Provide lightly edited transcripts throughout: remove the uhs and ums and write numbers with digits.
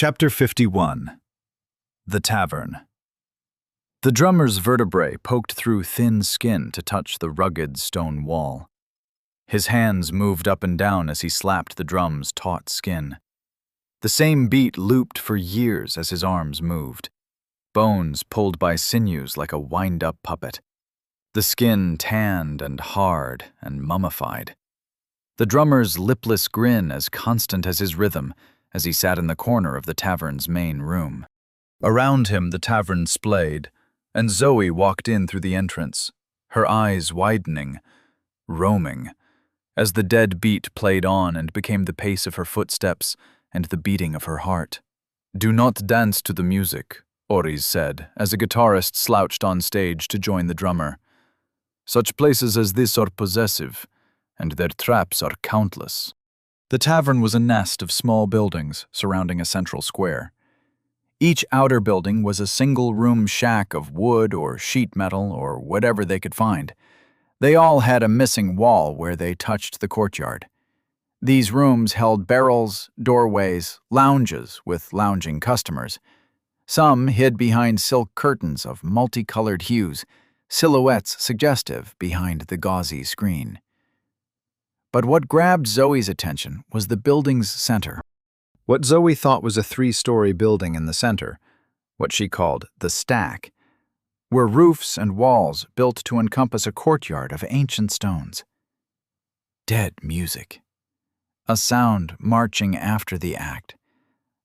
Chapter 51. The Tavern. The drummer's vertebrae poked through thin skin to touch the rugged stone wall. His hands moved up and down as he slapped the drum's taut skin. The same beat looped for years as his arms moved, bones pulled by sinews like a wind-up puppet. The skin tanned and hard and mummified. The drummer's lipless grin as constant as his rhythm as he sat in the corner of the tavern's main room. Around him the tavern splayed, and Zoe walked in through the entrance, her eyes widening, roaming, as the dead beat played on and became the pace of her footsteps and the beating of her heart. "Do not dance to the music," Oriz said, as a guitarist slouched on stage to join the drummer. "Such places as this are possessive, and their traps are countless." The tavern was a nest of small buildings surrounding a central square. Each outer building was a single-room shack of wood or sheet metal or whatever they could find. They all had a missing wall where they touched the courtyard. These rooms held barrels, doorways, lounges with lounging customers. Some hid behind silk curtains of multicolored hues, silhouettes suggestive behind the gauzy screen. But what grabbed Zoe's attention was the building's center. What Zoe thought was a 3-story building in the center, what she called the stack, were roofs and walls built to encompass a courtyard of ancient stones. Dead music. A sound marching after the act.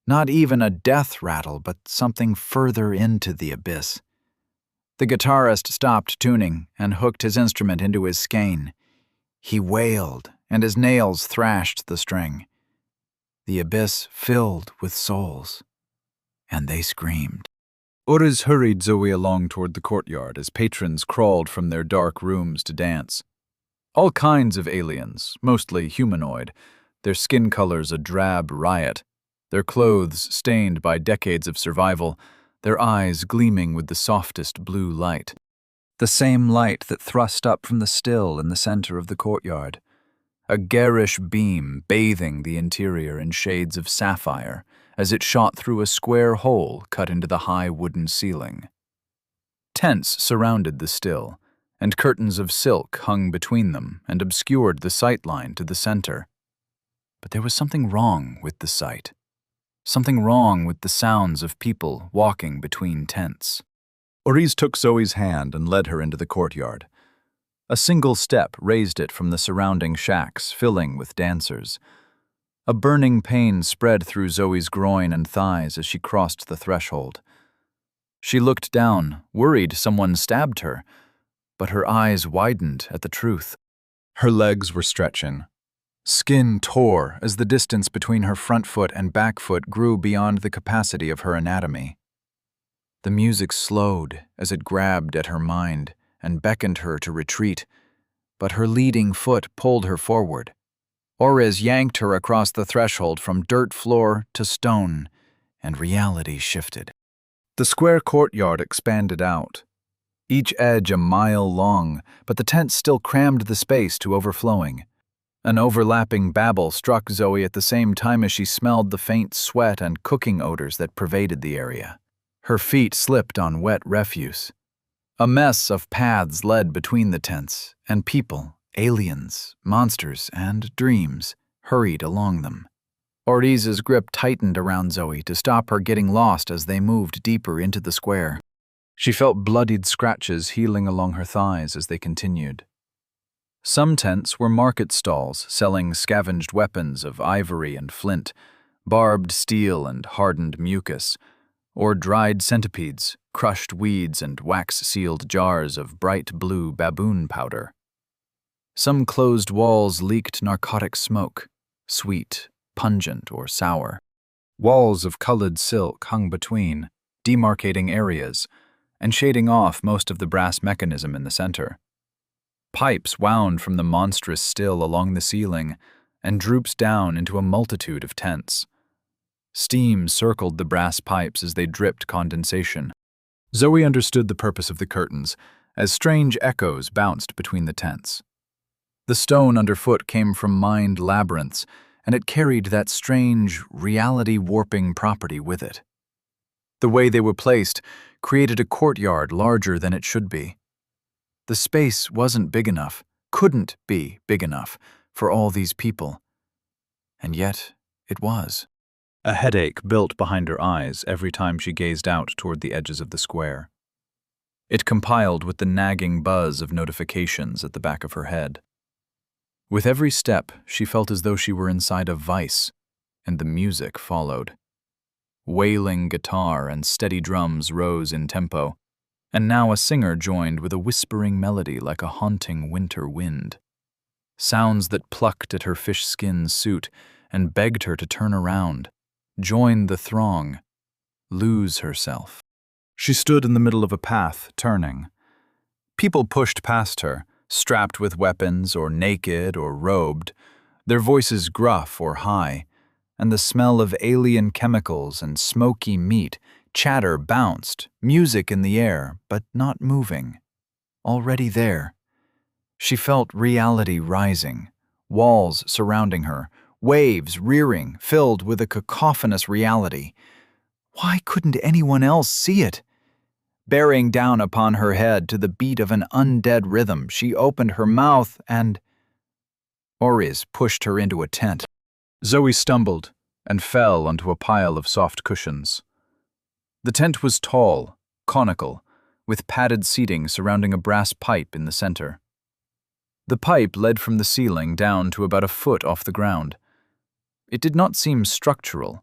Not even a death rattle, but something further into the abyss. The guitarist stopped tuning and hooked his instrument into his skein. He wailed, and his nails thrashed the string. The abyss filled with souls, and they screamed. Oriz hurried Zoe along toward the courtyard as patrons crawled from their dark rooms to dance. All kinds of aliens, mostly humanoid, their skin colors a drab riot, their clothes stained by decades of survival, their eyes gleaming with the softest blue light. The same light that thrust up from the still in the center of the courtyard. A garish beam bathing the interior in shades of sapphire as it shot through a square hole cut into the high wooden ceiling. Tents surrounded the still, and curtains of silk hung between them and obscured the sightline to the center. But there was something wrong with the sight. Something wrong with the sounds of people walking between tents. Oriz took Zoe's hand and led her into the courtyard. A single step raised it from the surrounding shacks, filling with dancers. A burning pain spread through Zoe's groin and thighs as she crossed the threshold. She looked down, worried someone stabbed her, but her eyes widened at the truth. Her legs were stretching. Skin tore as the distance between her front foot and back foot grew beyond the capacity of her anatomy. The music slowed as it grabbed at her mind and beckoned her to retreat, but her leading foot pulled her forward. Oriz yanked her across the threshold from dirt floor to stone, and reality shifted. The square courtyard expanded out, each edge a mile long, but the tents still crammed the space to overflowing. An overlapping babble struck Zoe at the same time as she smelled the faint sweat and cooking odors that pervaded the area. Her feet slipped on wet refuse. A mess of paths led between the tents, and people, aliens, monsters, and dreams hurried along them. Oriz's grip tightened around Zoe to stop her getting lost as they moved deeper into the square. She felt bloodied scratches healing along her thighs as they continued. Some tents were market stalls selling scavenged weapons of ivory and flint, barbed steel and hardened mucus, or dried centipedes, crushed weeds, and wax-sealed jars of bright blue baboon powder. Some closed walls leaked narcotic smoke, sweet, pungent, or sour. Walls of colored silk hung between, demarcating areas, and shading off most of the brass mechanism in the center. Pipes wound from the monstrous still along the ceiling and drooped down into a multitude of tents. Steam circled the brass pipes as they dripped condensation. Zoe understood the purpose of the curtains, as strange echoes bounced between the tents. The stone underfoot came from mined labyrinths, and it carried that strange, reality-warping property with it. The way they were placed created a courtyard larger than it should be. The space wasn't big enough, couldn't be big enough, for all these people. And yet, it was. A headache built behind her eyes every time she gazed out toward the edges of the square. It compiled with the nagging buzz of notifications at the back of her head. With every step, she felt as though she were inside a vice, and the music followed. Wailing guitar and steady drums rose in tempo, and now a singer joined with a whispering melody like a haunting winter wind. Sounds that plucked at her fish-skin suit and begged her to turn around, join the throng, lose herself. She stood in the middle of a path, turning. People pushed past her, strapped with weapons or naked or robed, their voices gruff or high, and the smell of alien chemicals and smoky meat. Chatter bounced, music in the air, but not moving. Already there. She felt reality rising, walls surrounding her, waves rearing, filled with a cacophonous reality. Why couldn't anyone else see it? Bearing down upon her head to the beat of an undead rhythm, she opened her mouth and... Oriz pushed her into a tent. Zoe stumbled and fell onto a pile of soft cushions. The tent was tall, conical, with padded seating surrounding a brass pipe in the center. The pipe led from the ceiling down to about a foot off the ground. It did not seem structural,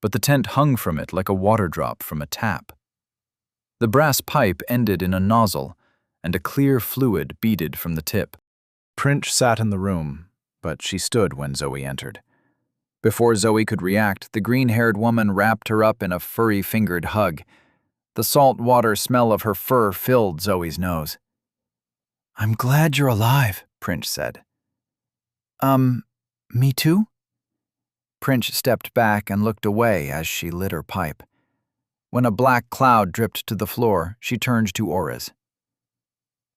but the tent hung from it like a water drop from a tap. The brass pipe ended in a nozzle, and a clear fluid beaded from the tip. Prince sat in the room, but she stood when Zoe entered. Before Zoe could react, the green-haired woman wrapped her up in a furry-fingered hug. The salt water smell of her fur filled Zoe's nose. "I'm glad you're alive," Prince said. Me too?" Prince stepped back and looked away as she lit her pipe. When a black cloud dripped to the floor, she turned to Oriz.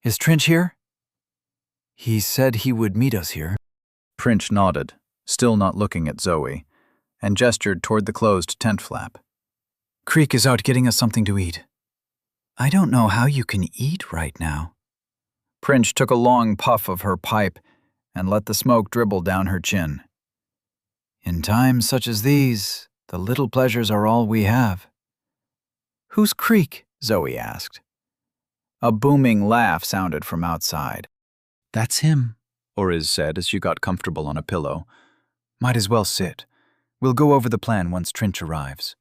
"Is Trinch here?" "He said he would meet us here." Prince nodded, still not looking at Zoe, and gestured toward the closed tent flap. "Creek is out getting us something to eat." "I don't know how you can eat right now." Prince took a long puff of her pipe and let the smoke dribble down her chin. "In times such as these, the little pleasures are all we have." "Who's Creek?" Zoe asked. A booming laugh sounded from outside. "That's him," Oriz said as she got comfortable on a pillow. "Might as well sit. We'll go over the plan once Trinch arrives."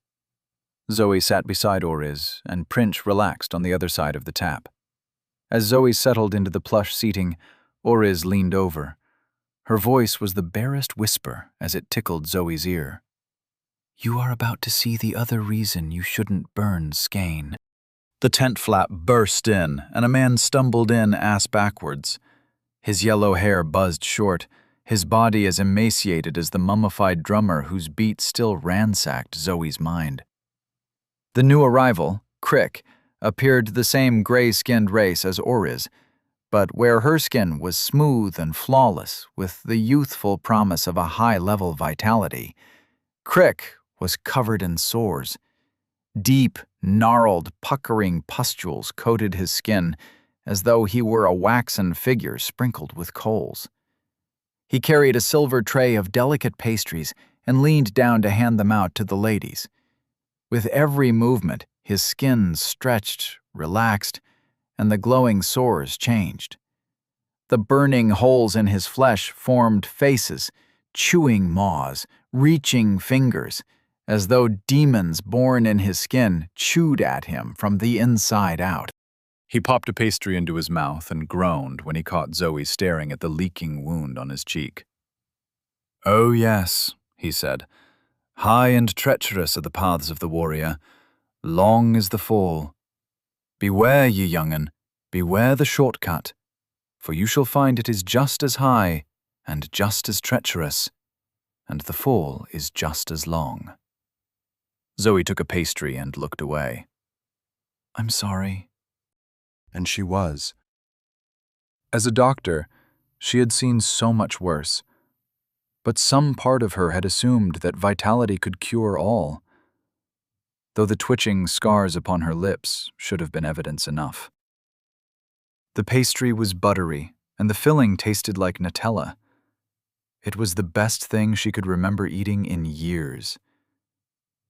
Zoe sat beside Oriz, and Prince relaxed on the other side of the tap. As Zoe settled into the plush seating, Oriz leaned over. Her voice was the barest whisper as it tickled Zoe's ear. "You are about to see the other reason you shouldn't burn skein." The tent flap burst in, and a man stumbled in ass backwards. His yellow hair buzzed short, his body as emaciated as the mummified drummer whose beat still ransacked Zoe's mind. The new arrival, Crick, appeared the same gray-skinned race as Oriz, but where her skin was smooth and flawless with the youthful promise of a high-level vitality, Crick was covered in sores. Deep, gnarled, puckering pustules coated his skin as though he were a waxen figure sprinkled with coals. He carried a silver tray of delicate pastries and leaned down to hand them out to the ladies. With every movement, his skin stretched, relaxed, and the glowing sores changed. The burning holes in his flesh formed faces, chewing maws, reaching fingers, as though demons born in his skin chewed at him from the inside out. He popped a pastry into his mouth and groaned when he caught Zoe staring at the leaking wound on his cheek. "Oh yes," he said, "high and treacherous are the paths of the warrior. Long is the fall. Beware, ye young'un, beware the shortcut, for you shall find it is just as high and just as treacherous, and the fall is just as long." Zoe took a pastry and looked away. "I'm sorry." And she was. As a doctor, she had seen so much worse, but some part of her had assumed that vitality could cure all, though the twitching scars upon her lips should have been evidence enough. The pastry was buttery, and the filling tasted like Nutella. It was the best thing she could remember eating in years.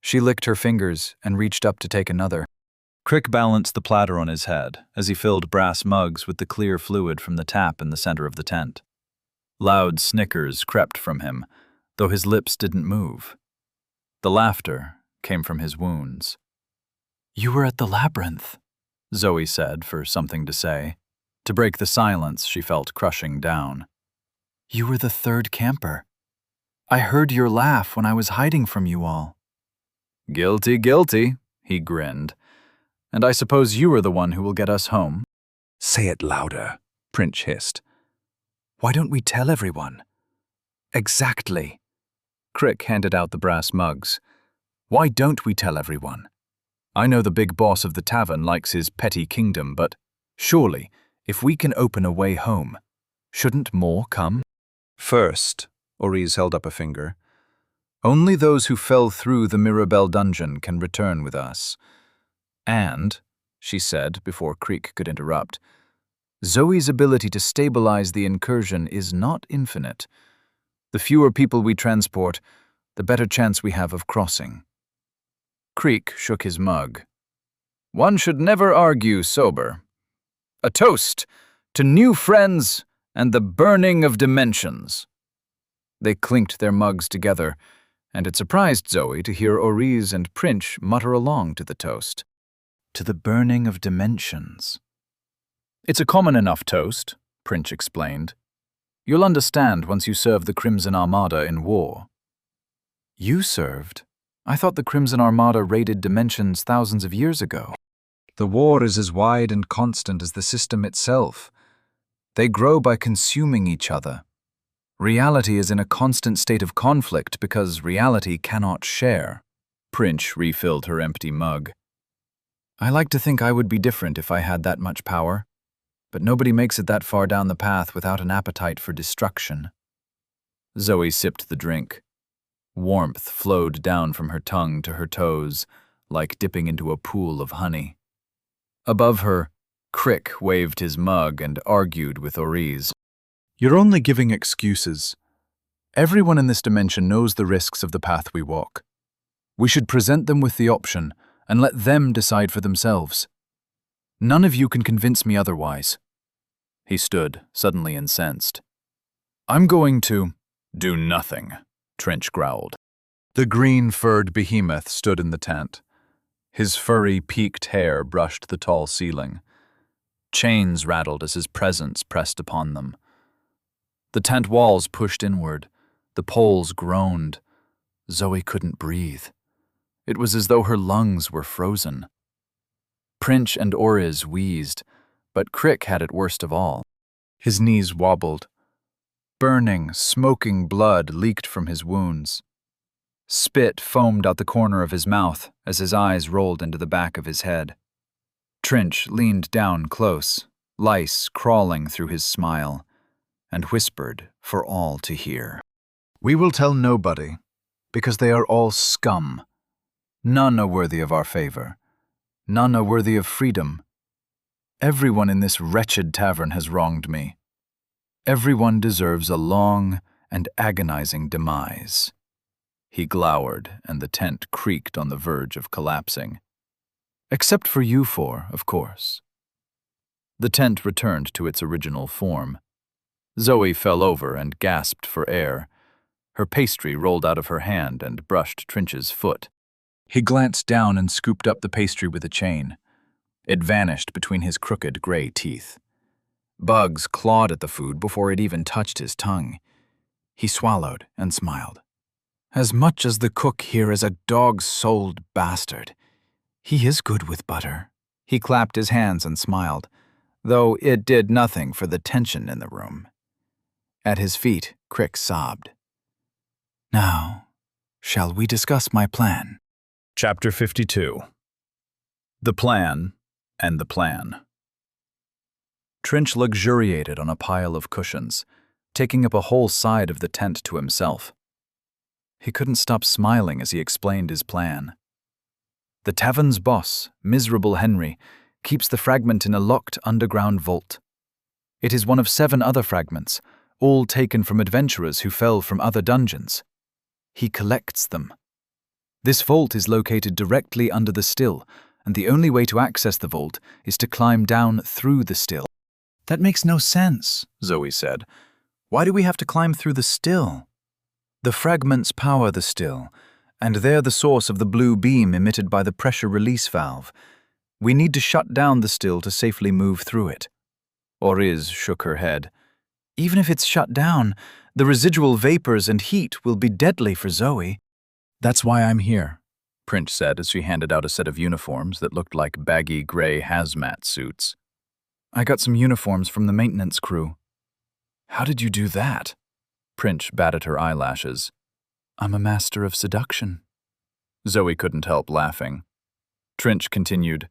She licked her fingers and reached up to take another. Crick balanced the platter on his head as he filled brass mugs with the clear fluid from the tap in the center of the tent. Loud snickers crept from him, though his lips didn't move. The laughter came from his wounds. "You were at the labyrinth," Zoe said for something to say, to break the silence she felt crushing down. "You were the third camper. I heard your laugh when I was hiding from you all." "Guilty, guilty," he grinned. "And I suppose you are the one who will get us home?" "Say it louder," Prince hissed. "Why don't we tell everyone?" "Exactly." Crick handed out the brass mugs. "Why don't we tell everyone? I know the big boss of the tavern likes his petty kingdom, but surely, if we can open a way home, shouldn't more come?" "First," Oriz held up a finger, "only those who fell through the Mirabelle dungeon can return with us. And," she said before Crick could interrupt, "Zoe's ability to stabilize the incursion is not infinite. The fewer people we transport, the better chance we have of crossing." Crick shook his mug. "One should never argue sober. A toast to new friends and the burning of dimensions." They clinked their mugs together, and it surprised Zoe to hear Oriz and Prince mutter along to the toast. "To the burning of dimensions." "It's a common enough toast," Prince explained. "You'll understand once you serve the Crimson Armada in war." "You served? I thought the Crimson Armada raided dimensions thousands of years ago." "The war is as wide and constant as the system itself. They grow by consuming each other. Reality is in a constant state of conflict because reality cannot share." Prince refilled her empty mug. "I like to think I would be different if I had that much power, but nobody makes it that far down the path without an appetite for destruction." Zoe sipped the drink. Warmth flowed down from her tongue to her toes, like dipping into a pool of honey. Above her, Crick waved his mug and argued with Oriz. "You're only giving excuses. Everyone in this dimension knows the risks of the path we walk. We should present them with the option and let them decide for themselves. None of you can convince me otherwise." He stood, suddenly incensed. "I'm going to do nothing," Trench growled. The green-furred behemoth stood in the tent. His furry, peaked hair brushed the tall ceiling. Chains rattled as his presence pressed upon them. The tent walls pushed inward. The poles groaned. Zoe couldn't breathe. It was as though her lungs were frozen. Prince and Oriz wheezed, but Crick had it worst of all. His knees wobbled. Burning, smoking blood leaked from his wounds. Spit foamed out the corner of his mouth as his eyes rolled into the back of his head. Trench leaned down close, lice crawling through his smile, and whispered for all to hear. "We will tell nobody, because they are all scum. None are worthy of our favor. None are worthy of freedom. Everyone in this wretched tavern has wronged me. Everyone deserves a long and agonizing demise." He glowered, and the tent creaked on the verge of collapsing. "Except for you four, of course." The tent returned to its original form. Zoe fell over and gasped for air. Her pastry rolled out of her hand and brushed Trench's foot. He glanced down and scooped up the pastry with a chain. It vanished between his crooked gray teeth. Bugs clawed at the food before it even touched his tongue. He swallowed and smiled. "As much as the cook here is a dog-souled bastard. He is good with butter." He clapped his hands and smiled, though it did nothing for the tension in the room. At his feet, Crick sobbed. "Now, shall we discuss my plan?" Chapter 52. The Plan and the Plan. Trench luxuriated on a pile of cushions, taking up a whole side of the tent to himself. He couldn't stop smiling as he explained his plan. The tavern's boss, Miserable Henry, keeps the fragment in a locked underground vault. It is one of 7 other fragments, all taken from adventurers who fell from other dungeons. He collects them. This vault is located directly under the still, and the only way to access the vault is to climb down through the still. That makes no sense, Zoe said. Why do we have to climb through the still? The fragments power the still, and they're the source of the blue beam emitted by the pressure release valve. We need to shut down the still to safely move through it. Oriz shook her head. Even if it's shut down, the residual vapors and heat will be deadly for Zoe. That's why I'm here, Prince said as she handed out a set of uniforms that looked like baggy gray hazmat suits. I got some uniforms from the maintenance crew. How did you do that? Prince batted her eyelashes. I'm a master of seduction. Zoe couldn't help laughing. Trinch continued.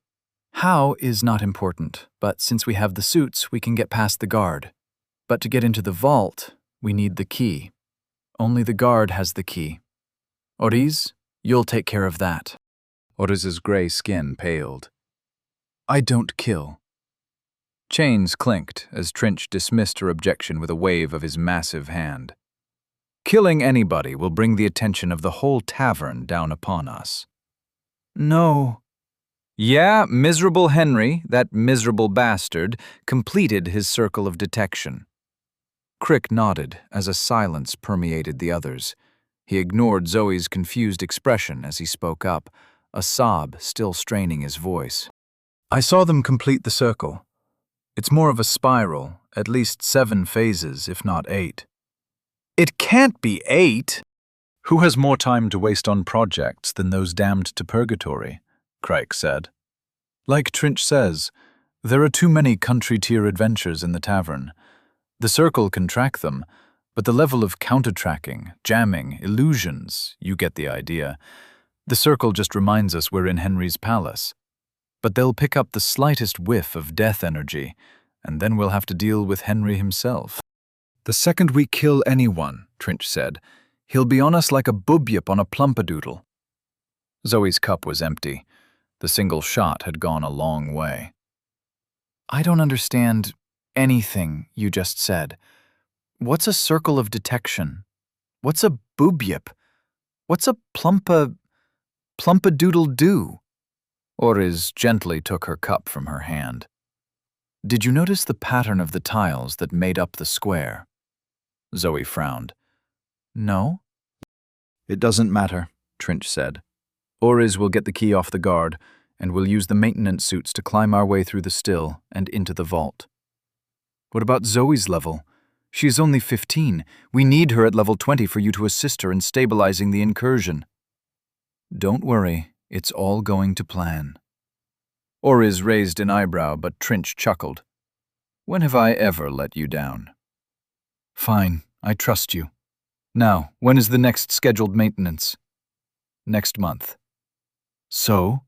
How is not important, but since we have the suits, we can get past the guard. But to get into the vault, we need the key. Only the guard has the key. Oriz, you'll take care of that. Oriz's gray skin paled. I don't kill. Chains clinked as Trinch dismissed her objection with a wave of his massive hand. Killing anybody will bring the attention of the whole tavern down upon us. No. Yeah, Miserable Henry, that miserable bastard, completed his circle of detection. Crick nodded as a silence permeated the others. He ignored Zoe's confused expression as he spoke up, a sob still straining his voice. I saw them complete the circle. It's more of a spiral, at least 7 phases, if not 8. It can't be 8! Who has more time to waste on projects than those damned to purgatory? Crike said. Like Trinch says, there are too many country-tier adventures in the tavern. The circle can track them, but the level of counter-tracking, jamming, illusions, you get the idea. The circle just reminds us we're in Henry's palace. But they'll pick up the slightest whiff of death energy, and then we'll have to deal with Henry himself. The second we kill anyone, Trinch said, he'll be on us like a bubyip on a plumpadoodle. Zoe's cup was empty. The single shot had gone a long way. I don't understand anything you just said. What's a circle of detection? What's a bubyip? What's a plumpadoodle-doo? Oriz gently took her cup from her hand. Did you notice the pattern of the tiles that made up the square? Zoe frowned. No. It doesn't matter, Trinch said. Oriz will get the key off the guard, and we'll use the maintenance suits to climb our way through the still and into the vault. What about Zoe's level? She is only 15. We need her at level 20 for you to assist her in stabilizing the incursion. Don't worry. It's all going to plan. Oriz raised an eyebrow, but Trinch chuckled. When have I ever let you down? Fine, I trust you. Now, when is the next scheduled maintenance? Next month. So?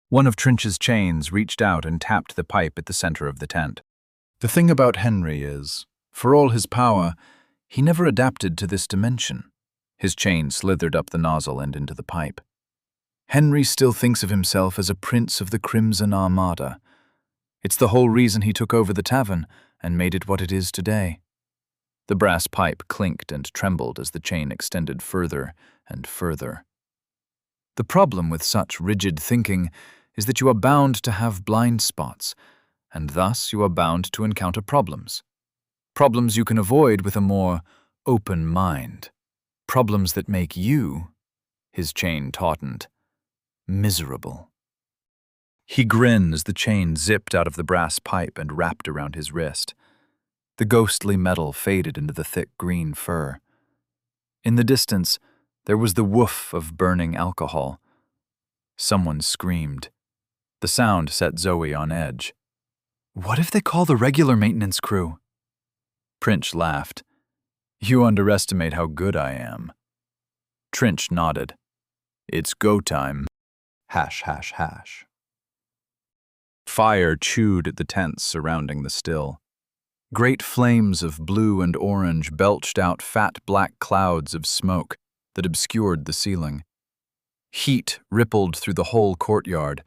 One of Trinch's chains reached out and tapped the pipe at the center of the tent. The thing about Henry is, for all his power, he never adapted to this dimension. His chain slithered up the nozzle and into the pipe. Henry still thinks of himself as a prince of the Crimson Armada. It's the whole reason he took over the tavern and made it what it is today. The brass pipe clinked and trembled as the chain extended further and further. The problem with such rigid thinking is that you are bound to have blind spots, and thus you are bound to encounter problems. Problems you can avoid with a more open mind. Problems that make you, his chain tautened, miserable. He grinned as the chain zipped out of the brass pipe and wrapped around his wrist. The ghostly metal faded into the thick green fur. In the distance, there was the woof of burning alcohol. Someone screamed. The sound set Zoe on edge. What if they call the regular maintenance crew? Princh laughed. You underestimate how good I am. Trinch nodded. It's go time. Hash, hash, hash. Fire chewed at the tents surrounding the still. Great flames of blue and orange belched out fat black clouds of smoke that obscured the ceiling. Heat rippled through the whole courtyard.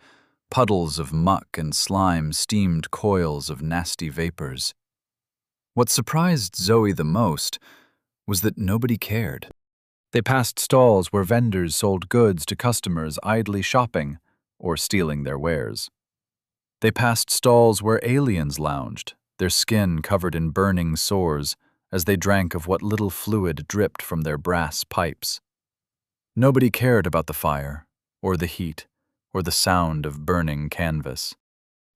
Puddles of muck and slime steamed coils of nasty vapors. What surprised Zoe the most was that nobody cared. They passed stalls where vendors sold goods to customers idly shopping or stealing their wares. They passed stalls where aliens lounged, their skin covered in burning sores as they drank of what little fluid dripped from their brass pipes. Nobody cared about the fire, or the heat, or the sound of burning canvas.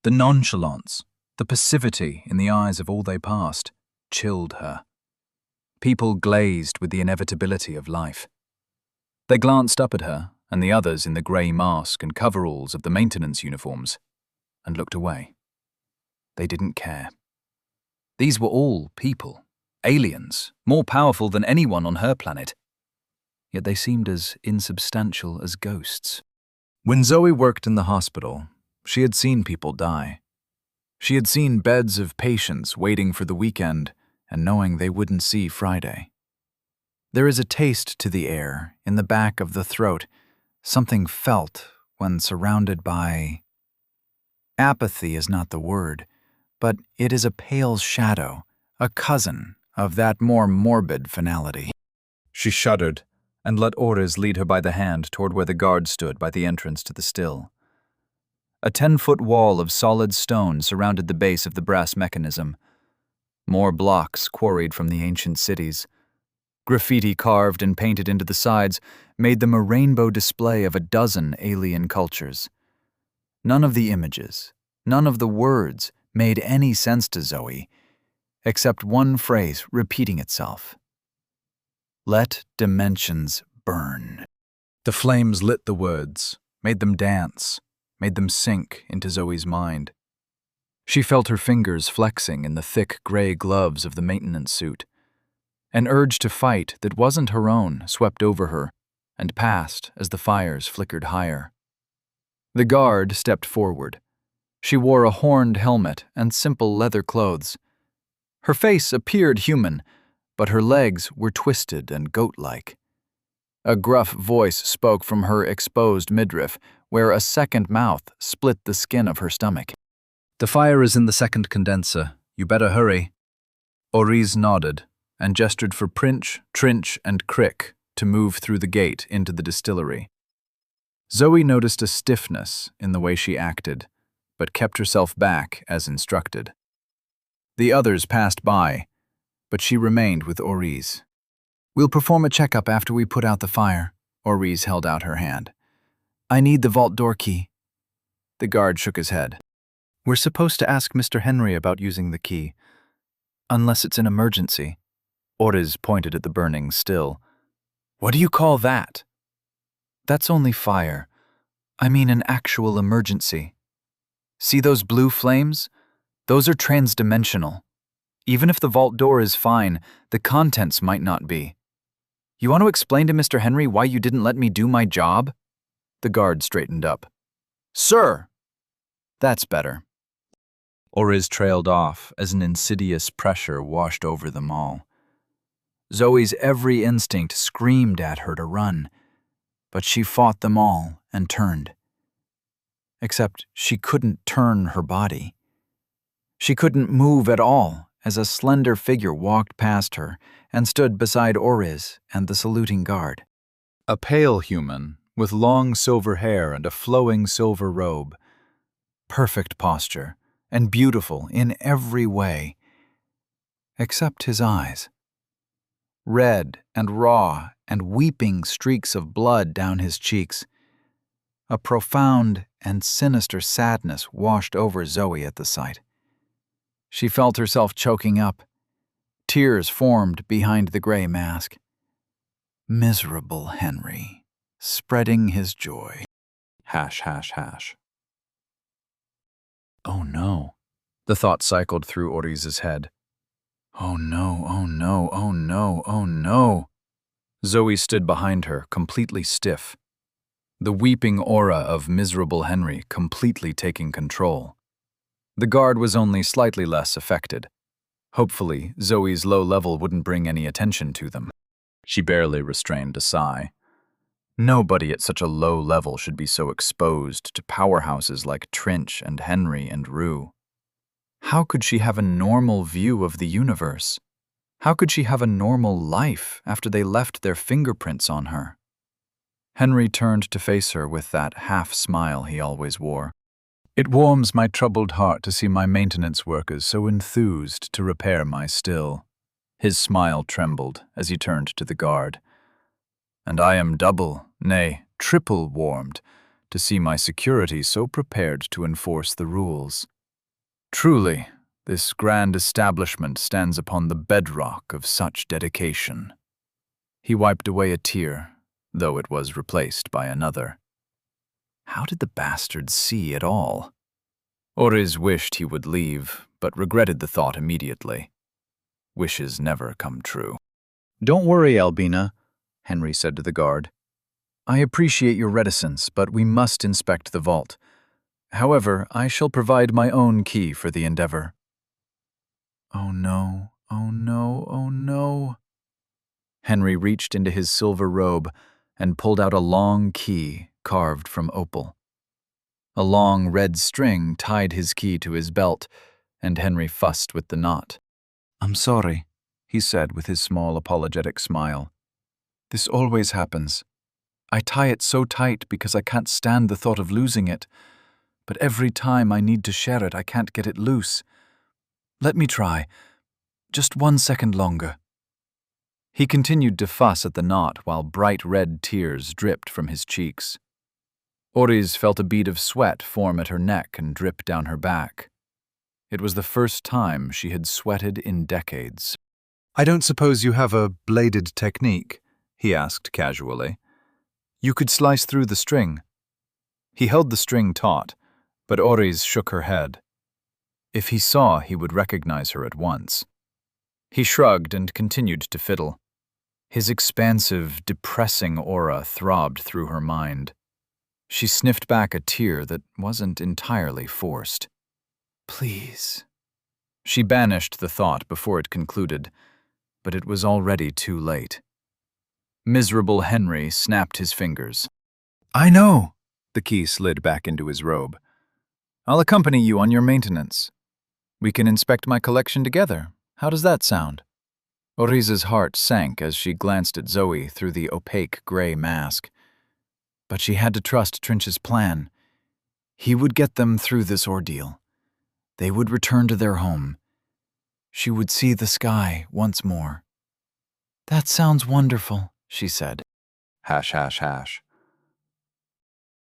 The nonchalance, the passivity in the eyes of all they passed, chilled her. People glazed with the inevitability of life. They glanced up at her and the others in the grey mask and coveralls of the maintenance uniforms, and looked away. They didn't care. These were all people, aliens, more powerful than anyone on her planet. Yet they seemed as insubstantial as ghosts. When Zoe worked in the hospital, she had seen people die. She had seen beds of patients waiting for the weekend and knowing they wouldn't see Friday. There is a taste to the air, in the back of the throat, something felt when surrounded by... Apathy is not the word, but it is a pale shadow, a cousin of that more morbid finality. She shuddered and let Orez lead her by the hand toward where the guard stood by the entrance to the still. A 10-foot wall of solid stone surrounded the base of the brass mechanism. More blocks quarried from the ancient cities. Graffiti carved and painted into the sides made them a rainbow display of a dozen alien cultures. None of the images, none of the words made any sense to Zoe, except one phrase repeating itself. Let dimensions burn. The flames lit the words, made them dance, made them sink into Zoe's mind. She felt her fingers flexing in the thick gray gloves of the maintenance suit. An urge to fight that wasn't her own swept over her and passed as the fires flickered higher. The guard stepped forward. She wore a horned helmet and simple leather clothes. Her face appeared human, but her legs were twisted and goat-like. A gruff voice spoke from her exposed midriff, where a second mouth split the skin of her stomach. The fire is in the second condenser. You better hurry. Orez nodded and gestured for Princh, Trinch, and Crick to move through the gate into the distillery. Zoe noticed a stiffness in the way she acted, but kept herself back as instructed. The others passed by, but she remained with Orez. We'll perform a checkup after we put out the fire. Orez held out her hand. I need the vault door key. The guard shook his head. We're supposed to ask Mr. Henry about using the key, unless it's an emergency. Orez pointed at the burning still. What do you call that? That's only fire. I mean an actual emergency. See those blue flames? Those are transdimensional. Even if the vault door is fine, the contents might not be. You want to explain to Mr. Henry why you didn't let me do my job? The guard straightened up. Sir! That's better. Orez trailed off as an insidious pressure washed over them all. Zoe's every instinct screamed at her to run, but she fought them all and turned. Except she couldn't turn her body. She couldn't move at all as a slender figure walked past her and stood beside Orez and the saluting guard. A pale human with long silver hair and a flowing silver robe. Perfect posture and beautiful in every way, except his eyes. Red and raw and weeping streaks of blood down his cheeks. A profound and sinister sadness washed over Zoe at the sight. She felt herself choking up. Tears formed behind the gray mask. Miserable Henry, spreading his joy. .. Oh no. The thought cycled through Orez's head. Oh no, oh no, oh no, oh no. Zoe stood behind her, completely stiff. The weeping aura of miserable Henry completely taking control. The guard was only slightly less affected. Hopefully, Zoe's low level wouldn't bring any attention to them. She barely restrained a sigh. Nobody at such a low level should be so exposed to powerhouses like Trinch and Henry and Rue. How could she have a normal view of the universe? How could she have a normal life after they left their fingerprints on her? Henry turned to face her with that half-smile he always wore. It warms my troubled heart to see my maintenance workers so enthused to repair my still. His smile trembled as he turned to the guard. And I am double, nay, triple warmed to see my security so prepared to enforce the rules. Truly, this grand establishment stands upon the bedrock of such dedication. He wiped away a tear, though it was replaced by another. How did the bastards see at all? Ortiz wished he would leave, but regretted the thought immediately. Wishes never come true. "Don't worry, Albina," Henry said to the guard. "I appreciate your reticence, but we must inspect the vault. However, I shall provide my own key for the endeavor." Oh no, oh no, oh no. Henry reached into his silver robe and pulled out a long key carved from opal. A long red string tied his key to his belt, and Henry fussed with the knot. "I'm sorry," he said with his small apologetic smile. "This always happens. I tie it so tight because I can't stand the thought of losing it, but every time I need to share it, I can't get it loose. Let me try. Just 1 second longer." He continued to fuss at the knot while bright red tears dripped from his cheeks. Ortiz felt a bead of sweat form at her neck and drip down her back. It was the first time she had sweated in decades. "I don't suppose you have a bladed technique?" he asked casually. "You could slice through the string." He held the string taut, but Ortiz shook her head. If he saw, he would recognize her at once. He shrugged and continued to fiddle. His expansive, depressing aura throbbed through her mind. She sniffed back a tear that wasn't entirely forced. "Please." She banished the thought before it concluded, but it was already too late. Miserable Henry snapped his fingers. "I know." The key slid back into his robe. "I'll accompany you on your maintenance. We can inspect my collection together. How does that sound?" Oriz's heart sank as she glanced at Zoe through the opaque gray mask. But she had to trust Trinch's plan. He would get them through this ordeal. They would return to their home. She would see the sky once more. "That sounds wonderful," she said. Hash, hash, hash.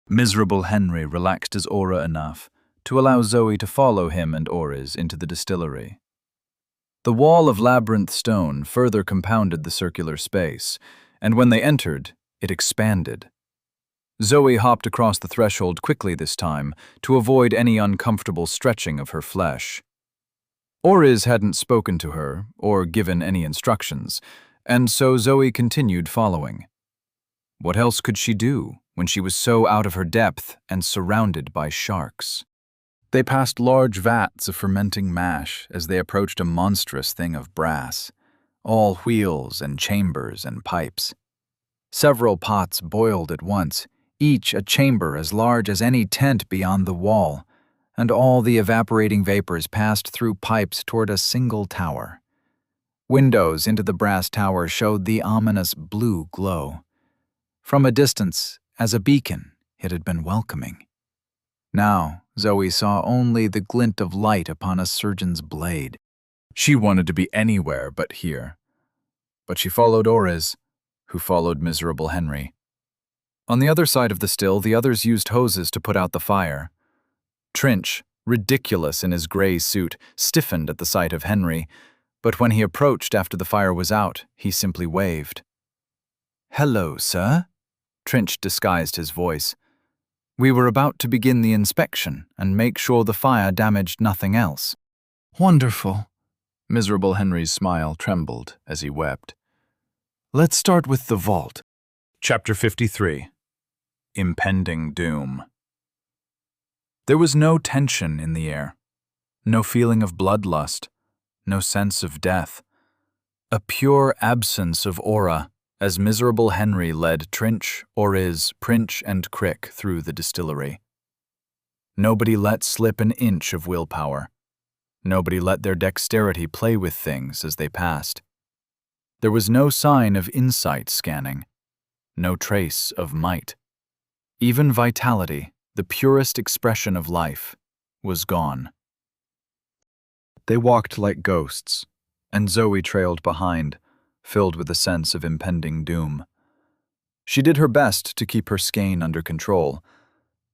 Miserable Henry relaxed his aura enough to allow Zoe to follow him and Oriz into the distillery. The wall of labyrinth stone further compounded the circular space, and when they entered, it expanded. Zoe hopped across the threshold quickly this time to avoid any uncomfortable stretching of her flesh. Oriz hadn't spoken to her or given any instructions, and so Zoe continued following. What else could she do when she was so out of her depth and surrounded by sharks? They passed large vats of fermenting mash as they approached a monstrous thing of brass, all wheels and chambers and pipes. Several pots boiled at once, each a chamber as large as any tent beyond the wall, and all the evaporating vapors passed through pipes toward a single tower. Windows into the brass tower showed the ominous blue glow. From a distance, as a beacon, it had been welcoming. Now, Zoe saw only the glint of light upon a surgeon's blade. She wanted to be anywhere but here. But she followed Oriz, who followed miserable Henry. On the other side of the still, the others used hoses to put out the fire. Trinch, ridiculous in his gray suit, stiffened at the sight of Henry, but when he approached after the fire was out, he simply waved. "Hello, sir," Trinch disguised his voice. "We were about to begin the inspection and make sure the fire damaged nothing else." "Wonderful." Miserable Henry's smile trembled as he wept. "Let's start with the vault." Chapter 53. Impending Doom. There was no tension in the air, no feeling of bloodlust, no sense of death. A pure absence of aura as Miserable Henry led Trinch, Oriz, Princh, and Crick through the distillery. Nobody let slip an inch of willpower. Nobody let their dexterity play with things as they passed. There was no sign of insight scanning, no trace of might. Even vitality, the purest expression of life, was gone. They walked like ghosts, and Zoe trailed behind, filled with a sense of impending doom. She did her best to keep her skein under control,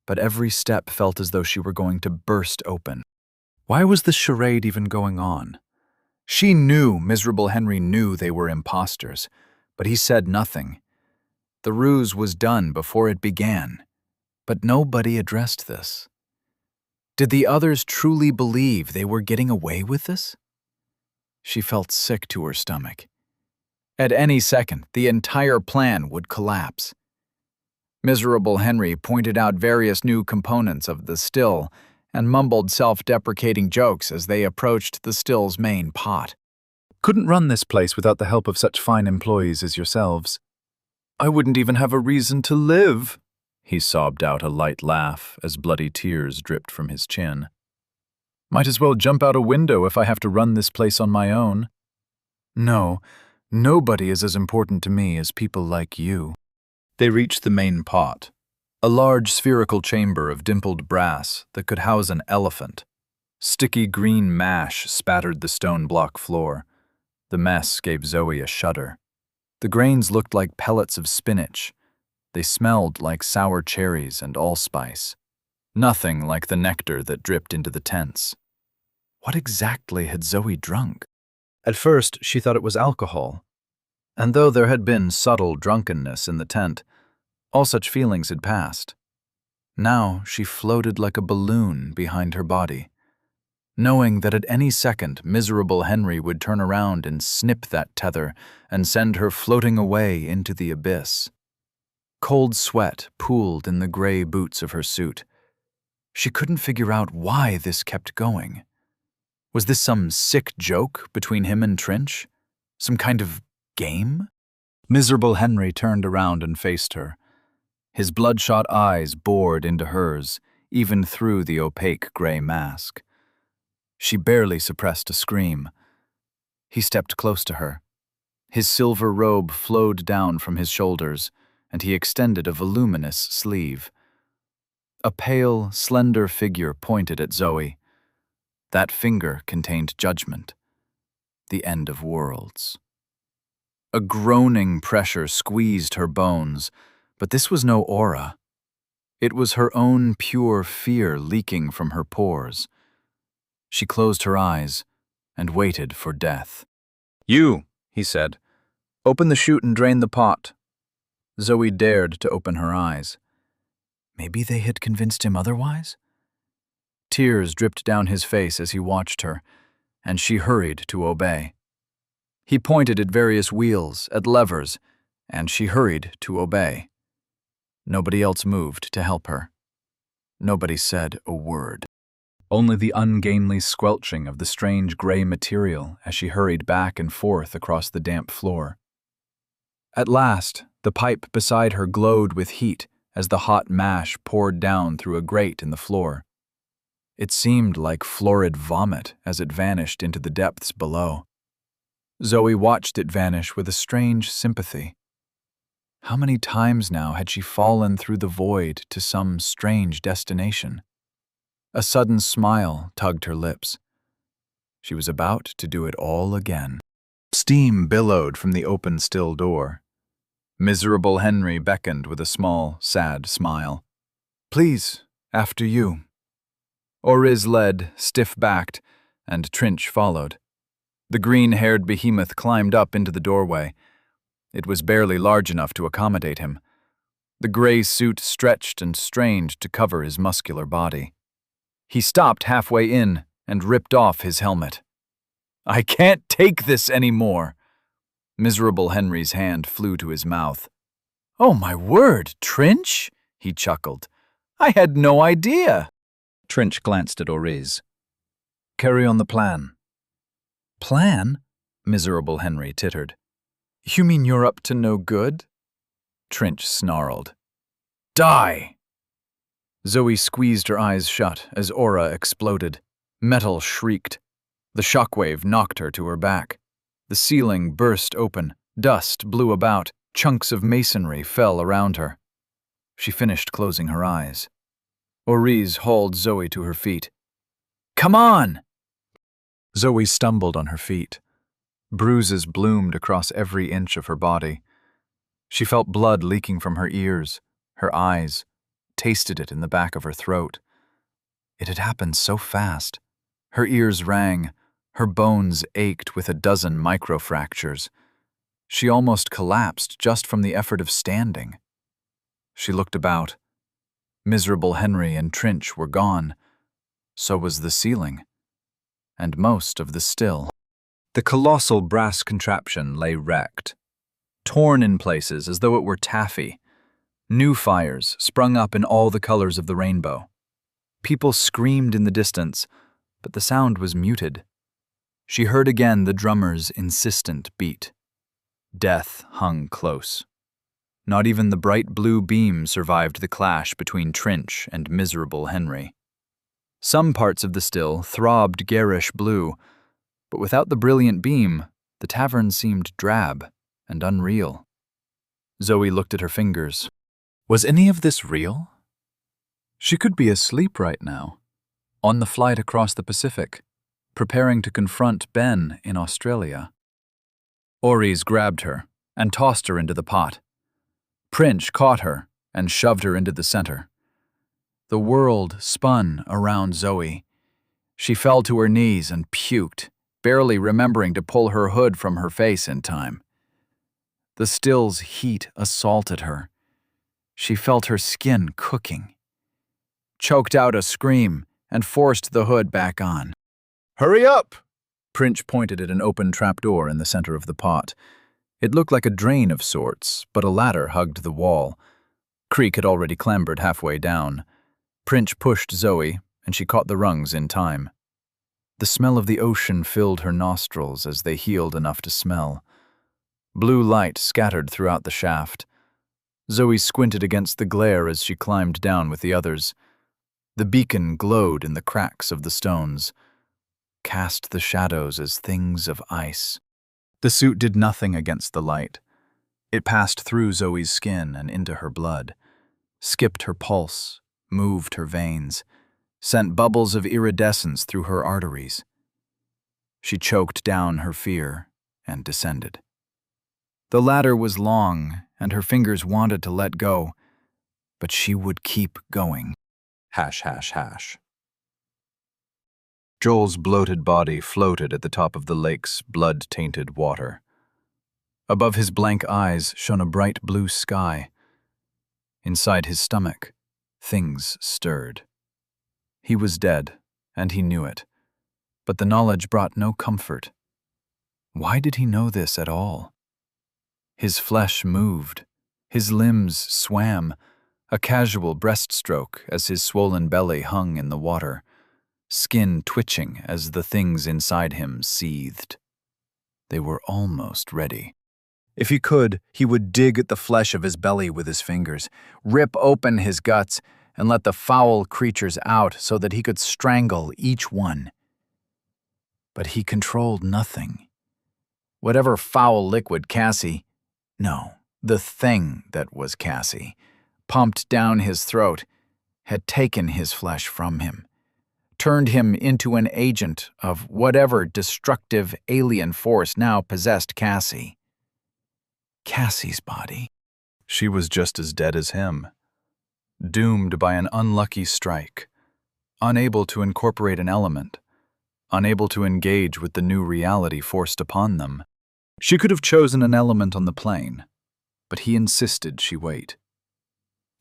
but every step felt as though she were going to burst open. Why was this charade even going on? She knew Miserable Henry knew they were imposters, but he said nothing. The ruse was done before it began, but nobody addressed this. Did the others truly believe they were getting away with this? She felt sick to her stomach. At any second, the entire plan would collapse. Miserable Henry pointed out various new components of the still and mumbled self-deprecating jokes as they approached the still's main pot. Couldn't run this place without the help of such fine employees as yourselves. I wouldn't even have a reason to live. He sobbed out a light laugh as bloody tears dripped from his chin. Might as well jump out a window if I have to run this place on my own. No, nobody is as important to me as people like you. They reached the main pot, a large spherical chamber of dimpled brass that could house an elephant. Sticky green mash spattered the stone block floor. The mess gave Zoe a shudder. The grains looked like pellets of spinach. They smelled like sour cherries and allspice. Nothing like the nectar that dripped into the tents. What exactly had Zoe drunk? At first, she thought it was alcohol. And though there had been subtle drunkenness in the tent, all such feelings had passed. Now she floated like a balloon behind her body, knowing that at any second Miserable Henry would turn around and snip that tether and send her floating away into the abyss. Cold sweat pooled in the gray boots of her suit. She couldn't figure out why this kept going. Was this some sick joke between him and Trinch? Some kind of game? Miserable Henry turned around and faced her. His bloodshot eyes bored into hers, even through the opaque gray mask. She barely suppressed a scream. He stepped close to her. His silver robe flowed down from his shoulders, and he extended a voluminous sleeve. A pale, slender figure pointed at Zoe. That finger contained judgment, the end of worlds. A groaning pressure squeezed her bones, but this was no aura. It was her own pure fear leaking from her pores. She closed her eyes and waited for death. "You," he said. "Open the chute and drain the pot." Zoe dared to open her eyes. Maybe they had convinced him otherwise? Tears dripped down his face as he watched her, and she hurried to obey. He pointed at various wheels, at levers, and she hurried to obey. Nobody else moved to help her. Nobody said a word. Only the ungainly squelching of the strange gray material as she hurried back and forth across the damp floor. At last, the pipe beside her glowed with heat as the hot mash poured down through a grate in the floor. It seemed like florid vomit as it vanished into the depths below. Zoe watched it vanish with a strange sympathy. How many times now had she fallen through the void to some strange destination? A sudden smile tugged her lips. She was about to do it all again. Steam billowed from the open still door. Miserable Henry beckoned with a small, sad smile. "Please, after you." Oriz led, stiff-backed, and Trinch followed. The green-haired behemoth climbed up into the doorway. It was barely large enough to accommodate him. The gray suit stretched and strained to cover his muscular body. He stopped halfway in and ripped off his helmet. "I can't take this anymore." Miserable Henry's hand flew to his mouth. "Oh, my word, Trinch," he chuckled. "I had no idea." Trinch glanced at Oriz. "Carry on the plan." Plan? Miserable Henry tittered. You mean you're up to no good? Trinch snarled. Die! Zoe squeezed her eyes shut as aura exploded. Metal shrieked. The shockwave knocked her to her back. The ceiling burst open. Dust blew about. Chunks of masonry fell around her. She finished closing her eyes. Oriz hauled Zoe to her feet. Come on! Zoe stumbled on her feet. Bruises bloomed across every inch of her body. She felt blood leaking from her ears, her eyes, tasted it in the back of her throat. It had happened so fast. Her ears rang, her bones ached with a dozen microfractures. She almost collapsed just from the effort of standing. She looked about. Miserable Henry and Trinch were gone. So was the ceiling. And most of the still. The colossal brass contraption lay wrecked, torn in places as though it were taffy. New fires sprung up in all the colors of the rainbow. People screamed in the distance, but the sound was muted. She heard again the drummer's insistent beat. Death hung close. Not even the bright blue beam survived the clash between Trinch and miserable Henry. Some parts of the still throbbed garish blue, but without the brilliant beam, the tavern seemed drab and unreal. Zoe looked at her fingers. Was any of this real? She could be asleep right now, on the flight across the Pacific, preparing to confront Ben in Australia. Oriz grabbed her and tossed her into the pot. Princh caught her and shoved her into the center. The world spun around Zoe. She fell to her knees and puked, barely remembering to pull her hood from her face in time. The still's heat assaulted her. She felt her skin cooking. Choked out a scream and forced the hood back on. Hurry up! Princh pointed at an open trapdoor in the center of the pot. It looked like a drain of sorts, but a ladder hugged the wall. Creek had already clambered halfway down. Princh pushed Zoe, and she caught the rungs in time. The smell of the ocean filled her nostrils as they healed enough to smell. Blue light scattered throughout the shaft. Zoe squinted against the glare as she climbed down with the others. The beacon glowed in the cracks of the stones, cast the shadows as things of ice. The suit did nothing against the light. It passed through Zoe's skin and into her blood, skipped her pulse, moved her veins, sent bubbles of iridescence through her arteries. She choked down her fear and descended. The ladder was long, and her fingers wanted to let go, but she would keep going. Hash, hash, hash. Joel's bloated body floated at the top of the lake's blood-tainted water. Above his blank eyes shone a bright blue sky. Inside his stomach, things stirred. He was dead, and he knew it, but the knowledge brought no comfort. Why did he know this at all? His flesh moved, his limbs swam, a casual breaststroke as his swollen belly hung in the water, skin twitching as the things inside him seethed. They were almost ready. If he could, he would dig at the flesh of his belly with his fingers, rip open his guts, and let the foul creatures out so that he could strangle each one. But he controlled nothing. Whatever foul liquid the thing that was Cassie, pumped down his throat, had taken his flesh from him, turned him into an agent of whatever destructive alien force now possessed Cassie. Cassie's body. She was just as dead as him, doomed by an unlucky strike, unable to incorporate an element, unable to engage with the new reality forced upon them. She could have chosen an element on the plane, but he insisted she wait.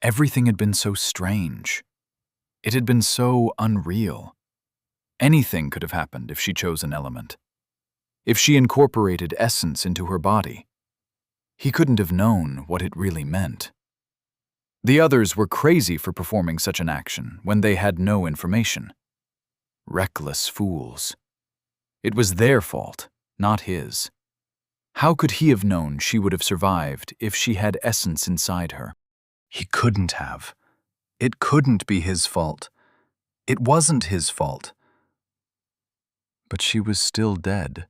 Everything had been so strange. It had been so unreal. Anything could have happened if she chose an element. If she incorporated essence into her body. He couldn't have known what it really meant. The others were crazy for performing such an action when they had no information. Reckless fools. It was their fault, not his. How could he have known she would have survived if she had essence inside her? He couldn't have. It couldn't be his fault. It wasn't his fault. But she was still dead.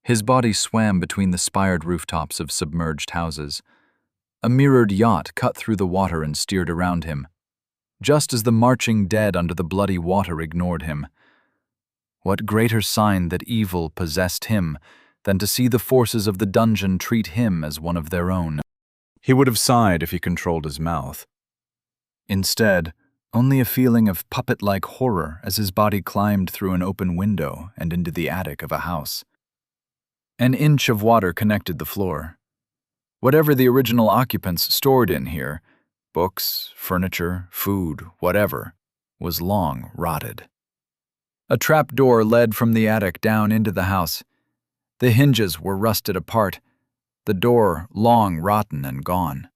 His body swam between the spired rooftops of submerged houses. A mirrored yacht cut through the water and steered around him, just as the marching dead under the bloody water ignored him. What greater sign that evil possessed him than to see the forces of the dungeon treat him as one of their own? He would have sighed if he controlled his mouth. Instead, only a feeling of puppet-like horror as his body climbed through an open window and into the attic of a house. An inch of water connected the floor. Whatever the original occupants stored in here, books, furniture, food, whatever, was long rotted. A trap door led from the attic down into the house. The hinges were rusted apart, the door long rotten and gone.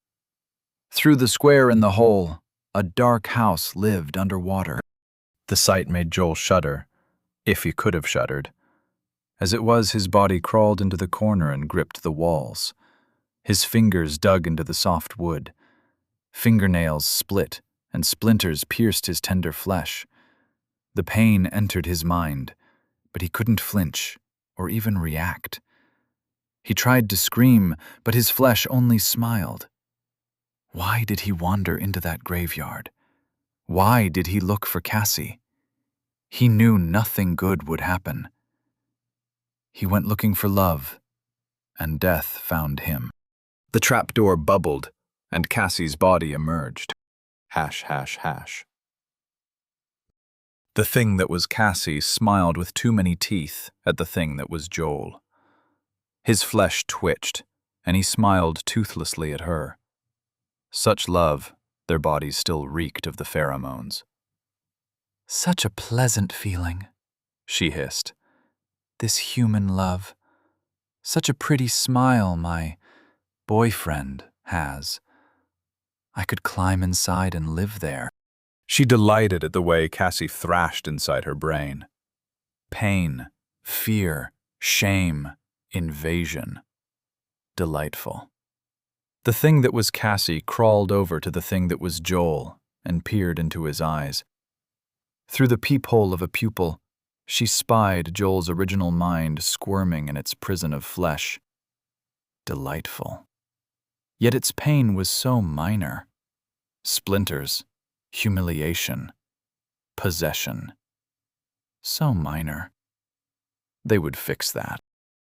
Through the square in the hole, a dark house lived underwater. The sight made Joel shudder, if he could have shuddered. As it was, his body crawled into the corner and gripped the walls. His fingers dug into the soft wood. Fingernails split, and splinters pierced his tender flesh. The pain entered his mind, but he couldn't flinch or even react. He tried to scream, but his flesh only smiled. Why did he wander into that graveyard? Why did he look for Cassie? He knew nothing good would happen. He went looking for love, and death found him. The trapdoor bubbled, and Cassie's body emerged. Hash, hash, hash. The thing that was Cassie smiled with too many teeth at the thing that was Joel. His flesh twitched, and he smiled toothlessly at her. Such love, their bodies still reeked of the pheromones. "Such a pleasant feeling," she hissed. "This human love. Such a pretty smile my boyfriend has. I could climb inside and live there." She delighted at the way Cassie thrashed inside her brain. Pain, fear, shame, invasion. Delightful. The thing that was Cassie crawled over to the thing that was Joel and peered into his eyes. Through the peephole of a pupil, she spied Joel's original mind squirming in its prison of flesh. Delightful. Yet its pain was so minor. Splinters, humiliation, possession. So minor. They would fix that.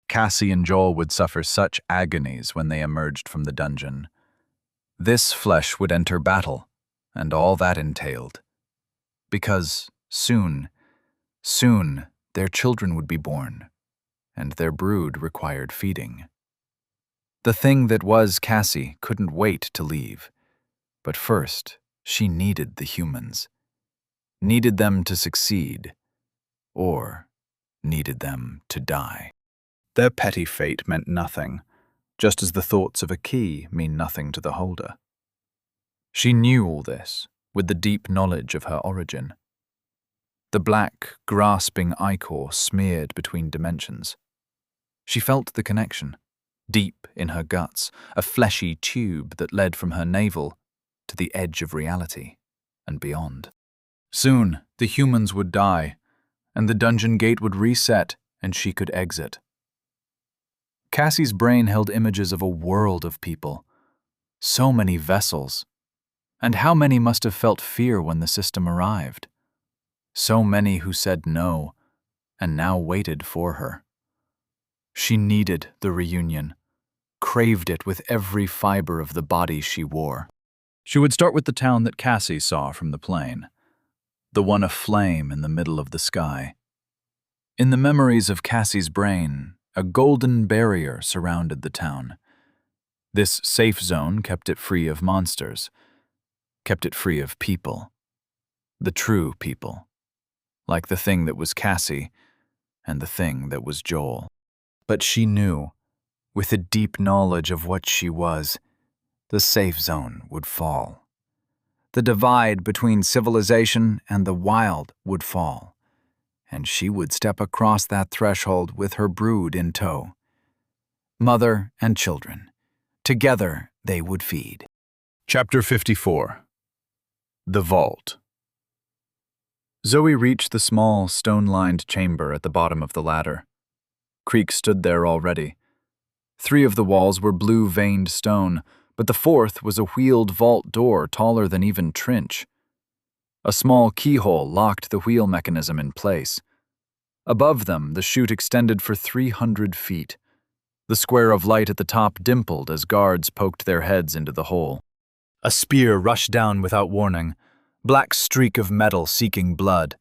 Cassie and Joel would suffer such agonies when they emerged from the dungeon. This flesh would enter battle, and all that entailed. Because soon, their children would be born, and their brood required feeding. The thing that was Cassie couldn't wait to leave, but first she needed the humans. Needed them to succeed, or needed them to die. Their petty fate meant nothing, just as the thoughts of a key mean nothing to the holder. She knew all this, with the deep knowledge of her origin. The black, grasping ichor smeared between dimensions. She felt the connection, deep in her guts, a fleshy tube that led from her navel to the edge of reality and beyond. Soon, the humans would die, and the dungeon gate would reset, and she could exit. Cassie's brain held images of a world of people. So many vessels. And how many must have felt fear when the system arrived? So many who said no, and now waited for her. She needed the reunion, craved it with every fiber of the body she wore. She would start with the town that Cassie saw from the plane, the one aflame in the middle of the sky. In the memories of Cassie's brain, a golden barrier surrounded the town. This safe zone kept it free of monsters, kept it free of people. The true people. Like the thing that was Cassie and the thing that was Joel. But she knew, with a deep knowledge of what she was, the safe zone would fall. The divide between civilization and the wild would fall, and she would step across that threshold with her brood in tow. Mother and children. Together they would feed. Chapter 54. The Vault. Zoe reached the small, stone-lined chamber at the bottom of the ladder. Creek stood there already. 3 of the walls were blue-veined stone, but the 4th was a wheeled vault door taller than even Trinch. A small keyhole locked the wheel mechanism in place. Above them, the chute extended for 300 feet. The square of light at the top dimpled as guards poked their heads into the hole. A spear rushed down without warning, black streak of metal seeking blood.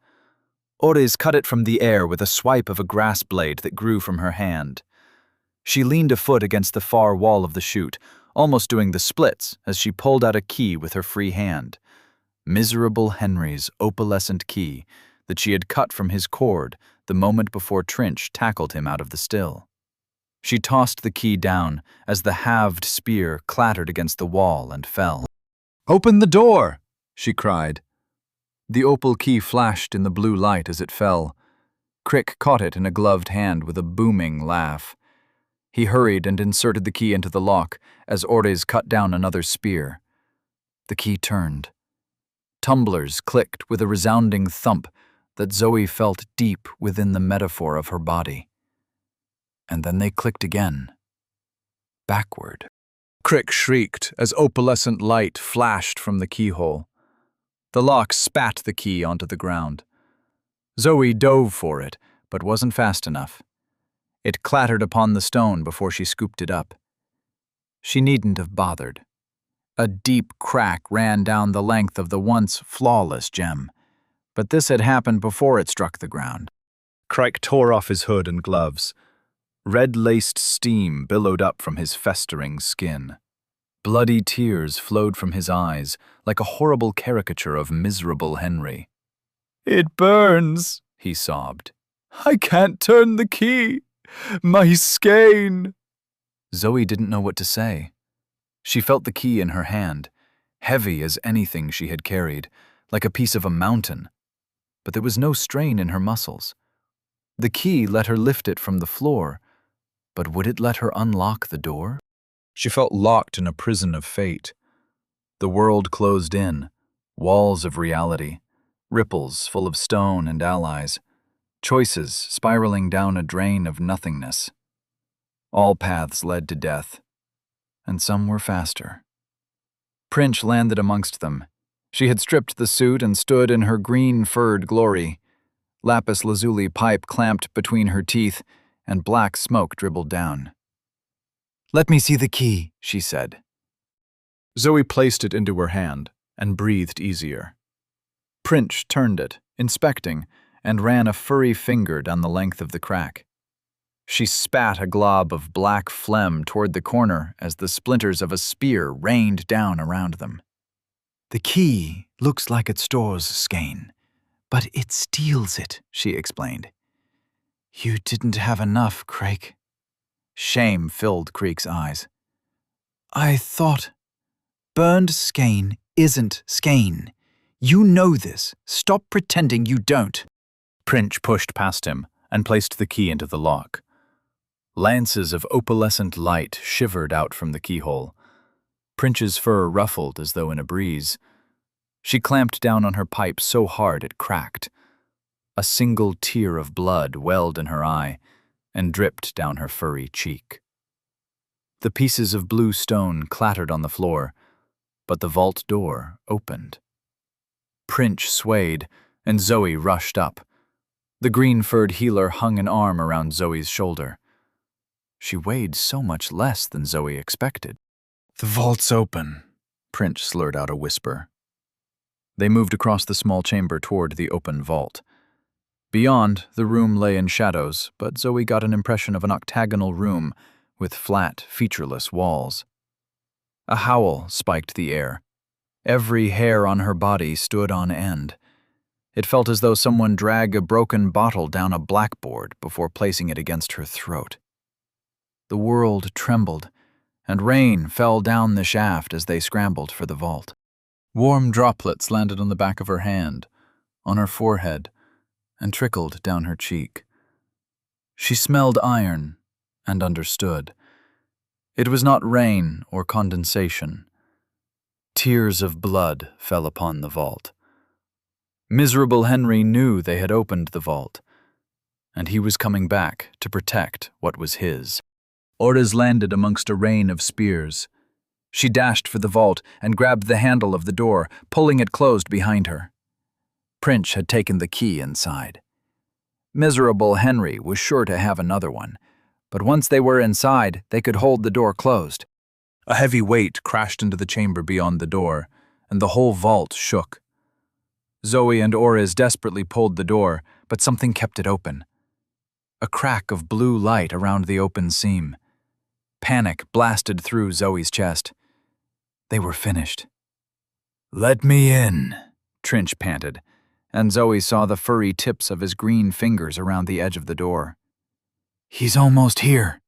Ores cut it from the air with a swipe of a grass blade that grew from her hand. She leaned a foot against the far wall of the chute, almost doing the splits as she pulled out a key with her free hand. Miserable Henry's opalescent key that she had cut from his cord the moment before Trinch tackled him out of the still. She tossed the key down as the halved spear clattered against the wall and fell. "Open the door!" she cried. The opal key flashed in the blue light as it fell. Crick caught it in a gloved hand with a booming laugh. He hurried and inserted the key into the lock as Ores cut down another spear. The key turned. Tumblers clicked with a resounding thump that Zoe felt deep within the metaphor of her body. And then they clicked again. Backward. Crick shrieked as opalescent light flashed from the keyhole. The lock spat the key onto the ground. Zoe dove for it, but wasn't fast enough. It clattered upon the stone before she scooped it up. She needn't have bothered. A deep crack ran down the length of the once flawless gem, but this had happened before it struck the ground. Crike tore off his hood and gloves. Red-laced steam billowed up from his festering skin. Bloody tears flowed from his eyes like a horrible caricature of miserable Henry. "It burns," he sobbed. "I can't turn the key. My skein." Zoe didn't know what to say. She felt the key in her hand, heavy as anything she had carried, like a piece of a mountain. But there was no strain in her muscles. The key let her lift it from the floor, but would it let her unlock the door? She felt locked in a prison of fate. The world closed in, walls of reality, ripples full of stone and allies, choices spiraling down a drain of nothingness. All paths led to death, and some were faster. Princh landed amongst them. She had stripped the suit and stood in her green-furred glory. Lapis lazuli pipe clamped between her teeth, and black smoke dribbled down. "Let me see the key," she said. Zoe placed it into her hand and breathed easier. Princh turned it, inspecting, and ran a furry finger down the length of the crack. She spat a glob of black phlegm toward the corner as the splinters of a spear rained down around them. "The key looks like it stores skein, but it steals it," she explained. "You didn't have enough, Craig." Shame filled Creek's eyes. "I thought burned skein isn't skein. You know this. Stop pretending you don't." Princh pushed past him and placed the key into the lock. Lances of opalescent light shivered out from the keyhole. Princh's fur ruffled as though in a breeze. She clamped down on her pipe so hard it cracked. A single tear of blood welled in her eye and dripped down her furry cheek. The pieces of blue stone clattered on the floor, but the vault door opened. Princh swayed, and Zoe rushed up. The green-furred healer hung an arm around Zoe's shoulder. She weighed so much less than Zoe expected. "The vault's open," Princh slurred out a whisper. They moved across the small chamber toward the open vault. Beyond, the room lay in shadows, but Zoe got an impression of an octagonal room with flat, featureless walls. A howl spiked the air. Every hair on her body stood on end. It felt as though someone dragged a broken bottle down a blackboard before placing it against her throat. The world trembled, and rain fell down the shaft as they scrambled for the vault. Warm droplets landed on the back of her hand, on her forehead, and trickled down her cheek. She smelled iron and understood. It was not rain or condensation. Tears of blood fell upon the vault. Miserable Henry knew they had opened the vault, and he was coming back to protect what was his. Orez landed amongst a rain of spears. She dashed for the vault and grabbed the handle of the door, pulling it closed behind her. Prince had taken the key inside. Miserable Henry was sure to have another one, but once they were inside, they could hold the door closed. A heavy weight crashed into the chamber beyond the door, and the whole vault shook. Zoe and Orez desperately pulled the door, but something kept it open. A crack of blue light around the open seam. Panic blasted through Zoe's chest. They were finished. "Let me in," Trinch panted, and Zoe saw the furry tips of his green fingers around the edge of the door. "He's almost here."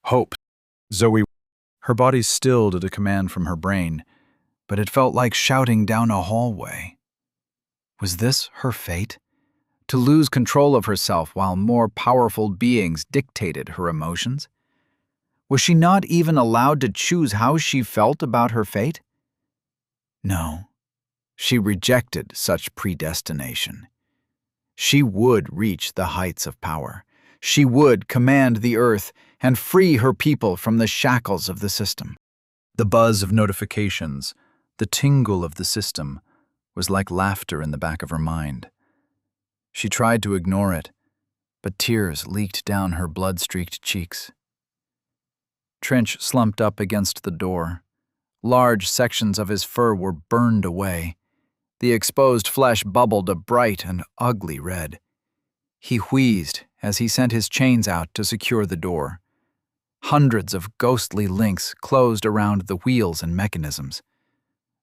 Hope. Zoe. Her body stilled at a command from her brain, but it felt like shouting down a hallway. Was this her fate? To lose control of herself while more powerful beings dictated her emotions? Was she not even allowed to choose how she felt about her fate? No, she rejected such predestination. She would reach the heights of power. She would command the earth and free her people from the shackles of the system. The buzz of notifications, the tingle of the system, was like laughter in the back of her mind. She tried to ignore it, but tears leaked down her blood-streaked cheeks. Trinch slumped up against the door. Large sections of his fur were burned away. The exposed flesh bubbled a bright and ugly red. He wheezed as he sent his chains out to secure the door. Hundreds of ghostly links closed around the wheels and mechanisms.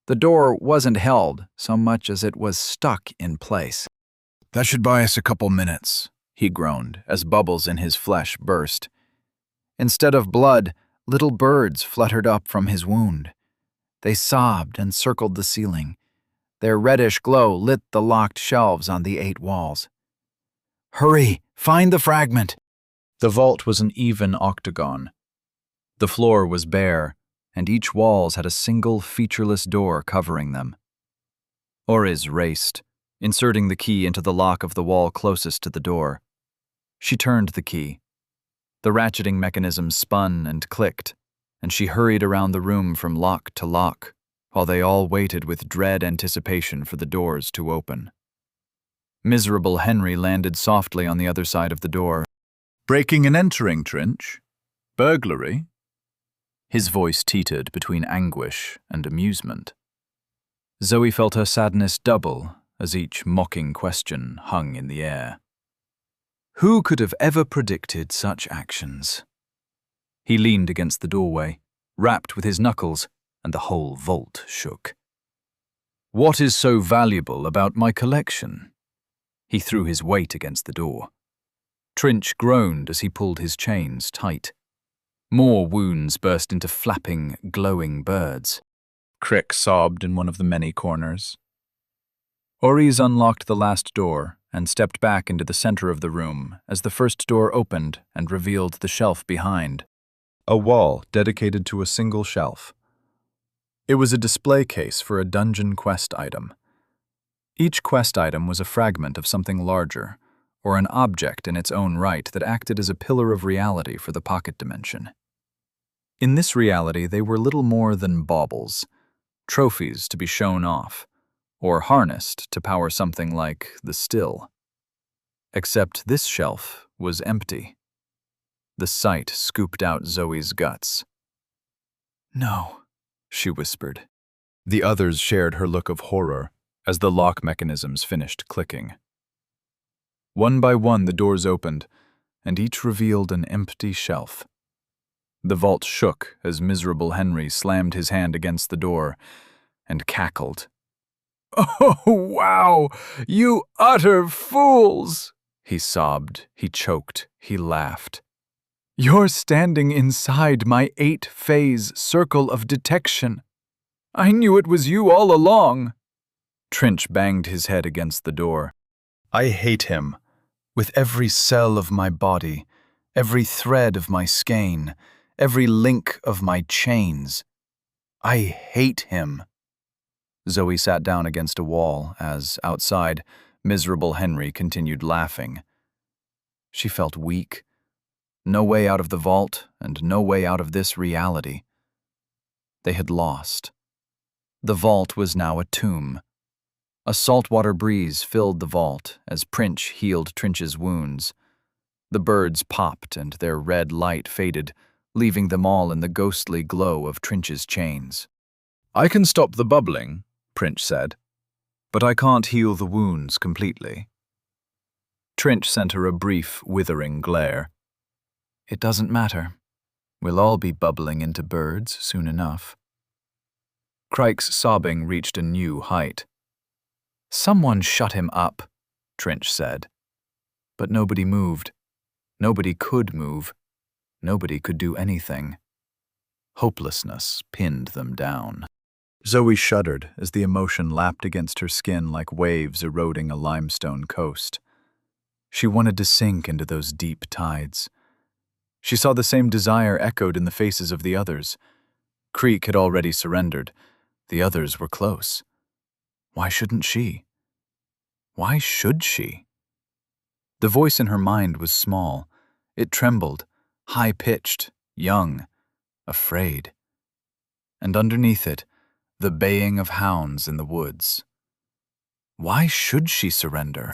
The door wasn't held so much as it was stuck in place. "That should buy us a couple minutes," he groaned as bubbles in his flesh burst. Instead of blood, little birds fluttered up from his wound. They sobbed and circled the ceiling. Their reddish glow lit the locked shelves on the 8 walls. "Hurry, find the fragment!" The vault was an even octagon. The floor was bare, and each walls had a single featureless door covering them. Orez raced, inserting the key into the lock of the wall closest to the door. She turned the key. The ratcheting mechanism spun and clicked, and she hurried around the room from lock to lock, while they all waited with dread anticipation for the doors to open. Miserable Henry landed softly on the other side of the door. "Breaking and entering, Trinch? Burglary?" His voice teetered between anguish and amusement. Zoe felt her sadness double as each mocking question hung in the air. Who could have ever predicted such actions? He leaned against the doorway, rapped with his knuckles, and the whole vault shook. "What is so valuable about my collection?" He threw his weight against the door. Trinch groaned as he pulled his chains tight. More wounds burst into flapping, glowing birds. Crick sobbed in one of the many corners. Orez unlocked the last door and stepped back into the center of the room as the first door opened and revealed the shelf behind. A wall dedicated to a single shelf. It was a display case for a dungeon quest item. Each quest item was a fragment of something larger, or an object in its own right that acted as a pillar of reality for the pocket dimension. In this reality, they were little more than baubles, trophies to be shown off, or harnessed to power something like the still. Except this shelf was empty. The sight scooped out Zoe's guts. "No," she whispered. The others shared her look of horror as the lock mechanisms finished clicking. One by one the doors opened, and each revealed an empty shelf. The vault shook as miserable Henry slammed his hand against the door and cackled. "Oh, wow! You utter fools!" He sobbed, he choked, he laughed. "You're standing inside my 8-phase circle of detection. I knew it was you all along." Trinch banged his head against the door. I hate him. With every cell of my body, every thread of my skein, every link of my chains. I hate him. Zoe sat down against a wall as, outside, miserable Henry continued laughing. She felt weak. No way out of the vault, and no way out of this reality. They had lost. The vault was now a tomb. A saltwater breeze filled the vault as Prince healed Trinch's wounds. The birds popped and their red light faded, leaving them all in the ghostly glow of Trinch's chains. "I can stop the bubbling," Prince said, "but I can't heal the wounds completely." Trinch sent her a brief, withering glare. "It doesn't matter. We'll all be bubbling into birds soon enough." Crike's sobbing reached a new height. "Someone shut him up," Trinch said. But nobody moved. Nobody could move. Nobody could do anything. Hopelessness pinned them down. Zoe shuddered as the emotion lapped against her skin like waves eroding a limestone coast. She wanted to sink into those deep tides. She saw the same desire echoed in the faces of the others. Creek had already surrendered. The others were close. Why shouldn't she? Why should she? The voice in her mind was small. It trembled, high-pitched, young, afraid. And underneath it, the baying of hounds in the woods. Why should she surrender?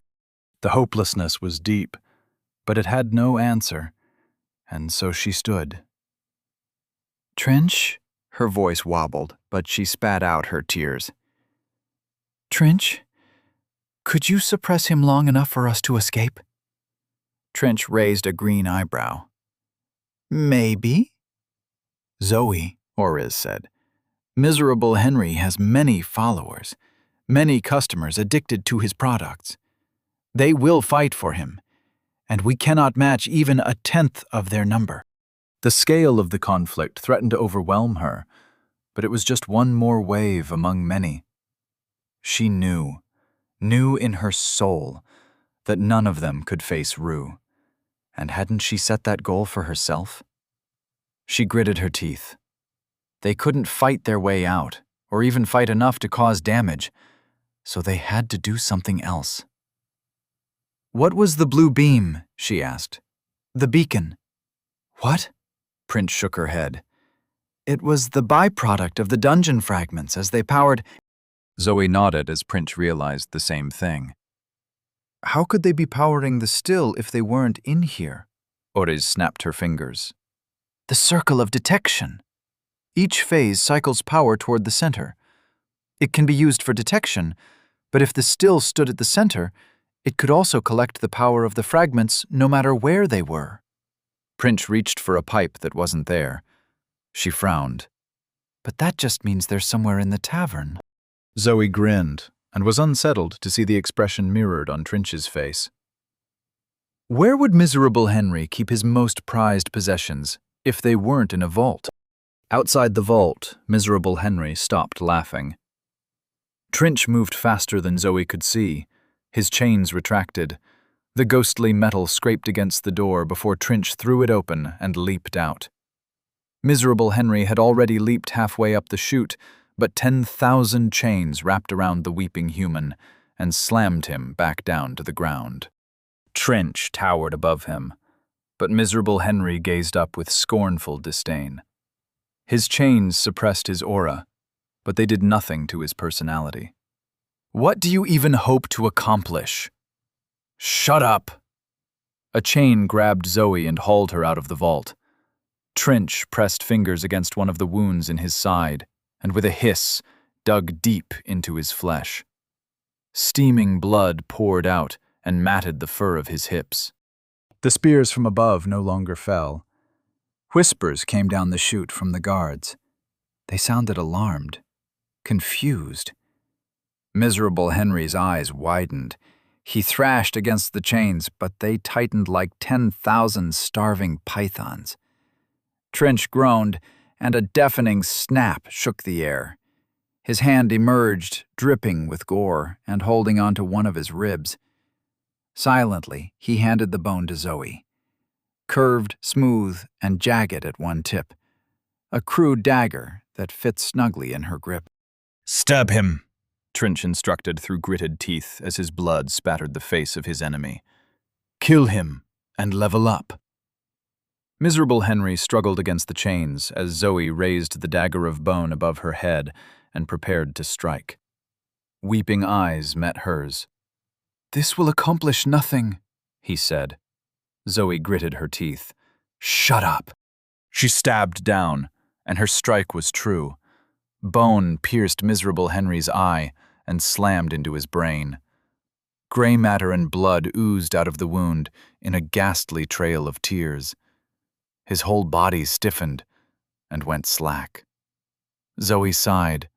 The hopelessness was deep, but it had no answer, and so she stood. "Trinch?" Her voice wobbled, but she spat out her tears. "Trinch? Could you suppress him long enough for us to escape?" Trinch raised a green eyebrow. "Maybe." "Zoe," Oriz said, "Miserable Henry has many followers, many customers addicted to his products. They will fight for him, and we cannot match even a tenth of their number." The scale of the conflict threatened to overwhelm her, but it was just one more wave among many. She knew in her soul, that none of them could face Rue. And hadn't she set that goal for herself? She gritted her teeth. They couldn't fight their way out, or even fight enough to cause damage, so they had to do something else. "What was the blue beam?" she asked. "The beacon." "What?" Prince shook her head. "It was the byproduct of the dungeon fragments as they powered—" Zoe nodded as Prince realized the same thing. "How could they be powering the still if they weren't in here?" Oriz snapped her fingers. "The circle of detection. Each phase cycles power toward the center. It can be used for detection, but if the still stood at the center, it could also collect the power of the fragments no matter where they were." Prince reached for a pipe that wasn't there. She frowned. "But that just means they're somewhere in the tavern." Zoe grinned and was unsettled to see the expression mirrored on Trinch's face. Where would miserable Henry keep his most prized possessions if they weren't in a vault? Outside the vault, miserable Henry stopped laughing. Trinch moved faster than Zoe could see. His chains retracted. The ghostly metal scraped against the door before Trinch threw it open and leaped out. Miserable Henry had already leaped halfway up the chute, but 10,000 chains wrapped around the weeping human and slammed him back down to the ground. Trinch towered above him, but miserable Henry gazed up with scornful disdain. His chains suppressed his aura, but they did nothing to his personality. "What do you even hope to accomplish?" "Shut up!" A chain grabbed Zoe and hauled her out of the vault. Trinch pressed fingers against one of the wounds in his side, and with a hiss, dug deep into his flesh. Steaming blood poured out and matted the fur of his hips. The spears from above no longer fell. Whispers came down the chute from the guards. They sounded alarmed, confused. Miserable Henry's eyes widened. He thrashed against the chains, but they tightened like 10,000 starving pythons. Trinch groaned, and a deafening snap shook the air. His hand emerged, dripping with gore, and holding onto one of his ribs. Silently, he handed the bone to Zoe. Curved, smooth, and jagged at one tip. A crude dagger that fit snugly in her grip. "Stab him," Trinch instructed through gritted teeth as his blood spattered the face of his enemy. "Kill him and level up." Miserable Henry struggled against the chains as Zoe raised the dagger of bone above her head and prepared to strike. Weeping eyes met hers. "This will accomplish nothing," he said. Zoe gritted her teeth. "Shut up." She stabbed down, and her strike was true. Bone pierced Miserable Henry's eye and slammed into his brain. Gray matter and blood oozed out of the wound in a ghastly trail of tears. His whole body stiffened and went slack. Zoe sighed,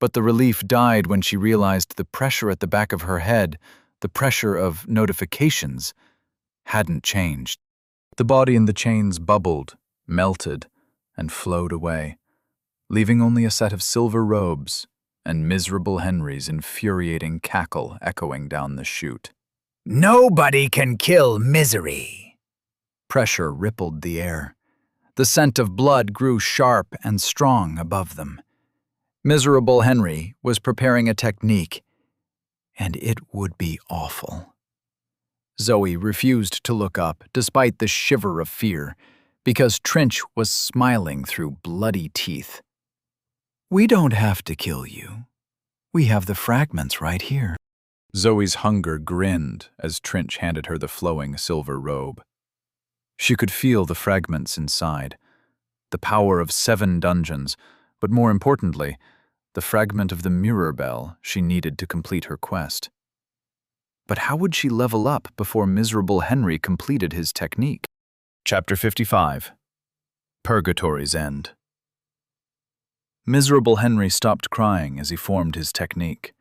but the relief died when she realized the pressure at the back of her head, the pressure of notifications, hadn't changed. The body in the chains bubbled, melted, and flowed away, leaving only a set of silver robes and Miserable Henry's infuriating cackle echoing down the chute. "Nobody can kill misery." Pressure rippled the air. The scent of blood grew sharp and strong above them. Miserable Henry was preparing a technique, and it would be awful. Zoe refused to look up despite the shiver of fear, because Trinch was smiling through bloody teeth. "We don't have to kill you. We have the fragments right here." Zoe's hunger grinned as Trinch handed her the flowing silver robe. She could feel the fragments inside, the power of 7 dungeons, but more importantly, the fragment of the mirror bell she needed to complete her quest. But how would she level up before Miserable Henry completed his technique? Chapter 55. Purgatory's End. Miserable Henry stopped crying as he formed his technique.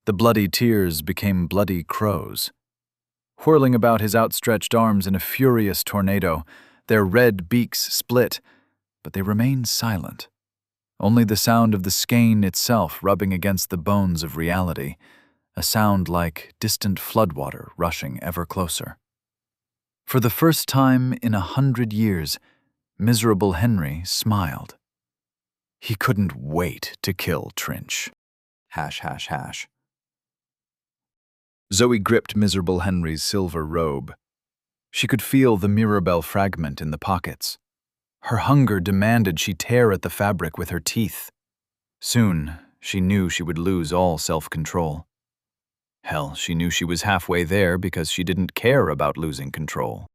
The bloody tears became bloody crows. Whirling about his outstretched arms in a furious tornado, their red beaks split, but they remained silent. Only the sound of the skein itself rubbing against the bones of reality, a sound like distant floodwater rushing ever closer. For the first time in 100 years, Miserable Henry smiled. He couldn't wait to kill Trinch. ###. Zoe gripped Miserable Henry's silver robe. She could feel the mirror-bell fragment in the pockets. Her hunger demanded she tear at the fabric with her teeth. Soon, she knew she would lose all self-control. Hell, she knew she was halfway there because she didn't care about losing control.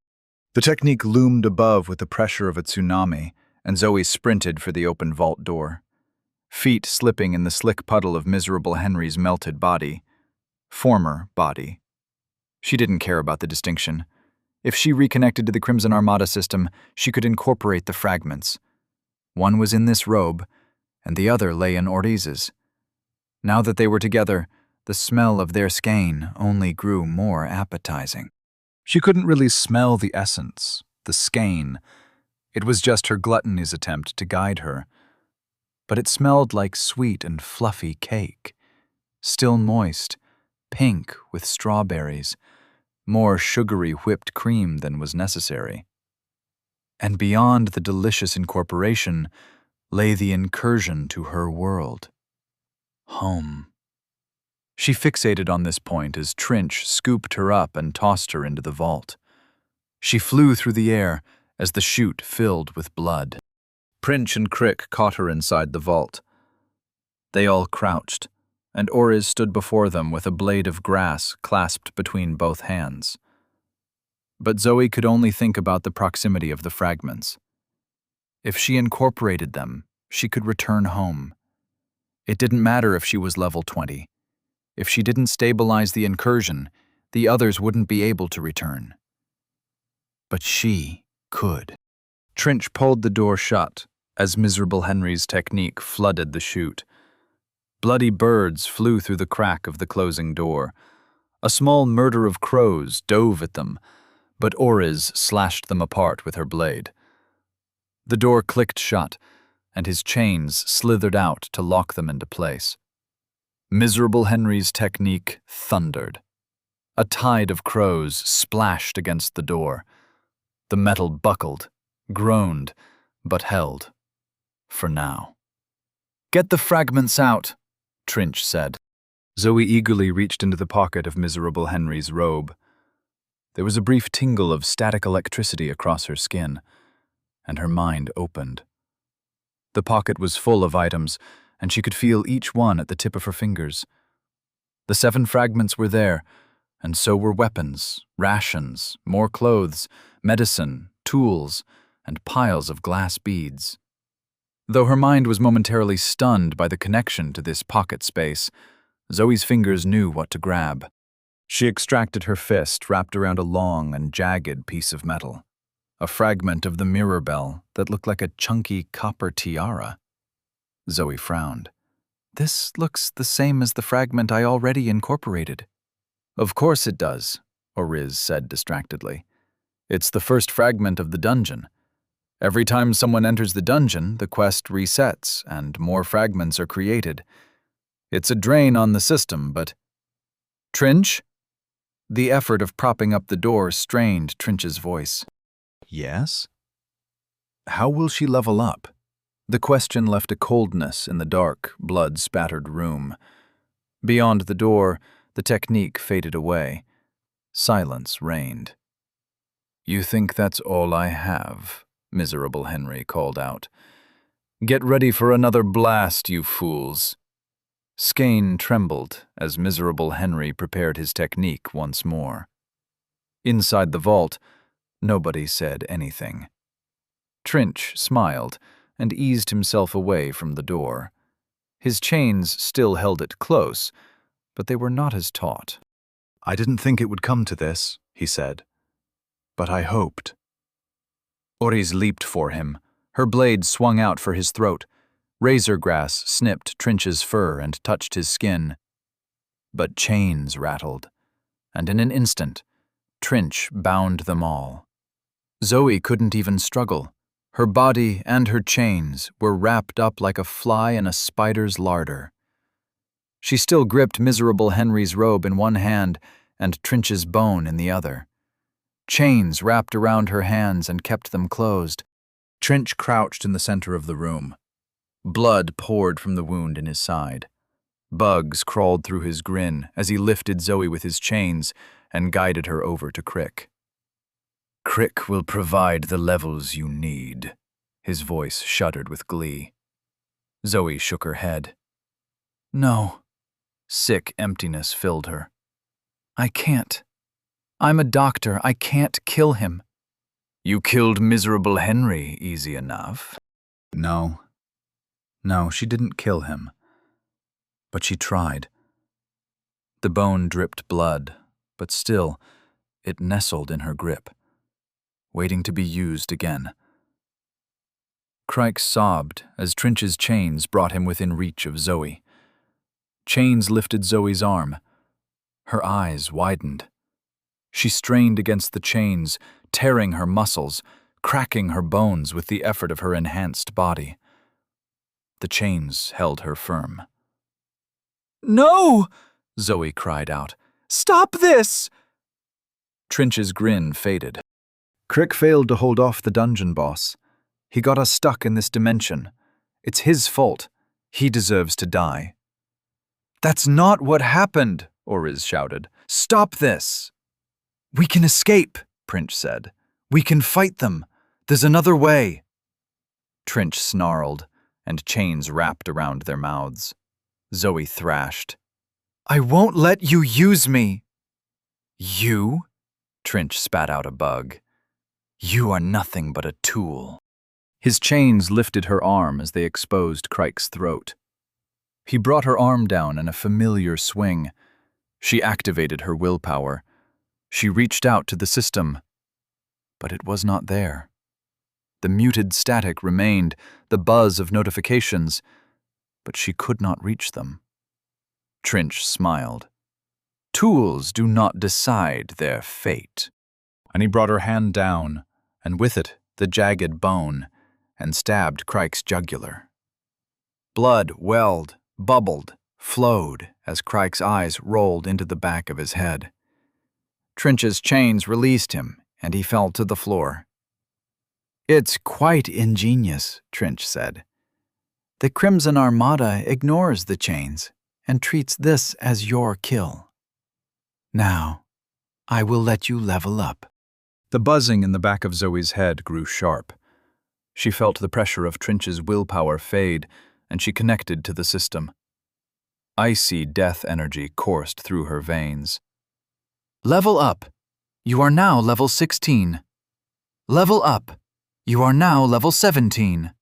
The technique loomed above with the pressure of a tsunami, and Zoe sprinted for the open vault door. Feet slipping in the slick puddle of Miserable Henry's melted body. Former body. She didn't care about the distinction. If she reconnected to the Crimson Armada system, she could incorporate the fragments. One was in this robe, and the other lay in Oriz's. Now that they were together, the smell of their skein only grew more appetizing. She couldn't really smell the essence, the skein. It was just her gluttony's attempt to guide her. But it smelled like sweet and fluffy cake, still moist, pink with strawberries, more sugary whipped cream than was necessary. And beyond the delicious incorporation lay the incursion to her world. Home. She fixated on this point as Trinch scooped her up and tossed her into the vault. She flew through the air as the chute filled with blood. Princh and Crick caught her inside the vault. They all crouched, and Oriz stood before them with a blade of grass clasped between both hands. But Zoe could only think about the proximity of the fragments. If she incorporated them, she could return home. It didn't matter if she was level 20. If she didn't stabilize the incursion, the others wouldn't be able to return. But she could. Trinch pulled the door shut as Miserable Henry's technique flooded the chute. Bloody birds flew through the crack of the closing door. A small murder of crows dove at them, but Oriz slashed them apart with her blade. The door clicked shut, and his chains slithered out to lock them into place. Miserable Henry's technique thundered. A tide of crows splashed against the door. The metal buckled, groaned, but held. For now. "Get the fragments out," Trinch said. Zoe eagerly reached into the pocket of Miserable Henry's robe. There was a brief tingle of static electricity across her skin, and her mind opened. The pocket was full of items, and she could feel each one at the tip of her fingers. The 7 fragments were there, and so were weapons, rations, more clothes, medicine, tools, and piles of glass beads. Though her mind was momentarily stunned by the connection to this pocket space, Zoe's fingers knew what to grab. She extracted her fist wrapped around a long and jagged piece of metal, a fragment of the mirror bell that looked like a chunky copper tiara. Zoe frowned. "This looks the same as the fragment I already incorporated." "Of course it does," Oriz said distractedly. "It's the first fragment of the dungeon. Every time someone enters the dungeon, the quest resets and more fragments are created. It's a drain on the system, but—" "Trinch?" The effort of propping up the door strained Trinch's voice. "Yes?" How will she level up? The question left a coldness in the dark, blood-spattered room. Beyond the door, the technique faded away. Silence reigned. "You think that's all I have?" Miserable Henry called out. "Get ready for another blast, you fools." Skane trembled as Miserable Henry prepared his technique once more. Inside the vault, nobody said anything. Trinch smiled and eased himself away from the door. His chains still held it close, but they were not as taut. "I didn't think it would come to this," he said. "But I hoped." Oriz leaped for him. Her blade swung out for his throat. Razor grass snipped Trinch's fur and touched his skin. But chains rattled, and in an instant, Trinch bound them all. Zoe couldn't even struggle. Her body and her chains were wrapped up like a fly in a spider's larder. She still gripped Miserable Henry's robe in one hand and Trinch's bone in the other. Chains wrapped around her hands and kept them closed. Trinch crouched in the center of the room. Blood poured from the wound in his side. Bugs crawled through his grin as he lifted Zoe with his chains and guided her over to Crick. "Crick will provide the levels you need." His voice shuddered with glee. Zoe shook her head. "No." Sick emptiness filled her. "I can't. I'm a doctor. I can't kill him." "You killed Miserable Henry easy enough." No, she didn't kill him. But she tried. The bone dripped blood, but still, it nestled in her grip, waiting to be used again. Crike sobbed as Trinch's chains brought him within reach of Zoe. Chains lifted Zoe's arm. Her eyes widened. She strained against the chains, tearing her muscles, cracking her bones with the effort of her enhanced body. The chains held her firm. "No!" Zoe cried out. "Stop this!" Trinch's grin faded. "Crick failed to hold off the dungeon boss. He got us stuck in this dimension. It's his fault. He deserves to die." "That's not what happened," Oriz shouted. "Stop this!" "We can escape," Trinch said. "We can fight them. There's another way." Trinch snarled, and chains wrapped around their mouths. Zoe thrashed. "I won't let you use me." "You?" Trinch spat out a bug. "You are nothing but a tool." His chains lifted her arm as they exposed Crike's throat. He brought her arm down in a familiar swing. She activated her willpower. She reached out to the system, but it was not there. The muted static remained, the buzz of notifications, but she could not reach them. Trinch smiled. "Tools do not decide their fate." And he brought her hand down, and with it the jagged bone, and stabbed Crike's jugular. Blood welled, bubbled, flowed as Crike's eyes rolled into the back of his head. Trinch's chains released him, and he fell to the floor. "It's quite ingenious," Trinch said. "The Crimson Armada ignores the chains and treats this as your kill. Now, I will let you level up." The buzzing in the back of Zoe's head grew sharp. She felt the pressure of Trinch's willpower fade, and she connected to the system. Icy death energy coursed through her veins. "Level up. You are now level 16. Level up. You are now level 17.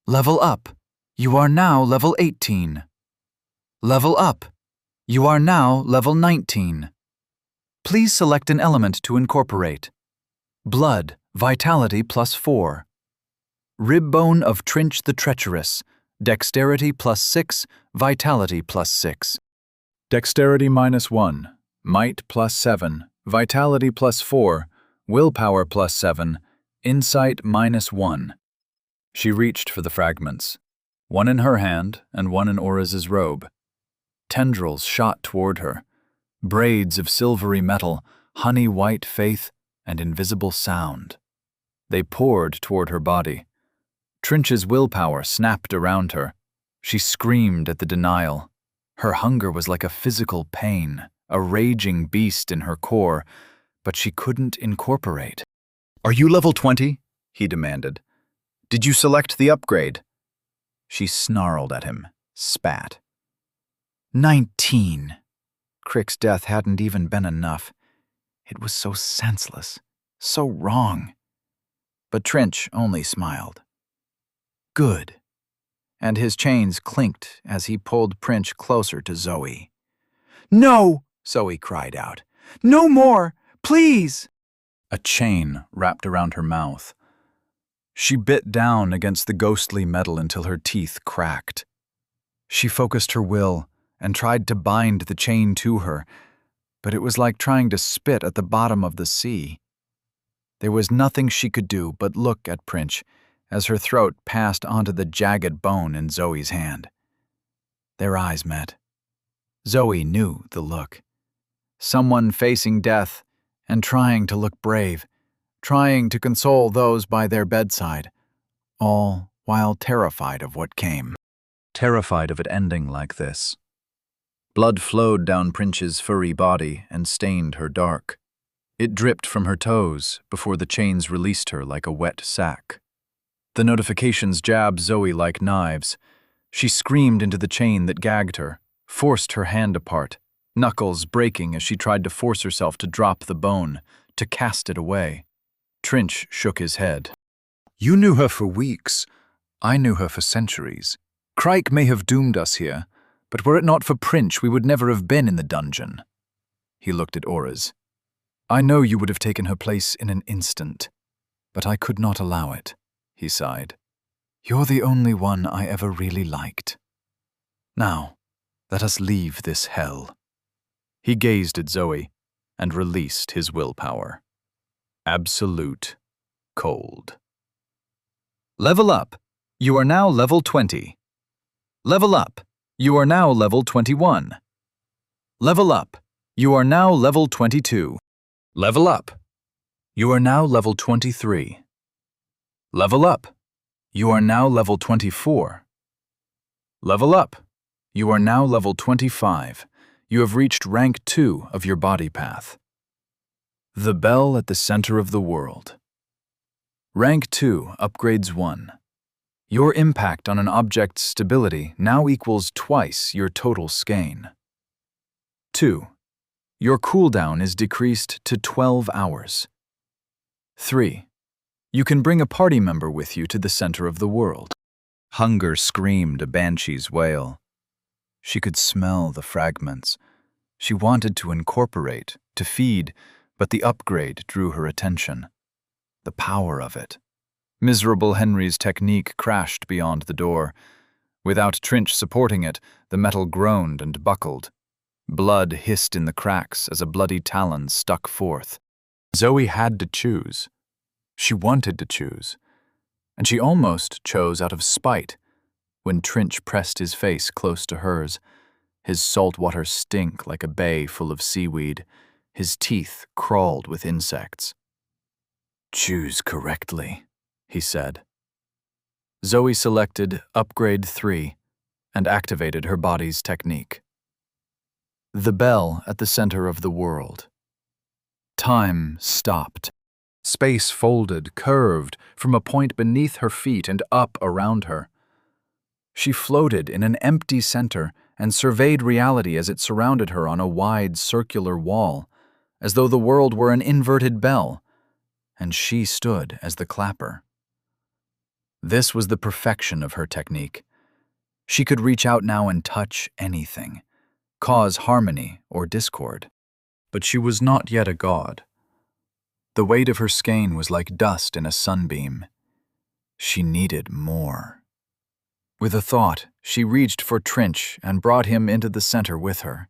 Level up. You are now level 18. Level up. You are now level 19. Please select an element to incorporate. Blood, vitality +4. Rib bone of Trinch the Treacherous, dexterity +6, vitality +6. Dexterity -1, might +7, vitality +4, willpower +7, insight -1. She reached for the fragments, one in her hand and one in Oriz's robe. Tendrils shot toward her, braids of silvery metal, honey-white faith, and invisible sound. They poured toward her body. Trinch's willpower snapped around her. She screamed at the denial. Her hunger was like a physical pain, a raging beast in her core, but she couldn't incorporate. "Are you level 20? He demanded. "Did you select the upgrade?" She snarled at him, spat. 19. Crick's death hadn't even been enough. It was so senseless, so wrong. But Trinch only smiled. "Good." And his chains clinked as he pulled Trinch closer to Zoe. "No!" Zoe cried out. "No more! Please!" A chain wrapped around her mouth. She bit down against the ghostly metal until her teeth cracked. She focused her will and tried to bind the chain to her, but it was like trying to spit at the bottom of the sea. There was nothing she could do but look at Trinch as her throat passed onto the jagged bone in Zoe's hand. Their eyes met. Zoe knew the look. Someone facing death and trying to look brave, trying to console those by their bedside, all while terrified of what came. Terrified of it ending like this. Blood flowed down Trinch's furry body and stained her dark. It dripped from her toes before the chains released her like a wet sack. The notifications jabbed Zoe like knives. She screamed into the chain that gagged her, forced her hand apart, knuckles breaking as she tried to force herself to drop the bone, to cast it away. Trinch shook his head. "You knew her for weeks. I knew her for centuries. Crike may have doomed us here, but were it not for Trinch, we would never have been in the dungeon." He looked at Oriz. "I know you would have taken her place in an instant, but I could not allow it," he sighed. "You're the only one I ever really liked. Now, let us leave this hell." He gazed at Zoe and released his willpower. Absolute cold. Level up. You are now level 20. Level up. You are now level 21. Level up. You are now level 22. Level up. You are now level 23. Level up. You are now level 24. Level up. You are now level 25. You have reached rank 2 of your body path. The bell at the center of the world. Rank 2 upgrades 1. Your impact on an object's stability now equals twice your total skein. 2. Your cooldown is decreased to 12 hours. 3. You can bring a party member with you to the center of the world. Hunger screamed a banshee's wail. She could smell the fragments. She wanted to incorporate, to feed, but the upgrade drew her attention. The power of it. Miserable Henry's technique crashed beyond the door. Without Trinch supporting it, the metal groaned and buckled. Blood hissed in the cracks as a bloody talon stuck forth. Zoe had to choose. She wanted to choose. And she almost chose out of spite when Trinch pressed his face close to hers, his saltwater stink like a bay full of seaweed, His teeth crawled with insects. "Choose correctly," he said. Zoe selected Upgrade 3 and activated her body's technique. The bell at the center of the world. Time stopped. Space folded, curved, from a point beneath her feet and up around her. She floated in an empty center and surveyed reality as it surrounded her on a wide circular wall, as though the world were an inverted bell, and she stood as the clapper. This was the perfection of her technique. She could reach out now and touch anything, cause harmony or discord. But she was not yet a god. The weight of her skein was like dust in a sunbeam. She needed more. With a thought, she reached for Trinch and brought him into the center with her.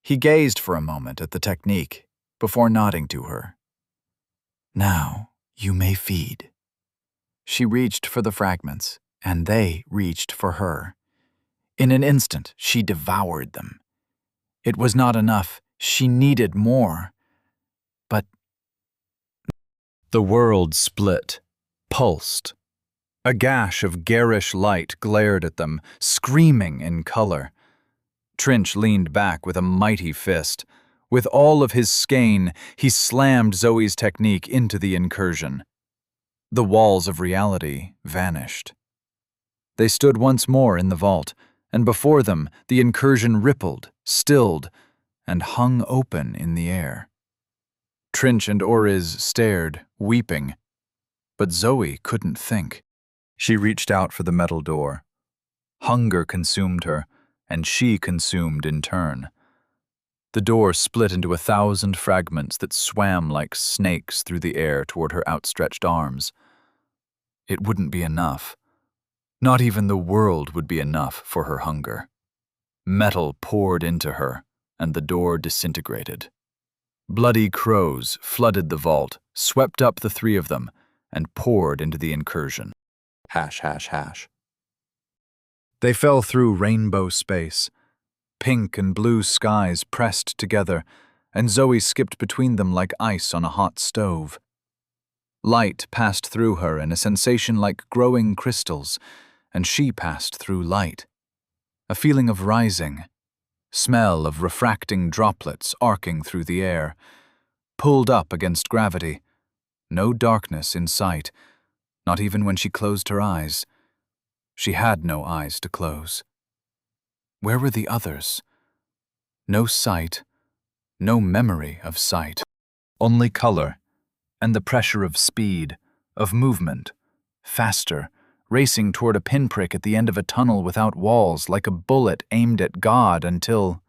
He gazed for a moment at the technique before nodding to her. "Now you may feed." She reached for the fragments, and they reached for her. In an instant, she devoured them. It was not enough. She needed more. But the world split, pulsed. A gash of garish light glared at them, screaming in color. Trinch leaned back with a mighty fist. With all of his skein, he slammed Zoe's technique into the incursion. The walls of reality vanished. They stood once more in the vault, and before them the incursion rippled, stilled, and hung open in the air. Trinch and Oriz stared, weeping. But Zoe couldn't think. She reached out for the metal door. Hunger consumed her, and she consumed in turn. The door split into 1,000 fragments that swam like snakes through the air toward her outstretched arms. It wouldn't be enough. Not even the world would be enough for her hunger. Metal poured into her, and the door disintegrated. Bloody crows flooded the vault, swept up the three of them, and poured into the incursion. Hash, hash, hash. They fell through rainbow space. Pink and blue skies pressed together, and Zoe skipped between them like ice on a hot stove. Light passed through her in a sensation like growing crystals, and she passed through light. A feeling of rising. Smell of refracting droplets arcing through the air. Pulled up against gravity. No darkness in sight, not even when she closed her eyes. She had no eyes to close. Where were the others? No sight, no memory of sight. Only color, and the pressure of speed, of movement, faster, racing toward a pinprick at the end of a tunnel without walls, like a bullet aimed at God until...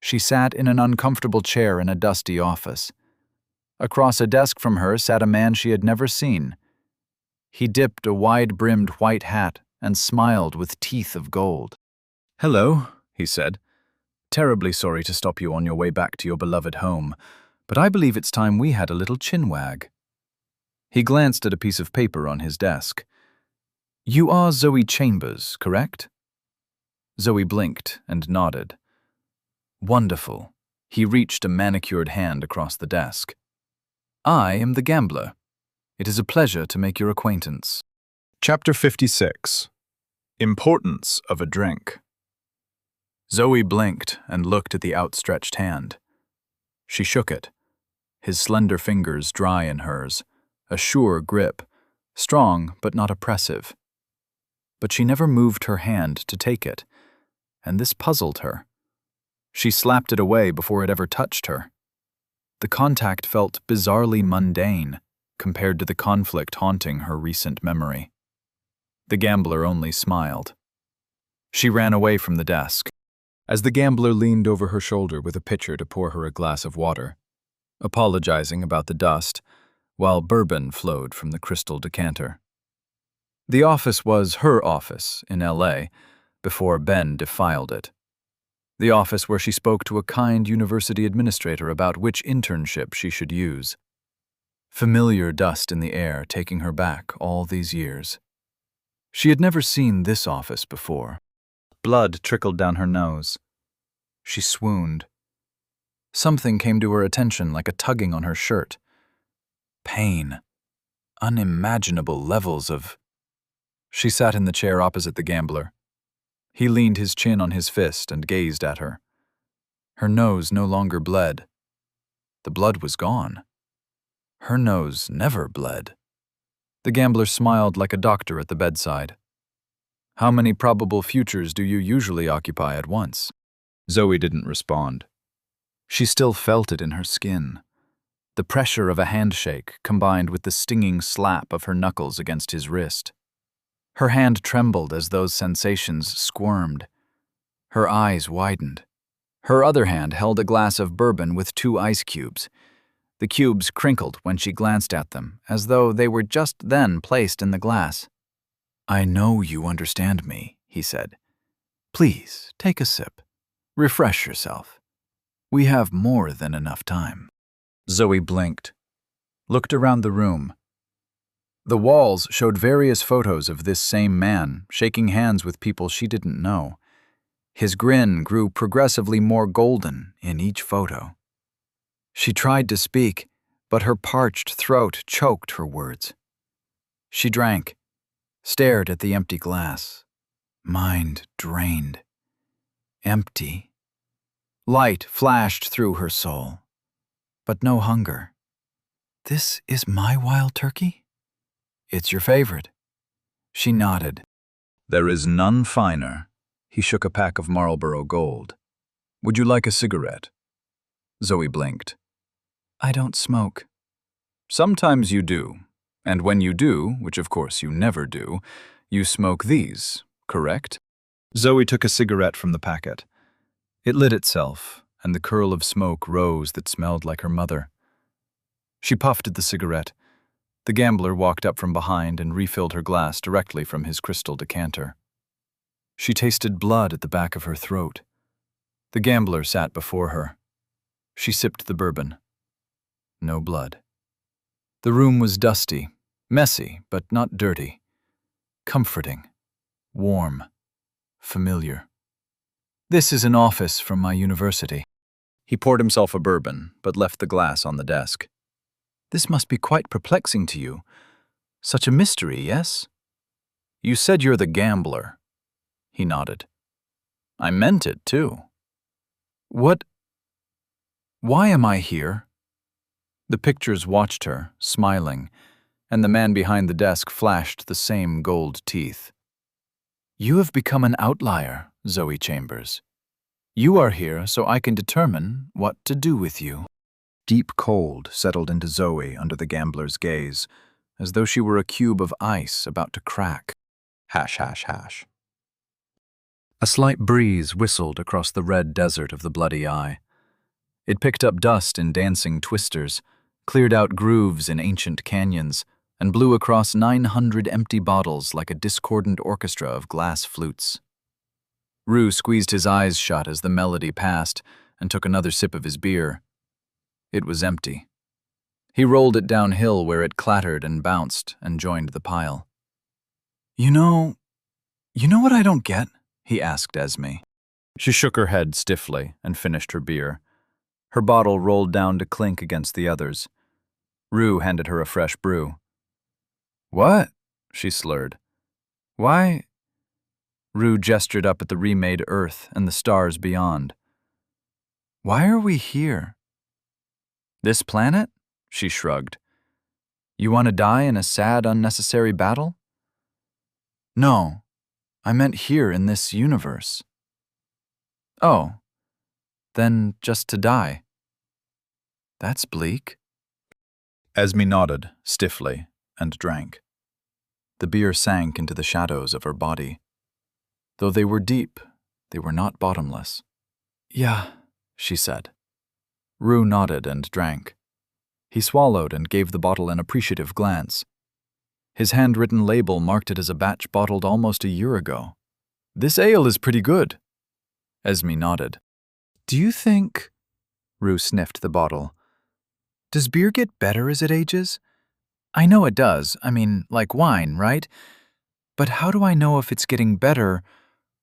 She sat in an uncomfortable chair in a dusty office. Across a desk from her sat a man she had never seen. He dipped a wide-brimmed white hat and smiled with teeth of gold. "Hello," he said. "Terribly sorry to stop you on your way back to your beloved home, but I believe it's time we had a little chinwag." He glanced at a piece of paper on his desk. "You are Zoe Chambers, correct?" Zoe blinked and nodded. "Wonderful." He reached a manicured hand across the desk. "I am the gambler. It is a pleasure to make your acquaintance." Chapter 56. Importance of a Drink. Zoe blinked and looked at the outstretched hand. She shook it, his slender fingers dry in hers, a sure grip, strong but not oppressive. But she never moved her hand to take it, and this puzzled her. She slapped it away before it ever touched her. The contact felt bizarrely mundane compared to the conflict haunting her recent memory. The gambler only smiled. She ran away from the desk. As the gambler leaned over her shoulder with a pitcher to pour her a glass of water, apologizing about the dust, while bourbon flowed from the crystal decanter. The office was her office in L.A. before Ben defiled it. The office where she spoke to a kind university administrator about which internship she should use. Familiar dust in the air taking her back all these years. She had never seen this office before. Blood trickled down her nose. She swooned. Something came to her attention like a tugging on her shirt. Pain. Unimaginable levels of... She sat in the chair opposite the gambler. He leaned his chin on his fist and gazed at her. Her nose no longer bled. The blood was gone. Her nose never bled. The gambler smiled like a doctor at the bedside. How many probable futures do you usually occupy at once? Zoe didn't respond. She still felt it in her skin. The pressure of a handshake combined with the stinging slap of her knuckles against his wrist. Her hand trembled as those sensations squirmed. Her eyes widened. Her other hand held a glass of bourbon with 2 ice cubes. The cubes crinkled when she glanced at them, as though they were just then placed in the glass. "I know you understand me," he said. "Please, take a sip. Refresh yourself. We have more than enough time." Zoe blinked, looked around the room. The walls showed various photos of this same man shaking hands with people she didn't know. His grin grew progressively more golden in each photo. She tried to speak, but her parched throat choked her words. She drank, stared at the empty glass, mind drained. Empty. Light flashed through her soul, but no hunger. "This is my wild turkey? It's your favorite." She nodded. "There is none finer." He shook a pack of Marlboro Gold. "Would you like a cigarette?" Zoe blinked. "I don't smoke." "Sometimes you do, and when you do, which of course you never do, you smoke these, correct?" Zoe took a cigarette from the packet. It lit itself, and the curl of smoke rose that smelled like her mother. She puffed at the cigarette. The gambler walked up from behind and refilled her glass directly from his crystal decanter. She tasted blood at the back of her throat. The gambler sat before her. She sipped the bourbon. No blood. The room was dusty, messy, but not dirty. Comforting, warm, familiar. "This is an office from my university." He poured himself a bourbon, but left the glass on the desk. "This must be quite perplexing to you. Such a mystery, yes?" "You said you're the gambler." He nodded. "I meant it, too." "What? Why am I here?" The pictures watched her, smiling, and the man behind the desk flashed the same gold teeth. "You have become an outlier, Zoe Chambers. You are here so I can determine what to do with you." Deep cold settled into Zoe under the gambler's gaze, as though she were a cube of ice about to crack. Hash, hash, hash. A slight breeze whistled across the red desert of the Bloody Eye. It picked up dust in dancing twisters, cleared out grooves in ancient canyons, and blew across 900 empty bottles like a discordant orchestra of glass flutes. Rue squeezed his eyes shut as the melody passed and took another sip of his beer. It was empty. He rolled it downhill where it clattered and bounced and joined the pile. You know what I don't get?" he asked Esme. She shook her head stiffly and finished her beer. Her bottle rolled down to clink against the others. Rue handed her a fresh brew. "What?" she slurred. "Why?" Rue gestured up at the remade earth and the stars beyond. "Why are we here?" "This planet?" she shrugged. "You want to die in a sad, unnecessary battle?" "No, I meant here in this universe." "Oh, then just to die." "That's bleak." Esme nodded, stiffly, and drank. The beer sank into the shadows of her body. Though they were deep, they were not bottomless. "Yeah," she said. Rue nodded and drank. He swallowed and gave the bottle an appreciative glance. His handwritten label marked it as a batch bottled almost a year ago. "This ale is pretty good." Esme nodded. "Do you think—" Rue sniffed the bottle. "Does beer get better as it ages? I know it does, I mean, like wine, right? But how do I know if it's getting better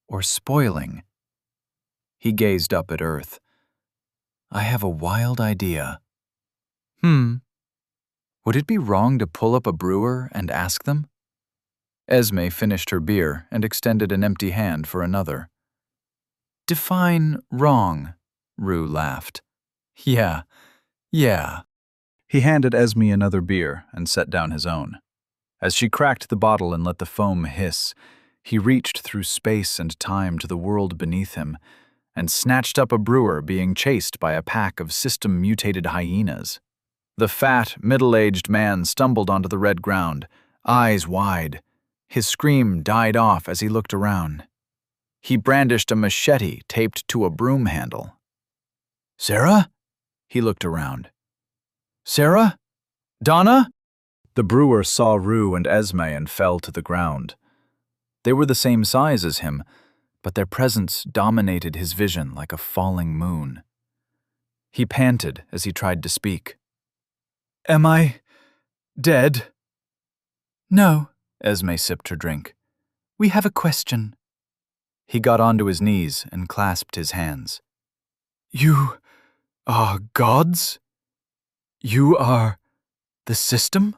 or spoiling?" He gazed up at Earth. I have a wild idea. Would it be wrong to pull up a brewer and ask them? Esme finished her beer and extended an empty hand for another. Define wrong, Rue laughed. Yeah. He handed Esme another beer and set down his own. As she cracked the bottle and let the foam hiss, he reached through space and time to the world beneath him and snatched up a brewer being chased by a pack of system-mutated hyenas. The fat, middle-aged man stumbled onto the red ground, eyes wide. His scream died off as he looked around. He brandished a machete taped to a broom handle. Sarah? He looked around. Sarah? Donna? The brewer saw Rue and Esme and fell to the ground. They were the same size as him, but their presence dominated his vision like a falling moon. He panted as he tried to speak. Am I dead? No, Esme sipped her drink. We have a question. He got onto his knees and clasped his hands. You are gods? You are the system?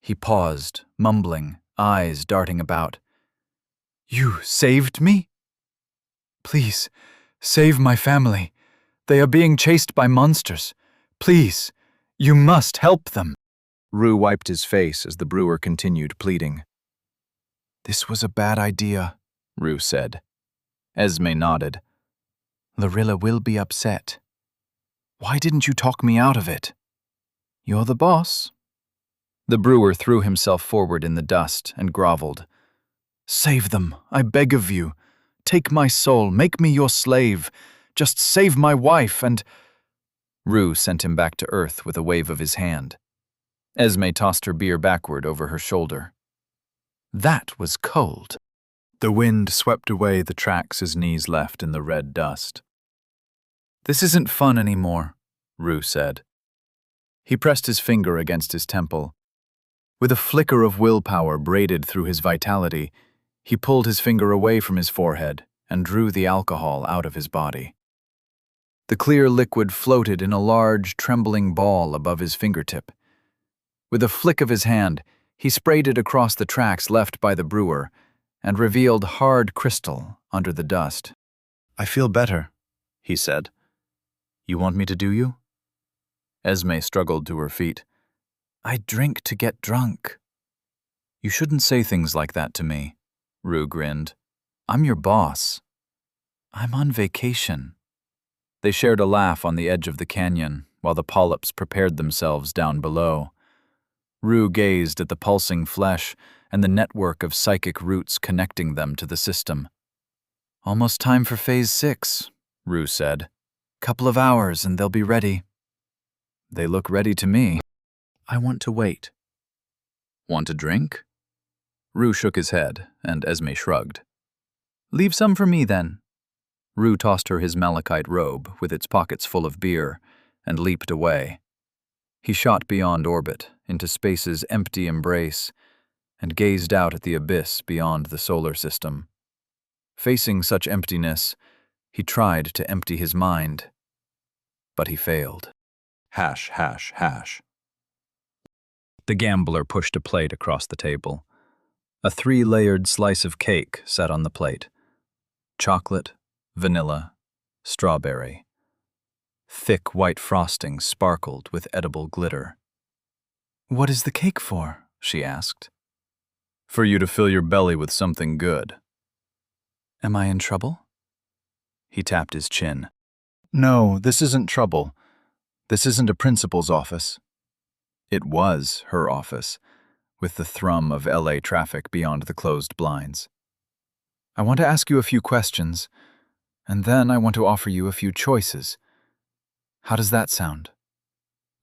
He paused, mumbling, eyes darting about. You saved me? Please, save my family. They are being chased by monsters. Please, you must help them. Rue wiped his face as the brewer continued pleading. This was a bad idea, Rue said. Esme nodded. Lorilla will be upset. Why didn't you talk me out of it? You're the boss. The brewer threw himself forward in the dust and groveled. Save them, I beg of you. Take my soul, make me your slave. Just save my wife and... Rue sent him back to earth with a wave of his hand. Esme tossed her beer backward over her shoulder. That was cold. The wind swept away the tracks his knees left in the red dust. This isn't fun anymore, Rue said. He pressed his finger against his temple. With a flicker of willpower braided through his vitality, he pulled his finger away from his forehead and drew the alcohol out of his body. The clear liquid floated in a large, trembling ball above his fingertip. With a flick of his hand, he sprayed it across the tracks left by the brewer and revealed hard crystal under the dust. I feel better, he said. You want me to do you? Esme struggled to her feet. I drink to get drunk. You shouldn't say things like that to me, Rue grinned. I'm your boss. I'm on vacation. They shared a laugh on the edge of the canyon while the polyps prepared themselves down below. Rue gazed at the pulsing flesh and the network of psychic roots connecting them to the system. Almost time for Phase 6, Rue said. Couple of hours and they'll be ready. They look ready to me. I want to wait. Want a drink? Rue shook his head, and Esme shrugged. Leave some for me, then. Rue tossed her his malachite robe with its pockets full of beer and leaped away. He shot beyond orbit, into space's empty embrace, and gazed out at the abyss beyond the solar system. Facing such emptiness, he tried to empty his mind, but he failed. Hash, hash, hash. The gambler pushed a plate across the table. A 3-layered slice of cake sat on the plate. Chocolate, vanilla, strawberry. Thick white frosting sparkled with edible glitter. What is the cake for? She asked. For you to fill your belly with something good. Am I in trouble? He tapped his chin. No, this isn't trouble. This isn't a principal's office. It was her office, with the thrum of LA traffic beyond the closed blinds. I want to ask you a few questions, and then I want to offer you a few choices. How does that sound?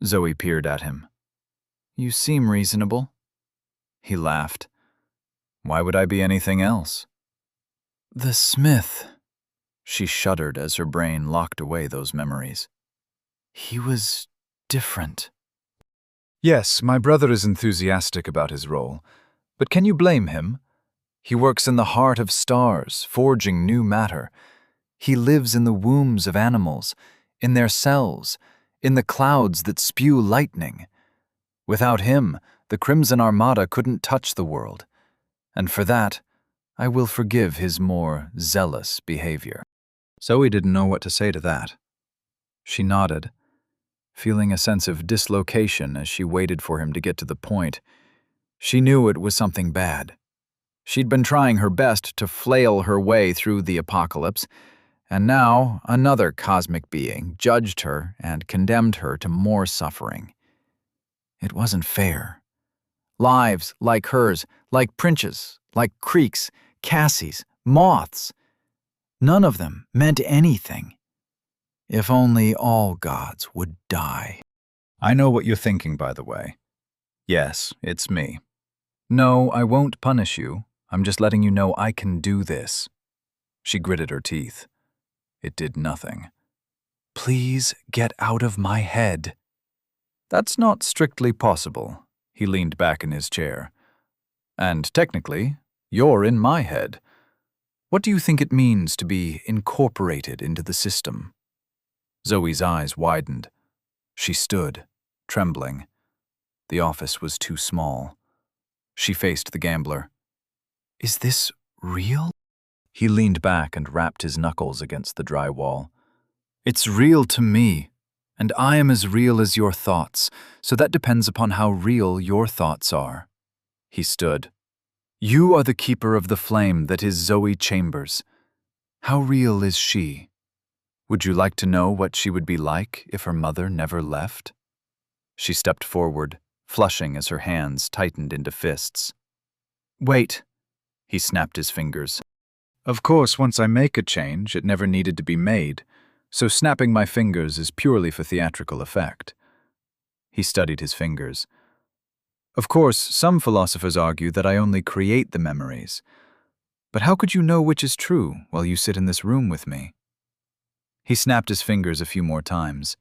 Zoe peered at him. You seem reasonable. He laughed. Why would I be anything else? The Smith. She shuddered as her brain locked away those memories. He was different. Yes, my brother is enthusiastic about his role, but can you blame him? He works in the heart of stars, forging new matter. He lives in the wombs of animals, in their cells, in the clouds that spew lightning. Without him, the Crimson Armada couldn't touch the world, and for that, I will forgive his more zealous behavior." Zoe didn't know what to say to that. She nodded, feeling a sense of dislocation as she waited for him to get to the point. She knew it was something bad. She'd been trying her best to flail her way through the apocalypse, and now another cosmic being judged her and condemned her to more suffering. It wasn't fair. Lives like hers, like Prince's, like Creek's, Cassie's, Moth's, none of them meant anything. If only all gods would die. I know what you're thinking, by the way. Yes, it's me. No, I won't punish you. I'm just letting you know I can do this. She gritted her teeth. It did nothing. Please get out of my head. That's not strictly possible. He leaned back in his chair. And technically, you're in my head. What do you think it means to be incorporated into the system? Zoe's eyes widened. She stood, trembling. The office was too small. She faced the gambler. Is this real? He leaned back and rapped his knuckles against the drywall. It's real to me, and I am as real as your thoughts, so that depends upon how real your thoughts are. He stood. You are the keeper of the flame that is Zoe Chambers. How real is she? Would you like to know what she would be like if her mother never left? She stepped forward, flushing as her hands tightened into fists. Wait. He snapped his fingers. Of course, once I make a change, it never needed to be made, so snapping my fingers is purely for theatrical effect. He studied his fingers. Of course, some philosophers argue that I only create the memories. But how could you know which is true while you sit in this room with me? He snapped his fingers a few more times.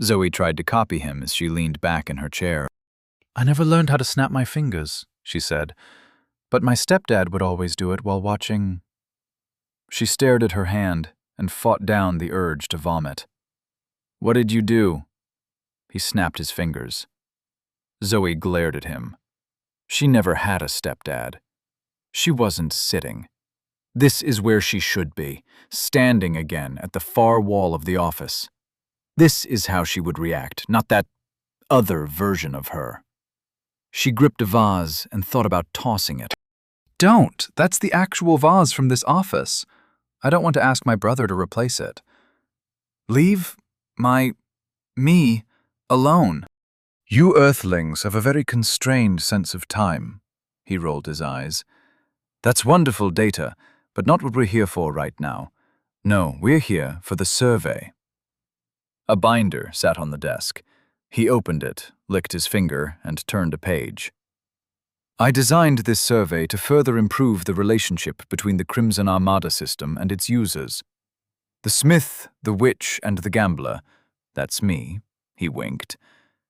Zoe tried to copy him as she leaned back in her chair. I never learned how to snap my fingers, she said, but my stepdad would always do it while watching. She stared at her hand and fought down the urge to vomit. What did you do? He snapped his fingers. Zoe glared at him. She never had a stepdad. She wasn't sitting. This is where she should be, standing again at the far wall of the office. This is how she would react, not that other version of her. She gripped a vase and thought about tossing it. Don't! That's the actual vase from this office. I don't want to ask my brother to replace it. Leave me alone. You Earthlings have a very constrained sense of time. He rolled his eyes. That's wonderful data, but not what we're here for right now. No, we're here for the survey. A binder sat on the desk. He opened it, licked his finger, and turned a page. I designed this survey to further improve the relationship between the Crimson Armada system and its users. The smith, the witch, and the gambler, that's me, he winked,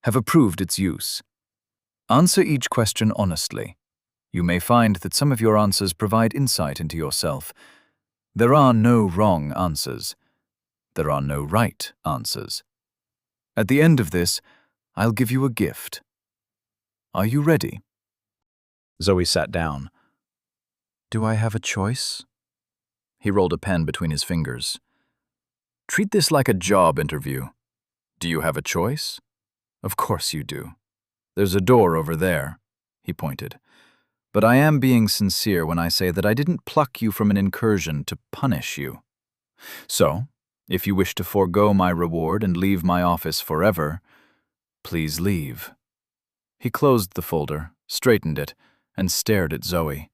have approved its use. Answer each question honestly. You may find that some of your answers provide insight into yourself. There are no wrong answers. There are no right answers. At the end of this, I'll give you a gift. Are you ready? Zoe sat down. Do I have a choice? He rolled a pen between his fingers. Treat this like a job interview. Do you have a choice? Of course you do. There's a door over there, he pointed. But I am being sincere when I say that I didn't pluck you from an incursion to punish you. So, if you wish to forego my reward and leave my office forever, please leave. He closed the folder, straightened it, and stared at Zoe.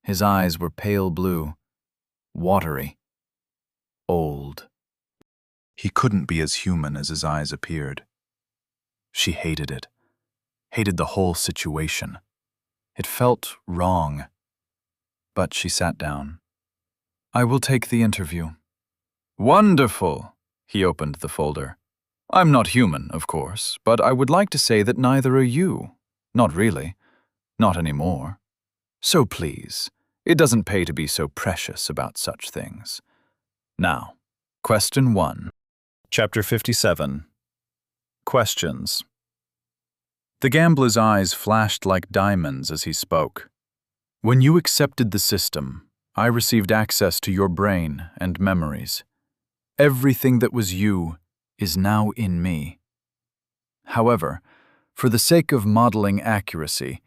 His eyes were pale blue, watery, old. He couldn't be as human as his eyes appeared. She hated it, hated the whole situation. It felt wrong. But she sat down. I will take the interview. Wonderful! He opened the folder. I'm not human, of course, but I would like to say that neither are you. Not really. Not anymore. So please, it doesn't pay to be so precious about such things. Now, question 1. Chapter 57. Questions. The gambler's eyes flashed like diamonds as he spoke. When you accepted the system, I received access to your brain and memories. Everything that was you is now in me. However, for the sake of modeling accuracy,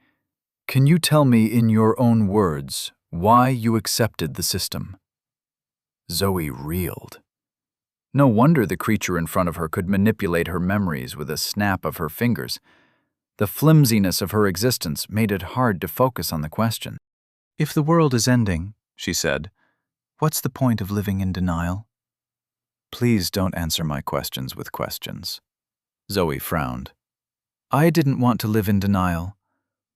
can you tell me in your own words why you accepted the system? Zoe reeled. No wonder the creature in front of her could manipulate her memories with a snap of her fingers. The flimsiness of her existence made it hard to focus on the question. If the world is ending, she said, what's the point of living in denial? Please don't answer my questions with questions. Zoe frowned. I didn't want to live in denial.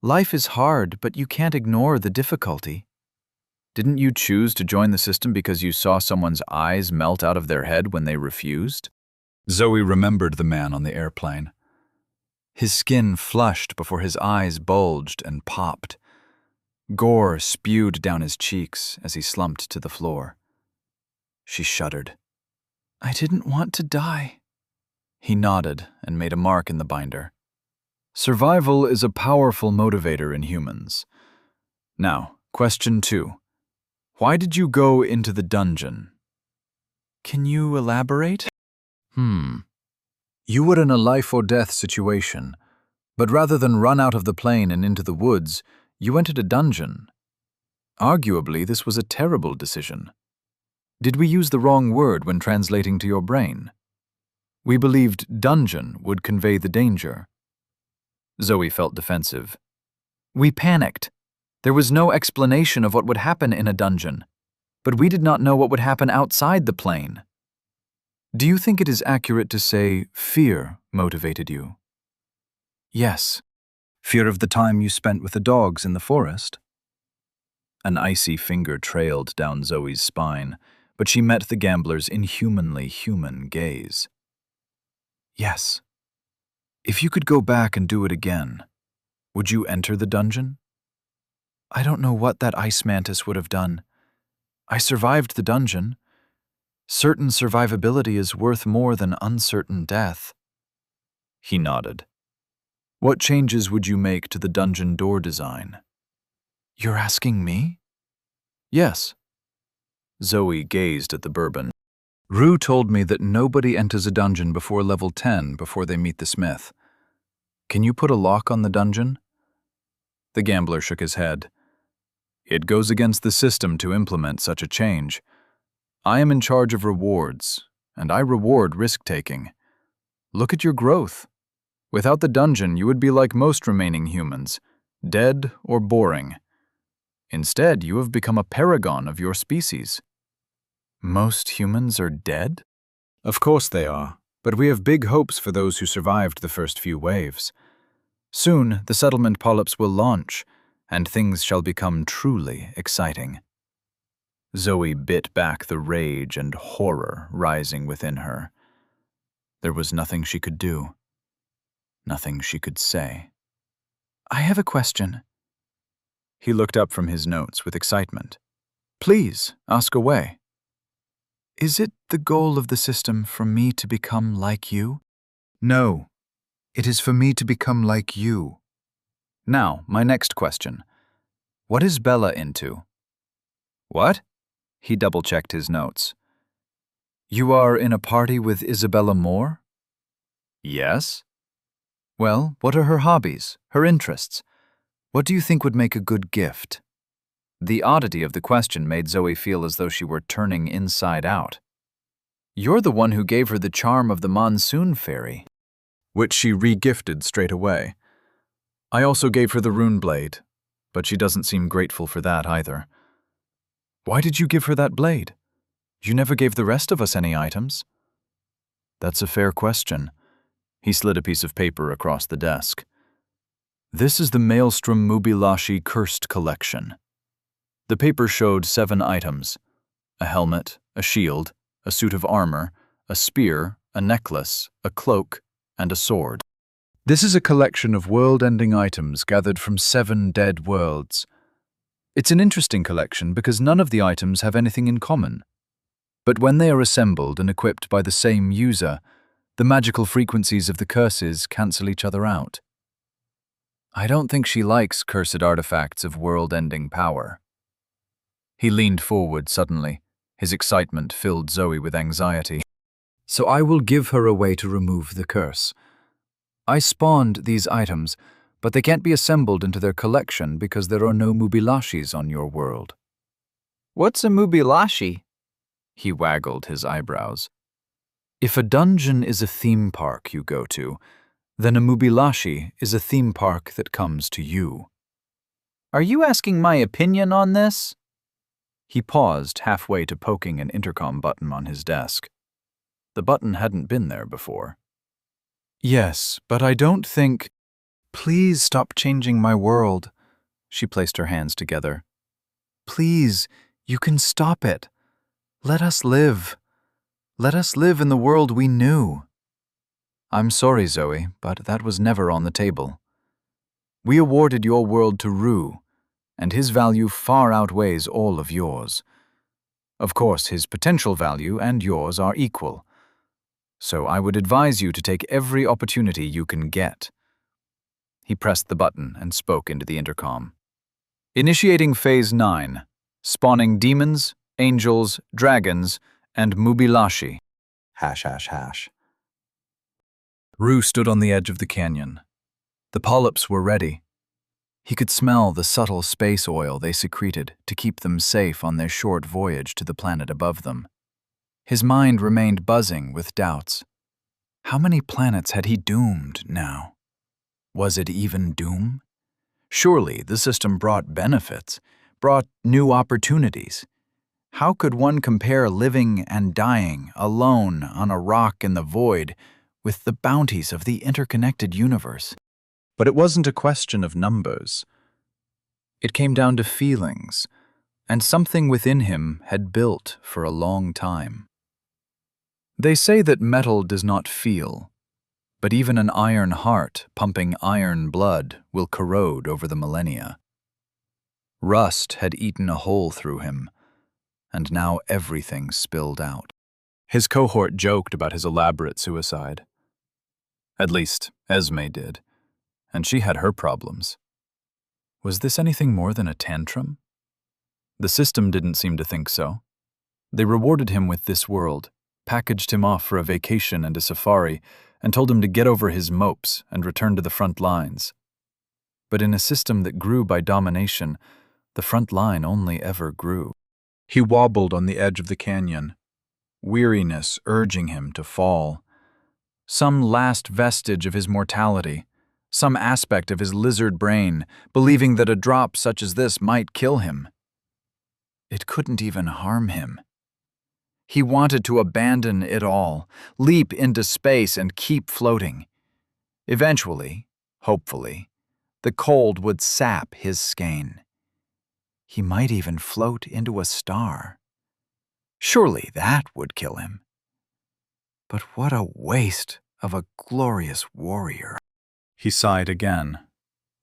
Life is hard, but you can't ignore the difficulty. Didn't you choose to join the system because you saw someone's eyes melt out of their head when they refused? Zoe remembered the man on the airplane. His skin flushed before his eyes bulged and popped. Gore spewed down his cheeks as he slumped to the floor. She shuddered. I didn't want to die. He nodded and made a mark in the binder. Survival is a powerful motivator in humans. Now, question 2. Why did you go into the dungeon? Can you elaborate? You were in a life-or-death situation, but rather than run out of the plane and into the woods, you entered a dungeon. Arguably, this was a terrible decision. Did we use the wrong word when translating to your brain? We believed dungeon would convey the danger. Zoe felt defensive. We panicked. There was no explanation of what would happen in a dungeon, but we did not know what would happen outside the plane. Do you think it is accurate to say fear motivated you? Yes. Fear of the time you spent with the dogs in the forest? An icy finger trailed down Zoe's spine, but she met the gambler's inhumanly human gaze. Yes. If you could go back and do it again, would you enter the dungeon? I don't know what that ice mantis would have done. I survived the dungeon. Certain survivability is worth more than uncertain death. He nodded. What changes would you make to the dungeon door design? You're asking me? Yes. Zoe gazed at the bourbon. Rue told me that nobody enters a dungeon before level 10 before they meet the smith. Can you put a lock on the dungeon? The gambler shook his head. It goes against the system to implement such a change. I am in charge of rewards, and I reward risk-taking. Look at your growth. Without the dungeon, you would be like most remaining humans, dead or boring. Instead, you have become a paragon of your species. Most humans are dead? Of course they are, but we have big hopes for those who survived the first few waves. Soon, the settlement polyps will launch, and things shall become truly exciting. Zoe bit back the rage and horror rising within her. There was nothing she could do. Nothing she could say. I have a question. He looked up from his notes with excitement. Please, ask away. Is it the goal of the system for me to become like you? No. It is for me to become like you. Now, my next question. What is Bella into? What? He double-checked his notes. You are in a party with Isabella Moore? Yes. Well, what are her hobbies, her interests? What do you think would make a good gift? The oddity of the question made Zoe feel as though she were turning inside out. You're the one who gave her the charm of the monsoon fairy, which she re-gifted straight away. I also gave her the rune blade, but she doesn't seem grateful for that either. Why did you give her that blade? You never gave the rest of us any items. That's a fair question. He slid a piece of paper across the desk. This is the Maelstrom Mubilashi Cursed Collection. The paper showed 7 items: a helmet, a shield, a suit of armor, a spear, a necklace, a cloak, and a sword. This is a collection of world-ending items gathered from 7 dead worlds. It's an interesting collection because none of the items have anything in common. But when they are assembled and equipped by the same user, the magical frequencies of the curses cancel each other out. I don't think she likes cursed artifacts of world-ending power. He leaned forward suddenly. His excitement filled Zoe with anxiety. So I will give her a way to remove the curse. I spawned these items, but they can't be assembled into their collection because there are no mubilashis on your world. What's a mubilashi? He waggled his eyebrows. If a dungeon is a theme park you go to, then a mubilashi is a theme park that comes to you. Are you asking my opinion on this? He paused halfway to poking an intercom button on his desk. The button hadn't been there before. Yes, but I don't think... Please stop changing my world. She placed her hands together. Please, you can stop it. Let us live. Let us live in the world we knew. I'm sorry, Zoe, but that was never on the table. We awarded your world to Rue, and his value far outweighs all of yours. Of course, his potential value and yours are equal. So I would advise you to take every opportunity you can get. He pressed the button and spoke into the intercom. Initiating Phase 9. Spawning demons, angels, dragons, and mubilashi. ###. Rue stood on the edge of the canyon. The polyps were ready. He could smell the subtle space oil they secreted to keep them safe on their short voyage to the planet above them. His mind remained buzzing with doubts. How many planets had he doomed now? Was it even doom? Surely the system brought benefits, brought new opportunities. How could one compare living and dying alone on a rock in the void with the bounties of the interconnected universe? But it wasn't a question of numbers. It came down to feelings, and something within him had built for a long time. They say that metal does not feel, but even an iron heart pumping iron blood will corrode over the millennia. Rust had eaten a hole through him, and now everything spilled out. His cohort joked about his elaborate suicide. At least, Esme did, and she had her problems. Was this anything more than a tantrum? The system didn't seem to think so. They rewarded him with this world, packaged him off for a vacation and a safari, and told him to get over his mopes and return to the front lines. But in a system that grew by domination, the front line only ever grew. He wobbled on the edge of the canyon, weariness urging him to fall. Some last vestige of his mortality, some aspect of his lizard brain, believing that a drop such as this might kill him. It couldn't even harm him. He wanted to abandon it all, leap into space and keep floating. Eventually, hopefully, the cold would sap his skein. He might even float into a star. Surely that would kill him. But what a waste of a glorious warrior. He sighed again,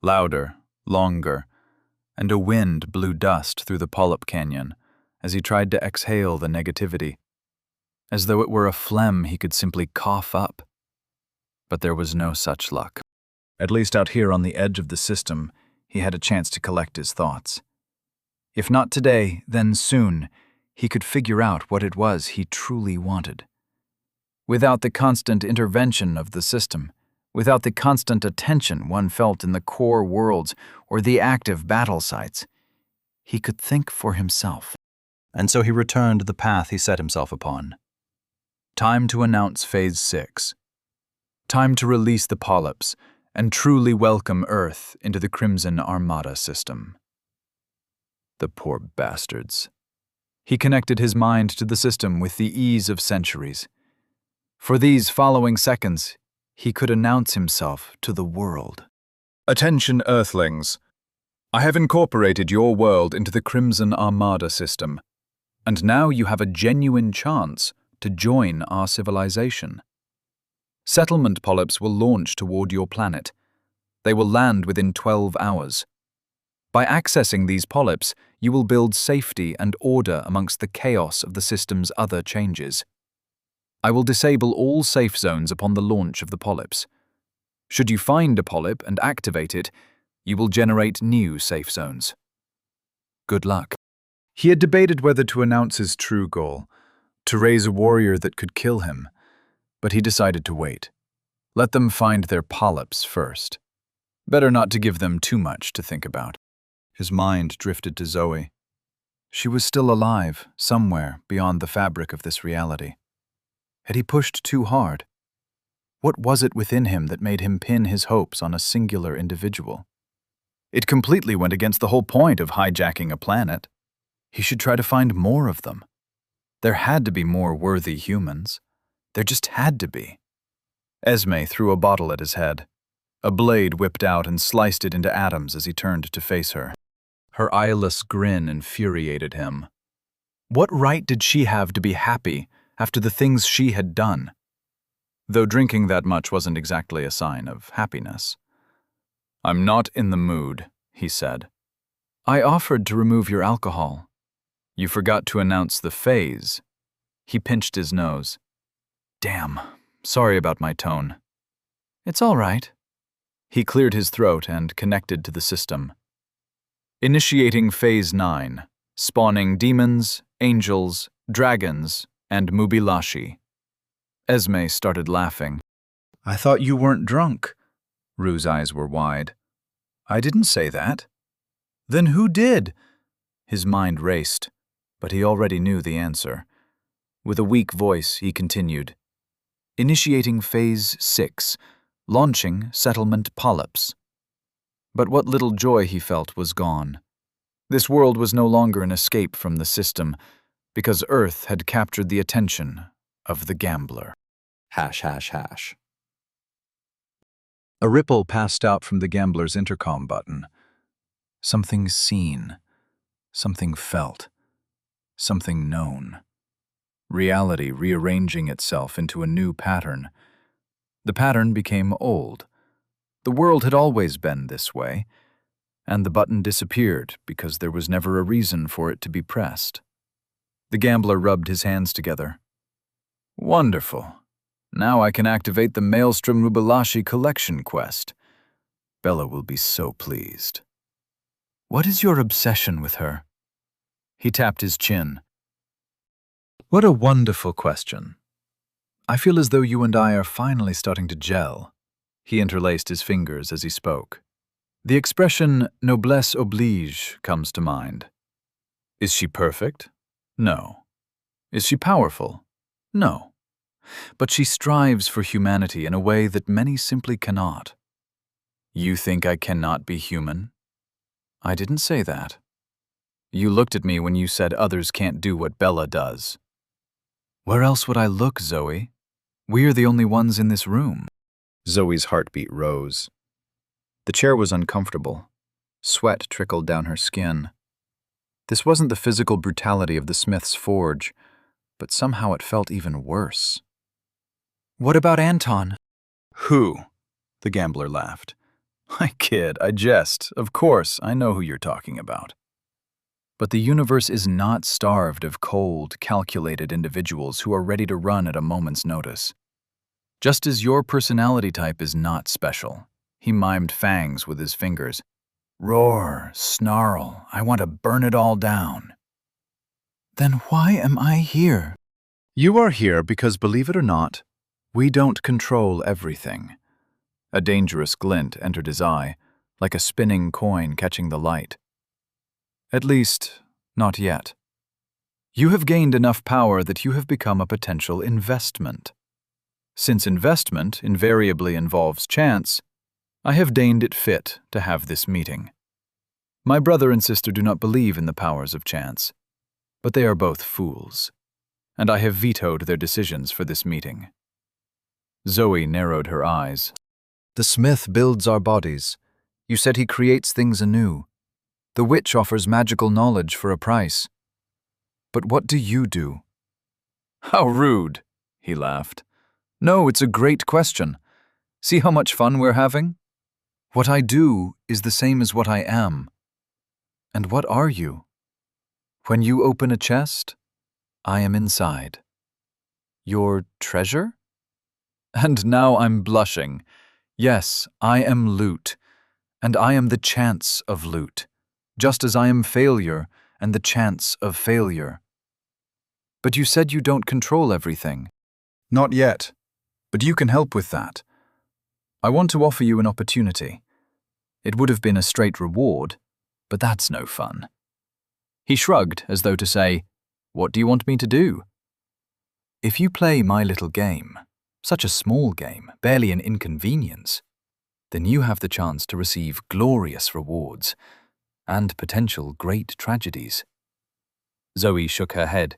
louder, longer, and a wind blew dust through the polyp canyon as he tried to exhale the negativity, as though it were a phlegm he could simply cough up. But there was no such luck. At least out here on the edge of the system, he had a chance to collect his thoughts. If not today, then soon, he could figure out what it was he truly wanted. Without the constant intervention of the system, without the constant attention one felt in the core worlds or the active battle sites, he could think for himself. And so he returned to the path he set himself upon. Time to announce Phase 6. Time to release the polyps and truly welcome Earth into the Crimson Armada system. The poor bastards. He connected his mind to the system with the ease of centuries. For these following seconds, he could announce himself to the world. Attention, Earthlings. I have incorporated your world into the Crimson Armada system, and now you have a genuine chance to join our civilization. Settlement polyps will launch toward your planet. They will land within 12 hours. By accessing these polyps, you will build safety and order amongst the chaos of the system's other changes. I will disable all safe zones upon the launch of the polyps. Should you find a polyp and activate it, you will generate new safe zones. Good luck. He had debated whether to announce his true goal, to raise a warrior that could kill him, but he decided to wait. Let them find their polyps first. Better not to give them too much to think about. His mind drifted to Zoe. She was still alive, somewhere beyond the fabric of this reality. Had he pushed too hard? What was it within him that made him pin his hopes on a singular individual? It completely went against the whole point of hijacking a planet. He should try to find more of them. There had to be more worthy humans. There just had to be. Esme threw a bottle at his head. A blade whipped out and sliced it into atoms as he turned to face her. Her eyeless grin infuriated him. What right did she have to be happy after the things she had done? Though drinking that much wasn't exactly a sign of happiness. "I'm not in the mood," he said. "I offered to remove your alcohol. You forgot to announce the phase." He pinched his nose. "Damn, sorry about my tone." "It's all right." He cleared his throat and connected to the system. Initiating Phase 9, spawning demons, angels, dragons, and Mubilashi. Esme started laughing. "I thought you weren't drunk." Rue's eyes were wide. "I didn't say that." "Then who did?" His mind raced, but he already knew the answer. With a weak voice, he continued. Initiating Phase 6, launching Settlement Polyps. But what little joy he felt was gone. This world was no longer an escape from the system, because Earth had captured the attention of the gambler. ###. A ripple passed out from the gambler's intercom button. Something seen, something felt, something known. Reality rearranging itself into a new pattern. The pattern became old. The world had always been this way, and the button disappeared because there was never a reason for it to be pressed. The gambler rubbed his hands together. Wonderful. Now I can activate the Maelstrom Mubilashi collection quest. Bella will be so pleased. What is your obsession with her? He tapped his chin. What a wonderful question. I feel as though you and I are finally starting to gel. He interlaced his fingers as he spoke. The expression noblesse oblige comes to mind. Is she perfect? No. Is she powerful? No. But she strives for humanity in a way that many simply cannot. You think I cannot be human? I didn't say that. You looked at me when you said others can't do what Bella does. Where else would I look, Zoe? We're the only ones in this room. Zoe's heartbeat rose. The chair was uncomfortable. Sweat trickled down her skin. This wasn't the physical brutality of the Smith's forge, but somehow it felt even worse. What about Anton? Who? The gambler laughed. I kid, I jest. Of course, I know who you're talking about. But the universe is not starved of cold, calculated individuals who are ready to run at a moment's notice. Just as your personality type is not special. He mimed fangs with his fingers. Roar, snarl, I want to burn it all down. Then why am I here? You are here because, believe it or not, we don't control everything. A dangerous glint entered his eye, like a spinning coin catching the light. At least, not yet. You have gained enough power that you have become a potential investment. Since investment invariably involves chance, I have deigned it fit to have this meeting. My brother and sister do not believe in the powers of chance, but they are both fools, and I have vetoed their decisions for this meeting. Zoe narrowed her eyes. The Smith builds our bodies. You said he creates things anew. The witch offers magical knowledge for a price. But what do you do? How rude, he laughed. No, it's a great question. See how much fun we're having? What I do is the same as what I am. And what are you? When you open a chest, I am inside. Your treasure? And now I'm blushing. Yes, I am loot, and I am the chance of loot, just as I am failure and the chance of failure. But you said you don't control everything. Not yet, but you can help with that. I want to offer you an opportunity. It would have been a straight reward, but that's no fun. He shrugged as though to say, "What do you want me to do?" If you play my little game, such a small game, barely an inconvenience, then you have the chance to receive glorious rewards and potential great tragedies. Zoe shook her head.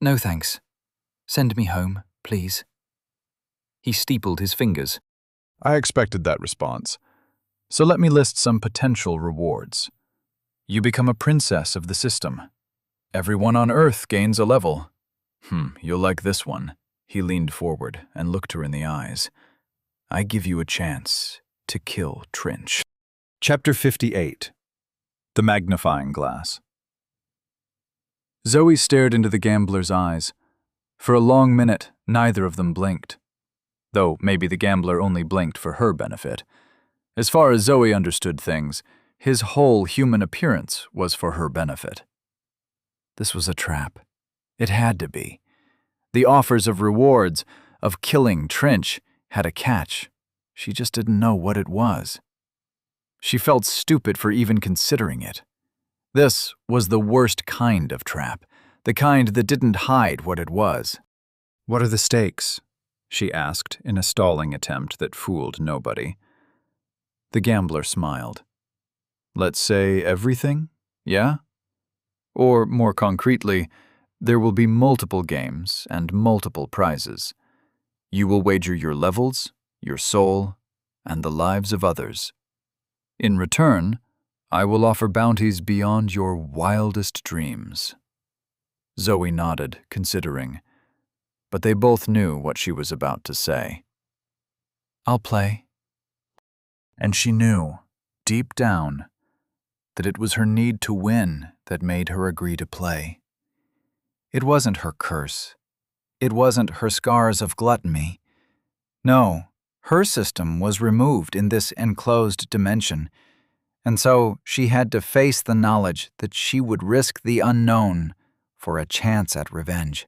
No thanks. Send me home, please. He steepled his fingers. I expected that response. So let me list some potential rewards. You become a princess of the system. Everyone on Earth gains a level. You'll like this one. He leaned forward and looked her in the eyes. I give you a chance to kill Trinch. Chapter 58. The Magnifying Glass. Zoe stared into the gambler's eyes. For a long minute, neither of them blinked. Though maybe the gambler only blinked for her benefit. As far as Zoe understood things, his whole human appearance was for her benefit. This was a trap. It had to be. The offers of rewards, of killing Trinch, had a catch. She just didn't know what it was. She felt stupid for even considering it. This was the worst kind of trap, the kind that didn't hide what it was. What are the stakes? She asked in a stalling attempt that fooled nobody. The gambler smiled. Let's say everything, yeah? Or more concretely, there will be multiple games and multiple prizes. You will wager your levels, your soul, and the lives of others. In return, I will offer bounties beyond your wildest dreams. Zoe nodded, considering, but they both knew what she was about to say. I'll play. And she knew, deep down, that it was her need to win that made her agree to play. It wasn't her curse. It wasn't her scars of gluttony. No, her system was removed in this enclosed dimension, and so she had to face the knowledge that she would risk the unknown for a chance at revenge.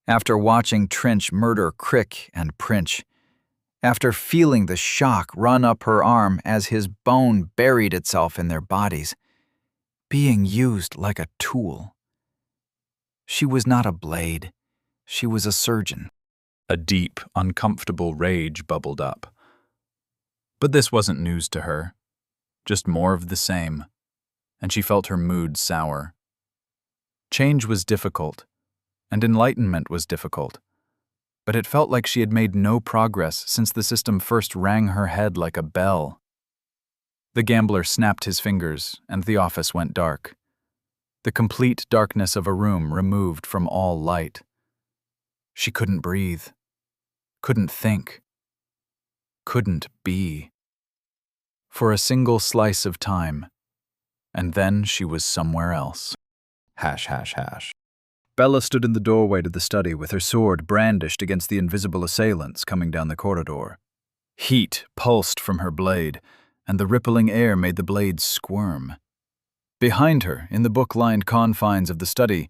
After watching Trinch murder Crick and Princh, after feeling the shock run up her arm as his bone buried itself in their bodies, being used like a tool. She was not a blade. She was a surgeon. A deep, uncomfortable rage bubbled up. But this wasn't news to her. Just more of the same, and she felt her mood sour. Change was difficult, and enlightenment was difficult, but it felt like she had made no progress since the system first rang her head like a bell. The gambler snapped his fingers, and the office went dark. The complete darkness of a room removed from all light. She couldn't breathe, couldn't think, couldn't be. For a single slice of time, and then she was somewhere else. Hash, hash, hash. Bella stood in the doorway to the study with her sword brandished against the invisible assailants coming down the corridor. Heat pulsed from her blade, and the rippling air made the blade squirm. Behind her, in the book-lined confines of the study,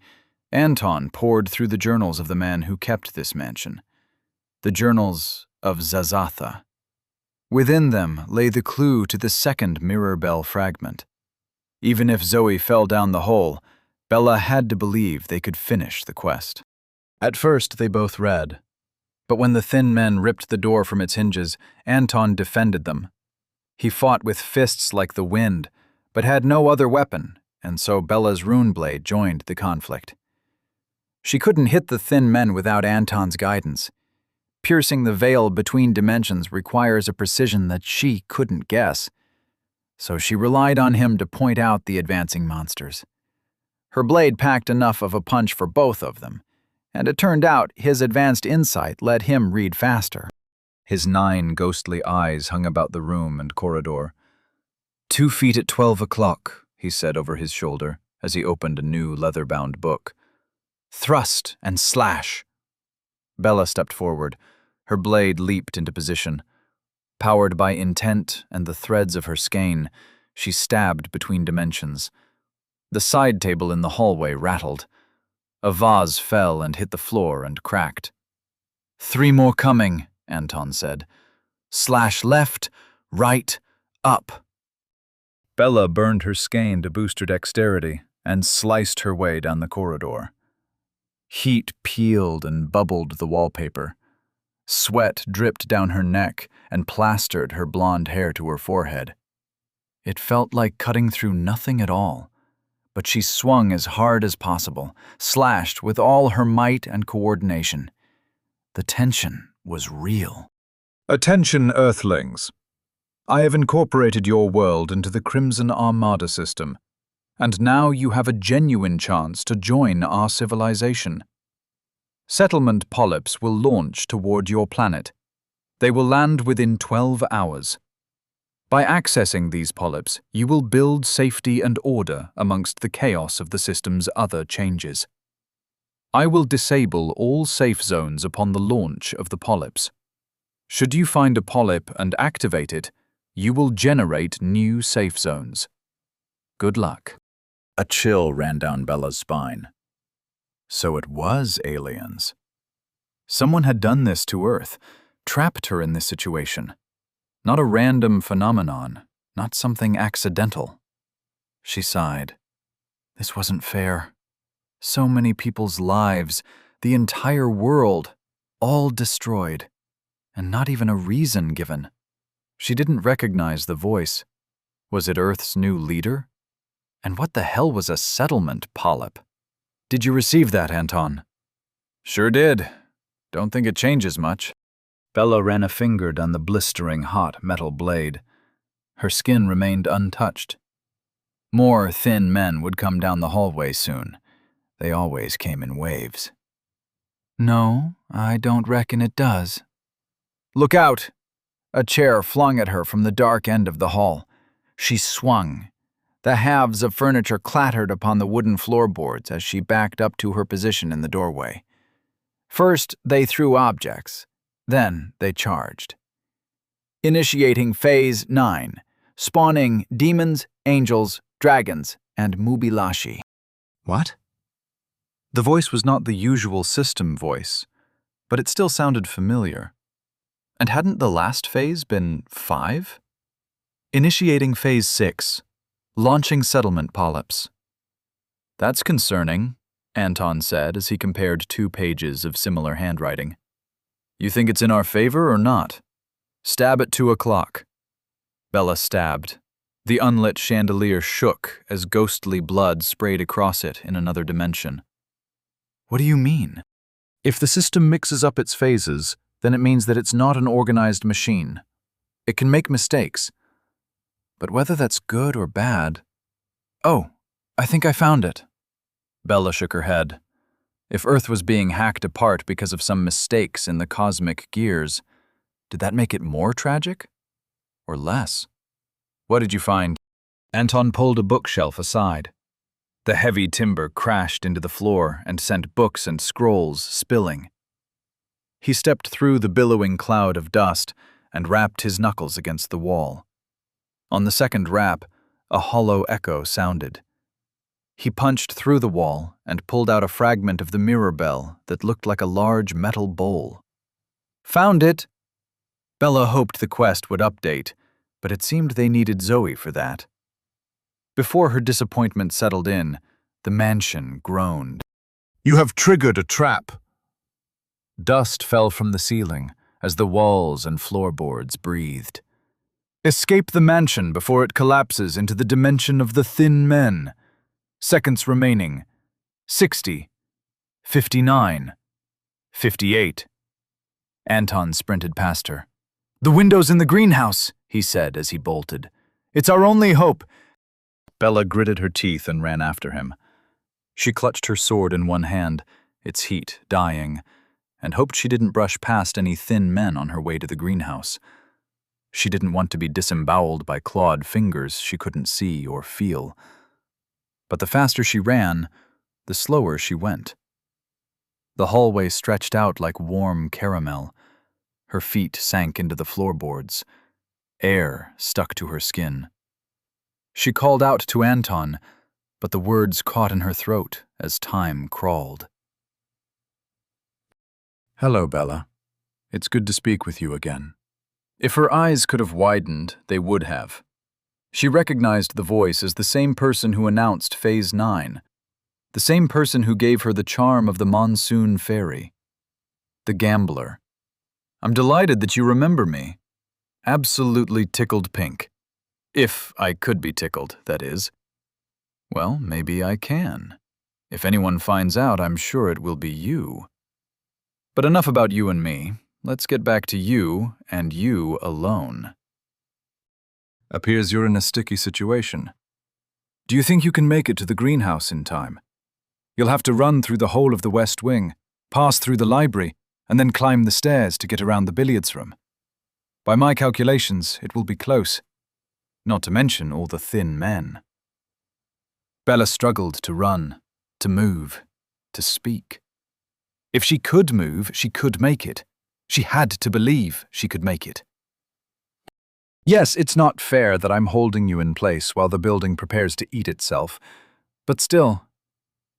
Anton pored through the journals of the man who kept this mansion. The journals of Zazatha. Within them lay the clue to the second mirror bell fragment. Even if Zoe fell down the hole, Bella had to believe they could finish the quest. At first, they both read. But when the thin men ripped the door from its hinges, Anton defended them. He fought with fists like the wind, but had no other weapon, and so Bella's rune blade joined the conflict. She couldn't hit the thin men without Anton's guidance. Piercing the veil between dimensions requires a precision that she couldn't guess, so she relied on him to point out the advancing monsters. Her blade packed enough of a punch for both of them, and it turned out his advanced insight let him read faster. His 9 ghostly eyes hung about the room and corridor. 2 feet at 12 o'clock, he said over his shoulder as he opened a new leather-bound book. Thrust and slash. Bella stepped forward. Her blade leaped into position. Powered by intent and the threads of her skein, she stabbed between dimensions. The side table in the hallway rattled. A vase fell and hit the floor and cracked. 3 more coming, Anton said. Slash left, right, up. Bella burned her skein to boost her dexterity and sliced her way down the corridor. Heat peeled and bubbled the wallpaper. Sweat dripped down her neck and plastered her blonde hair to her forehead. It felt like cutting through nothing at all, but she swung as hard as possible, slashed with all her might and coordination. The tension was real. Attention, Earthlings. I have incorporated your world into the Crimson Armada system, and now you have a genuine chance to join our civilization. Settlement polyps will launch toward your planet. They will land within 12 hours. By accessing these polyps, you will build safety and order amongst the chaos of the system's other changes. I will disable all safe zones upon the launch of the polyps. Should you find a polyp and activate it, you will generate new safe zones. Good luck. A chill ran down Bella's spine. So it was aliens. Someone had done this to Earth, trapped her in this situation. Not a random phenomenon, not something accidental. She sighed. This wasn't fair. So many people's lives, the entire world, all destroyed, and not even a reason given. She didn't recognize the voice. Was it Earth's new leader? And what the hell was a settlement polyp? Did you receive that, Anton? Sure did. Don't think it changes much. Bella ran a finger down the blistering hot metal blade. Her skin remained untouched. More thin men would come down the hallway soon. They always came in waves. No, I don't reckon it does. Look out! A chair flung at her from the dark end of the hall. She swung. The halves of furniture clattered upon the wooden floorboards as she backed up to her position in the doorway. First, they threw objects. Then they charged. Initiating Phase 9. Spawning demons, angels, dragons, and Mubilashi. What? The voice was not the usual system voice, but it still sounded familiar. And hadn't the last phase been 5? Initiating Phase 6. Launching settlement polyps. That's concerning, Anton said as he compared 2 pages of similar handwriting. You think it's in our favor or not? Stab at 2 o'clock. Bella stabbed. The unlit chandelier shook as ghostly blood sprayed across it in another dimension. What do you mean? If the system mixes up its phases, then it means that it's not an organized machine. It can make mistakes. But whether that's good or bad... Oh, I think I found it. Bella shook her head. If Earth was being hacked apart because of some mistakes in the cosmic gears, did that make it more tragic? Or less? What did you find? Anton pulled a bookshelf aside. The heavy timber crashed into the floor and sent books and scrolls spilling. He stepped through the billowing cloud of dust and rapped his knuckles against the wall. On the second rap, a hollow echo sounded. He punched through the wall and pulled out a fragment of the mirror bell that looked like a large metal bowl. Found it! Bella hoped the quest would update, but it seemed they needed Zoe for that. Before her disappointment settled in, the mansion groaned. You have triggered a trap. Dust fell from the ceiling as the walls and floorboards breathed. Escape the mansion before it collapses into the dimension of the thin men. Seconds remaining. 60. 59. 58. Anton sprinted past her. The window's in the greenhouse, he said as he bolted. It's our only hope. Bella gritted her teeth and ran after him. She clutched her sword in one hand, its heat dying, and hoped she didn't brush past any thin men on her way to the greenhouse. She didn't want to be disemboweled by clawed fingers she couldn't see or feel. But the faster she ran, the slower she went. The hallway stretched out like warm caramel. Her feet sank into the floorboards. Air stuck to her skin. She called out to Anton, but the words caught in her throat as time crawled. "Hello, Bella. It's good to speak with you again." If her eyes could have widened, they would have. She recognized the voice as the same person who announced Phase 9, the same person who gave her the charm of the monsoon fairy. The gambler. "I'm delighted that you remember me." Absolutely tickled pink. If I could be tickled, that is. Well, maybe I can. If anyone finds out, I'm sure it will be you. But enough about you and me. Let's get back to you, and you alone. Appears you're in a sticky situation. Do you think you can make it to the greenhouse in time? You'll have to run through the whole of the West Wing, pass through the library, and then climb the stairs to get around the billiards room. By my calculations, it will be close. Not to mention all the thin men. Bella struggled to run, to move, to speak. If she could move, she could make it. She had to believe she could make it. Yes, it's not fair that I'm holding you in place while the building prepares to eat itself, but still,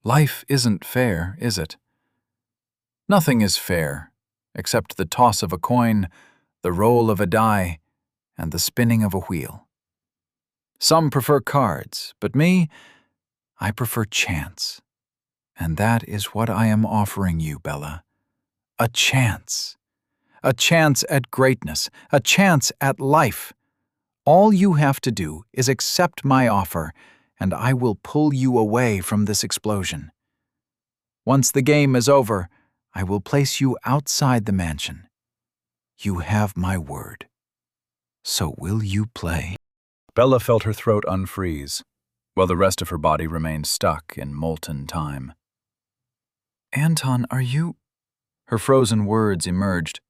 life isn't fair, is it? Nothing is fair, except the toss of a coin, the roll of a die, and the spinning of a wheel. Some prefer cards, but me, I prefer chance. And that is what I am offering you, Bella. A chance. A chance at greatness. A chance at life. All you have to do is accept my offer, and I will pull you away from this explosion. Once the game is over, I will place you outside the mansion. You have my word. So will you play? Bella felt her throat unfreeze, while the rest of her body remained stuck in molten time. Anton, are you? Her frozen words emerged,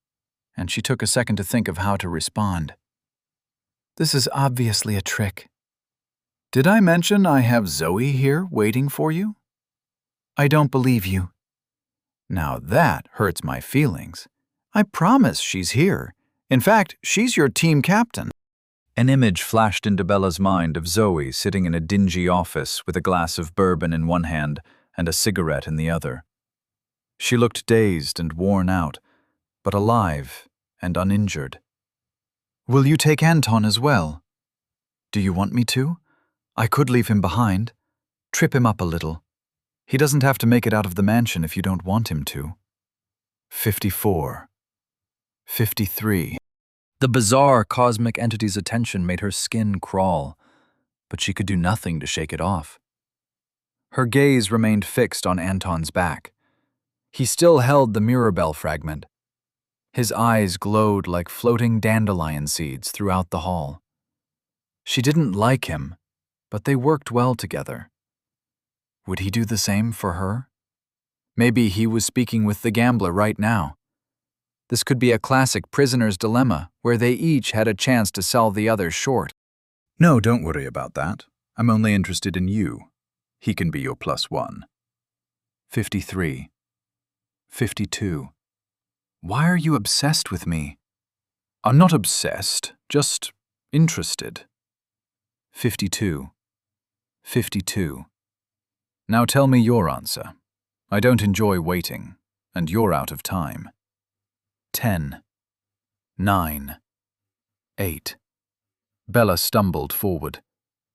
and she took a second to think of how to respond. This is obviously a trick. Did I mention I have Zoe here waiting for you? I don't believe you. Now that hurts my feelings. I promise she's here. In fact, she's your team captain. An image flashed into Bella's mind of Zoe sitting in a dingy office with a glass of bourbon in one hand and a cigarette in the other. She looked dazed and worn out, but alive and uninjured. Will you take Anton as well? Do you want me to? I could leave him behind. Trip him up a little. He doesn't have to make it out of the mansion if you don't want him to. 54. 53. The bizarre cosmic entity's attention made her skin crawl, but she could do nothing to shake it off. Her gaze remained fixed on Anton's back. He still held the Mirabelle fragment. His eyes glowed like floating dandelion seeds throughout the hall. She didn't like him, but they worked well together. Would he do the same for her? Maybe he was speaking with the gambler right now. This could be a classic prisoner's dilemma, where they each had a chance to sell the other short. No, don't worry about that. I'm only interested in you. He can be your +1. 53. 52. Why are you obsessed with me? I'm not obsessed, just interested. 52. 52. Now tell me your answer. I don't enjoy waiting, and you're out of time. 10. 9. 8. Bella stumbled forward.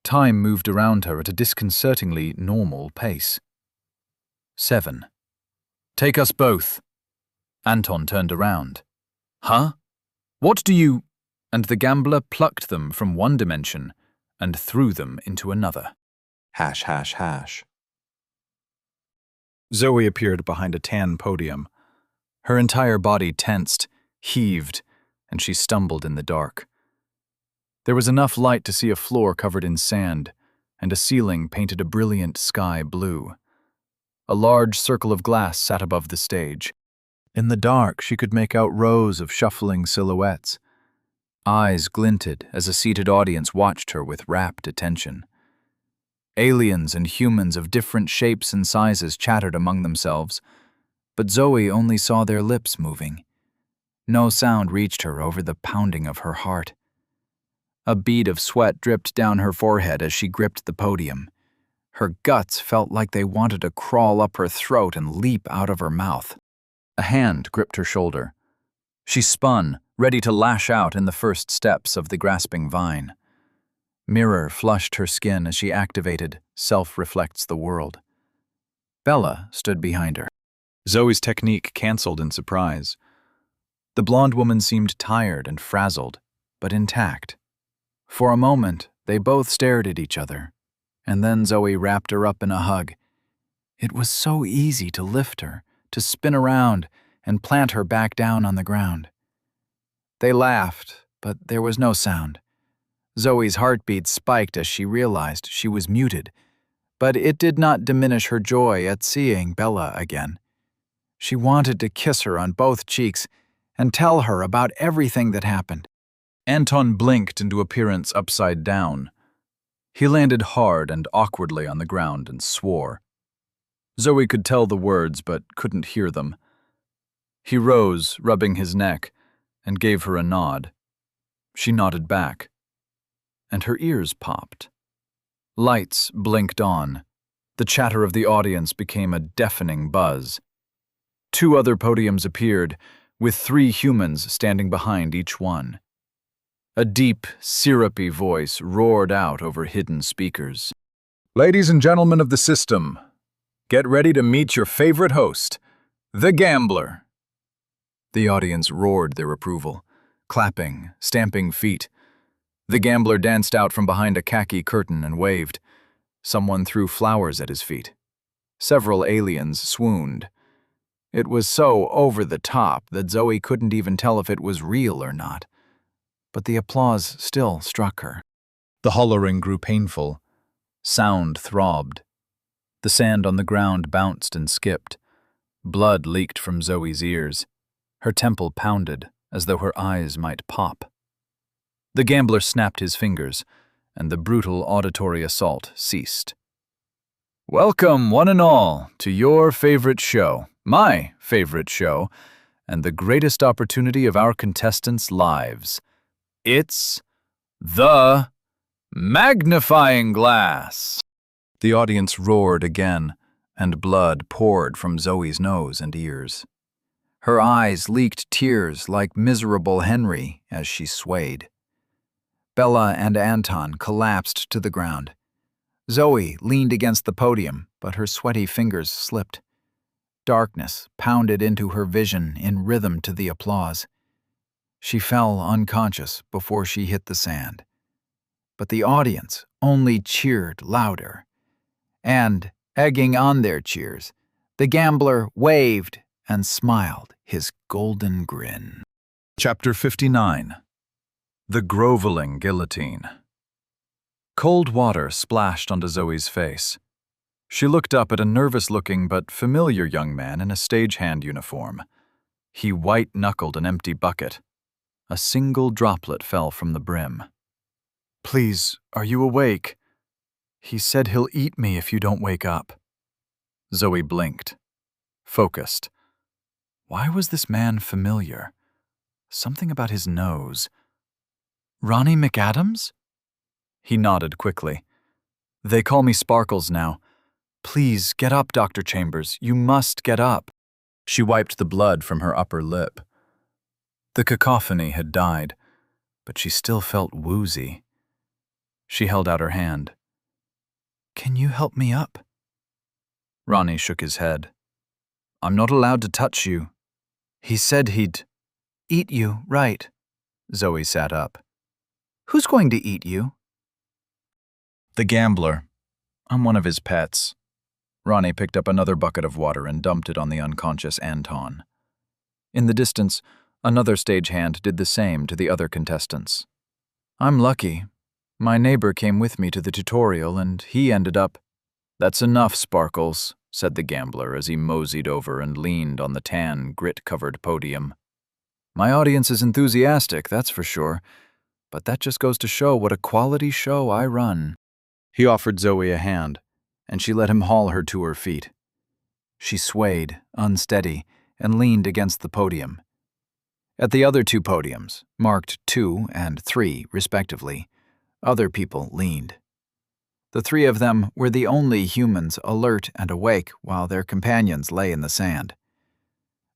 Time moved around her at a disconcertingly normal pace. 7. Take us both. Anton turned around. Huh? What do you... And the gambler plucked them from one dimension and threw them into another. Hash, hash, hash. Zoe appeared behind a tan podium. Her entire body tensed, heaved, and she stumbled in the dark. There was enough light to see a floor covered in sand, and a ceiling painted a brilliant sky blue. A large circle of glass sat above the stage. In the dark, she could make out rows of shuffling silhouettes. Eyes glinted as a seated audience watched her with rapt attention. Aliens and humans of different shapes and sizes chattered among themselves, but Zoe only saw their lips moving. No sound reached her over the pounding of her heart. A bead of sweat dripped down her forehead as she gripped the podium. Her guts felt like they wanted to crawl up her throat and leap out of her mouth. A hand gripped her shoulder. She spun, ready to lash out in the first steps of the grasping vine. Mirror flushed her skin as she activated Self Reflects the World. Bella stood behind her. Zoe's technique canceled in surprise. The blonde woman seemed tired and frazzled, but intact. For a moment, they both stared at each other, and then Zoe wrapped her up in a hug. It was so easy to lift her, to spin around, and plant her back down on the ground. They laughed, but there was no sound. Zoe's heartbeat spiked as she realized she was muted, but it did not diminish her joy at seeing Bella again. She wanted to kiss her on both cheeks and tell her about everything that happened. Anton blinked into appearance upside down. He landed hard and awkwardly on the ground and swore. Zoe could tell the words but couldn't hear them. He rose, rubbing his neck, and gave her a nod. She nodded back, and her ears popped. Lights blinked on. The chatter of the audience became a deafening buzz. 2 other podiums appeared, with 3 humans standing behind each one. A deep, syrupy voice roared out over hidden speakers. "Ladies and gentlemen of the system, get ready to meet your favorite host, the Gambler." The audience roared their approval, clapping, stamping feet. The Gambler danced out from behind a khaki curtain and waved. Someone threw flowers at his feet. Several aliens swooned. It was so over the top that Zoe couldn't even tell if it was real or not. But the applause still struck her. The hollering grew painful. Sound throbbed. The sand on the ground bounced and skipped. Blood leaked from Zoe's ears. Her temple pounded, as though her eyes might pop. The Gambler snapped his fingers, and the brutal auditory assault ceased. "Welcome, one and all, to your favorite show, my favorite show, and the greatest opportunity of our contestants' lives. It's the Magnifying Glass." The audience roared again, and blood poured from Zoe's nose and ears. Her eyes leaked tears like miserable Henry as she swayed. Bella and Anton collapsed to the ground. Zoe leaned against the podium, but her sweaty fingers slipped. Darkness pounded into her vision in rhythm to the applause. She fell unconscious before she hit the sand. But the audience only cheered louder. And, egging on their cheers, the Gambler waved and smiled his golden grin. Chapter 59. The Groveling Guillotine. Cold water splashed onto Zoe's face. She looked up at a nervous-looking but familiar young man in a stagehand uniform. He white-knuckled an empty bucket. A single droplet fell from the brim. "Please, are you awake? He said he'll eat me if you don't wake up." Zoe blinked, focused. Why was this man familiar? Something about his nose. "Ronnie McAdams?" He nodded quickly. "They call me Sparkles now. Please, get up, Dr. Chambers. You must get up." She wiped the blood from her upper lip. The cacophony had died, but she still felt woozy. She held out her hand. "Can you help me up?" Ronnie shook his head. "I'm not allowed to touch you." "He said he'd eat you, right?" Zoe sat up. "Who's going to eat you?" "The Gambler. I'm one of his pets." Ronnie picked up another bucket of water and dumped it on the unconscious Anton. In the distance, another stagehand did the same to the other contestants. "I'm lucky. My neighbor came with me to the tutorial, and he ended up—" "That's enough, Sparkles," said the Gambler as he moseyed over and leaned on the tan, grit-covered podium. "My audience is enthusiastic, that's for sure, but that just goes to show what a quality show I run." He offered Zoe a hand, and she let him haul her to her feet. She swayed, unsteady, and leaned against the podium. At the other two podiums, marked 2 and 3 respectively, other people leaned. The three of them were the only humans alert and awake while their companions lay in the sand.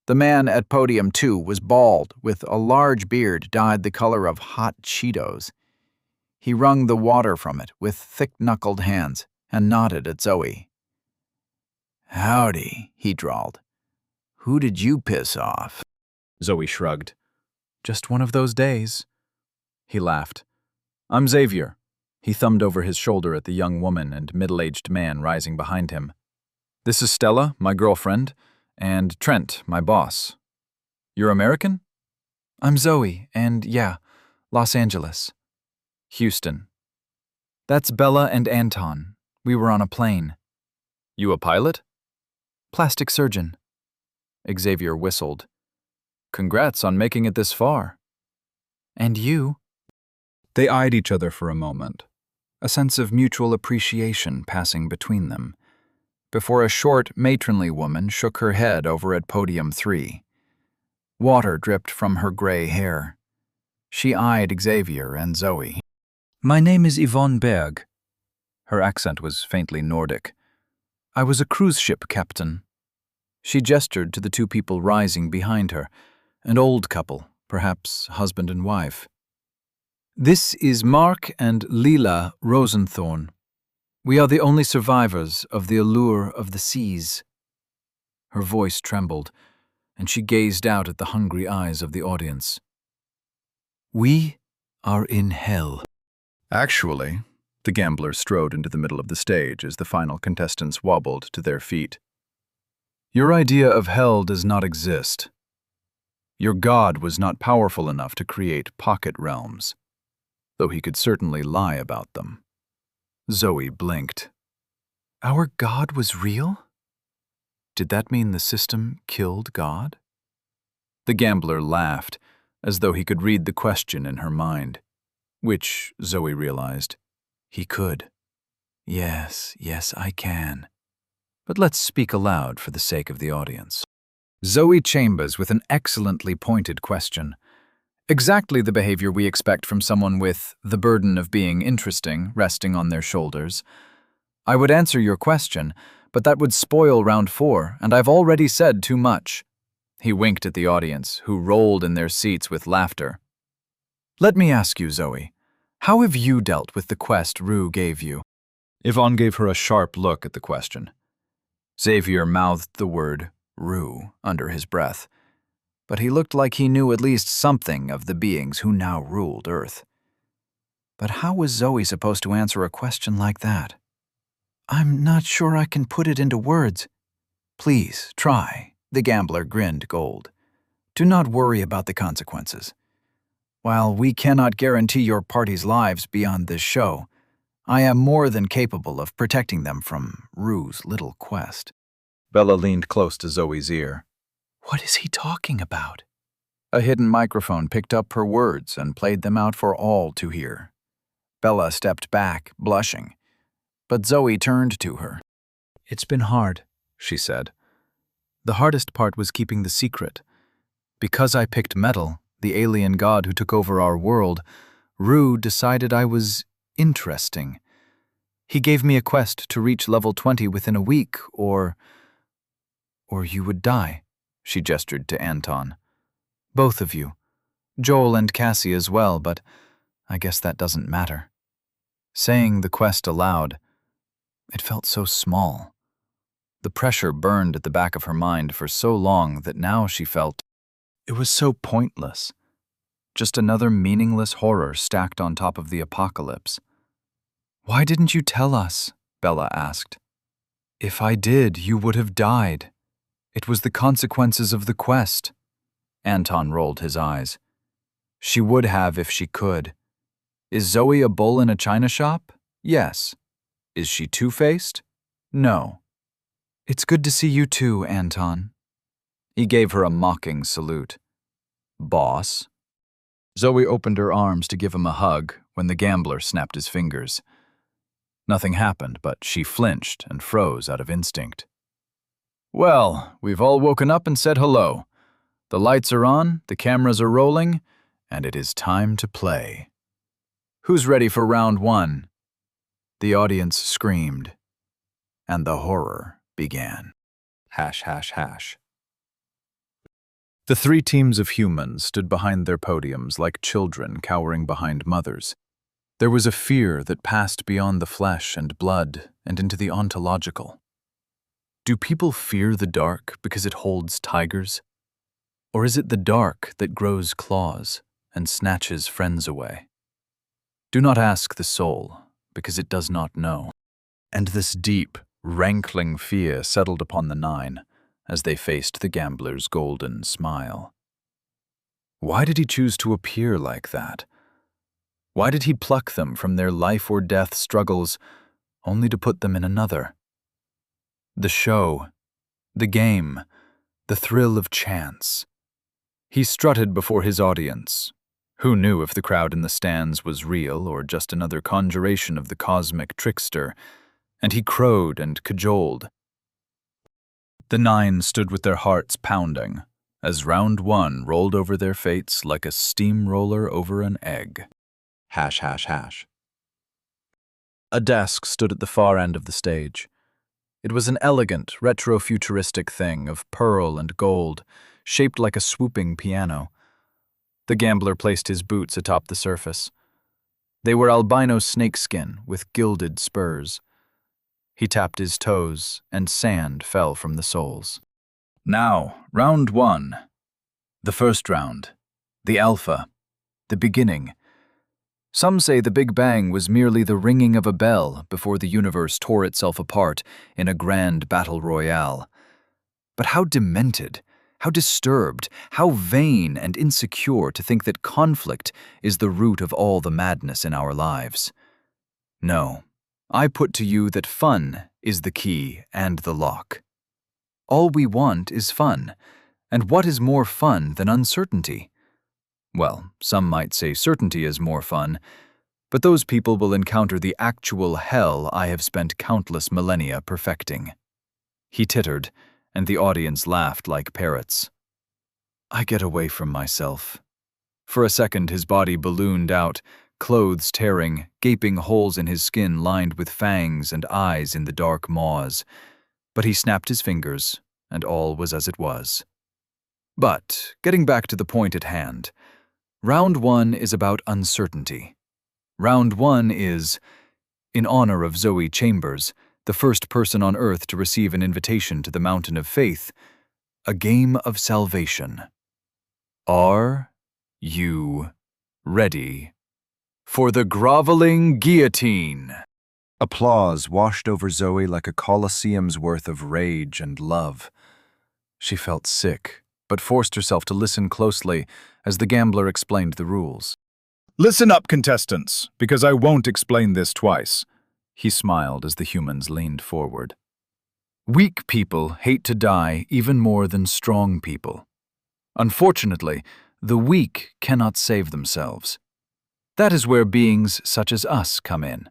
The man at podium 2 was bald, with a large beard dyed the color of hot Cheetos. He wrung the water from it with thick-knuckled hands and nodded at Zoe. "Howdy," he drawled. "Who did you piss off?" Zoe shrugged. "Just one of those days." He laughed. "I'm Xavier." He thumbed over his shoulder at the young woman and middle-aged man rising behind him. "This is Stella, my girlfriend, and Trent, my boss. You're American?" "I'm Zoe, and yeah, Los Angeles." "Houston." "That's Bella and Anton. We were on a plane." "You a pilot?" "Plastic surgeon." Xavier whistled. "Congrats on making it this far." "And you?" They eyed each other for a moment, a sense of mutual appreciation passing between them, before a short, matronly woman shook her head over at podium 3. Water dripped from her gray hair. She eyed Xavier and Zoe. "My name is Yvonne Berg." Her accent was faintly Nordic. "I was a cruise ship captain." She gestured to the two people rising behind her, an old couple, perhaps husband and wife. "This is Mark and Leela Rosenthorn. We are the only survivors of the allure of the seas." Her voice trembled, and she gazed out at the hungry eyes of the audience. "We are in hell." Actually, the gambler strode into the middle of the stage as the final contestants wobbled to their feet. "Your idea of hell does not exist. Your god was not powerful enough to create pocket realms, though he could certainly lie about them." Zoe blinked. "Our God was real? Did that mean the system killed God?" The gambler laughed, as though he could read the question in her mind, which, Zoe realized, he could. Yes, I can. But let's speak aloud for the sake of the audience." Zoe Chambers with an excellently pointed question. Exactly the behavior we expect from someone with the burden of being interesting resting on their shoulders. "I would answer your question, but that would spoil round 4, and I've already said too much." He winked at the audience, who rolled in their seats with laughter. "Let me ask you, Zoe, how have you dealt with the quest Rue gave you?" Yvonne gave her a sharp look at the question. Xavier mouthed the word Rue under his breath, but he looked like he knew at least something of the beings who now ruled Earth. But how was Zoe supposed to answer a question like that? "I'm not sure I can put it into words." "Please, try," the gambler grinned gold. "Do not worry about the consequences. While we cannot guarantee your party's lives beyond this show, I am more than capable of protecting them from Rue's little quest." Bella leaned close to Zoe's ear. "What is he talking about?" A hidden microphone picked up her words and played them out for all to hear. Bella stepped back, blushing, but Zoe turned to her. "It's been hard," she said. "The hardest part was keeping the secret. Because I picked Metal, the alien god who took over our world, Rue decided I was interesting. He gave me a quest to reach level 20 within a week, or you would die." She gestured to Anton. "Both of you. Joel and Cassie as well, but I guess that doesn't matter." Saying the quest aloud, it felt so small. The pressure burned at the back of her mind for so long that now she felt it was so pointless. Just another meaningless horror stacked on top of the apocalypse. "Why didn't you tell us?" Bella asked. "If I did, you would have died. It was the consequences of the quest." Anton rolled his eyes. "She would have if she could. Is Zoe a bull in a china shop? Yes. Is she two-faced? No." "It's good to see you too, Anton." He gave her a mocking salute. "Boss?" Zoe opened her arms to give him a hug when the gambler snapped his fingers. Nothing happened, but she flinched and froze out of instinct. Well, we've all woken up and said hello. The lights are on, the cameras are rolling, and it is time to play. Who's ready for round one? The audience screamed, and the horror began. ###. The three teams of humans stood behind their podiums like children cowering behind mothers. There was a fear that passed beyond the flesh and blood and into the ontological. Do people fear the dark because it holds tigers? Or is it the dark that grows claws and snatches friends away? Do not ask the soul, because it does not know. And this deep, rankling fear settled upon the nine as they faced the gambler's golden smile. Why did he choose to appear like that? Why did he pluck them from their life or death struggles only to put them in another? The show, the game, the thrill of chance. He strutted before his audience. Who knew if the crowd in the stands was real or just another conjuration of the cosmic trickster? And he crowed and cajoled. The nine stood with their hearts pounding as round one rolled over their fates like a steamroller over an egg. ###. A desk stood at the far end of the stage. It was an elegant, retro-futuristic thing of pearl and gold, shaped like a swooping piano. The gambler placed his boots atop the surface. They were albino snakeskin with gilded spurs. He tapped his toes, and sand fell from the soles. Now, round one. The first round. The alpha. The beginning. Some say the Big Bang was merely the ringing of a bell before the universe tore itself apart in a grand battle royale. But how demented, how disturbed, how vain and insecure to think that conflict is the root of all the madness in our lives. No, I put to you that fun is the key and the lock. All we want is fun, and what is more fun than uncertainty? Well, some might say certainty is more fun, but those people will encounter the actual hell I have spent countless millennia perfecting. He tittered, and the audience laughed like parrots. I get away from myself. For a second his body ballooned out, clothes tearing, gaping holes in his skin lined with fangs and eyes in the dark maws. But he snapped his fingers, and all was as it was. But, getting back to the point at hand, round one is about uncertainty. Round one is, in honor of Zoe Chambers, the first person on earth to receive an invitation to the Mountain of Faith, a game of salvation. Are you ready for the groveling guillotine? Applause washed over Zoe like a coliseum's worth of rage and love. She felt sick, but forced herself to listen closely as the gambler explained the rules. Listen up, contestants, because I won't explain this twice. He smiled as the humans leaned forward. Weak people hate to die even more than strong people. Unfortunately, the weak cannot save themselves. That is where beings such as us come in.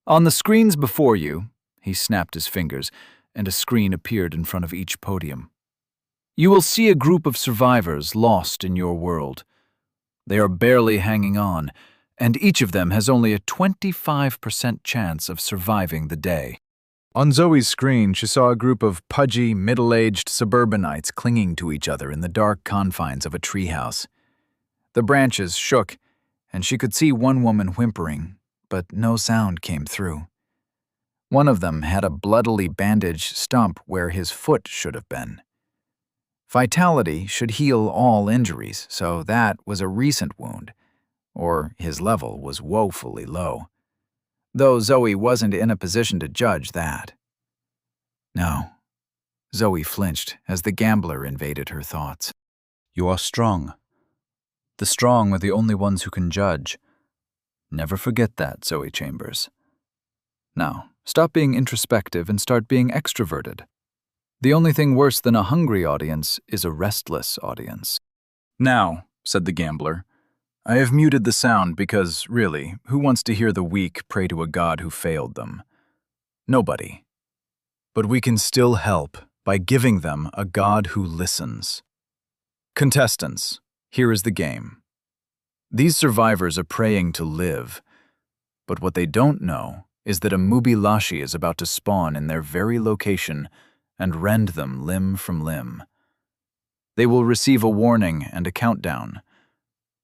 On the screens before you, he snapped his fingers, and a screen appeared in front of each podium. You will see a group of survivors lost in your world. They are barely hanging on, and each of them has only a 25% chance of surviving the day. On Zoe's screen, she saw a group of pudgy, middle-aged suburbanites clinging to each other in the dark confines of a treehouse. The branches shook, and she could see one woman whimpering, but no sound came through. One of them had a bloodily bandaged stump where his foot should have been. Vitality should heal all injuries, so that was a recent wound, or his level was woefully low. Though Zoe wasn't in a position to judge that. No. Zoe flinched as the gambler invaded her thoughts. You are strong. The strong are the only ones who can judge. Never forget that, Zoe Chambers. Now, stop being introspective and start being extroverted. The only thing worse than a hungry audience is a restless audience. Now, said the gambler, I have muted the sound because, really, who wants to hear the weak pray to a god who failed them? Nobody. But we can still help by giving them a god who listens. Contestants, here is the game. These survivors are praying to live, but what they don't know is that a Mubilashi is about to spawn in their very location and rend them limb from limb. They will receive a warning and a countdown,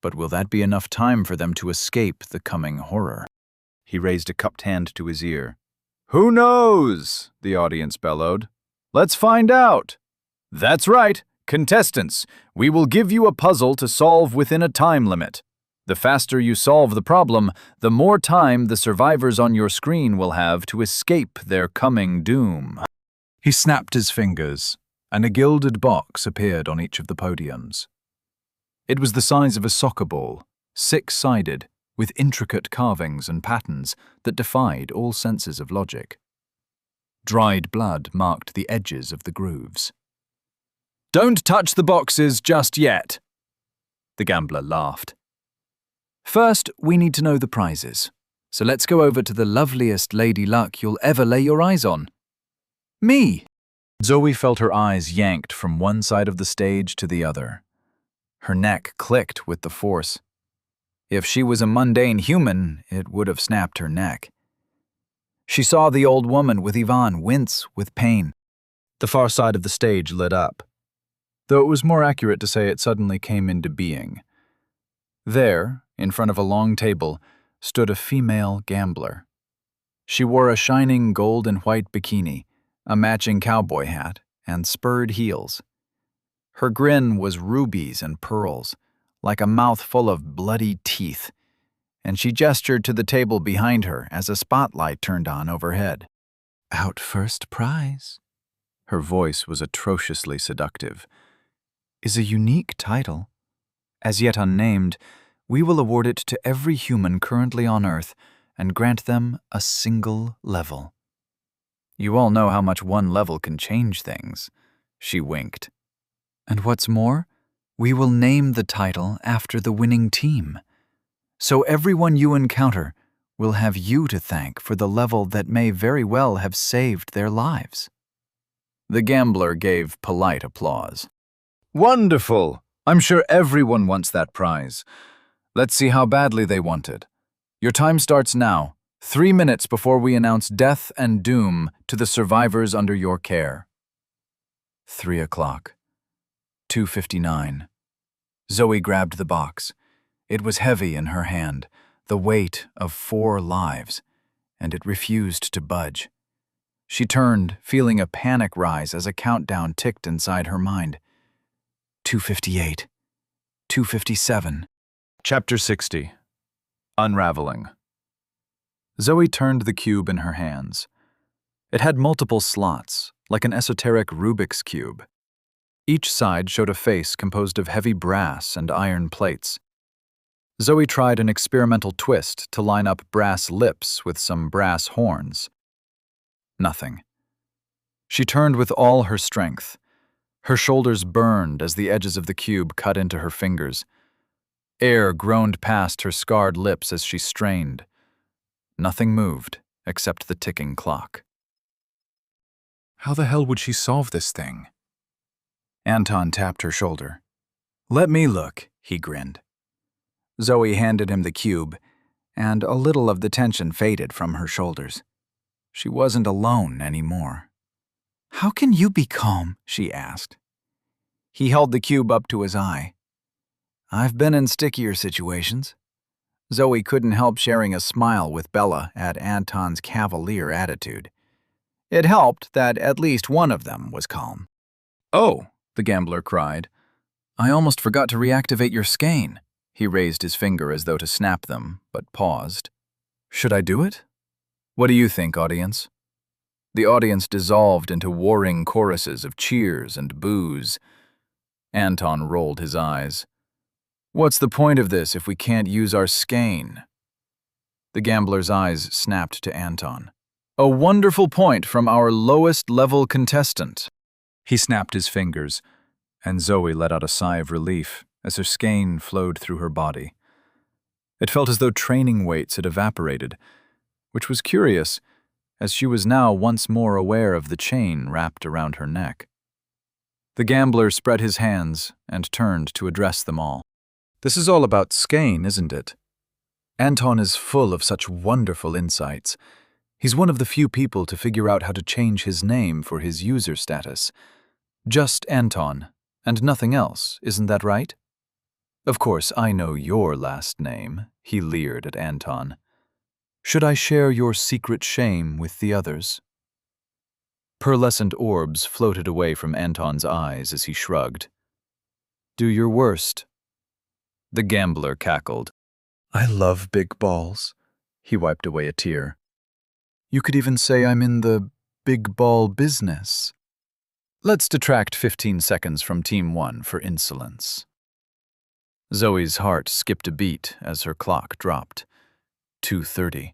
but will that be enough time for them to escape the coming horror? He raised a cupped hand to his ear. Who knows? The audience bellowed. Let's find out. That's right, contestants. We will give you a puzzle to solve within a time limit. The faster you solve the problem, the more time the survivors on your screen will have to escape their coming doom. He snapped his fingers, and a gilded box appeared on each of the podiums. It was the size of a soccer ball, six-sided, with intricate carvings and patterns that defied all senses of logic. Dried blood marked the edges of the grooves. Don't touch the boxes just yet, the gambler laughed. First, we need to know the prizes, so let's go over to the loveliest lady luck you'll ever lay your eyes on. Me! Zoe felt her eyes yanked from one side of the stage to the other. Her neck clicked with the force. If she was a mundane human, it would have snapped her neck. She saw the old woman with Ivan wince with pain. The far side of the stage lit up, though it was more accurate to say it suddenly came into being. There, in front of a long table, stood a female gambler. She wore a shining gold and white bikini, a matching cowboy hat, and spurred heels. Her grin was rubies and pearls, like a mouth full of bloody teeth, and she gestured to the table behind her as a spotlight turned on overhead. Out first prize. Her voice was atrociously seductive. Is a unique title. As yet unnamed, we will award it to every human currently on Earth and grant them a single level. You all know how much one level can change things, she winked. And what's more, we will name the title after the winning team. So everyone you encounter will have you to thank for the level that may very well have saved their lives. The gambler gave polite applause. Wonderful! I'm sure everyone wants that prize. Let's see how badly they want it. Your time starts now, 3 minutes before we announce death and doom to the survivors under your care. 3 o'clock. 2:59. Zoe grabbed the box. It was heavy in her hand, the weight of 4 lives, and it refused to budge. She turned, feeling a panic rise as a countdown ticked inside her mind. 2:58. 2:57. Chapter 60. Unraveling. Zoe turned the cube in her hands. It had multiple slots, like an esoteric Rubik's Cube. Each side showed a face composed of heavy brass and iron plates. Zoe tried an experimental twist to line up brass lips with some brass horns. Nothing. She turned with all her strength. Her shoulders burned as the edges of the cube cut into her fingers. Air groaned past her scarred lips as she strained. Nothing moved except the ticking clock. How the hell would she solve this thing? Anton tapped her shoulder. Let me look, he grinned. Zoe handed him the cube, and a little of the tension faded from her shoulders. She wasn't alone anymore. How can you be calm? She asked. He held the cube up to his eye. I've been in stickier situations. Zoe couldn't help sharing a smile with Bella at Anton's cavalier attitude. It helped that at least one of them was calm. Oh, the gambler cried. I almost forgot to reactivate your skein. He raised his finger as though to snap them, but paused. Should I do it? What do you think, audience? The audience dissolved into warring choruses of cheers and boos. Anton rolled his eyes. What's the point of this if we can't use our skein? The gambler's eyes snapped to Anton. A wonderful point from our lowest level contestant. He snapped his fingers, and Zoe let out a sigh of relief as her skein flowed through her body. It felt as though training weights had evaporated, which was curious, as she was now once more aware of the chain wrapped around her neck. The gambler spread his hands and turned to address them all. "This is all about Skane, isn't it? Anton is full of such wonderful insights. He's one of the few people to figure out how to change his name for his user status. Just Anton, and nothing else, isn't that right? Of course, I know your last name," he leered at Anton. "Should I share your secret shame with the others?" Pearlescent orbs floated away from Anton's eyes as he shrugged. "Do your worst." The gambler cackled. "I love big balls." He wiped away a tear. "You could even say I'm in the big ball business. Let's detract 15 seconds from Team 1 for insolence." Zoe's heart skipped a beat as her clock dropped. 2:30.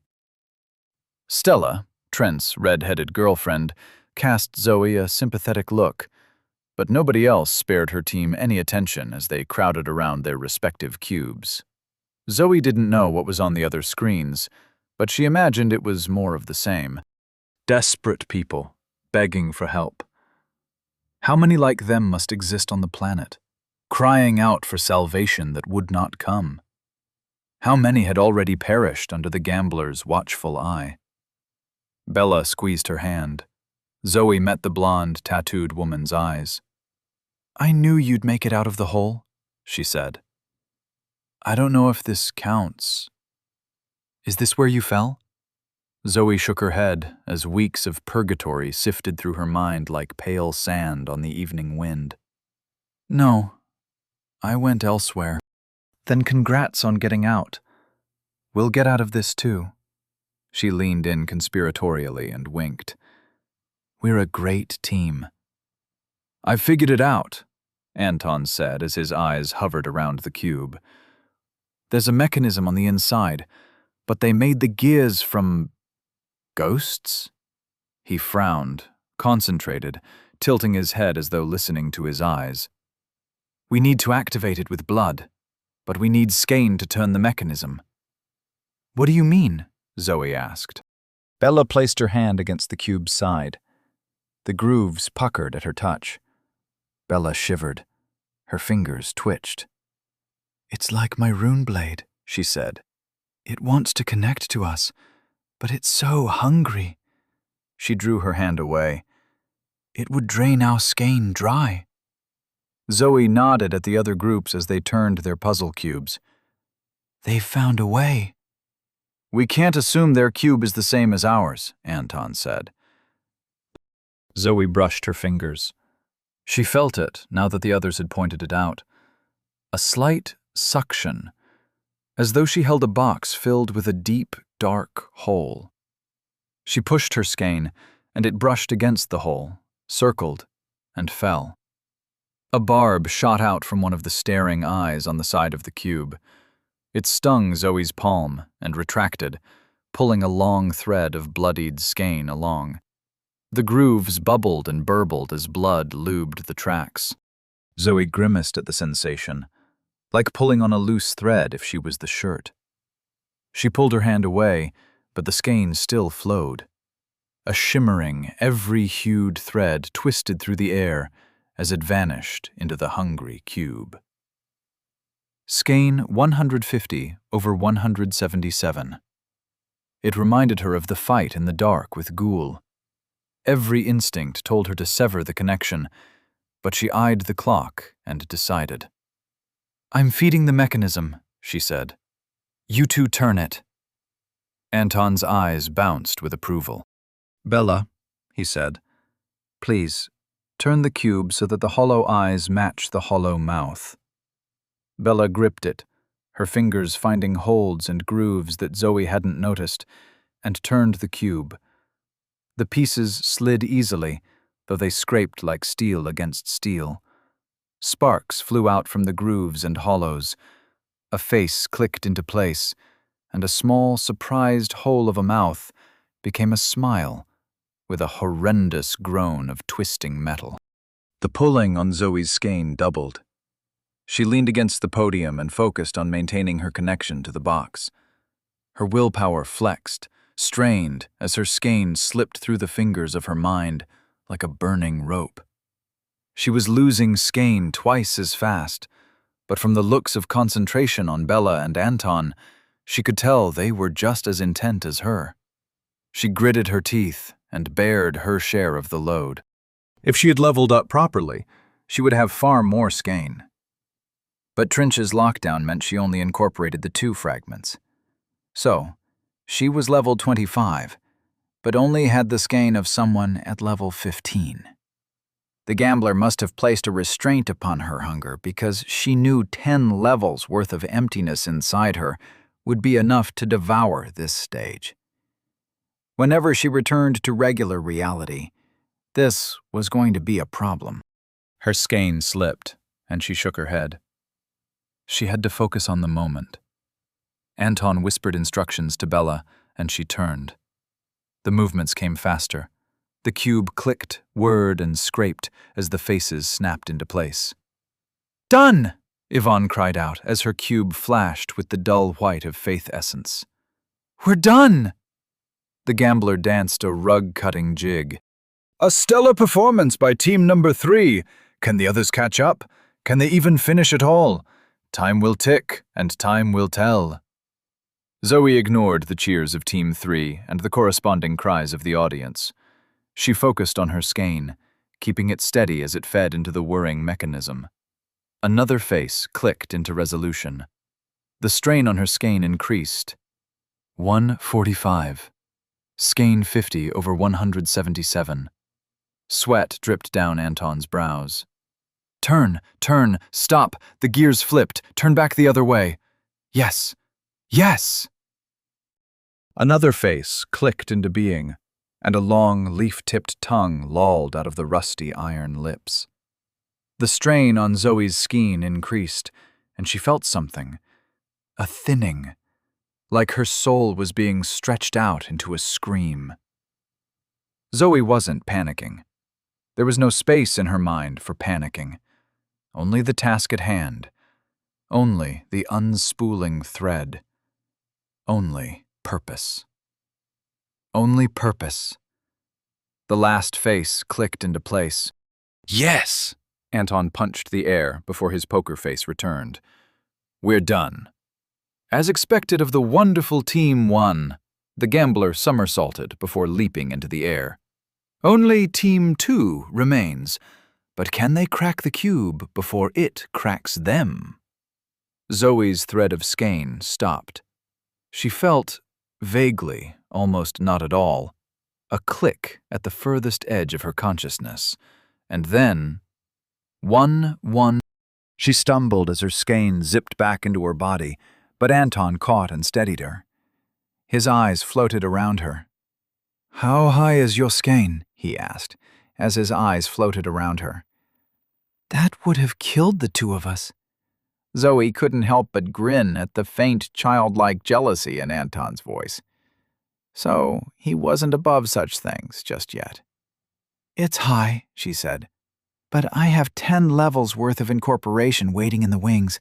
Stella, Trent's red-headed girlfriend, cast Zoe a sympathetic look, but nobody else spared her team any attention as they crowded around their respective cubes. Zoe didn't know what was on the other screens, but she imagined it was more of the same. Desperate people, begging for help. How many like them must exist on the planet, crying out for salvation that would not come? How many had already perished under the gambler's watchful eye? Bella squeezed her hand. Zoe met the blonde, tattooed woman's eyes. "I knew you'd make it out of the hole," she said. "I don't know if this counts. Is this where you fell?" Zoe shook her head as weeks of purgatory sifted through her mind like pale sand on the evening wind. "No, I went elsewhere." "Then congrats on getting out. We'll get out of this too." She leaned in conspiratorially and winked. "We're a great team." "I've figured it out," Anton said as his eyes hovered around the cube. "There's a mechanism on the inside, but they made the gears from ghosts?" He frowned, concentrated, tilting his head as though listening to his eyes. "We need to activate it with blood, but we need Skane to turn the mechanism." "What do you mean?" Zoe asked. Bella placed her hand against the cube's side. The grooves puckered at her touch. Bella shivered. Her fingers twitched. "It's like my rune blade," she said. "It wants to connect to us, but it's so hungry." She drew her hand away. "It would drain our Skane dry." Zoe nodded at the other groups as they turned their puzzle cubes. "They've found a way." "We can't assume their cube is the same as ours," Anton said. Zoe brushed her fingers. She felt it now that the others had pointed it out. A slight suction, as though she held a box filled with a deep, dark hole. She pushed her skein, and it brushed against the hole, circled, and fell. A barb shot out from one of the staring eyes on the side of the cube. It stung Zoe's palm and retracted, pulling a long thread of bloodied skein along. The grooves bubbled and burbled as blood lubed the tracks. Zoe grimaced at the sensation, like pulling on a loose thread if she was the shirt. She pulled her hand away, but the skein still flowed. A shimmering, every-hued thread twisted through the air as it vanished into the hungry cube. Skein 150/177. It reminded her of the fight in the dark with Ghoul. Every instinct told her to sever the connection, but she eyed the clock and decided. "I'm feeding the mechanism," she said. "You two turn it." Anton's eyes bounced with approval. "Bella," he said, "please, turn the cube so that the hollow eyes match the hollow mouth." Bella gripped it, her fingers finding holds and grooves that Zoe hadn't noticed, and turned the cube. The pieces slid easily, though they scraped like steel against steel. Sparks flew out from the grooves and hollows. A face clicked into place, and a small, surprised hole of a mouth became a smile, with a horrendous groan of twisting metal. The pulling on Zoe's skein doubled. She leaned against the podium and focused on maintaining her connection to the box. Her willpower flexed, strained as her skein slipped through the fingers of her mind like a burning rope. She was losing skein twice as fast, but from the looks of concentration on Bella and Anton, she could tell they were just as intent as her. She gritted her teeth and bared her share of the load. If she had leveled up properly, she would have far more skein. But Trinch's lockdown meant she only incorporated the 2 fragments. So, she was level 25, but only had the skein of someone at level 15. The gambler must have placed a restraint upon her hunger because she knew 10 levels worth of emptiness inside her would be enough to devour this stage. Whenever she returned to regular reality, this was going to be a problem. Her skein slipped, and she shook her head. She had to focus on the moment. Anton whispered instructions to Bella, and she turned. The movements came faster. The cube clicked, whirred, and scraped as the faces snapped into place. "Done!" Yvonne cried out as her cube flashed with the dull white of faith essence. "We're done!" The gambler danced a rug-cutting jig. "A stellar performance by team number 3. Can the others catch up? Can they even finish it all? Time will tick, and time will tell." Zoe ignored the cheers of Team 3 and the corresponding cries of the audience. She focused on her skein, keeping it steady as it fed into the whirring mechanism. Another face clicked into resolution. The strain on her skein increased. 145. Skein 50 over 177. Sweat dripped down Anton's brows. "Turn, turn, stop, the gears flipped, turn back the other way. Yes, yes!" Another face clicked into being, and a long, leaf-tipped tongue lolled out of the rusty iron lips. The strain on Zoe's skein increased, and she felt something, a thinning, like her soul was being stretched out into a scream. Zoe wasn't panicking. There was no space in her mind for panicking. Only the task at hand. Only the unspooling thread. Only purpose. Only purpose. The last face clicked into place. "Yes!" Anton punched the air before his poker face returned. "We're done." As expected of the wonderful Team 1, the gambler somersaulted before leaping into the air. Only Team 2 remains, but can they crack the cube before it cracks them? Zoe's thread of skein stopped. She felt, vaguely, almost not at all, a click at the furthest edge of her consciousness, and then, 1-1. She stumbled as her skein zipped back into her body, but Anton caught and steadied her. His eyes floated around her. "How high is your skein?" he asked, as his eyes floated around her. "That would have killed the 2 of us." Zoe couldn't help but grin at the faint, childlike jealousy in Anton's voice. So he wasn't above such things just yet. "It's high," she said, "but I have 10 levels worth of incorporation waiting in the wings.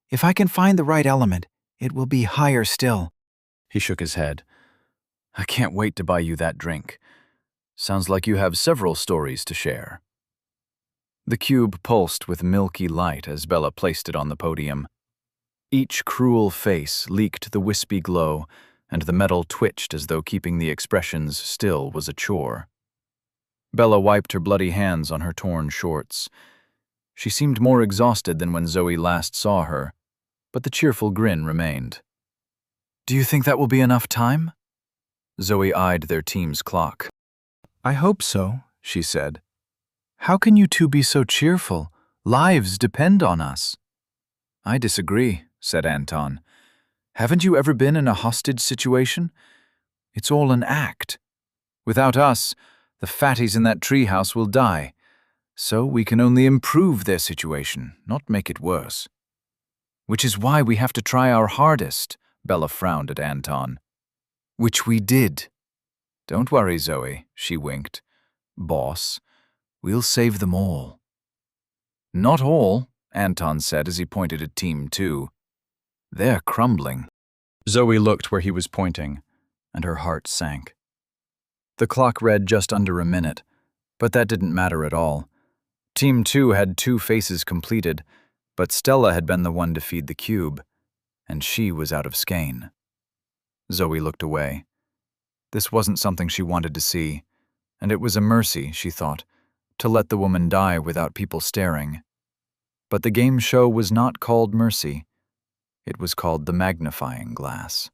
If I can find the right element, it will be higher still." He shook his head. "I can't wait to buy you that drink. Sounds like you have several stories to share." The cube pulsed with milky light as Bella placed it on the podium. Each cruel face leaked the wispy glow, and the metal twitched as though keeping the expressions still was a chore. Bella wiped her bloody hands on her torn shorts. She seemed more exhausted than when Zoe last saw her, but the cheerful grin remained. "Do you think that will be enough time?" Zoe eyed their team's clock. "I hope so," she said. "How can you 2 be so cheerful? Lives depend on us." "I disagree," said Anton. "Haven't you ever been in a hostage situation? It's all an act. Without us, the fatties in that treehouse will die. So we can only improve their situation, not make it worse. Which is why we have to try our hardest," Bella frowned at Anton. "Which we did." "Don't worry, Zoe," she winked. "Boss, we'll save them all." "Not all," Anton said as he pointed at Team 2. They're crumbling. Zoe looked where he was pointing, and her heart sank. The clock read just under a minute, but that didn't matter at all. Team 2 had 2 phases completed, but Stella had been the one to feed the cube, and she was out of skein. Zoe looked away. This wasn't something she wanted to see, and it was a mercy, she thought, to let the woman die without people staring. But the game show was not called Mercy. It was called the magnifying glass.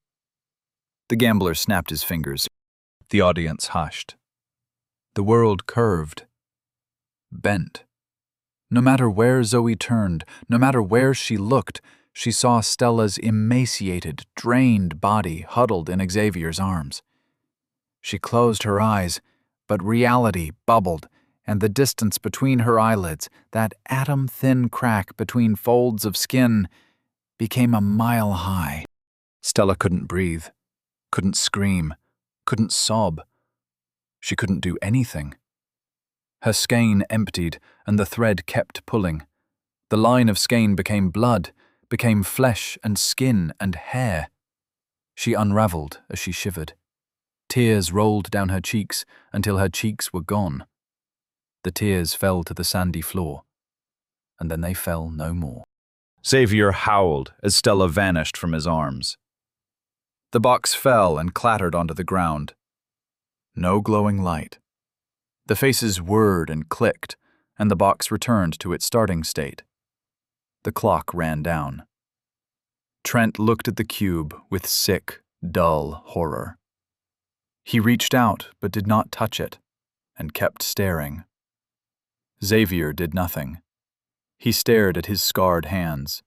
The gambler snapped his fingers. The audience hushed. The world curved, bent. No matter where Zoe turned, no matter where she looked, she saw Stella's emaciated, drained body huddled in Xavier's arms. She closed her eyes, but reality bubbled, and the distance between her eyelids, that atom-thin crack between folds of skin, became a mile high. Stella couldn't breathe, couldn't scream, couldn't sob. She couldn't do anything. Her skein emptied, and the thread kept pulling. The line of skein became blood, became flesh and skin and hair. She unraveled as she shivered. Tears rolled down her cheeks until her cheeks were gone. The tears fell to the sandy floor, and then they fell no more. Xavier howled as Stella vanished from his arms. The box fell and clattered onto the ground. No glowing light. The faces whirred and clicked, and the box returned to its starting state. The clock ran down. Trent looked at the cube with sick, dull horror. He reached out but did not touch it, and kept staring. Xavier did nothing. He stared at his scarred hands.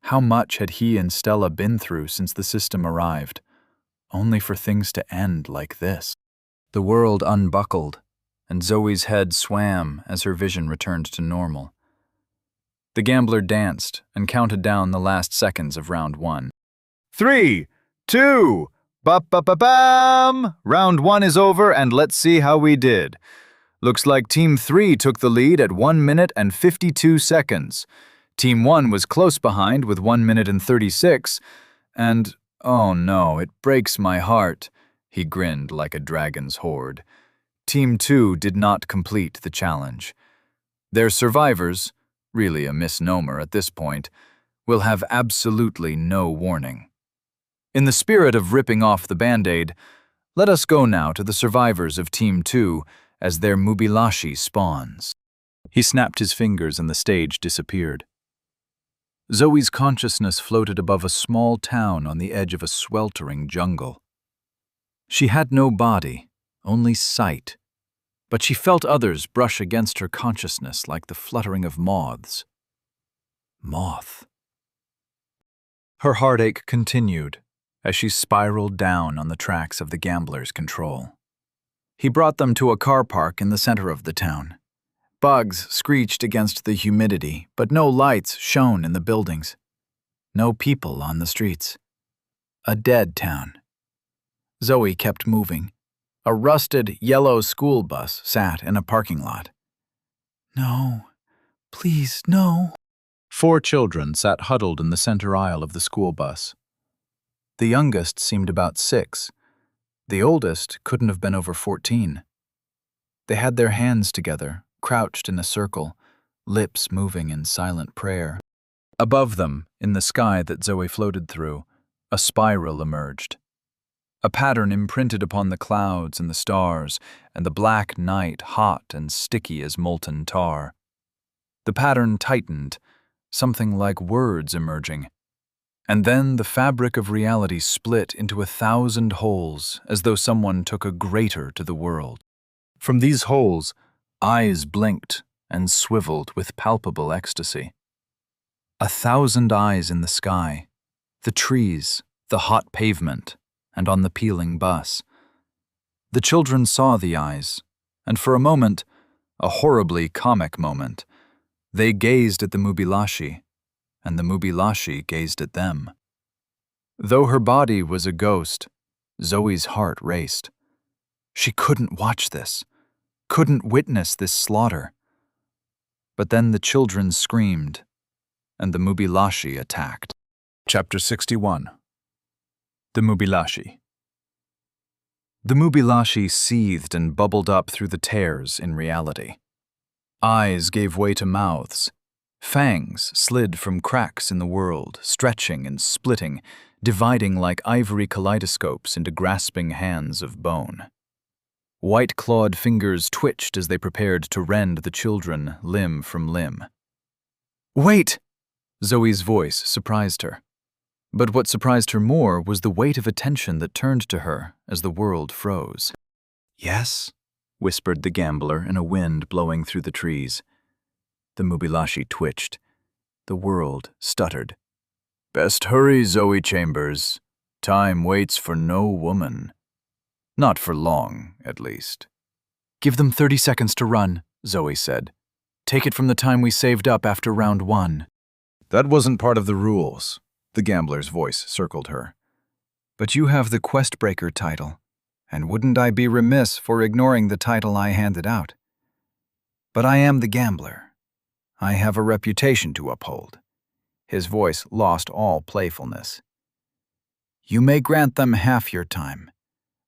How much had he and Stella been through since the system arrived, only for things to end like this? The world unbuckled, and Zoe's head swam as her vision returned to normal. The gambler danced and counted down the last seconds of round 1. 3, 2, ba-ba-ba-bam! Round 1 is over, and let's see how we did. Looks like Team 3 took the lead at 1 minute and 52 seconds. Team 1 was close behind with 1 minute and 36, and, oh no, it breaks my heart, he grinned like a dragon's horde. Team 2 did not complete the challenge. Their survivors, really a misnomer at this point, will have absolutely no warning. In the spirit of ripping off the Band-Aid, let us go now to the survivors of Team 2 as their Mubilashi spawns. He snapped his fingers and the stage disappeared. Zoe's consciousness floated above a small town on the edge of a sweltering jungle. She had no body, only sight, but she felt others brush against her consciousness like the fluttering of moths. Moth. Her heartache continued as she spiraled down on the tracks of the gambler's control. He brought them to a car park in the center of the town. Bugs screeched against the humidity, but no lights shone in the buildings. No people on the streets. A dead town. Zoe kept moving. A rusted, yellow school bus sat in a parking lot. No, please, no. 4 children sat huddled in the center aisle of the school bus. The youngest seemed about 6. The oldest couldn't have been over 14. They had their hands together, crouched in a circle, lips moving in silent prayer. Above them, in the sky that Zoe floated through, a spiral emerged. A pattern imprinted upon the clouds and the stars, and the black night hot and sticky as molten tar. The pattern tightened, something like words emerging. And then the fabric of reality split into 1,000 holes, as though someone took a grater to the world. From these holes, eyes blinked and swiveled with palpable ecstasy. 1,000 eyes in the sky, the trees, the hot pavement, and on the peeling bus. The children saw the eyes, and for a moment, a horribly comic moment, they gazed at the Mubilashi, and the Mubilashi gazed at them. Though her body was a ghost, Zoe's heart raced. She couldn't watch this, couldn't witness this slaughter. But then the children screamed, and the Mubilashi attacked. Chapter 61. The Mubilashi. The Mubilashi seethed and bubbled up through the tears in reality. Eyes gave way to mouths. Fangs slid from cracks in the world, stretching and splitting, dividing like ivory kaleidoscopes into grasping hands of bone. White-clawed fingers twitched as they prepared to rend the children limb from limb. "Wait!" Zoe's voice surprised her. But what surprised her more was the weight of attention that turned to her as the world froze. "Yes?" whispered the gambler in a wind blowing through the trees. The Mubilashi twitched. The world stuttered. "Best hurry, Zoe Chambers. Time waits for no woman. Not for long, at least." "Give them 30 seconds to run," Zoe said. "Take it from the time we saved up after round 1. "That wasn't part of the rules." The gambler's voice circled her. "But you have the Questbreaker title, and wouldn't I be remiss for ignoring the title I handed out? But I am the gambler. I have a reputation to uphold." His voice lost all playfulness. "You may grant them half your time,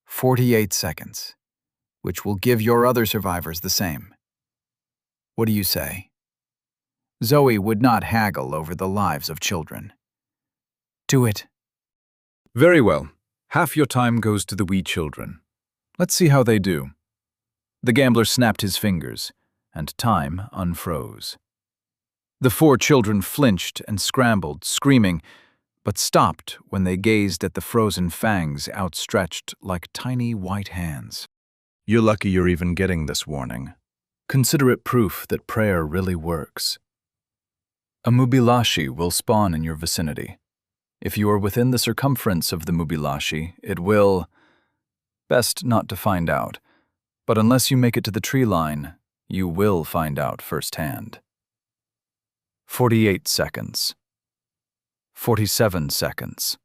48 seconds, which will give your other survivors the same. What do you say?" Zoe would not haggle over the lives of children. "Do it." "Very well. Half your time goes to the wee children. Let's see how they do." The gambler snapped his fingers, and time unfroze. The 4 children flinched and scrambled, screaming, but stopped when they gazed at the frozen fangs outstretched like tiny white hands. "You're lucky you're even getting this warning. Consider it proof that prayer really works. A Mubilashi will spawn in your vicinity. If you are within the circumference of the Mubilashi, it will... Best not to find out, but unless you make it to the tree line, you will find out firsthand." 48 seconds. 47 seconds.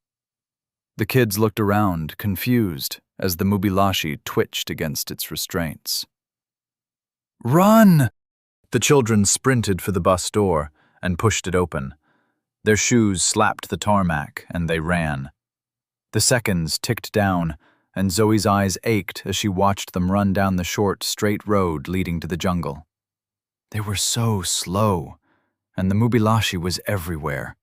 The kids looked around, confused, as the Mubilashi twitched against its restraints. "Run!" The children sprinted for the bus door and pushed it open. Their shoes slapped the tarmac, and they ran. The seconds ticked down, and Zoe's eyes ached as she watched them run down the short, straight road leading to the jungle. They were so slow, and the Mubilashi was everywhere.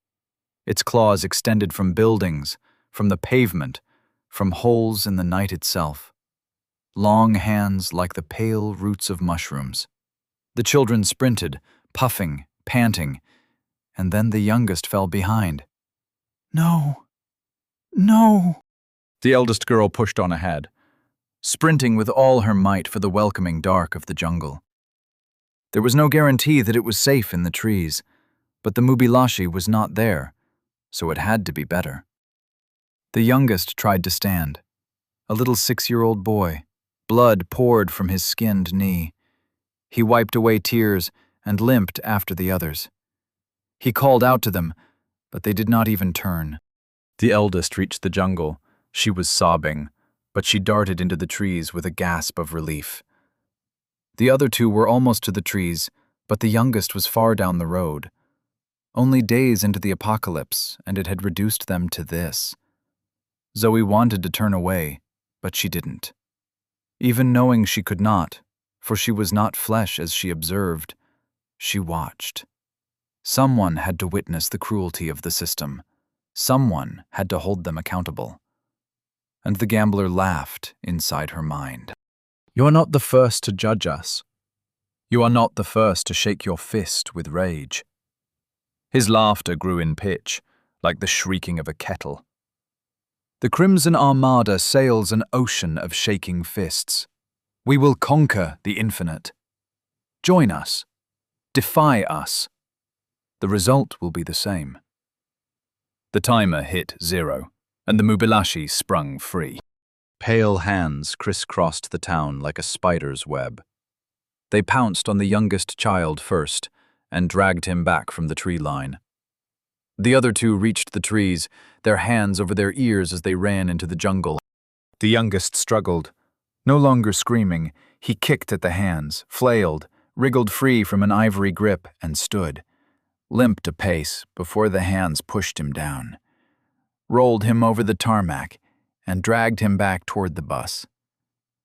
Its claws extended from buildings, from the pavement, from holes in the night itself. Long hands like the pale roots of mushrooms. The children sprinted, puffing, panting, and then the youngest fell behind. "No, no!" The eldest girl pushed on ahead, sprinting with all her might for the welcoming dark of the jungle. There was no guarantee that it was safe in the trees, but the Mubilashi was not there, so it had to be better. The youngest tried to stand, a little 6-year-old boy. Blood poured from his skinned knee. He wiped away tears and limped after the others. He called out to them, but they did not even turn. The eldest reached the jungle. She was sobbing, but she darted into the trees with a gasp of relief. The other 2 were almost to the trees, but the youngest was far down the road. Only days into the apocalypse, and it had reduced them to this. Zoe wanted to turn away, but she didn't. Even knowing she could not, for she was not flesh as she observed, she watched. Someone had to witness the cruelty of the system. Someone had to hold them accountable. And the gambler laughed inside her mind. "You are not the first to judge us. You are not the first to shake your fist with rage." His laughter grew in pitch, like the shrieking of a kettle. "The Crimson Armada sails an ocean of shaking fists. We will conquer the infinite. Join us. Defy us. The result will be the same." The timer hit 0, and the Mubilashi sprung free. Pale hands crisscrossed the town like a spider's web. They pounced on the youngest child first and dragged him back from the tree line. The other 2 reached the trees, their hands over their ears as they ran into the jungle. The youngest struggled. No longer screaming, he kicked at the hands, flailed, wriggled free from an ivory grip, and stood. limped a pace before the hands pushed him down, rolled him over the tarmac, and dragged him back toward the bus.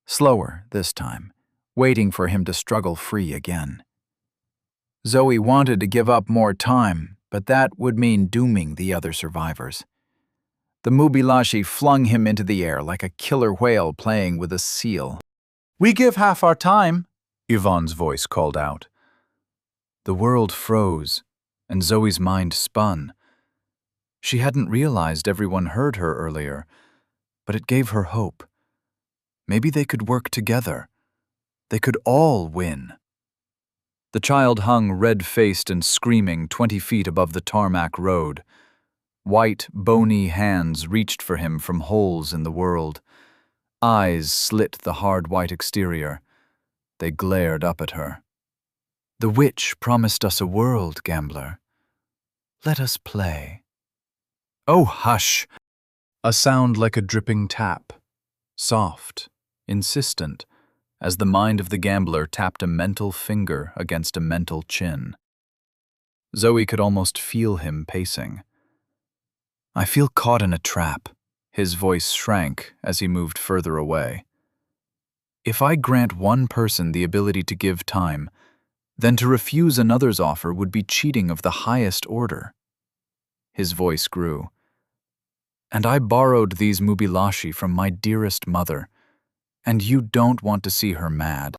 Slower this time, waiting for him to struggle free again. Zoe wanted to give up more time, but that would mean dooming the other survivors. The Mubilashi flung him into the air like a killer whale playing with a seal. We give half our time, Yvonne's voice called out. The world froze, and Zoe's mind spun. She hadn't realized everyone heard her earlier, but it gave her hope. Maybe they could work together. They could all win. The child hung red-faced and screaming 20 feet above the tarmac road. White, bony hands reached for him from holes in the world. Eyes slit the hard white exterior. They glared up at her. The witch promised us a world, gambler. Let us play. Oh, hush! A sound like a dripping tap. Soft, insistent, as the mind of the gambler tapped a mental finger against a mental chin. Zoe could almost feel him pacing. I feel caught in a trap. His voice shrank as he moved further away. If I grant one person the ability to give time, then to refuse another's offer would be cheating of the highest order. His voice grew. And I borrowed these Mubilashi from my dearest mother, and you don't want to see her mad.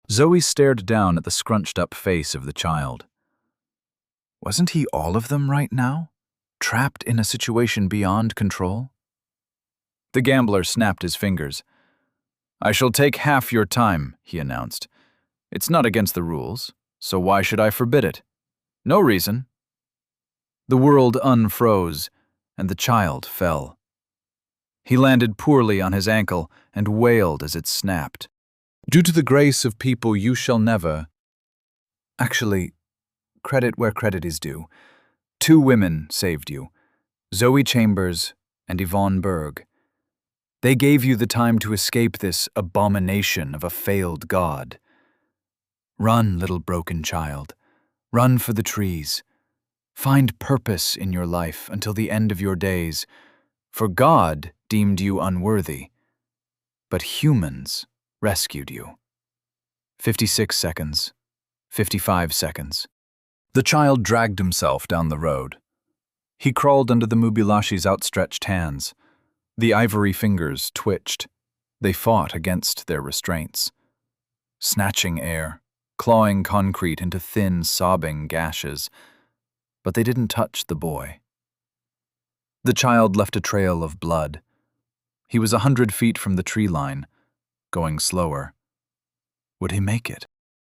Zoe stared down at the scrunched-up face of the child. Wasn't he all of them right now, trapped in a situation beyond control? The gambler snapped his fingers. I shall take half your time, he announced. It's not against the rules, so why should I forbid it? No reason. The world unfroze, and the child fell. He landed poorly on his ankle and wailed as it snapped. Due to the grace of people you shall never... Actually, credit where credit is due. 2 women saved you, Zoe Chambers and Yvonne Berg. They gave you the time to escape this abomination of a failed god. Run, little broken child. Run for the trees. Find purpose in your life until the end of your days, for God deemed you unworthy, but humans rescued you. 56 seconds. 55 seconds. The child dragged himself down the road. He crawled under the Mubilashi's outstretched hands. The ivory fingers twitched. They fought against their restraints. Snatching air, clawing concrete into thin, sobbing gashes. But they didn't touch the boy. The child left a trail of blood. He was 100 feet from the tree line, going slower. Would he make it?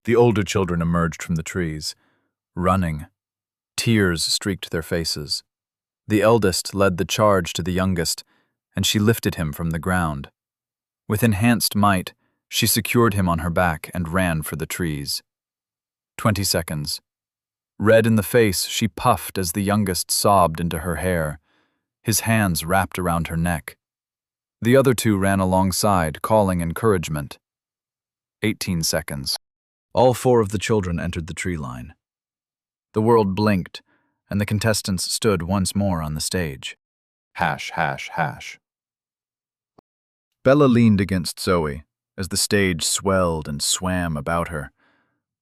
The older children emerged from the trees, running. Tears streaked their faces. The eldest led the charge to the youngest, and she lifted him from the ground. With enhanced might, she secured him on her back and ran for the trees. 20 seconds. Red in the face, she puffed as the youngest sobbed into her hair. His hands wrapped around her neck. The other 2 ran alongside, calling encouragement. 18 seconds. All 4 of the children entered the tree line. The world blinked, and the contestants stood once more on the stage. Hash, hash, hash. Bella leaned against Zoe as the stage swelled and swam about her,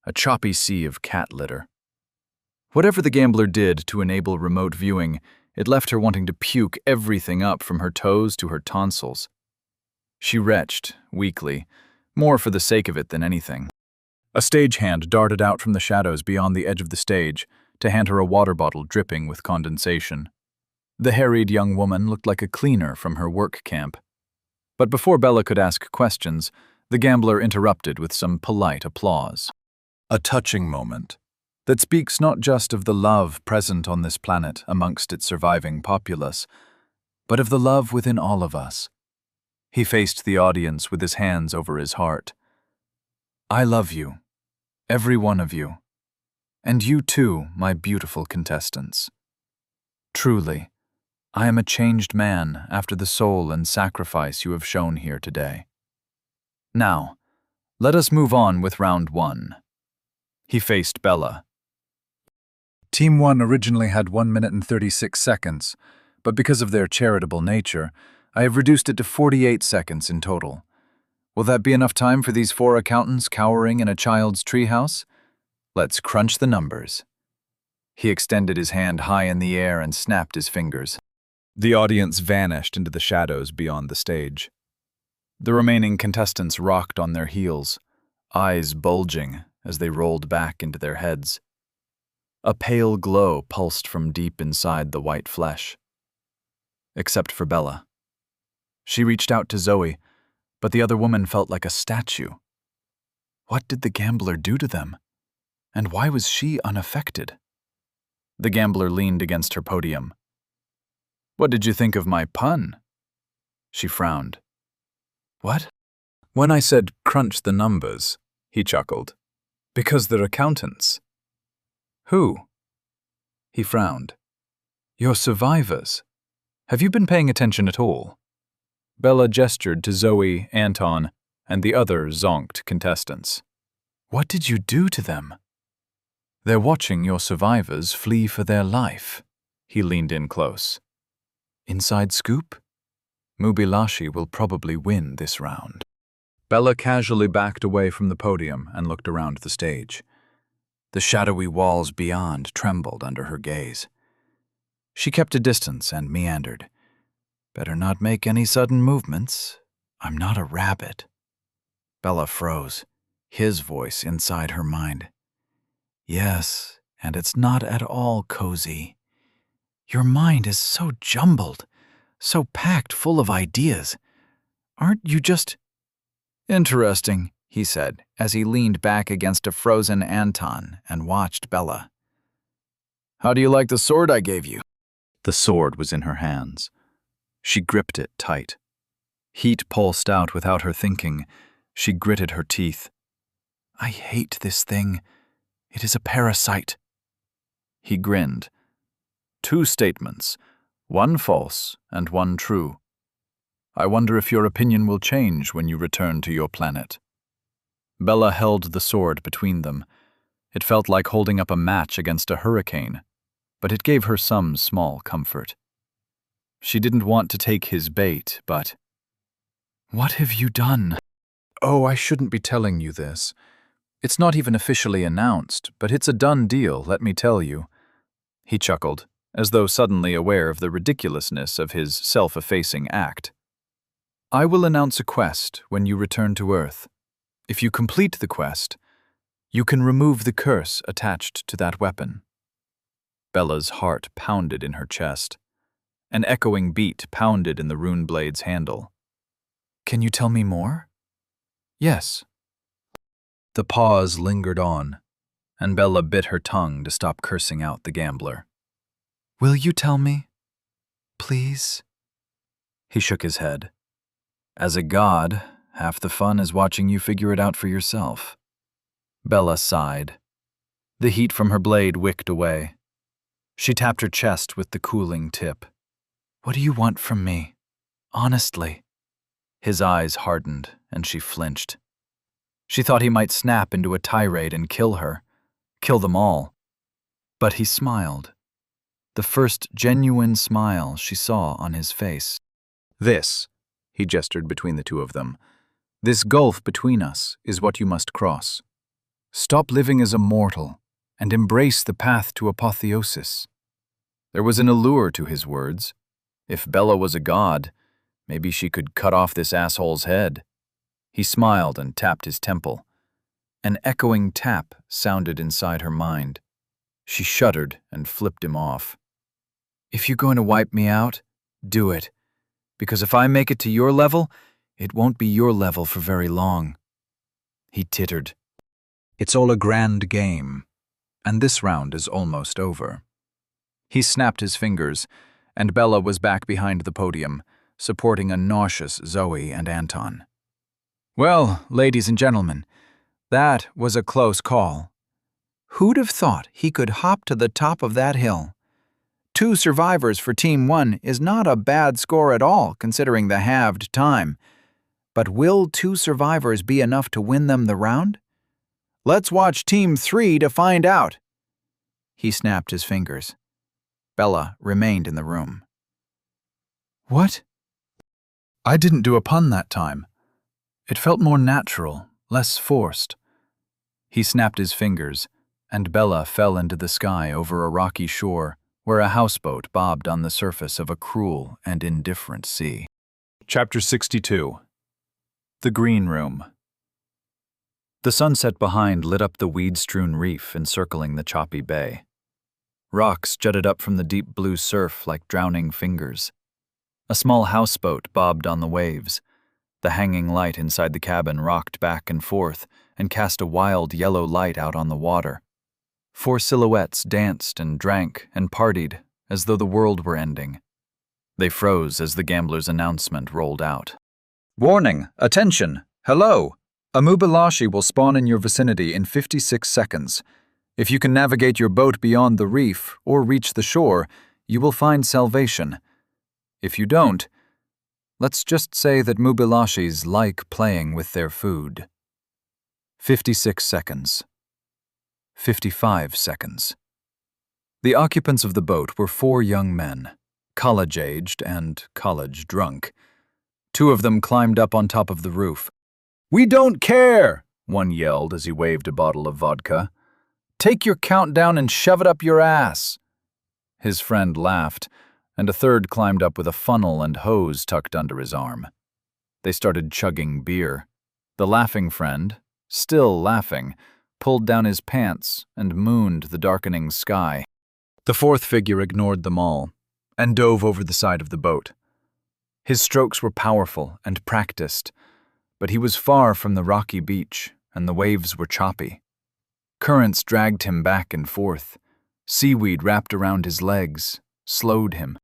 a choppy sea of cat litter. Whatever the gambler did to enable remote viewing, it left her wanting to puke everything up from her toes to her tonsils. She retched, weakly, more for the sake of it than anything. A stagehand darted out from the shadows beyond the edge of the stage to hand her a water bottle dripping with condensation. The harried young woman looked like a cleaner from her work camp. But before Bella could ask questions, the gambler interrupted with some polite applause. A touching moment that speaks not just of the love present on this planet amongst its surviving populace, but of the love within all of us. He faced the audience with his hands over his heart. I love you, every one of you, and you too, my beautiful contestants. Truly, I am a changed man after the soul and sacrifice you have shown here today. Now, let us move on with round 1. He faced Bella. Team 1 originally had 1 minute and 36 seconds, but because of their charitable nature, I have reduced it to 48 seconds in total. Will that be enough time for these 4 accountants cowering in a child's treehouse? Let's crunch the numbers. He extended his hand high in the air and snapped his fingers. The audience vanished into the shadows beyond the stage. The remaining contestants rocked on their heels, eyes bulging as they rolled back into their heads. A pale glow pulsed from deep inside the white flesh. Except for Bella. She reached out to Zoe, but the other woman felt like a statue. What did the gambler do to them? And why was she unaffected? The gambler leaned against her podium. "What did you think of my pun?" She frowned. "What?" "When I said crunch the numbers," he chuckled. "Because they're accountants." "Who?" He frowned. "Your survivors. Have you been paying attention at all?" Bella gestured to Zoe, Anton, and the other zonked contestants. "What did you do to them?" "They're watching your survivors flee for their life." He leaned in close. "Inside scoop? Mubilashi will probably win this round." Bella casually backed away from the podium and looked around the stage. The shadowy walls beyond trembled under her gaze. She kept a distance and meandered. "Better not make any sudden movements. I'm not a rabbit." Bella froze, his voice inside her mind. "Yes, and it's not at all cozy. Your mind is so jumbled, so packed full of ideas. Aren't you just—" "Interesting," he said, as he leaned back against a frozen Anton and watched Bella. "How do you like the sword I gave you?" The sword was in her hands. She gripped it tight. Heat pulsed out without her thinking. She gritted her teeth. "I hate this thing. It is a parasite." He grinned. "2 statements, 1 false and 1 true. I wonder if your opinion will change when you return to your planet." Bella held the sword between them. It felt like holding up a match against a hurricane, but it gave her some small comfort. She didn't want to take his bait, but— "What have you done?" "Oh, I shouldn't be telling you this. It's not even officially announced, but it's a done deal, let me tell you." He chuckled, as though suddenly aware of the ridiculousness of his self-effacing act. "I will announce a quest when you return to Earth. If you complete the quest, you can remove the curse attached to that weapon." Bella's heart pounded in her chest. An echoing beat pounded in the rune blade's handle. "Can you tell me more?" "Yes." The pause lingered on, and Bella bit her tongue to stop cursing out the gambler. "Will you tell me? Please?" He shook his head. "As a god, half the fun is watching you figure it out for yourself." Bella sighed. The heat from her blade wicked away. She tapped her chest with the cooling tip. "What do you want from me? Honestly?" His eyes hardened, and she flinched. She thought he might snap into a tirade and kill her. Kill them all. But he smiled. The first genuine smile she saw on his face. "This," he gestured between the 2 of them, "this gulf between us is what you must cross. Stop living as a mortal and embrace the path to apotheosis." There was an allure to his words. If Bella was a god, maybe she could cut off this asshole's head. He smiled and tapped his temple. An echoing tap sounded inside her mind. She shuddered and flipped him off. "If you're going to wipe me out, do it. Because if I make it to your level, it won't be your level for very long." He tittered. "It's all a grand game, and this round is almost over." He snapped his fingers, and Bella was back behind the podium, supporting a nauseous Zoe and Anton. "Well, ladies and gentlemen, that was a close call. Who'd have thought he could hop to the top of that hill? 2 survivors for Team 1 is not a bad score at all, considering the halved time. But will 2 survivors be enough to win them the round? Let's watch Team 3 to find out." He snapped his fingers. Bella remained in the room. What? I didn't do a pun that time. It felt more natural, less forced. He snapped his fingers, and Bella fell into the sky over a rocky shore where a houseboat bobbed on the surface of a cruel and indifferent sea. Chapter 62. The Green Room. The sunset behind lit up the weed-strewn reef encircling the choppy bay. Rocks jutted up from the deep blue surf like drowning fingers. A small houseboat bobbed on the waves. The hanging light inside the cabin rocked back and forth and cast a wild yellow light out on the water. 4 silhouettes danced and drank and partied as though the world were ending. They froze as the gambler's announcement rolled out. Warning! Attention! Hello! A Mubalashi will spawn in your vicinity in 56 seconds. If you can navigate your boat beyond the reef or reach the shore, you will find salvation. If you don't, let's just say that Mubalashis like playing with their food. 56 seconds. 55 seconds. The occupants of the boat were 4 young men, college-aged and college-drunk. 2 of them climbed up on top of the roof. "We don't care!" one yelled as he waved a bottle of vodka. "Take your countdown and shove it up your ass!" His friend laughed, and a third climbed up with a funnel and hose tucked under his arm. They started chugging beer. The laughing friend, still laughing, pulled down his pants and mooned the darkening sky. The 4th figure ignored them all and dove over the side of the boat. His strokes were powerful and practiced, but he was far from the rocky beach and the waves were choppy. Currents dragged him back and forth. Seaweed wrapped around his legs, slowed him.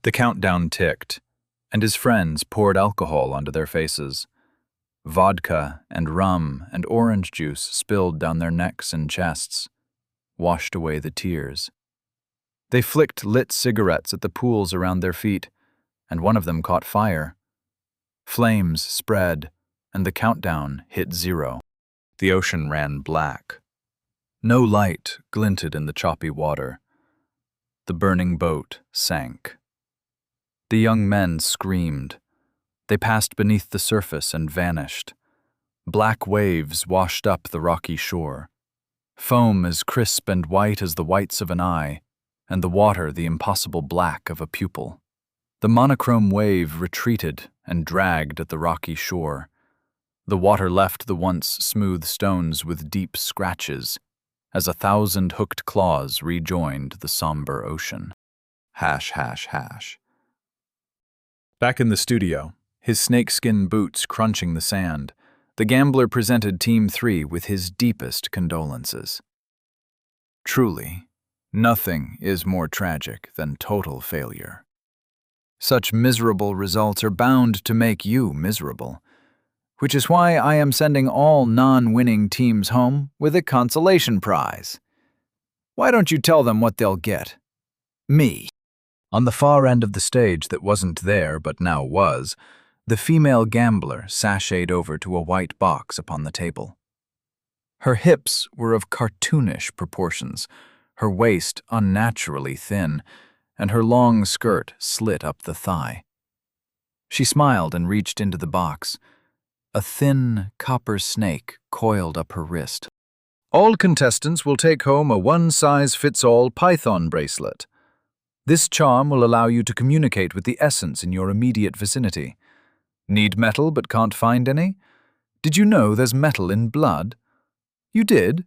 The countdown ticked, and his friends poured alcohol onto their faces. Vodka and rum and orange juice spilled down their necks and chests, washed away the tears. They flicked lit cigarettes at the pools around their feet, and one of them caught fire. Flames spread, and the countdown hit 0. The ocean ran black. No light glinted in the choppy water. The burning boat sank. The young men screamed. They passed beneath the surface and vanished. Black waves washed up the rocky shore. Foam as crisp and white as the whites of an eye, and the water the impossible black of a pupil. The monochrome wave retreated and dragged at the rocky shore. The water left the once smooth stones with deep scratches, as 1,000 hooked claws rejoined the somber ocean. Hash, hash, hash. Back in the studio, his snakeskin boots crunching the sand, the gambler presented Team 3 with his deepest condolences. Truly, nothing is more tragic than total failure. Such miserable results are bound to make you miserable, which is why I am sending all non-winning teams home with a consolation prize. Why don't you tell them what they'll get? Me. On the far end of the stage that wasn't there but now was, the female gambler sashayed over to a white box upon the table. Her hips were of cartoonish proportions, her waist unnaturally thin, and her long skirt slit up the thigh. She smiled and reached into the box. A thin copper snake coiled up her wrist. All contestants will take home a one-size-fits-all python bracelet. This charm will allow you to communicate with the essence in your immediate vicinity. Need metal but can't find any? Did you know there's metal in blood? You did?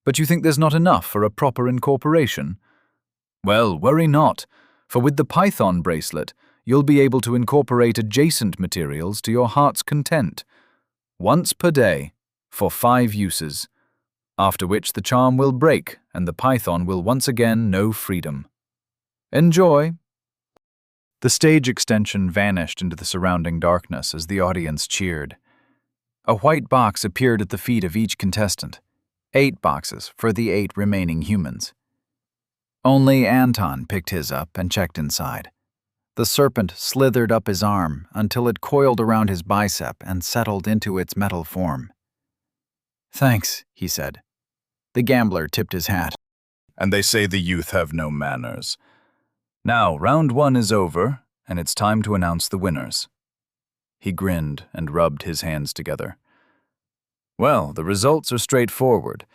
But you think there's not enough for a proper incorporation? Well, worry not, for with the python bracelet, you'll be able to incorporate adjacent materials to your heart's content. Once per day, for 5 uses, after which the charm will break and the python will once again know freedom. Enjoy! The stage extension vanished into the surrounding darkness as the audience cheered. A white box appeared at the feet of each contestant. 8 boxes for the 8 remaining humans. Only Anton picked his up and checked inside. The serpent slithered up his arm until it coiled around his bicep and settled into its metal form. "Thanks," he said. The gambler tipped his hat. and they say the youth have no manners. Now, round 1 is over, and it's time to announce the winners." He grinned and rubbed his hands together. "Well, the results are straightforward.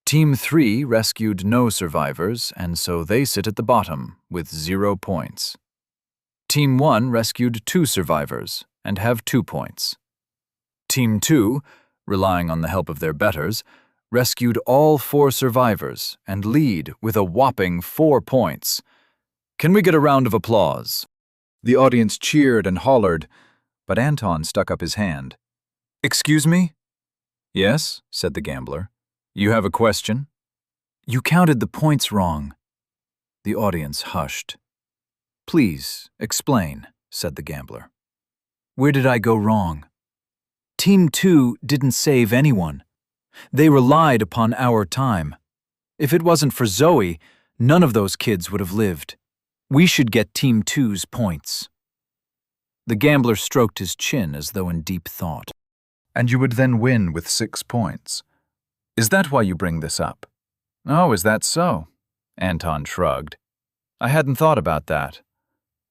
Team 3 rescued no survivors, and so they sit at the bottom with 0 points. Team 1 rescued 2 survivors and have 2 points. Team 2, relying on the help of their betters, rescued all 4 survivors and lead with a whopping 4 points. Can we get a round of applause?" The audience cheered and hollered, but Anton stuck up his hand. "Excuse me?" "Yes," said the gambler. "You have a question?" "You counted the points wrong." The audience hushed. "Please, explain," said the gambler. "Where did I go wrong?" "Team 2 didn't save anyone. They relied upon our time. If it wasn't for Zoe, none of those kids would have lived. We should get Team 2's points." The gambler stroked his chin as though in deep thought. "And you would then win with 6 points. Is that why you bring this up?" "Oh, is that so?" Anton shrugged. "I hadn't thought about that.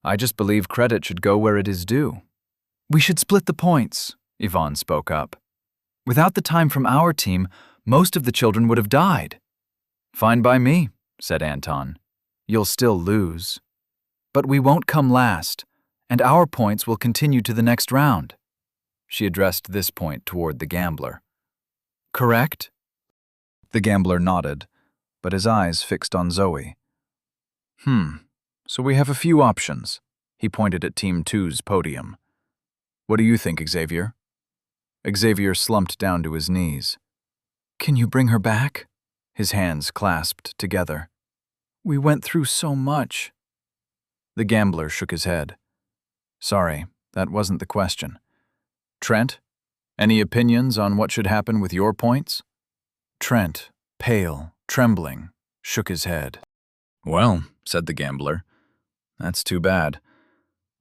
I just believe credit should go where it is due." "We should split the points," Yvonne spoke up. "Without the time from our team, most of the children would have died." "Fine by me," said Anton. "You'll still lose. But we won't come last, and our points will continue to the next round." She addressed this point toward the gambler. "Correct?" The gambler nodded, but his eyes fixed on Zoe. So we have a few options." He pointed at Team 2's podium. "What do you think, Xavier?" Xavier slumped down to his knees. "Can you bring her back?" His hands clasped together. "We went through so much." The gambler shook his head. "Sorry, that wasn't the question. Trent, any opinions on what should happen with your points?" Trent, pale, trembling, shook his head. "Well," said the gambler, "that's too bad.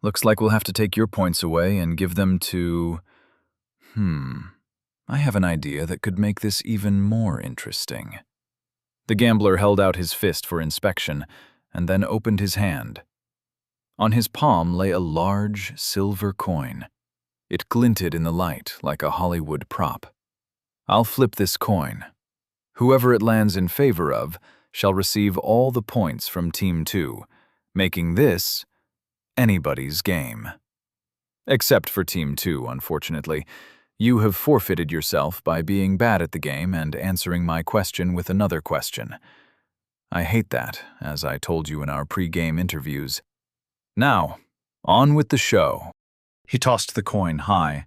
Looks like we'll have to take your points away and give them to… I have an idea that could make this even more interesting." The gambler held out his fist for inspection and then opened his hand. On his palm lay a large silver coin. It glinted in the light like a Hollywood prop. "I'll flip this coin. Whoever it lands in favor of shall receive all the points from Team 2, making this anybody's game. Except for Team 2, unfortunately. You have forfeited yourself by being bad at the game and answering my question with another question. I hate that, as I told you in our pre-game interviews. Now, on with the show." He tossed the coin high,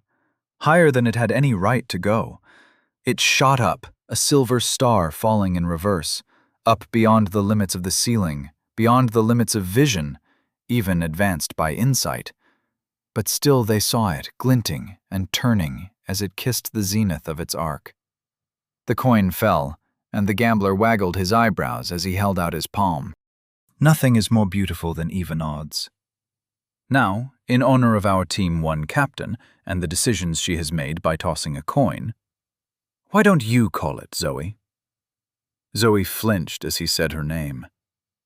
higher than it had any right to go. It shot up, a silver star falling in reverse, up beyond the limits of the ceiling, beyond the limits of vision, even advanced by insight. But still they saw it, glinting and turning as it kissed the zenith of its arc. The coin fell, and the gambler waggled his eyebrows as he held out his palm. Nothing is more beautiful than even odds. Now, in honor of our Team 1 captain and the decisions she has made by tossing a coin, why don't you call it, Zoe? Zoe flinched as he said her name,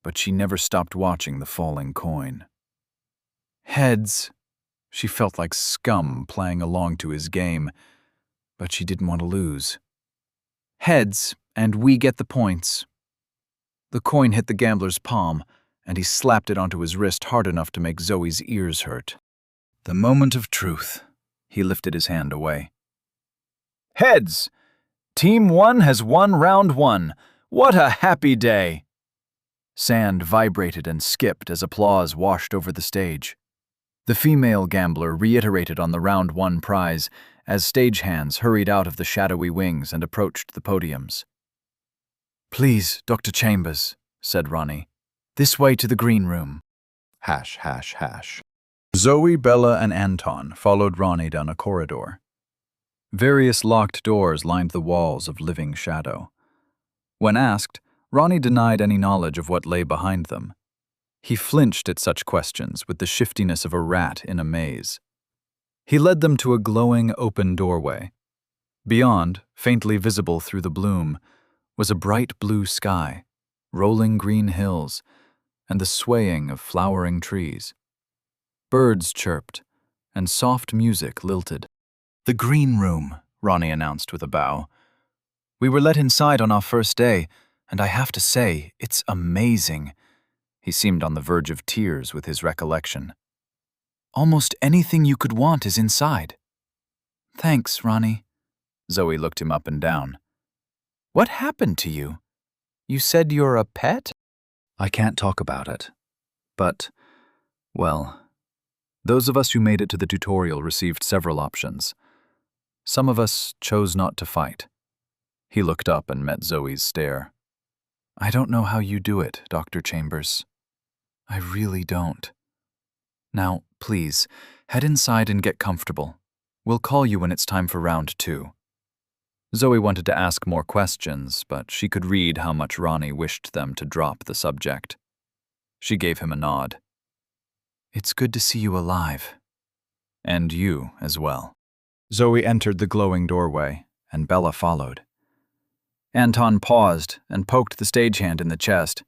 but she never stopped watching the falling coin. Heads. She felt like scum playing along to his game, but she didn't want to lose. Heads, and we get the points. The coin hit the gambler's palm, and he slapped it onto his wrist hard enough to make Zoe's ears hurt. The moment of truth. He lifted his hand away. Heads! Team 1 has won round 1. What a happy day! Sand vibrated and skipped as applause washed over the stage. The female gambler reiterated on the round 1 prize as stagehands hurried out of the shadowy wings and approached the podiums. Please, Dr. Chambers, said Ronnie. This way to the green room. Hash, hash, hash. Zoe, Bella, and Anton followed Ronnie down a corridor. Various locked doors lined the walls of living shadow. When asked, Ronnie denied any knowledge of what lay behind them. He flinched at such questions with the shiftiness of a rat in a maze. He led them to a glowing open doorway. Beyond, faintly visible through the bloom, was a bright blue sky. rolling green hills, and the swaying of flowering trees. Birds chirped, and soft music lilted. "The green room," Ronnie announced with a bow. "We were let inside on our first day, and I have to say, it's amazing." He seemed on the verge of tears with his recollection. "Almost anything you could want is inside." "Thanks, Ronnie." Zoe looked him up and down. "What happened to you? You said you're a pet?" I can't talk about it. But, well, those of us who made it to the tutorial received several options. Some of us chose not to fight. He looked up and met Zoe's stare. "I don't know how you do it, Dr. Chambers. I really don't. Now, please, head inside and get comfortable. We'll call you when it's time for round 2. Zoe wanted to ask more questions, but she could read how much Ronnie wished them to drop the subject. She gave him a nod. "It's good to see you alive. And you as well." Zoe entered the glowing doorway, and Bella followed. Anton paused and poked the stagehand in the chest.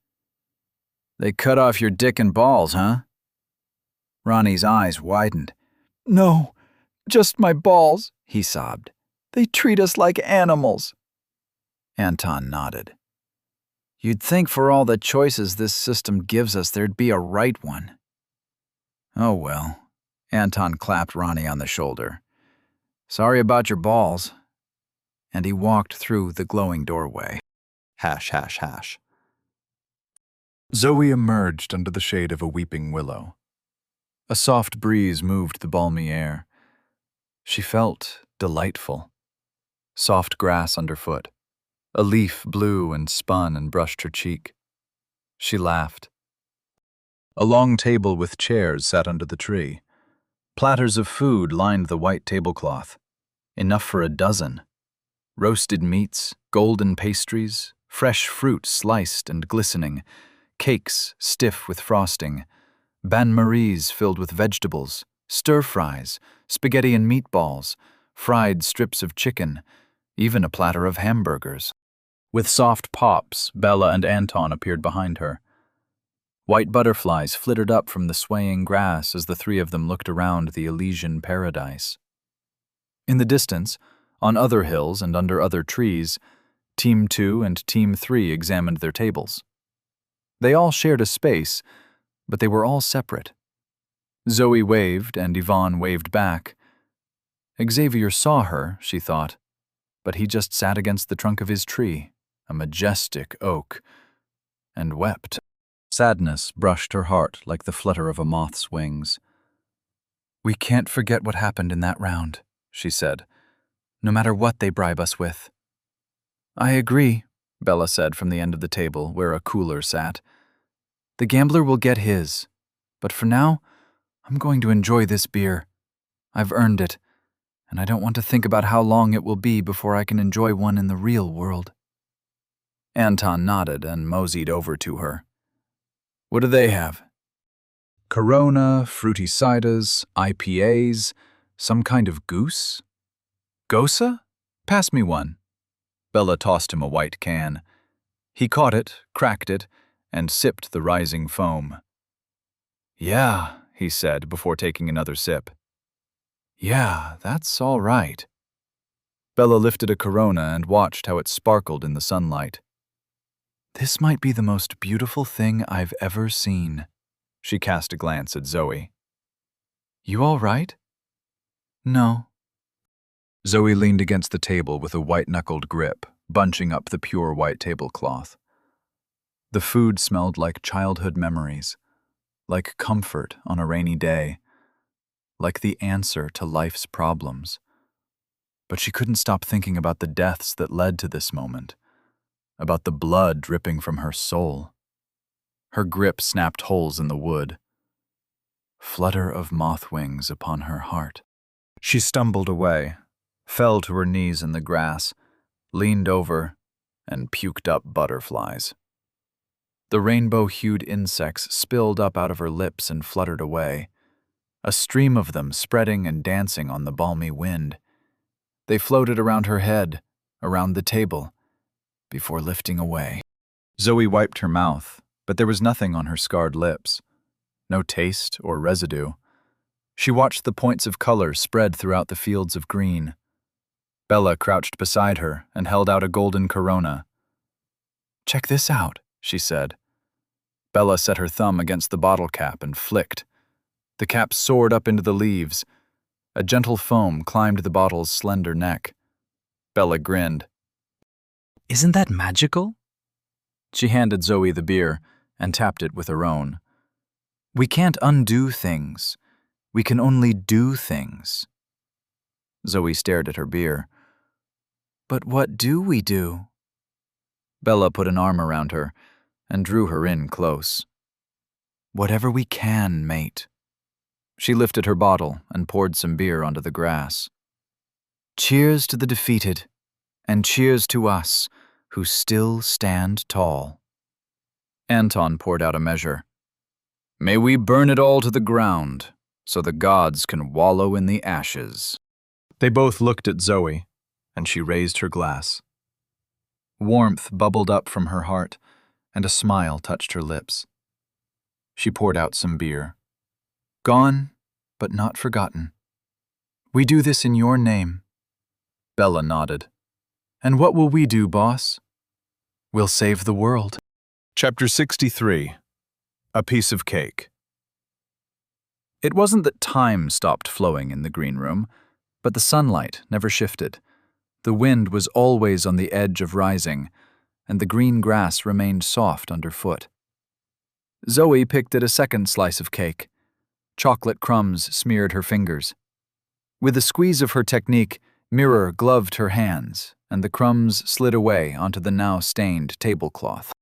"They cut off your dick and balls, huh?" Ronnie's eyes widened. "No, just my balls," he sobbed. "They treat us like animals." Anton nodded. "You'd think for all the choices this system gives us, there'd be a right one." "Oh well." Anton clapped Ronnie on the shoulder. "Sorry about your balls." And he walked through the glowing doorway. ###. Zoe emerged under the shade of a weeping willow. A soft breeze moved the balmy air. She felt delightful. Soft grass underfoot. A leaf blew and spun and brushed her cheek. She laughed. A long table with chairs sat under the tree. Platters of food lined the white tablecloth. Enough for a dozen. Roasted meats, golden pastries, fresh fruit sliced and glistening, cakes stiff with frosting, bain-maries filled with vegetables, stir-fries, spaghetti and meatballs, fried strips of chicken, even a platter of hamburgers. With soft pops, Bella and Anton appeared behind her. White butterflies flittered up from the swaying grass as the three of them looked around the Elysian paradise. In the distance, on other hills and under other trees, Team 2 and Team 3 examined their tables. They all shared a space, but they were all separate. Zoe waved and Yvonne waved back. Xavier saw her, she thought, but he just sat against the trunk of his tree, a majestic oak, and wept. Sadness brushed her heart like the flutter of a moth's wings. "We can't forget what happened in that round," she said, "no matter what they bribe us with." "I agree," Bella said from the end of the table where a cooler sat. "The gambler will get his, but for now, I'm going to enjoy this beer. I've earned it, and I don't want to think about how long it will be before I can enjoy one in the real world." Anton nodded and moseyed over to her. "What do they have?" "Corona, fruity ciders, IPAs, some kind of goose." "Gosa? Pass me one." Bella tossed him a white can. He caught it, cracked it, and sipped the rising foam. "Yeah," he said before taking another sip. "Yeah, that's all right." Bella lifted a Corona and watched how it sparkled in the sunlight. "This might be the most beautiful thing I've ever seen." She cast a glance at Zoe. "You all right?" "No." Zoe leaned against the table with a white-knuckled grip, bunching up the pure white tablecloth. The food smelled like childhood memories, like comfort on a rainy day, like the answer to life's problems. But she couldn't stop thinking about the deaths that led to this moment, about the blood dripping from her soul. Her grip snapped holes in the wood. Flutter of moth wings upon her heart. She stumbled away, fell to her knees in the grass, leaned over, and puked up butterflies. The rainbow-hued insects spilled up out of her lips and fluttered away, a stream of them spreading and dancing on the balmy wind. They floated around her head, around the table, before lifting away. Zoe wiped her mouth, but there was nothing on her scarred lips. No taste or residue. She watched the points of color spread throughout the fields of green. Bella crouched beside her and held out a golden corona. "Check this out," she said. Bella set her thumb against the bottle cap and flicked. The cap soared up into the leaves. A gentle foam climbed the bottle's slender neck. Bella grinned. Isn't that magical? She handed Zoe the beer and tapped it with her own. We can't undo things. We can only do things. Zoe stared at her beer. But what do we do? Bella put an arm around her and drew her in close. Whatever we can, mate. She lifted her bottle and poured some beer onto the grass. Cheers to the defeated, and cheers to us, who still stand tall. Anton poured out a measure. May we burn it all to the ground, so the gods can wallow in the ashes. They both looked at Zoe, and she raised her glass. Warmth bubbled up from her heart, and a smile touched her lips. She poured out some beer. Gone, but not forgotten. We do this in your name. Bella nodded. And what will we do, boss? We'll save the world. Chapter 63. A Piece of Cake. It wasn't that time stopped flowing in the green room, but the sunlight never shifted. The wind was always on the edge of rising, and the green grass remained soft underfoot. Zoe picked at a second slice of cake. Chocolate crumbs smeared her fingers. With a squeeze of her technique, Mirror gloved her hands, and the crumbs slid away onto the now stained tablecloth.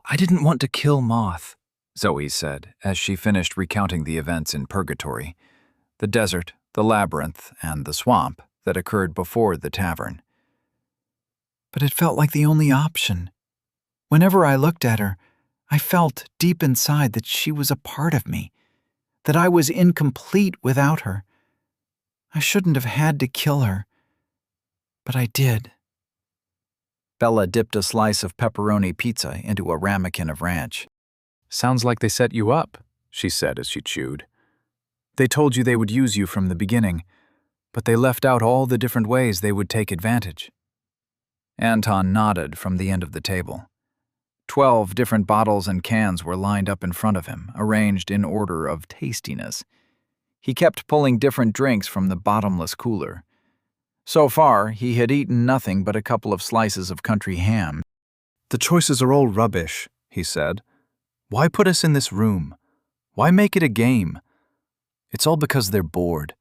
I didn't want to kill Moth, Zoe said, as she finished recounting the events in Purgatory, the desert, the labyrinth, and the swamp that occurred before the tavern. But it felt like the only option. Whenever I looked at her, I felt deep inside that she was a part of me, that I was incomplete without her. I shouldn't have had to kill her, but I did. Bella dipped a slice of pepperoni pizza into a ramekin of ranch. Sounds like they set you up, she said as she chewed. They told you they would use you from the beginning, but they left out all the different ways they would take advantage. Anton nodded from the end of the table. 12 different bottles and cans were lined up in front of him, arranged in order of tastiness. He kept pulling different drinks from the bottomless cooler. So far, he had eaten nothing but a couple of slices of country ham. The choices are all rubbish, he said. Why put us in this room? Why make it a game? It's all because they're bored.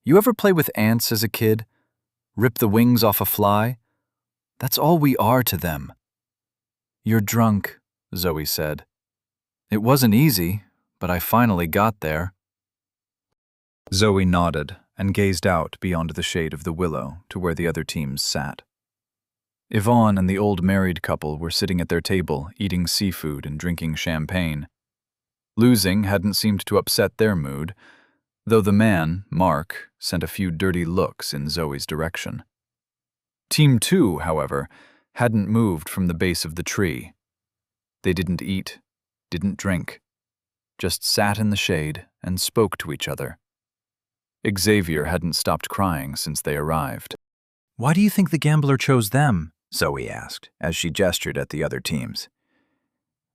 You ever play with ants as a kid? Rip the wings off a fly? That's all we are to them. You're drunk, Zoe said. It wasn't easy, but I finally got there. Zoe nodded and gazed out beyond the shade of the willow to where the other teams sat. Yvonne and the old married couple were sitting at their table, eating seafood and drinking champagne. Losing hadn't seemed to upset their mood, though the man, Mark, sent a few dirty looks in Zoe's direction. Team 2, however, hadn't moved from the base of the tree. They didn't eat, didn't drink, just sat in the shade and spoke to each other. Xavier hadn't stopped crying since they arrived. Why do you think the gambler chose them? Zoe asked, as she gestured at the other teams.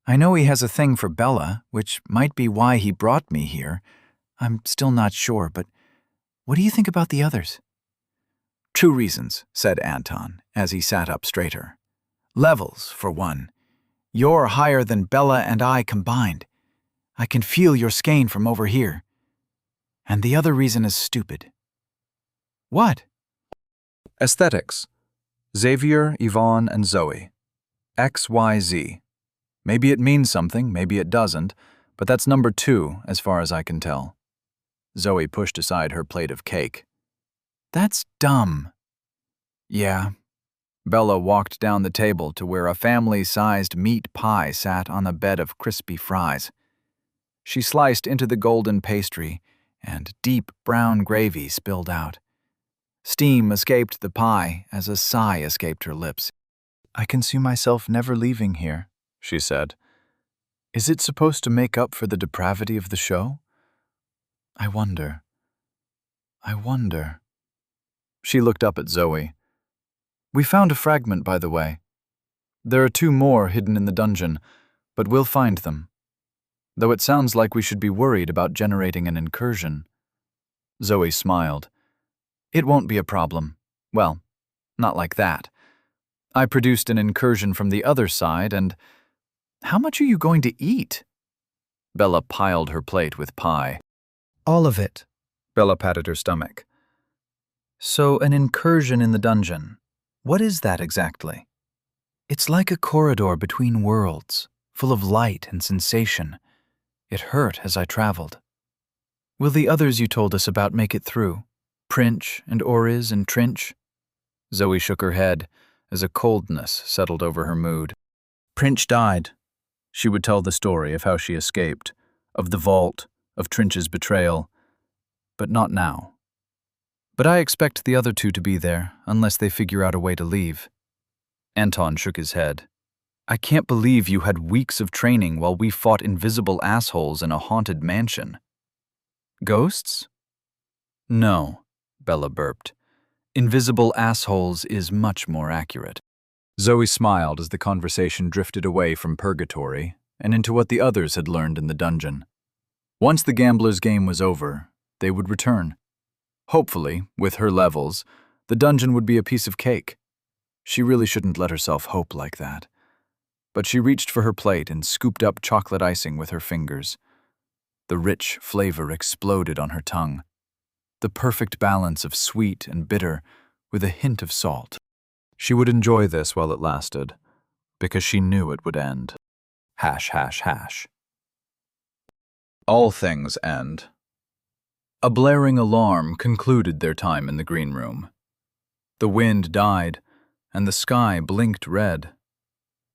I know he has a thing for Bella, which might be why he brought me here. I'm still not sure, but what do you think about the others? 2 reasons, said Anton, as he sat up straighter. Levels, for one. You're higher than Bella and I combined. I can feel your skein from over here. And the other reason is stupid. What? Aesthetics. Xavier, Yvonne, and Zoe. XYZ. Maybe it means something, maybe it doesn't, but that's number 2 as far as I can tell. Zoe pushed aside her plate of cake. That's dumb. Yeah. Bella walked down the table to where a family-sized meat pie sat on a bed of crispy fries. She sliced into the golden pastry, and deep brown gravy spilled out. Steam escaped the pie as a sigh escaped her lips. I can see myself never leaving here, she said. Is it supposed to make up for the depravity of the show? I wonder. She looked up at Zoe. We found a fragment, by the way. There are 2 more hidden in the dungeon, but we'll find them. Though it sounds like we should be worried about generating an incursion. Zoe smiled. It won't be a problem. Well, not like that. I produced an incursion from the other side, and how much are you going to eat? Bella piled her plate with pie. All of it. Bella patted her stomach. So, an incursion in the dungeon. What is that exactly? It's like a corridor between worlds, full of light and sensation. It hurt as I traveled. Will the others you told us about make it through? Princh and Oriz and Trinch? Zoe shook her head as a coldness settled over her mood. Princh died. She would tell the story of how she escaped, of the vault, of Trinch's betrayal. But not now. But I expect the other 2 to be there, unless they figure out a way to leave. Anton shook his head. I can't believe you had weeks of training while we fought invisible assholes in a haunted mansion. Ghosts? No, Bella burped. Invisible assholes is much more accurate. Zoe smiled as the conversation drifted away from purgatory and into what the others had learned in the dungeon. Once the gambler's game was over, they would return. Hopefully, with her levels, the dungeon would be a piece of cake. She really shouldn't let herself hope like that. But she reached for her plate and scooped up chocolate icing with her fingers. The rich flavor exploded on her tongue. The perfect balance of sweet and bitter with a hint of salt. She would enjoy this while it lasted, because she knew it would end. .. All things end. A blaring alarm concluded their time in the green room. The wind died, and the sky blinked red.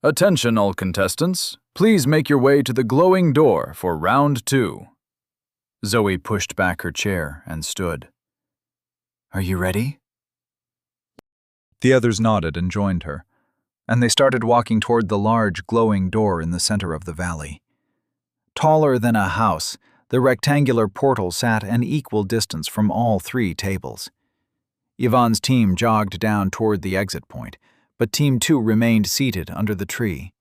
Attention, all contestants. Please make your way to the glowing door for round 2. Zoe pushed back her chair and stood. Are you ready? The others nodded and joined her, and they started walking toward the large, glowing door in the center of the valley. Taller than a house, the rectangular portal sat an equal distance from all 3 tables. Yvonne's team jogged down toward the exit point, but Team 2 remained seated under the tree.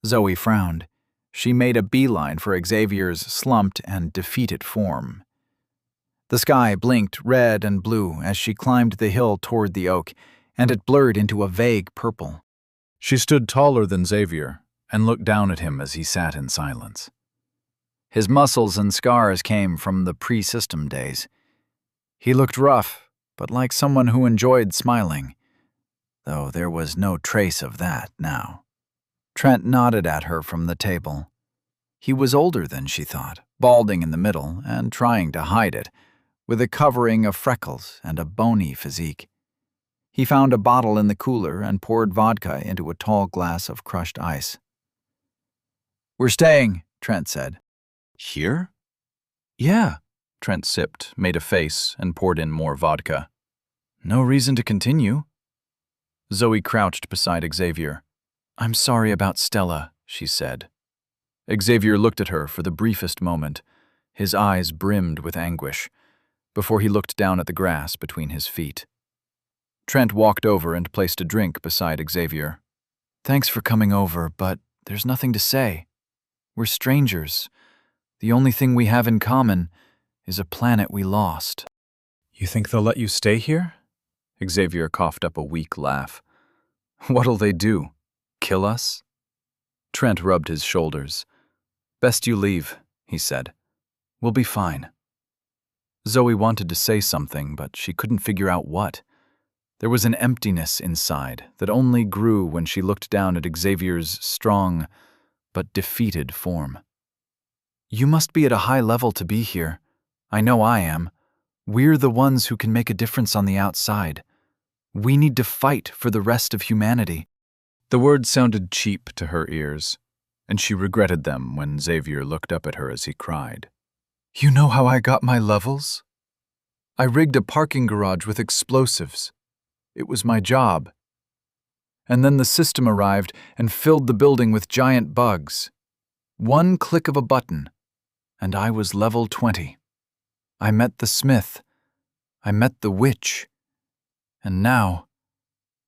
Zoe frowned. She made a beeline for Xavier's slumped and defeated form. The sky blinked red and blue as she climbed the hill toward the oak, and it blurred into a vague purple. She stood taller than Xavier and looked down at him as he sat in silence. His muscles and scars came from the pre-system days. He looked rough, but like someone who enjoyed smiling, though there was no trace of that now. Trent nodded at her from the table. He was older than she thought, balding in the middle and trying to hide it, with a covering of freckles and a bony physique. He found a bottle in the cooler and poured vodka into a tall glass of crushed ice. We're staying, Trent said. Here? Yeah, Trent sipped, made a face, and poured in more vodka. No reason to continue. Zoe crouched beside Xavier. I'm sorry about Stella, she said. Xavier looked at her for the briefest moment. His eyes brimmed with anguish, before he looked down at the grass between his feet. Trent walked over and placed a drink beside Xavier. Thanks for coming over, but there's nothing to say. We're strangers. The only thing we have in common is a planet we lost. You think they'll let you stay here? Xavier coughed up a weak laugh. What'll they do? Kill us? Trent rubbed his shoulders. Best you leave, he said. We'll be fine. Zoe wanted to say something, but she couldn't figure out what. There was an emptiness inside that only grew when she looked down at Xavier's strong but defeated form. You must be at a high level to be here. I know I am. We're the ones who can make a difference on the outside. We need to fight for the rest of humanity. The words sounded cheap to her ears, and she regretted them when Xavier looked up at her as he cried. You know how I got my levels? I rigged a parking garage with explosives. It was my job. and then the system arrived and filled the building with giant bugs. One click of a button, and I was level 20. I met the smith. I met the witch. And now,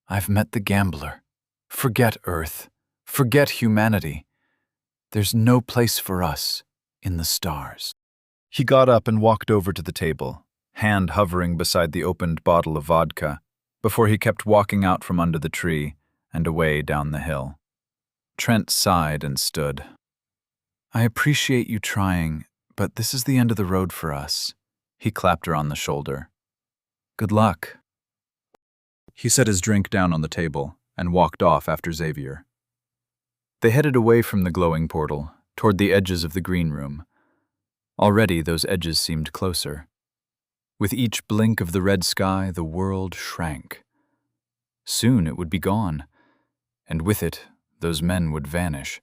I've met the gambler. Forget Earth. Forget humanity. There's no place for us in the stars. He got up and walked over to the table, hand hovering beside the opened bottle of vodka, before he kept walking out from under the tree and away down the hill. Trent sighed and stood. I appreciate you trying, but this is the end of the road for us. He clapped her on the shoulder. Good luck. He set his drink down on the table and walked off after Xavier. They headed away from the glowing portal, toward the edges of the green room. Already those edges seemed closer. With each blink of the red sky, the world shrank. Soon it would be gone, and with it, those men would vanish.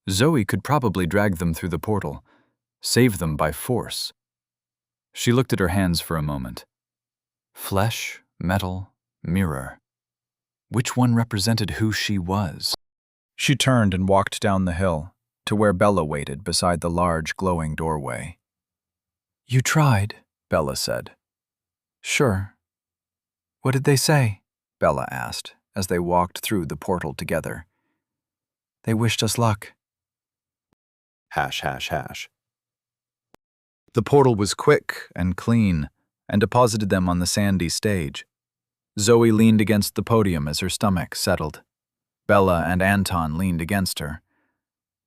Zoe could probably drag them through the portal, save them by force. She looked at her hands for a moment. Flesh, metal, mirror. Which one represented who she was? She turned and walked down the hill, to where Bella waited beside the large, glowing doorway. You tried, Bella said. Sure. What did they say? Bella asked, as they walked through the portal together. They wished us luck. .. The portal was quick and clean, and deposited them on the sandy stage. Zoe leaned against the podium as her stomach settled. Bella and Anton leaned against her.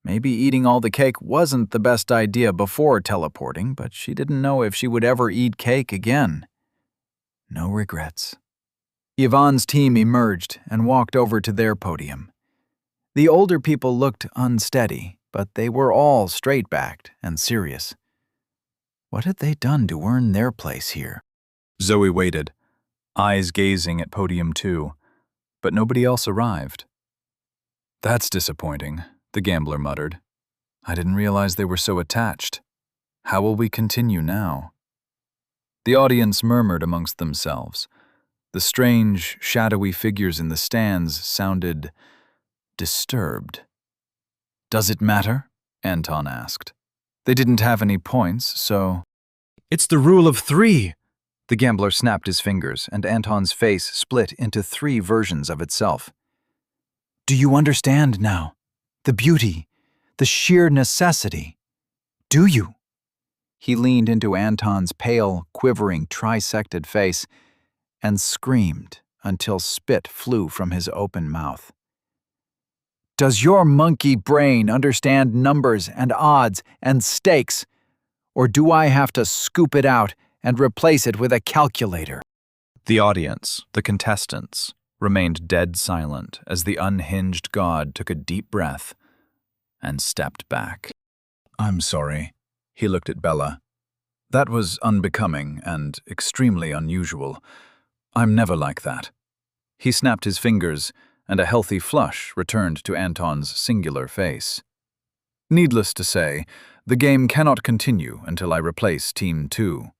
Maybe eating all the cake wasn't the best idea before teleporting, but she didn't know if she would ever eat cake again. No regrets. Yvonne's team emerged and walked over to their podium. The older people looked unsteady, but they were all straight-backed and serious. What had they done to earn their place here? Zoe waited, eyes gazing at podium 2, but nobody else arrived. That's disappointing, the gambler muttered. I didn't realize they were so attached. How will we continue now? The audience murmured amongst themselves. The strange, shadowy figures in the stands sounded disturbed. Does it matter? Anton asked. They didn't have any points, so... It's the rule of 3! The gambler snapped his fingers, and Anton's face split into 3 versions of itself. Do you understand now? The beauty, the sheer necessity. Do you? He leaned into Anton's pale, quivering, trisected face and screamed until spit flew from his open mouth. Does your monkey brain understand numbers and odds and stakes, or do I have to scoop it out and replace it with a calculator? The audience, the contestants, remained dead silent as the unhinged god took a deep breath and stepped back. I'm sorry. He looked at Bella. That was unbecoming and extremely unusual. I'm never like that. He snapped his fingers, and a healthy flush returned to Anton's singular face. Needless to say, the game cannot continue until I replace Team 2.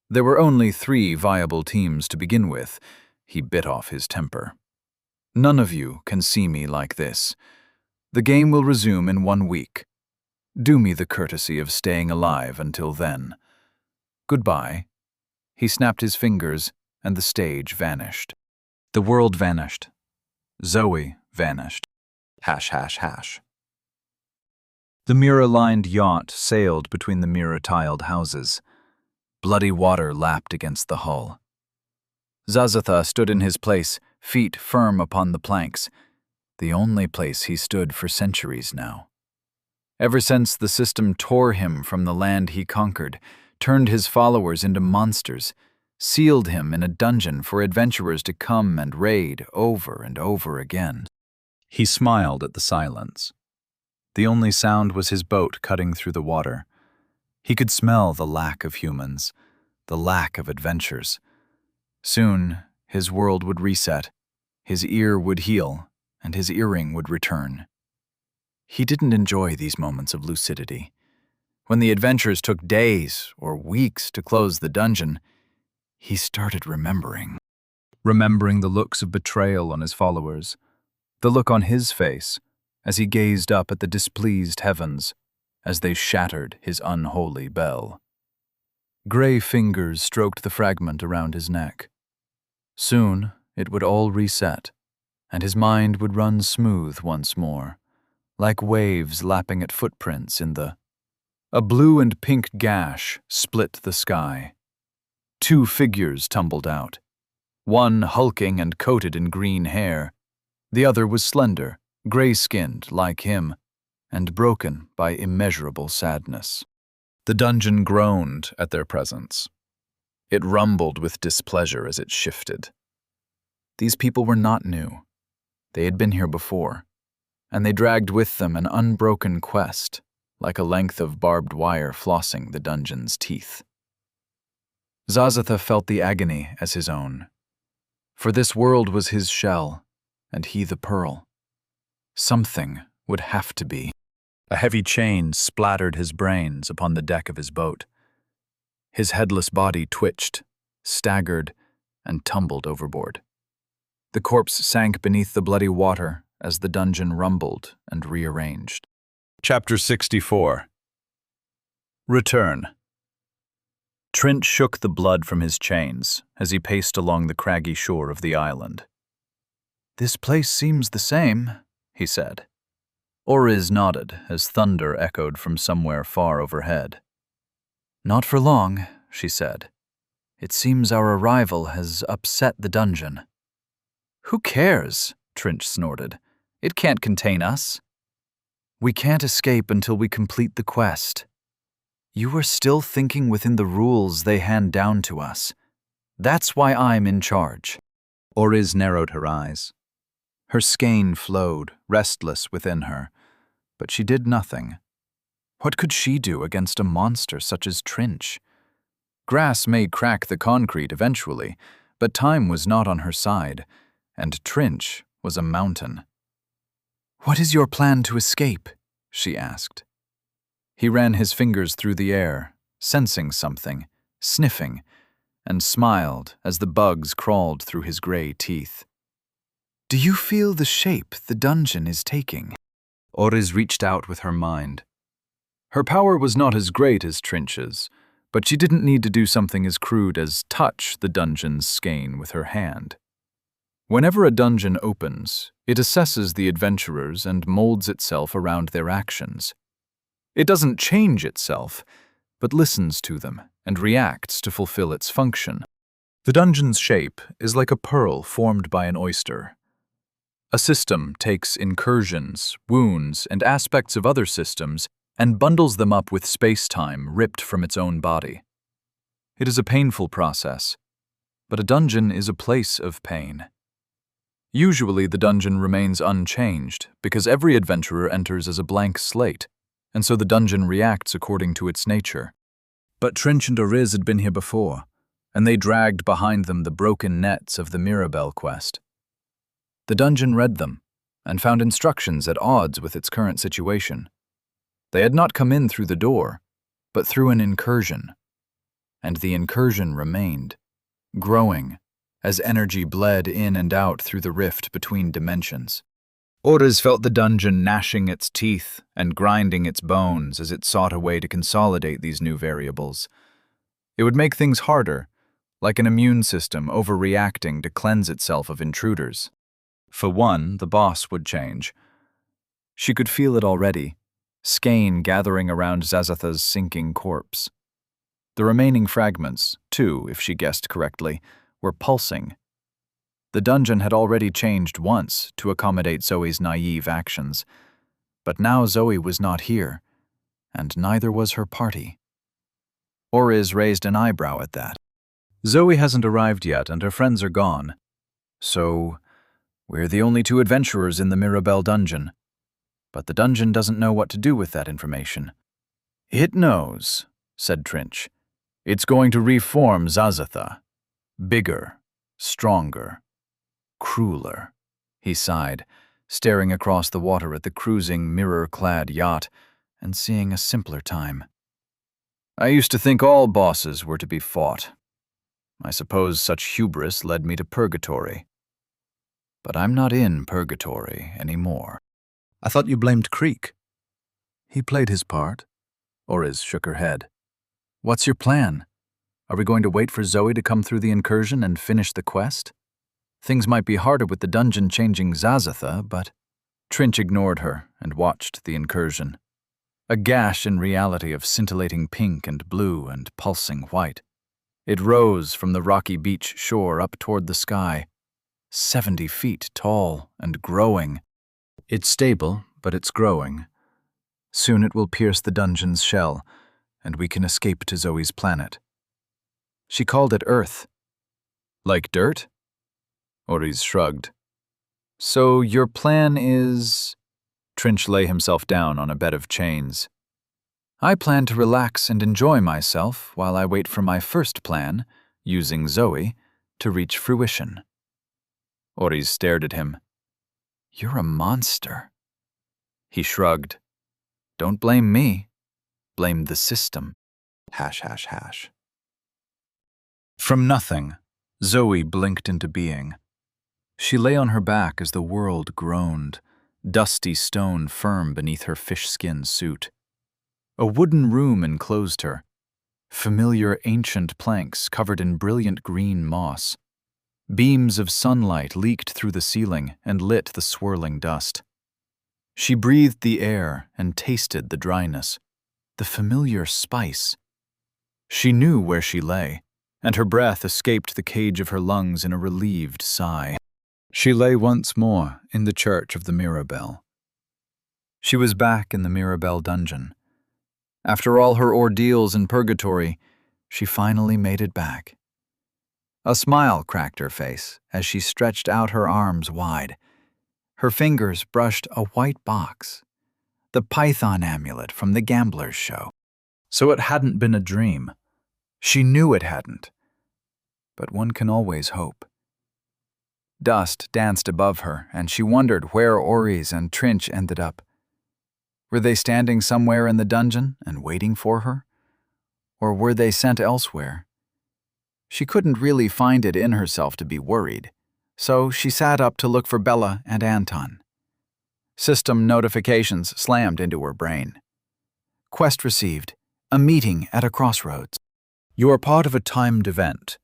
There were only 3 viable teams to begin with. He bit off his temper. None of you can see me like this. The game will resume in 1 week. Do me the courtesy of staying alive until then. Goodbye. He snapped his fingers, and the stage vanished. The world vanished. Zoe vanished. .. The mirror-lined yacht sailed between the mirror-tiled houses. Bloody water lapped against the hull. Zazatha stood in his place, feet firm upon the planks, the only place he stood for centuries now. Ever since the system tore him from the land he conquered, turned his followers into monsters, sealed him in a dungeon for adventurers to come and raid over and over again. He smiled at the silence. The only sound was his boat cutting through the water. He could smell the lack of humans, the lack of adventures. Soon, his world would reset, his ear would heal, and his earring would return. He didn't enjoy these moments of lucidity. When the adventures took days or weeks to close the dungeon, he started remembering. remembering the looks of betrayal on his followers, the look on his face as he gazed up at the displeased heavens as they shattered his unholy bell. Gray fingers stroked the fragment around his neck. Soon it would all reset, and his mind would run smooth once more, like waves lapping at footprints in the... A blue and pink gash split the sky. 2 figures tumbled out. One hulking and coated in green hair. The other was slender, gray-skinned like him, and broken by immeasurable sadness. The dungeon groaned at their presence. It rumbled with displeasure as it shifted. These people were not new. They had been here before, and they dragged with them an unbroken quest, like a length of barbed wire flossing the dungeon's teeth. Zazatha felt the agony as his own. For this world was his shell, and he the pearl. Something would have to be. A heavy chain splattered his brains upon the deck of his boat. His headless body twitched, staggered, and tumbled overboard. The corpse sank beneath the bloody water as the dungeon rumbled and rearranged. Chapter 64. Return. Trent shook the blood from his chains as he paced along the craggy shore of the island. "This place seems the same," he said. Oriz nodded as thunder echoed from somewhere far overhead. "Not for long," she said. "It seems our arrival has upset the dungeon." "Who cares?" Trinch snorted. "It can't contain us." "We can't escape until we complete the quest. You are still thinking within the rules they hand down to us. That's why I'm in charge." Oriz narrowed her eyes. Her skein flowed, restless within her, but she did nothing. What could she do against a monster such as Trinch? Grass may crack the concrete eventually, but time was not on her side, and Trinch was a mountain. "What is your plan to escape?" she asked. He ran his fingers through the air, sensing something, sniffing, and smiled as the bugs crawled through his gray teeth. "Do you feel the shape the dungeon is taking?" Oriz reached out with her mind. Her power was not as great as Trinch's, but she didn't need to do something as crude as touch the dungeon's skein with her hand. Whenever a dungeon opens, it assesses the adventurers and molds itself around their actions. It doesn't change itself, but listens to them and reacts to fulfill its function. The dungeon's shape is like a pearl formed by an oyster. A system takes incursions, wounds, and aspects of other systems and bundles them up with space-time ripped from its own body. It is a painful process, but a dungeon is a place of pain. Usually the dungeon remains unchanged because every adventurer enters as a blank slate, and so the dungeon reacts according to its nature. But Trinch and Oriz had been here before, and they dragged behind them the broken nets of the Mirabelle quest. The dungeon read them, and found instructions at odds with its current situation. They had not come in through the door, but through an incursion. And the incursion remained, growing, as energy bled in and out through the rift between dimensions. Oriz felt the dungeon gnashing its teeth and grinding its bones as it sought a way to consolidate these new variables. It would make things harder, like an immune system overreacting to cleanse itself of intruders. For one, the boss would change. She could feel it already, skein gathering around Zazatha's sinking corpse. The remaining fragments, too, if she guessed correctly, were pulsing. The dungeon had already changed once to accommodate Zoe's naive actions, but now Zoe was not here, and neither was her party. Oriz raised an eyebrow at that. Zoe hasn't arrived yet, and her friends are gone. So, we're the only 2 adventurers in the Mirabelle dungeon. But the dungeon doesn't know what to do with that information. "It knows," said Trinch. "It's going to reform Zazatha. Bigger, stronger, crueler." He sighed, staring across the water at the cruising, mirror-clad yacht and seeing a simpler time. "I used to think all bosses were to be fought. I suppose such hubris led me to purgatory. But I'm not in purgatory anymore. I thought you blamed Creek. He played his part. Oriz shook her head. What's your plan? Are we going to wait for Zoe to come through the incursion and finish the quest? Things might be harder with the dungeon-changing Zazatha, but... Trinch ignored her and watched the incursion. A gash in reality of scintillating pink and blue and pulsing white. It rose from the rocky beach shore up toward the sky, 70 feet tall and growing. It's stable, but it's growing. Soon it will pierce the dungeon's shell, and we can escape to Zoe's planet. She called it Earth. Like dirt? Oriz shrugged. So your plan is... Trinch lay himself down on a bed of chains. I plan to relax and enjoy myself while I wait for my first plan, using Zoe, to reach fruition. Oriz stared at him. You're a monster. He shrugged. Don't blame me. Blame the system. Hash. From nothing, Zoe blinked into being. She lay on her back as the world groaned, dusty stone firm beneath her fish-skin suit. A wooden room enclosed her, familiar ancient planks covered in brilliant green moss. Beams of sunlight leaked through the ceiling and lit the swirling dust. She breathed the air and tasted the dryness, the familiar spice. She knew where she lay, and her breath escaped the cage of her lungs in a relieved sigh. She lay once more in the church of the Mirabelle. She was back in the Mirabelle dungeon. After all her ordeals in purgatory, she finally made it back. A smile cracked her face as she stretched out her arms wide. Her fingers brushed a white box, the python amulet from the gambler's show. So it hadn't been a dream. She knew it hadn't. But one can always hope. Dust danced above her, and she wondered where Oriz and Trinch ended up. Were they standing somewhere in the dungeon and waiting for her? Or were they sent elsewhere? She couldn't really find it in herself to be worried, so she sat up to look for Bella and Anton. System notifications slammed into her brain. Quest received. A meeting at a crossroads. You are part of a timed event.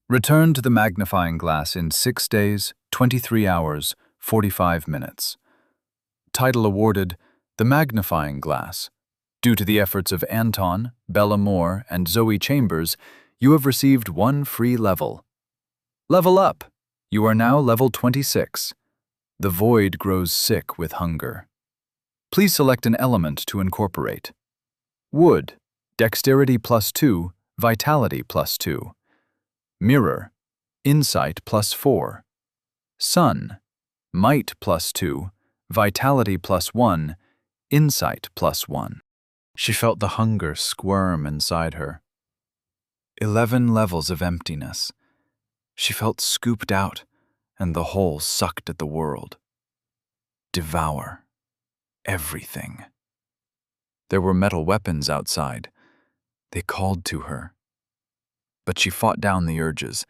Return to the magnifying glass in 6 days, 23 hours, 45 minutes. Title awarded, The Magnifying Glass. Due to the efforts of Anton, Bella Moore, and Zoe Chambers, you have received 1 free level. Level up! You are now level 26. The void grows sick with hunger. Please select an element to incorporate. Wood, Dexterity +2, Vitality +2. Mirror, Insight +4. Sun, Might +2, Vitality +1, Insight +1. She felt the hunger squirm inside her. 11 levels of emptiness. She felt scooped out, and the hole sucked at the world. Devour. Everything. There were metal weapons outside. They called to her. But she fought down the urges.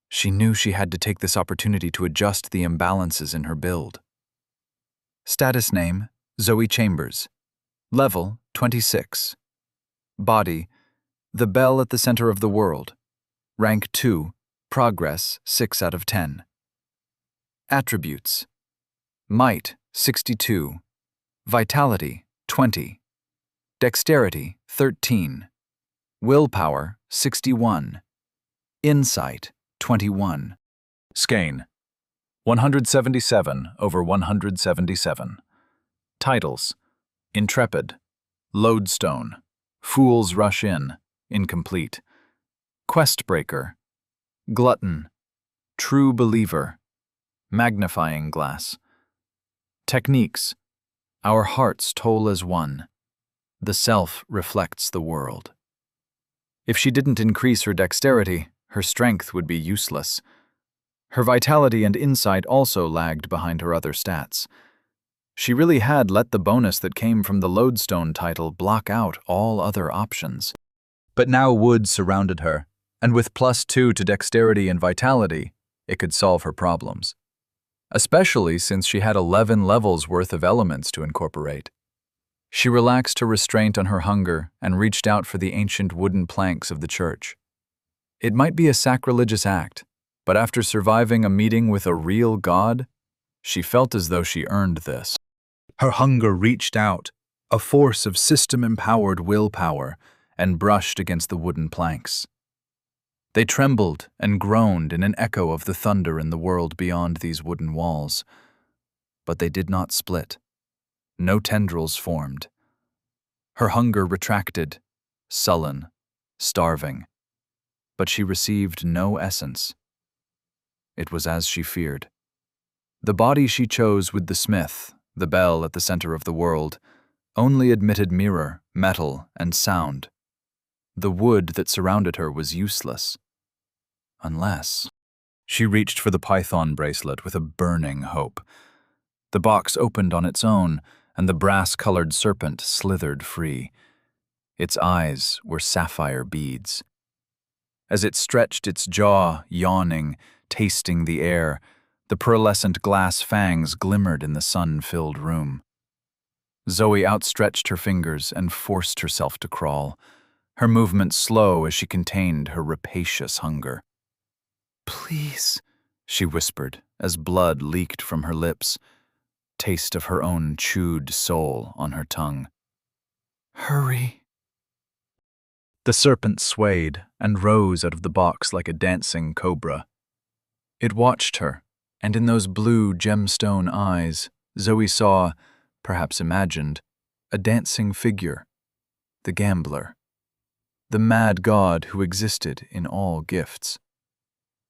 She knew she had to take this opportunity to adjust the imbalances in her build. Status name, Zoe Chambers. Level, 26. Body, the bell at the center of the world. Rank 2, progress 6 out of 10. Attributes. Might, 62. Vitality, 20. Dexterity, 13. Willpower, 61. Insight, 21. Skein, 177 over 177. Titles, Intrepid, Lodestone, Fools Rush In, incomplete. Questbreaker, Glutton, True Believer, Magnifying Glass. Techniques, Our hearts toll as one. The self reflects the world. If she didn't increase her dexterity, her strength would be useless. Her vitality and insight also lagged behind her other stats. She really had let the bonus that came from the Lodestone title block out all other options. But now wood surrounded her, And with +2 to dexterity and vitality, it could solve her problems. Especially since she had 11 levels worth of elements to incorporate. She relaxed her restraint on her hunger and reached out for the ancient wooden planks of the church. It might be a sacrilegious act, but after surviving a meeting with a real god, she felt as though she earned this. Her hunger reached out, a force of system-empowered willpower, and brushed against the wooden planks. They trembled and groaned in an echo of the thunder in the world beyond these wooden walls. But they did not split. No tendrils formed. Her hunger retracted, sullen, starving. But she received no essence. It was as she feared. The body she chose with the smith, the bell at the center of the world, only admitted mirror, metal, and sound. The wood that surrounded her was useless. Unless... She reached for the python bracelet with a burning hope. The box opened on its own, and the brass-colored serpent slithered free. Its eyes were sapphire beads. As it stretched its jaw, yawning, tasting the air, the pearlescent glass fangs glimmered in the sun-filled room. Zoe outstretched her fingers and forced herself to crawl, her movement slow as she contained her rapacious hunger. "Please," she whispered, as blood leaked from her lips, taste of her own chewed soul on her tongue. "Hurry." The serpent swayed and rose out of the box like a dancing cobra. It watched her, and in those blue gemstone eyes, Zoe saw, perhaps imagined, a dancing figure, the gambler, the mad god who existed in all gifts.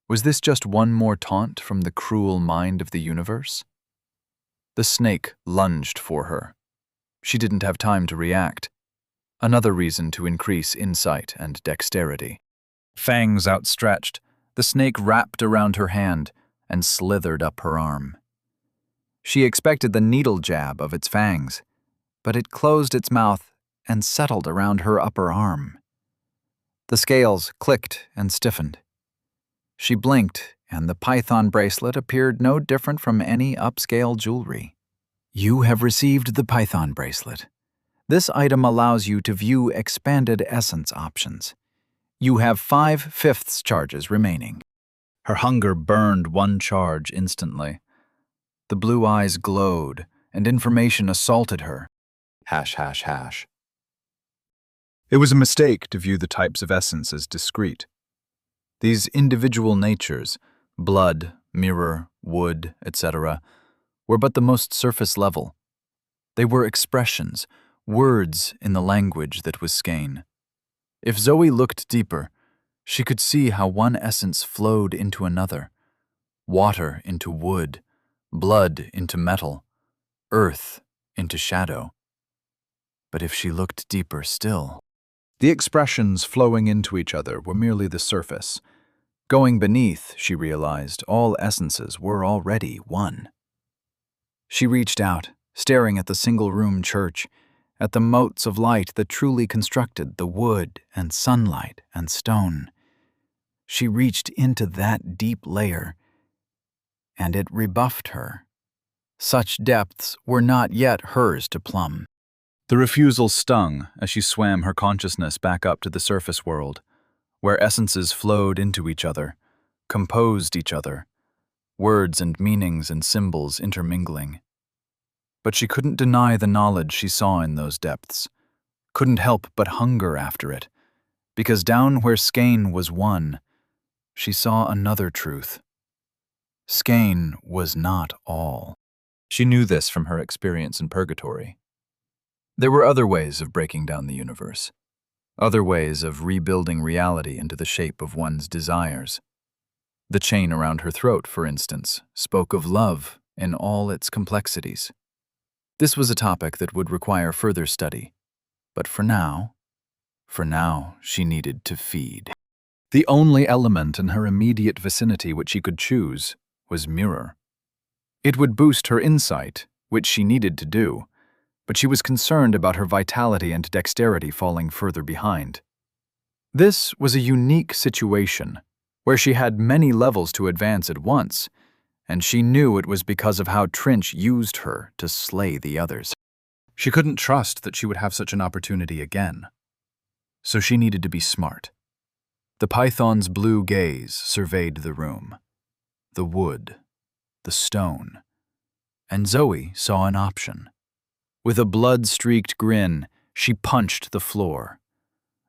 Was this just one more taunt from the cruel mind of the universe? The snake lunged for her. She didn't have time to react. Another reason to increase insight and dexterity. Fangs outstretched, the snake wrapped around her hand and slithered up her arm. She expected the needle jab of its fangs, but it closed its mouth and settled around her upper arm. The scales clicked and stiffened. She blinked, and the python bracelet appeared no different from any upscale jewelry. You have received the python bracelet. This item allows you to view expanded essence options. You have 5/5 charges remaining. Her hunger burned 1 charge instantly. The blue eyes glowed, and information assaulted her. ###. It was a mistake to view the types of essence as discrete. These individual natures, blood, mirror, wood, etc., were but the most surface level. They were expressions, words in the language that was skein. If Zoe looked deeper, she could see how one essence flowed into another, water into wood, blood into metal, earth into shadow. But if she looked deeper still, the expressions flowing into each other were merely the surface. Going beneath, she realized, all essences were already one. She reached out, staring at the single-room church, at the motes of light that truly constructed the wood and sunlight and stone. She reached into that deep layer, and it rebuffed her. Such depths were not yet hers to plumb. The refusal stung as she swam her consciousness back up to the surface world, where essences flowed into each other, composed each other, words and meanings and symbols intermingling. But she couldn't deny the knowledge she saw in those depths, couldn't help but hunger after it, because down where skein was one, she saw another truth. Skein was not all. She knew this from her experience in purgatory. There were other ways of breaking down the universe, other ways of rebuilding reality into the shape of one's desires. The chain around her throat, for instance, spoke of love in all its complexities. This was a topic that would require further study, but for now, she needed to feed. The only element in her immediate vicinity which she could choose was mirror. It would boost her insight, which she needed to do, but she was concerned about her vitality and dexterity falling further behind. This was a unique situation, where she had many levels to advance at once, and she knew it was because of how Trinch used her to slay the others. She couldn't trust that she would have such an opportunity again. So she needed to be smart. The python's blue gaze surveyed the room, the wood, the stone, and Zoe saw an option. With a blood-streaked grin, she punched the floor.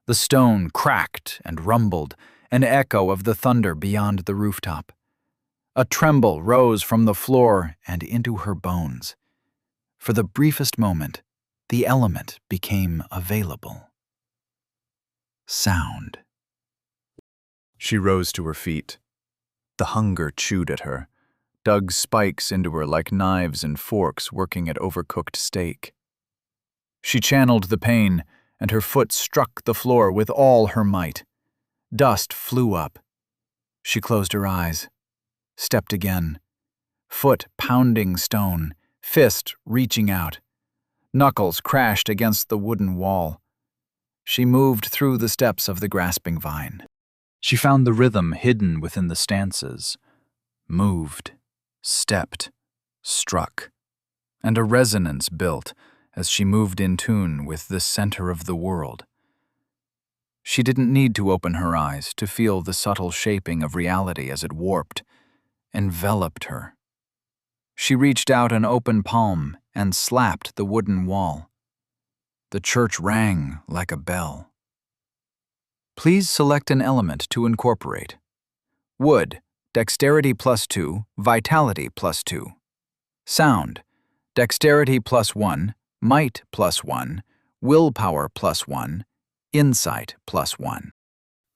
The stone cracked and rumbled, an echo of the thunder beyond the rooftop. A tremble rose from the floor and into her bones. For the briefest moment, the element became available. Sound. She rose to her feet. The hunger chewed at her, dug spikes into her like knives and forks working at overcooked steak. She channeled the pain, and her foot struck the floor with all her might. Dust flew up. She closed her eyes, stepped again. Foot pounding stone, fist reaching out. Knuckles crashed against the wooden wall. She moved through the steps of the grasping vine. She found the rhythm hidden within the stances. Moved, stepped, struck, and a resonance built as she moved in tune with the center of the world. She didn't need to open her eyes to feel the subtle shaping of reality as it warped, enveloped her. She reached out an open palm and slapped the wooden wall. The church rang like a bell. Please select an element to incorporate. Wood, dexterity +2, vitality +2. Sound, dexterity +1, might +1, willpower +1, insight +1.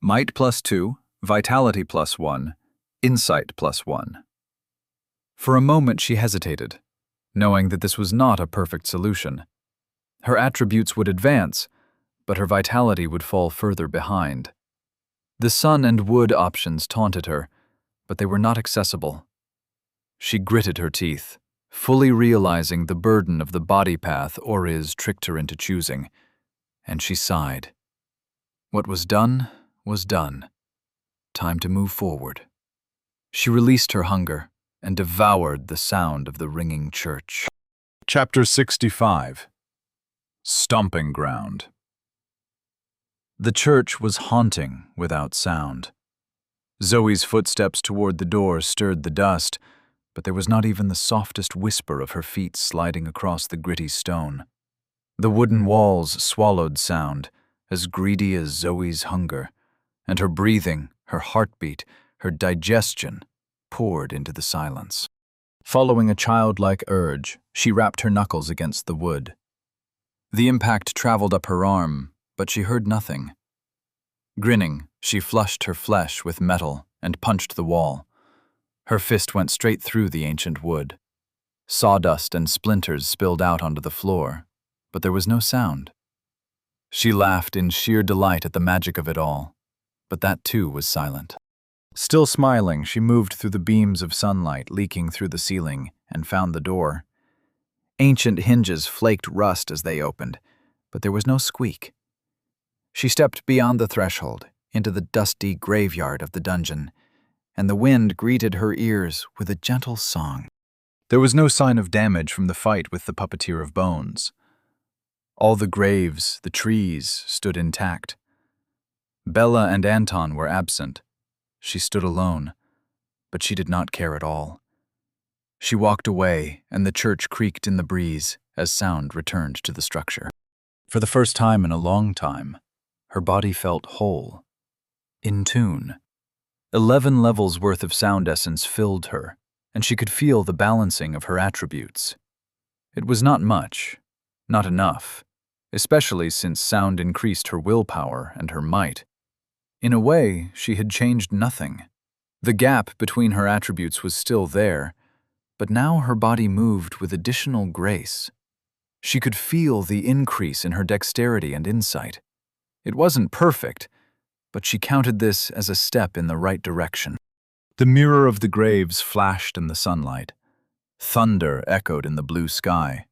Might +2, vitality +1, insight +1. For a moment she hesitated, knowing that this was not a perfect solution. Her attributes would advance, but her vitality would fall further behind. The sun and wood options taunted her, but they were not accessible. She gritted her teeth, fully realizing the burden of the body path Oriz tricked her into choosing, and she sighed. What was done was done. Time to move forward. She released her hunger and devoured the sound of the ringing church. Chapter 65. Stomping Ground. The church was haunting without sound. Zoe's footsteps toward the door stirred the dust, but there was not even the softest whisper of her feet sliding across the gritty stone. The wooden walls swallowed sound, as greedy as Zoe's hunger, and her breathing, her heartbeat, her digestion poured into the silence. Following a childlike urge, she rapped her knuckles against the wood. The impact traveled up her arm, but she heard nothing. Grinning, she flushed her flesh with metal and punched the wall. Her fist went straight through the ancient wood. Sawdust and splinters spilled out onto the floor, but there was no sound. She laughed in sheer delight at the magic of it all, but that too was silent. Still smiling, she moved through the beams of sunlight leaking through the ceiling and found the door. Ancient hinges flaked rust as they opened, but there was no squeak. She stepped beyond the threshold, into the dusty graveyard of the dungeon, and the wind greeted her ears with a gentle song. There was no sign of damage from the fight with the puppeteer of bones. All the graves, the trees, stood intact. Bella and Anton were absent. She stood alone, but she did not care at all. She walked away, and the church creaked in the breeze as sound returned to the structure. For the first time in a long time, her body felt whole, in tune. 11 levels worth of sound essence filled her, and she could feel the balancing of her attributes. It was not much, not enough, especially since sound increased her willpower and her might. In a way, she had changed nothing. The gap between her attributes was still there, but now her body moved with additional grace. She could feel the increase in her dexterity and insight. It wasn't perfect, but she counted this as a step in the right direction. The mirror of the graves flashed in the sunlight. Thunder echoed in the blue sky.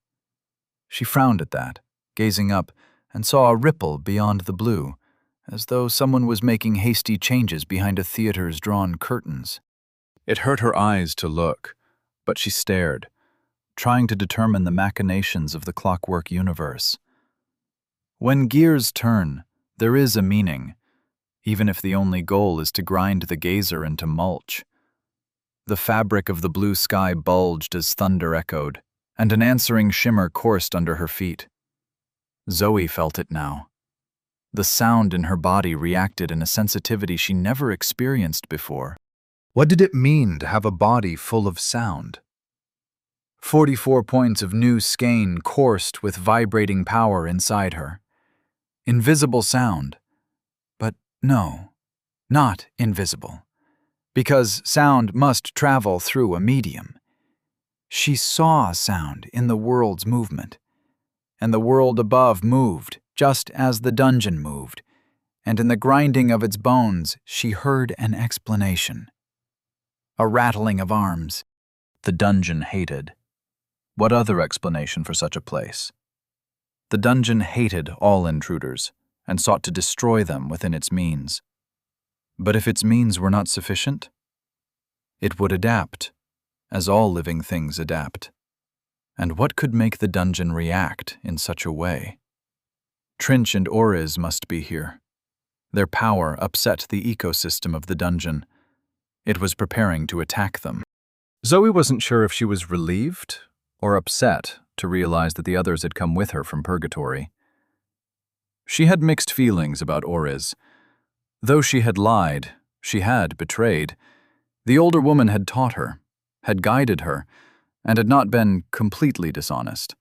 She frowned at that, gazing up, and saw a ripple beyond the blue, as though someone was making hasty changes behind a theater's drawn curtains. It hurt her eyes to look, but she stared, trying to determine the machinations of the clockwork universe. When gears turn, there is a meaning, even if the only goal is to grind the gazer into mulch. The fabric of the blue sky bulged as thunder echoed, and an answering shimmer coursed under her feet. Zoe felt it now. The sound in her body reacted in a sensitivity she never experienced before. What did it mean to have a body full of sound? 44 points of new skein coursed with vibrating power inside her. Invisible sound. But no, not invisible. Because sound must travel through a medium. She saw sound in the world's movement. And the world above moved, just as the dungeon moved. And in the grinding of its bones, she heard an explanation. A rattling of arms. The dungeon hated. What other explanation for such a place? The dungeon hated all intruders and sought to destroy them within its means. But if its means were not sufficient, it would adapt, as all living things adapt. And what could make the dungeon react in such a way? Trinch and Oriz must be here. Their power upset the ecosystem of the dungeon. It was preparing to attack them. Zoe wasn't sure if she was relieved or upset to realize that the others had come with her from purgatory. She had mixed feelings about Oriz. Though she had lied, she had betrayed. The older woman had taught her, had guided her, and had not been completely dishonest.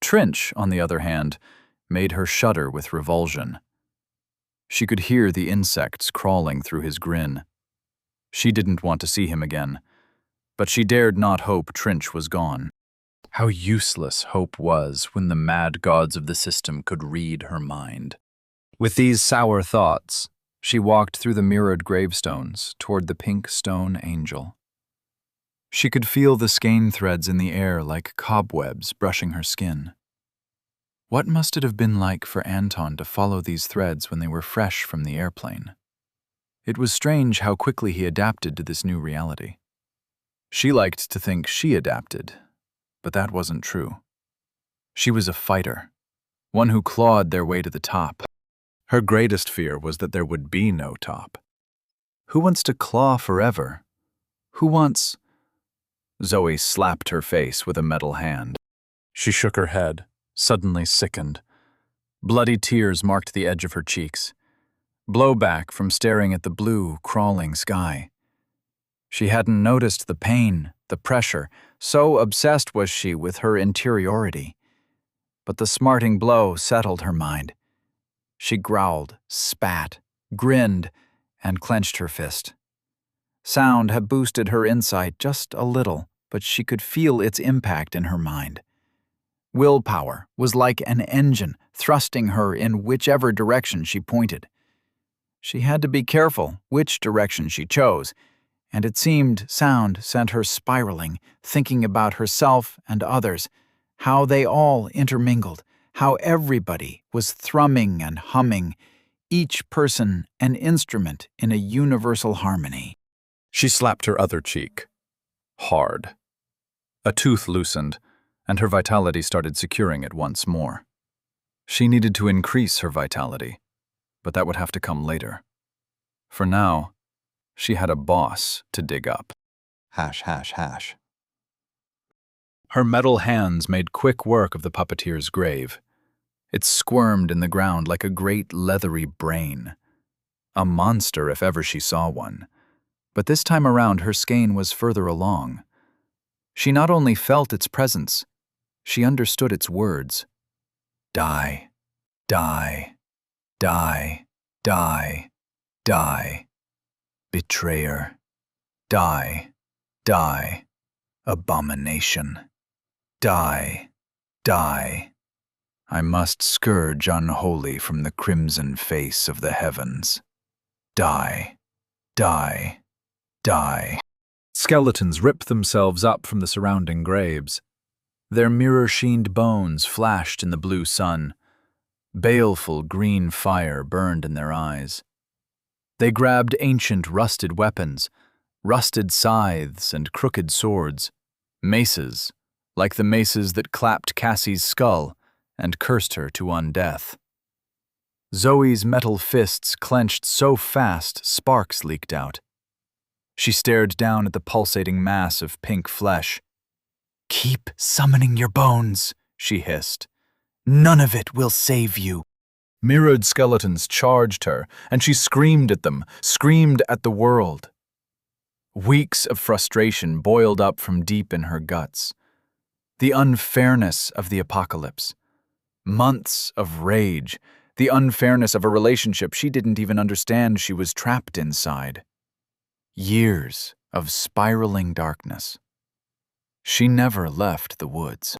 Trinch, on the other hand, made her shudder with revulsion. She could hear the insects crawling through his grin. She didn't want to see him again, but she dared not hope Trinch was gone. How useless hope was when the mad gods of the system could read her mind. With these sour thoughts, she walked through the mirrored gravestones toward the pink stone angel. She could feel the skein threads in the air like cobwebs brushing her skin. What must it have been like for Anton to follow these threads when they were fresh from the airplane? It was strange how quickly he adapted to this new reality. She liked to think she adapted, but that wasn't true. She was a fighter, one who clawed their way to the top. Her greatest fear was that there would be no top. Who wants to claw forever? Who wants... Zoe slapped her face with a metal hand. She shook her head, suddenly sickened. Bloody tears marked the edge of her cheeks. Blowback from staring at the blue, crawling sky. She hadn't noticed the pain, the pressure, so obsessed was she with her interiority. But the smarting blow settled her mind. She growled, spat, grinned, and clenched her fist. Sound had boosted her insight just a little, but she could feel its impact in her mind. Willpower was like an engine thrusting her in whichever direction she pointed. She had to be careful which direction she chose, and it seemed sound sent her spiraling, thinking about herself and others, how they all intermingled, how everybody was thrumming and humming, each person an instrument in a universal harmony. She slapped her other cheek. Hard. A tooth loosened, and her vitality started securing it once more. She needed to increase her vitality, but that would have to come later. For now, she had a boss to dig up. Hash, hash, hash. Her metal hands made quick work of the puppeteer's grave. It squirmed in the ground like a great leathery brain. A monster if ever she saw one. But this time around her skein was further along. She not only felt its presence, she understood its words. Die, die, die, die, die. Betrayer. Die, die. Abomination. Die, die. I must scourge unholy from the crimson face of the heavens. Die, die, die. Skeletons ripped themselves up from the surrounding graves. Their mirror-sheened bones flashed in the blue sun. Baleful green fire burned in their eyes. They grabbed ancient rusted weapons, rusted scythes and crooked swords, maces, like the maces that clapped Cassie's skull and cursed her to undeath. Zoe's metal fists clenched so fast sparks leaked out. She stared down at the pulsating mass of pink flesh. "Keep summoning your bones," she hissed. "None of it will save you." Mirrored skeletons charged her, and she screamed at them, screamed at the world. Weeks of frustration boiled up from deep in her guts. The unfairness of the apocalypse. Months of rage. The unfairness of a relationship she didn't even understand she was trapped inside. Years of spiraling darkness. She never left the woods.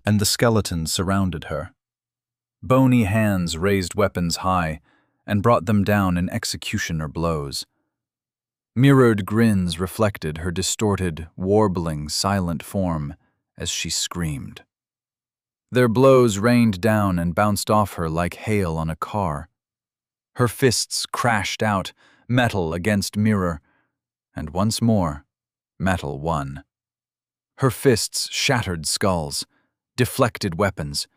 And the skeletons surrounded her. Bony hands raised weapons high and brought them down in executioner blows. Mirrored grins reflected her distorted, warbling, silent form as she screamed. Their blows rained down and bounced off her like hail on a car. Her fists crashed out, metal against mirror, and once more, metal won. Her fists shattered skulls, deflected weapons.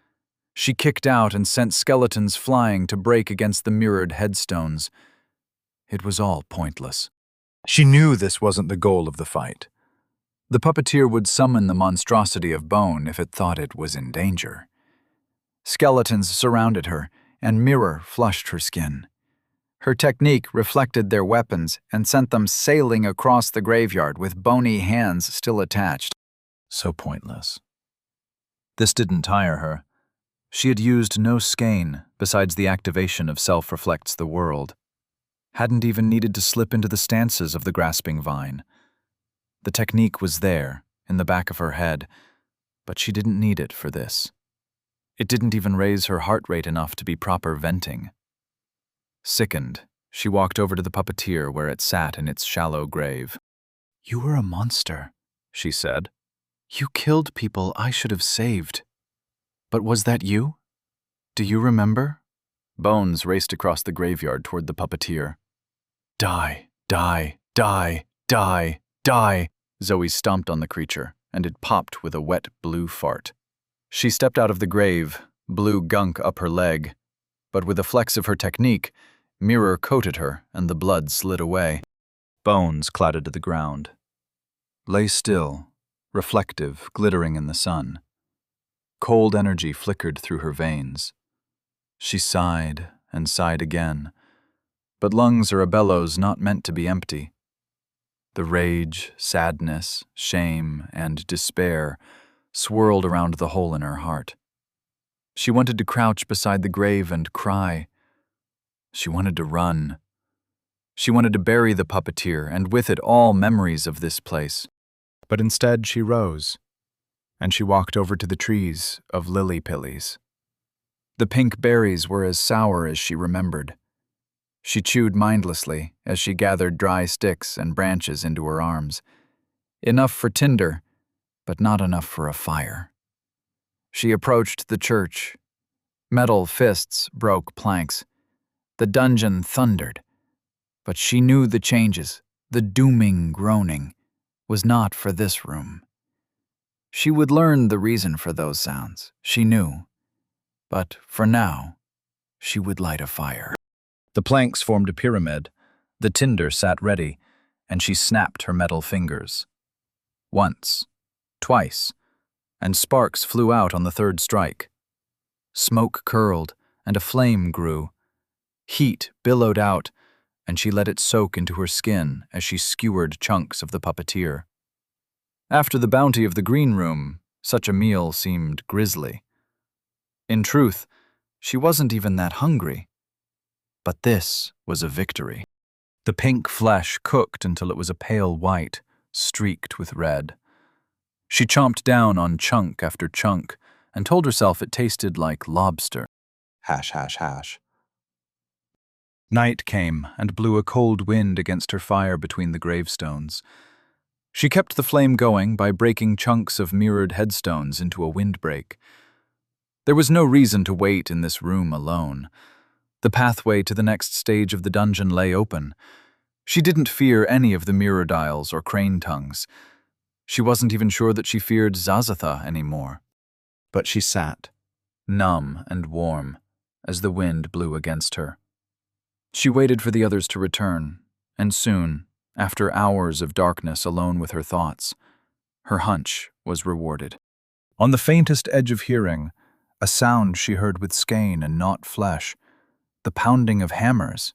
She kicked out and sent skeletons flying to break against the mirrored headstones. It was all pointless. She knew this wasn't the goal of the fight. The puppeteer would summon the monstrosity of bone if it thought it was in danger. Skeletons surrounded her, and mirror flushed her skin. Her technique reflected their weapons and sent them sailing across the graveyard with bony hands still attached. So pointless. This didn't tire her. She had used no skein besides the activation of self-reflects the world. Hadn't even needed to slip into the stances of the grasping vine. The technique was there, in the back of her head, but she didn't need it for this. It didn't even raise her heart rate enough to be proper venting. Sickened, she walked over to the puppeteer where it sat in its shallow grave. "You were a monster," she said. "You killed people I should have saved. But was that you? Do you remember?" Bones raced across the graveyard toward the puppeteer. "Die, die, die, die, die." Zoe stomped on the creature, and it popped with a wet blue fart. She stepped out of the grave, blue gunk up her leg, but with a flex of her technique, mirror coated her and the blood slid away. Bones clattered to the ground. Lay still, reflective, glittering in the sun. Cold energy flickered through her veins. She sighed and sighed again, but lungs are a bellows not meant to be empty. The rage, sadness, shame, and despair swirled around the hole in her heart. She wanted to crouch beside the grave and cry. She wanted to run. She wanted to bury the puppeteer, and with it all memories of this place. But instead she rose, and she walked over to the trees of lily pillies. The pink berries were as sour as she remembered. She chewed mindlessly as she gathered dry sticks and branches into her arms. Enough for tinder, but not enough for a fire. She approached the church. Metal fists broke planks. The dungeon thundered. But she knew the changes, the dooming groaning, was not for this room. She would learn the reason for those sounds, she knew. But for now, she would light a fire. The planks formed a pyramid. The tinder sat ready, and she snapped her metal fingers. Once, twice, and sparks flew out on the third strike. Smoke curled, and a flame grew. Heat billowed out, and she let it soak into her skin as she skewered chunks of the puppeteer. After the bounty of the green room, such a meal seemed grisly. In truth, she wasn't even that hungry. But this was a victory. The pink flesh cooked until it was a pale white, streaked with red. She chomped down on chunk after chunk and told herself it tasted like lobster. Hash, hash, hash. Night came and blew a cold wind against her fire between the gravestones. She kept the flame going by breaking chunks of mirrored headstones into a windbreak. There was no reason to wait in this room alone. The pathway to the next stage of the dungeon lay open. She didn't fear any of the mirror dials or crane tongues. She wasn't even sure that she feared Zazatha anymore. But she sat, numb and warm, as the wind blew against her. She waited for the others to return, and soon, after hours of darkness alone with her thoughts, her hunch was rewarded. On the faintest edge of hearing, a sound she heard with skein and not flesh, the pounding of hammers.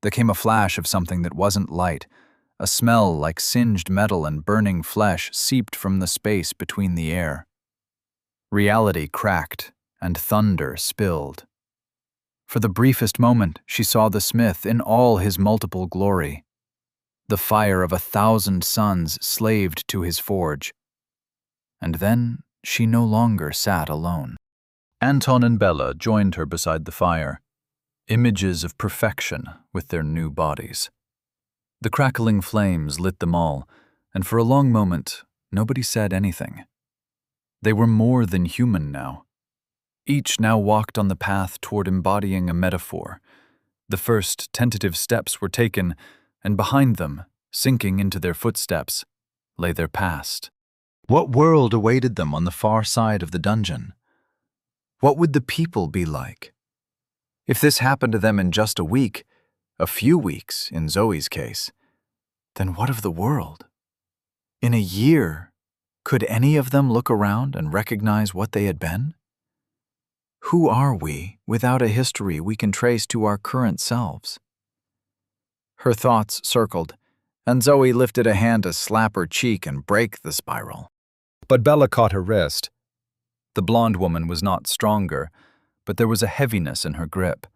There came a flash of something that wasn't light. A smell like singed metal and burning flesh seeped from the space between the air. Reality cracked, and thunder spilled. For the briefest moment, she saw the smith in all his multiple glory. The fire of 1,000 suns slaved to his forge. And then she no longer sat alone. Anton and Bella joined her beside the fire, images of perfection with their new bodies. The crackling flames lit them all, and for a long moment, nobody said anything. They were more than human now. Each now walked on the path toward embodying a metaphor. The first tentative steps were taken, and behind them, sinking into their footsteps, lay their past. What world awaited them on the far side of the dungeon? What would the people be like? If this happened to them in just a week, a few weeks in Zoe's case, then what of the world? In a year, could any of them look around and recognize what they had been? Who are we without a history we can trace to our current selves? Her thoughts circled, and Zoe lifted a hand to slap her cheek and break the spiral. But Bella caught her wrist. The blonde woman was not stronger, but there was a heaviness in her grip.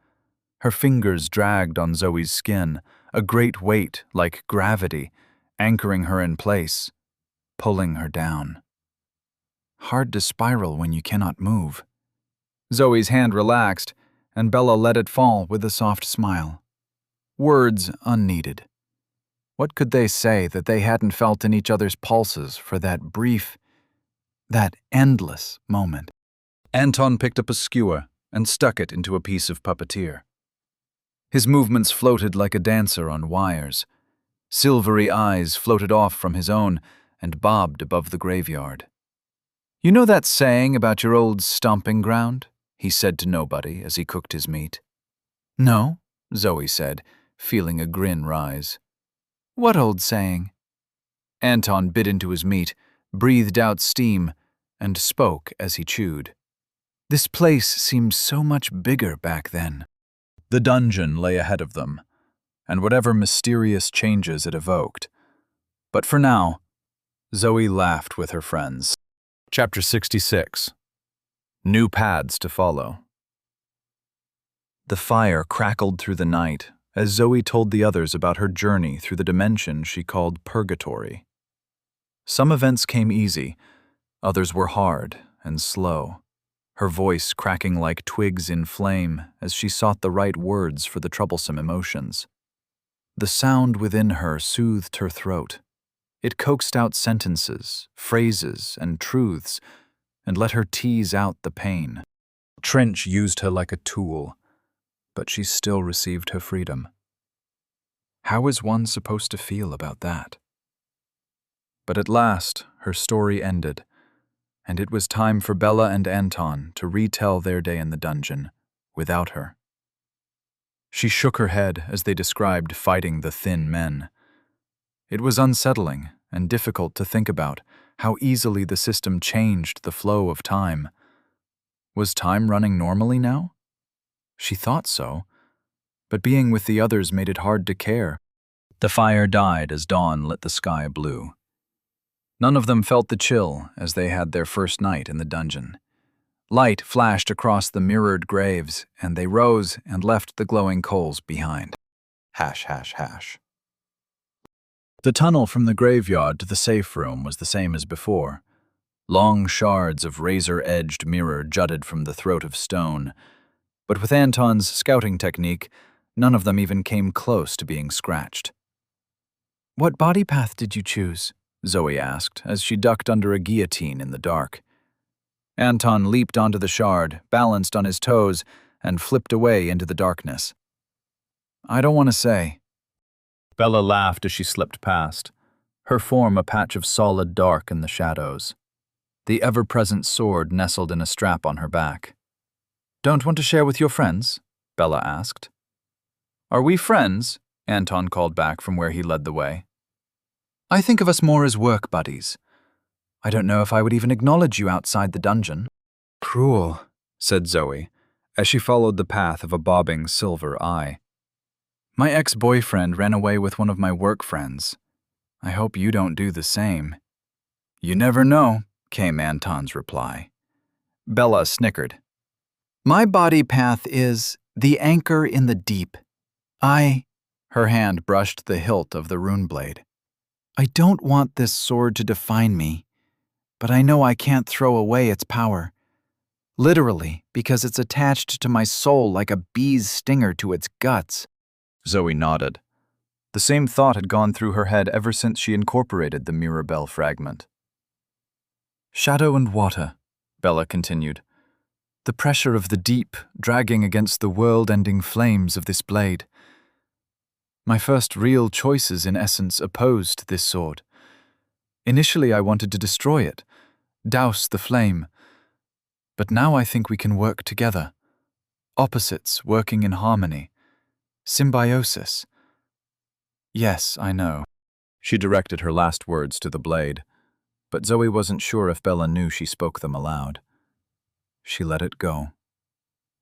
Her fingers dragged on Zoe's skin, a great weight like gravity, anchoring her in place, pulling her down. Hard to spiral when you cannot move. Zoe's hand relaxed, and Bella let it fall with a soft smile. Words unneeded. What could they say that they hadn't felt in each other's pulses for that brief, that endless moment? Anton picked up a skewer and stuck it into a piece of puppeteer. His movements floated like a dancer on wires. Silvery eyes floated off from his own and bobbed above the graveyard. "You know that saying about your old stomping ground?" he said to nobody as he cooked his meat. "No," Zoe said, feeling a grin rise. "What old saying?" Anton bit into his meat, breathed out steam, and spoke as he chewed. "This place seemed so much bigger back then." The dungeon lay ahead of them, and whatever mysterious changes it evoked. But for now, Zoe laughed with her friends. Chapter 66. New Paths to Follow. The fire crackled through the night as Zoe told the others about her journey through the dimension she called Purgatory. Some events came easy, others were hard and slow, her voice cracking like twigs in flame as she sought the right words for the troublesome emotions. The sound within her soothed her throat. It coaxed out sentences, phrases, and truths, and let her tease out the pain. Trench used her like a tool, but she still received her freedom. How is one supposed to feel about that? But at last, her story ended, and it was time for Bella and Anton to retell their day in the dungeon, without her. She shook her head as they described fighting the thin men. It was unsettling and difficult to think about how easily the system changed the flow of time. Was time running normally now? She thought so, but being with the others made it hard to care. The fire died as dawn lit the sky blue. None of them felt the chill as they had their first night in the dungeon. Light flashed across the mirrored graves, and they rose and left the glowing coals behind. Hash, hash, hash. The tunnel from the graveyard to the safe room was the same as before. Long shards of razor-edged mirror jutted from the throat of stone, but with Anton's scouting technique, none of them even came close to being scratched. "What body path did you choose?" Zoe asked as she ducked under a guillotine in the dark. Anton leaped onto the shard, balanced on his toes, and flipped away into the darkness. I don't want to say. Bella laughed as she slipped past, her form a patch of solid dark in the shadows. The ever-present sword nestled in a strap on her back. Don't want to share with your friends? Bella asked. Are we friends? Anton called back from where he led the way. I think of us more as work buddies. I don't know if I would even acknowledge you outside the dungeon. Cruel, said Zoe, as she followed the path of a bobbing silver eye. My ex-boyfriend ran away with one of my work friends. I hope you don't do the same. You never know, came Anton's reply. Bella snickered. My body path is the anchor in the deep. Her hand brushed the hilt of the rune blade. I don't want this sword to define me, but I know I can't throw away its power. Literally, because it's attached to my soul like a bee's stinger to its guts. Zoe nodded. The same thought had gone through her head ever since she incorporated the Mirabelle fragment. Shadow and water, Bella continued. The pressure of the deep dragging against the world-ending flames of this blade. My first real choices, in essence, opposed this sword. Initially, I wanted to destroy it, douse the flame. But now I think we can work together. Opposites working in harmony. Symbiosis. Yes, I know. She directed her last words to the blade, but Zoe wasn't sure if Bella knew she spoke them aloud. She let it go.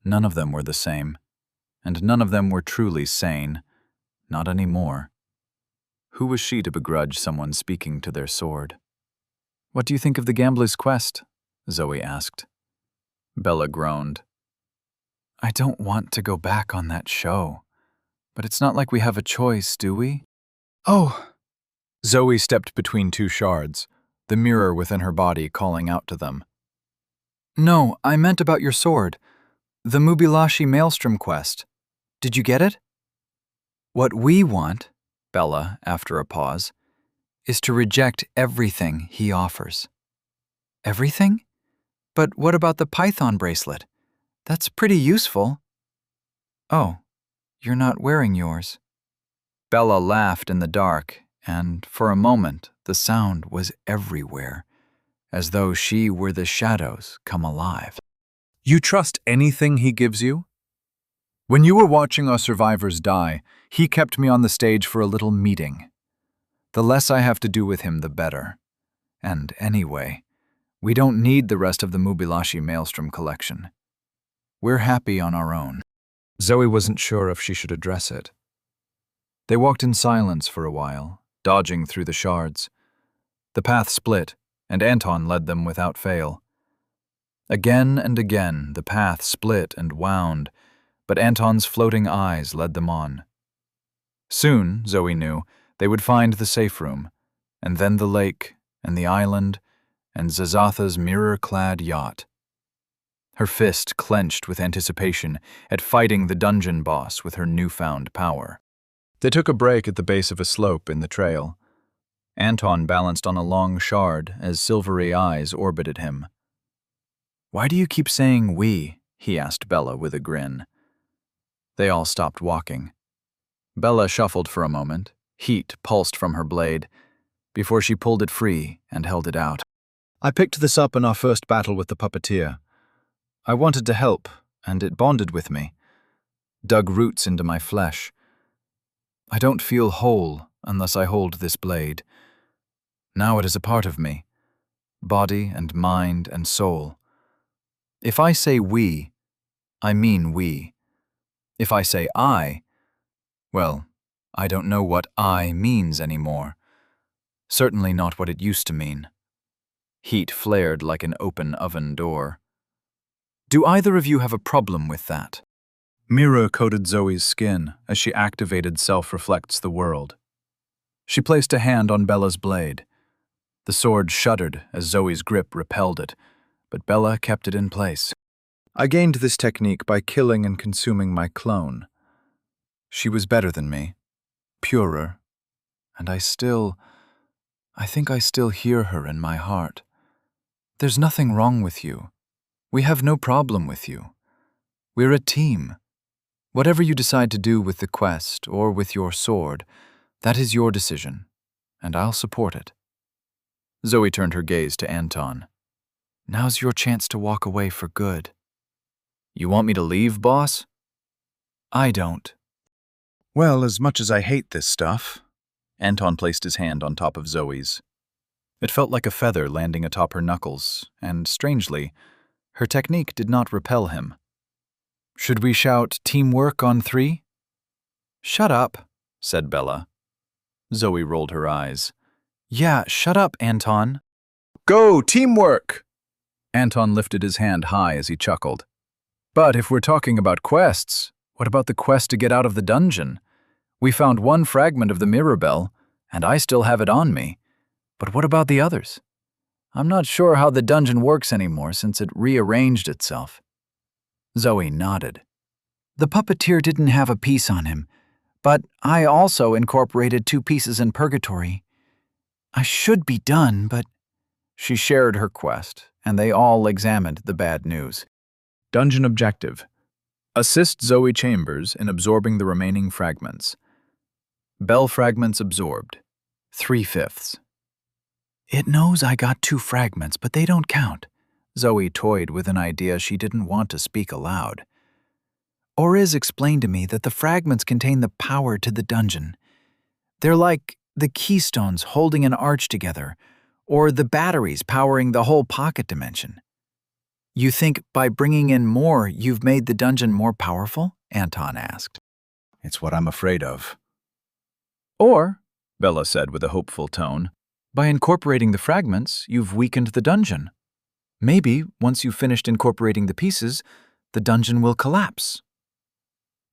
None of them were the same, and none of them were truly sane. Not anymore. Who was she to begrudge someone speaking to their sword? What do you think of the Gambler's Quest? Zoe asked. Bella groaned. I don't want to go back on that show. But it's not like we have a choice, do we? Oh! Zoe stepped between two shards, the mirror within her body calling out to them. No, I meant about your sword. The Mubilashi Maelstrom quest. Did you get it? What we want, Bella, after a pause, is to reject everything he offers. Everything? But what about the Python bracelet? That's pretty useful. Oh. You're not wearing yours. Bella laughed in the dark, and for a moment the sound was everywhere, as though she were the shadows come alive. You trust anything he gives you? When you were watching our survivors die, he kept me on the stage for a little meeting. The less I have to do with him, the better. And anyway, we don't need the rest of the Mubilashi Maelstrom collection. We're happy on our own. Zoe wasn't sure if she should address it. They walked in silence for a while, dodging through the shards. The path split, and Anton led them without fail. Again and again the path split and wound, but Anton's floating eyes led them on. Soon, Zoe knew, they would find the safe room, and then the lake, and the island, and Zazatha's mirror-clad yacht. Her fist clenched with anticipation at fighting the dungeon boss with her newfound power. They took a break at the base of a slope in the trail. Anton balanced on a long shard as silvery eyes orbited him. Why do you keep saying we? He asked Bella with a grin. They all stopped walking. Bella shuffled for a moment. Heat pulsed from her blade, before she pulled it free and held it out. I picked this up in our first battle with the puppeteer. I wanted to help, and it bonded with me, dug roots into my flesh. I don't feel whole unless I hold this blade. Now it is a part of me, body and mind and soul. If I say we, I mean we. If I say well, I don't know what I means anymore. Certainly not what it used to mean. Heat flared like an open oven door. Do either of you have a problem with that? Mirror coated Zoe's skin as she activated Self-Reflects the World. She placed a hand on Bella's blade. The sword shuddered as Zoe's grip repelled it, but Bella kept it in place. I gained this technique by killing and consuming my clone. She was better than me, purer, and I think I still hear her in my heart. There's nothing wrong with you, We have no problem with you. We're a team. Whatever you decide to do with the quest or with your sword, that is your decision, and I'll support it. Zoe turned her gaze to Anton. Now's your chance to walk away for good. You want me to leave, boss? I don't. Well, as much as I hate this stuff, Anton placed his hand on top of Zoe's. It felt like a feather landing atop her knuckles, and strangely, her technique did not repel him. Should we shout teamwork on 3? Shut up, said Bella. Zoe rolled her eyes. Yeah, shut up, Anton. Go, teamwork! Anton lifted his hand high as he chuckled. But if we're talking about quests, what about the quest to get out of the dungeon? We found one fragment of the mirror bell, and I still have it on me. But what about the others? I'm not sure how the dungeon works anymore since it rearranged itself. Zoe nodded. The puppeteer didn't have a piece on him, but I also incorporated 2 pieces in purgatory. I should be done, but... She shared her quest, and they all examined the bad news. Dungeon objective. Assist Zoe Chambers in absorbing the remaining fragments. Bell fragments absorbed. 3/5. It knows I got 2 fragments, but they don't count. Zoe toyed with an idea she didn't want to speak aloud. Oriz explained to me that the fragments contain the power to the dungeon. They're like the keystones holding an arch together, or the batteries powering the whole pocket dimension. You think by bringing in more, you've made the dungeon more powerful? Anton asked. It's what I'm afraid of. Or, Bella said with a hopeful tone, by incorporating the fragments, you've weakened the dungeon. Maybe, once you've finished incorporating the pieces, the dungeon will collapse.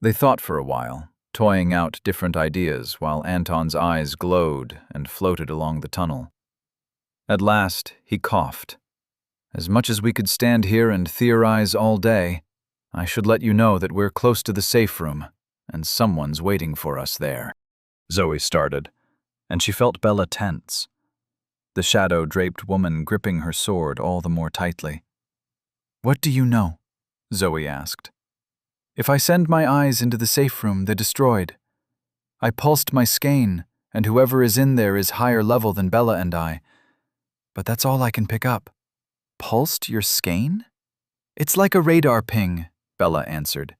They thought for a while, toying out different ideas while Anton's eyes glowed and floated along the tunnel. At last, he coughed. As much as we could stand here and theorize all day, I should let you know that we're close to the safe room, and someone's waiting for us there. Zoe started, and she felt Bella tense. The shadow-draped woman gripping her sword all the more tightly. What do you know? Zoe asked. If I send my eyes into the safe room, they're destroyed. I pulsed my skein, and whoever is in there is higher level than Bella and I. But that's all I can pick up. Pulsed your skein? It's like a radar ping, Bella answered.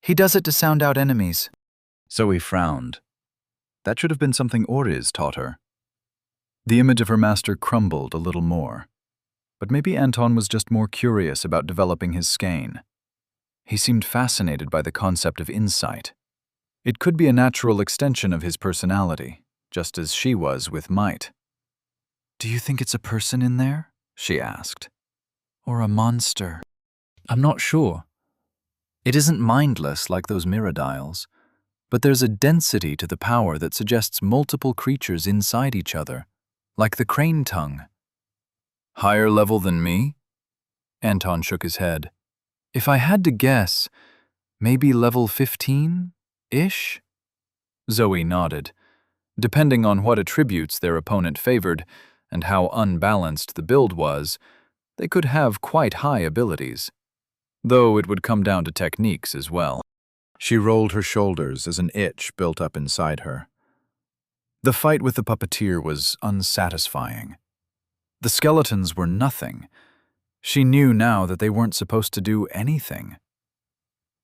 He does it to sound out enemies. Zoe frowned. That should have been something Oriz taught her. The image of her master crumbled a little more. But maybe Anton was just more curious about developing his skein. He seemed fascinated by the concept of insight. It could be a natural extension of his personality, just as she was with might. Do you think it's a person in there? She asked. Or a monster? I'm not sure. It isn't mindless like those mirror dials, but there's a density to the power that suggests multiple creatures inside each other, like the crane tongue. Higher level than me? Anton shook his head. If I had to guess, maybe level 15-ish? Zoe nodded. Depending on what attributes their opponent favored and how unbalanced the build was, they could have quite high abilities. Though it would come down to techniques as well. She rolled her shoulders as an itch built up inside her. The fight with the puppeteer was unsatisfying. The skeletons were nothing. She knew now that they weren't supposed to do anything.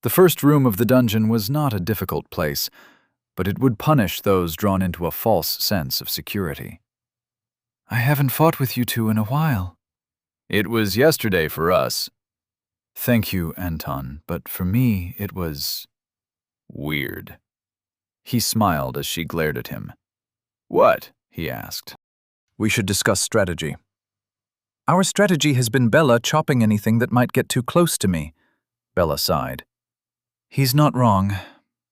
The first room of the dungeon was not a difficult place, but it would punish those drawn into a false sense of security. I haven't fought with you two in a while. It was yesterday for us. Thank you, Anton, but for me it was... weird. He smiled as she glared at him. What? He asked. We should discuss strategy. Our strategy has been Bella chopping anything that might get too close to me. Bella sighed. He's not wrong.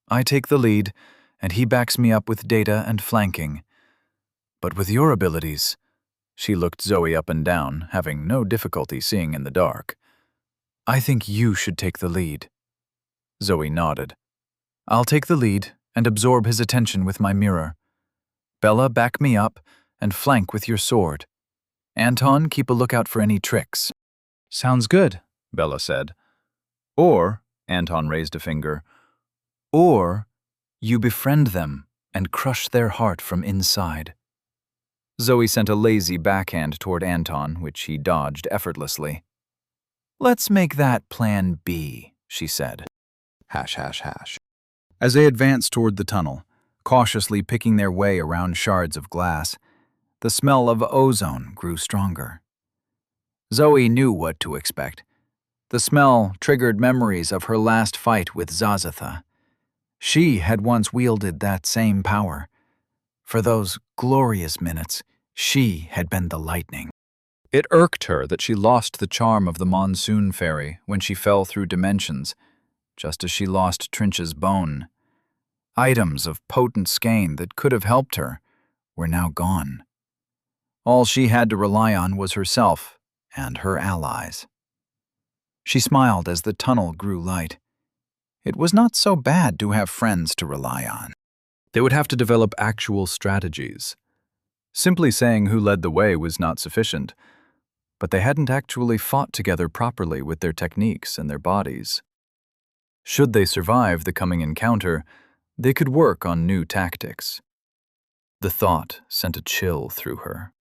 I take the lead, and he backs me up with data and flanking. But with your abilities... She looked Zoe up and down, having no difficulty seeing in the dark. I think you should take the lead. Zoe nodded. I'll take the lead and absorb his attention with my mirror. Bella, back me up and flank with your sword. Anton, keep a lookout for any tricks. Sounds good, Bella said. Or, Anton raised a finger, or you befriend them and crush their heart from inside. Zoe sent a lazy backhand toward Anton, which he dodged effortlessly. Let's make that plan B, she said. Hash, hash, hash. As they advanced toward the tunnel, cautiously picking their way around shards of glass, the smell of ozone grew stronger. Zoe knew what to expect. The smell triggered memories of her last fight with Zazatha. She had once wielded that same power. For those glorious minutes, she had been the lightning. It irked her that she lost the charm of the monsoon fairy when she fell through dimensions, just as she lost Trinch's bone. Items of potent skein that could have helped her were now gone. All she had to rely on was herself and her allies. She smiled as the tunnel grew light. It was not so bad to have friends to rely on. They would have to develop actual strategies. Simply saying who led the way was not sufficient, but they hadn't actually fought together properly with their techniques and their bodies. Should they survive the coming encounter, they could work on new tactics. The thought sent a chill through her.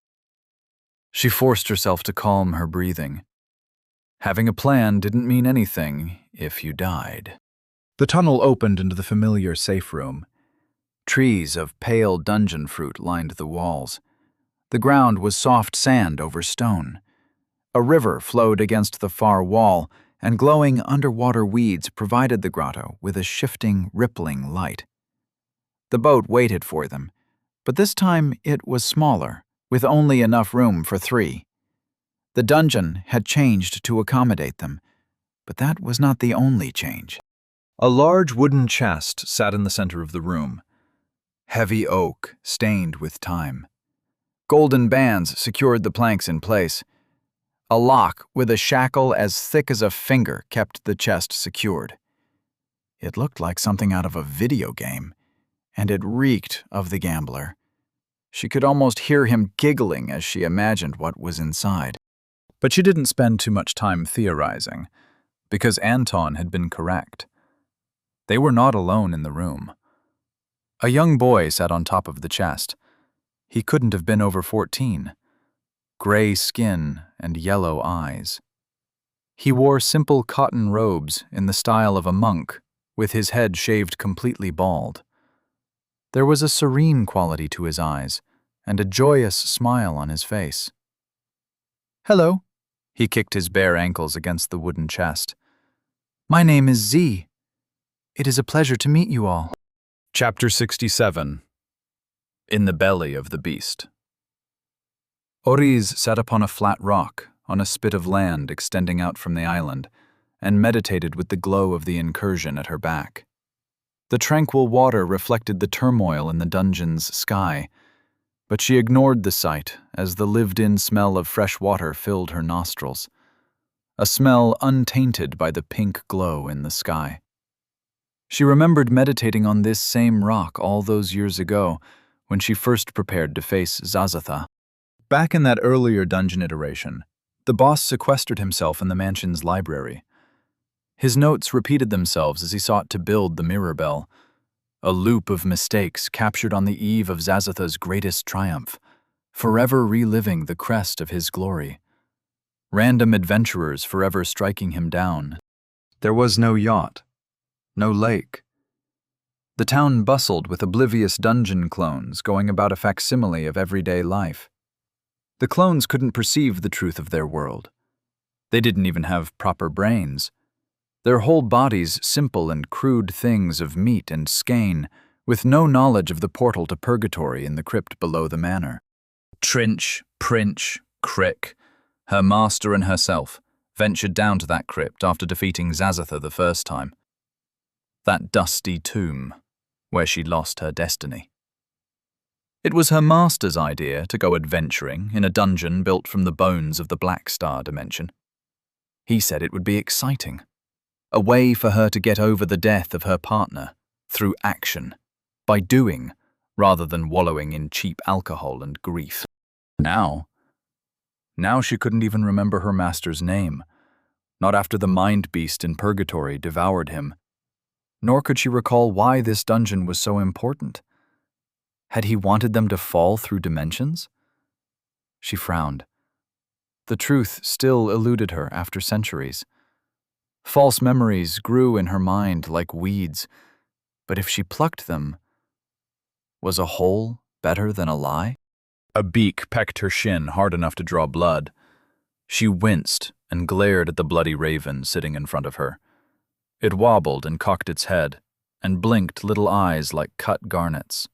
She forced herself to calm her breathing. Having a plan didn't mean anything if you died. The tunnel opened into the familiar safe room. Trees of pale dungeon fruit lined the walls. The ground was soft sand over stone. A river flowed against the far wall, and glowing underwater weeds provided the grotto with a shifting, rippling light. The boat waited for them, but this time it was smaller, with only enough room for 3. The dungeon had changed to accommodate them, but that was not the only change. A large wooden chest sat in the center of the room. Heavy oak, stained with time. Golden bands secured the planks in place. A lock with a shackle as thick as a finger kept the chest secured. It looked like something out of a video game, and it reeked of the gambler. She could almost hear him giggling as she imagined what was inside. But she didn't spend too much time theorizing, because Anton had been correct. They were not alone in the room. A young boy sat on top of the chest. He couldn't have been over 14. Gray skin and yellow eyes. He wore simple cotton robes in the style of a monk, with his head shaved completely bald. There was a serene quality to his eyes, and a joyous smile on his face. "Hello," he kicked his bare ankles against the wooden chest. "My name is Z. It is a pleasure to meet you all." Chapter 67. In the Belly of the Beast. Oriz sat upon a flat rock, on a spit of land extending out from the island, and meditated with the glow of the incursion at her back. The tranquil water reflected the turmoil in the dungeon's sky, but she ignored the sight as the lived-in smell of fresh water filled her nostrils, a smell untainted by the pink glow in the sky. She remembered meditating on this same rock all those years ago when she first prepared to face Zazatha. Back in that earlier dungeon iteration, the boss sequestered himself in the mansion's library. His notes repeated themselves as he sought to build the mirror bell, a loop of mistakes captured on the eve of Zazatha's greatest triumph, forever reliving the crest of his glory. Random adventurers forever striking him down. There was no yacht, no lake. The town bustled with oblivious dungeon clones going about a facsimile of everyday life. The clones couldn't perceive the truth of their world. They didn't even have proper brains. Their whole bodies simple and crude things of meat and skein, with no knowledge of the portal to purgatory in the crypt below the manor. Trinch, Princh, Crick, her master and herself, ventured down to that crypt after defeating Zazatha the first time. That dusty tomb, where she lost her destiny. It was her master's idea to go adventuring in a dungeon built from the bones of the Black Star dimension. He said it would be exciting. A way for her to get over the death of her partner, through action, by doing, rather than wallowing in cheap alcohol and grief. Now she couldn't even remember her master's name, not after the mind beast in purgatory devoured him. Nor could she recall why this dungeon was so important. Had he wanted them to fall through dimensions? She frowned. The truth still eluded her after centuries. False memories grew in her mind like weeds, but if she plucked them, was a whole better than a lie? A beak pecked her shin hard enough to draw blood. She winced and glared at the bloody raven sitting in front of her. It wobbled and cocked its head, and blinked little eyes like cut garnets.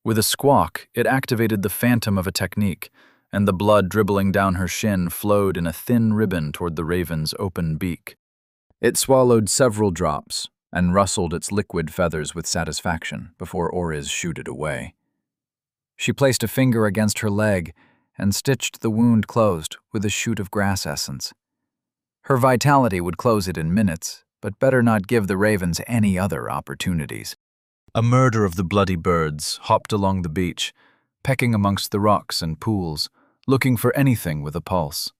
With a squawk, it activated the phantom of a technique, and the blood dribbling down her shin flowed in a thin ribbon toward the raven's open beak. It swallowed several drops and rustled its liquid feathers with satisfaction before Oriz shooed it away. She placed a finger against her leg and stitched the wound closed with a shoot of grass essence. Her vitality would close it in minutes, but better not give the ravens any other opportunities. A murder of the bloody birds hopped along the beach, pecking amongst the rocks and pools, looking for anything with a pulse.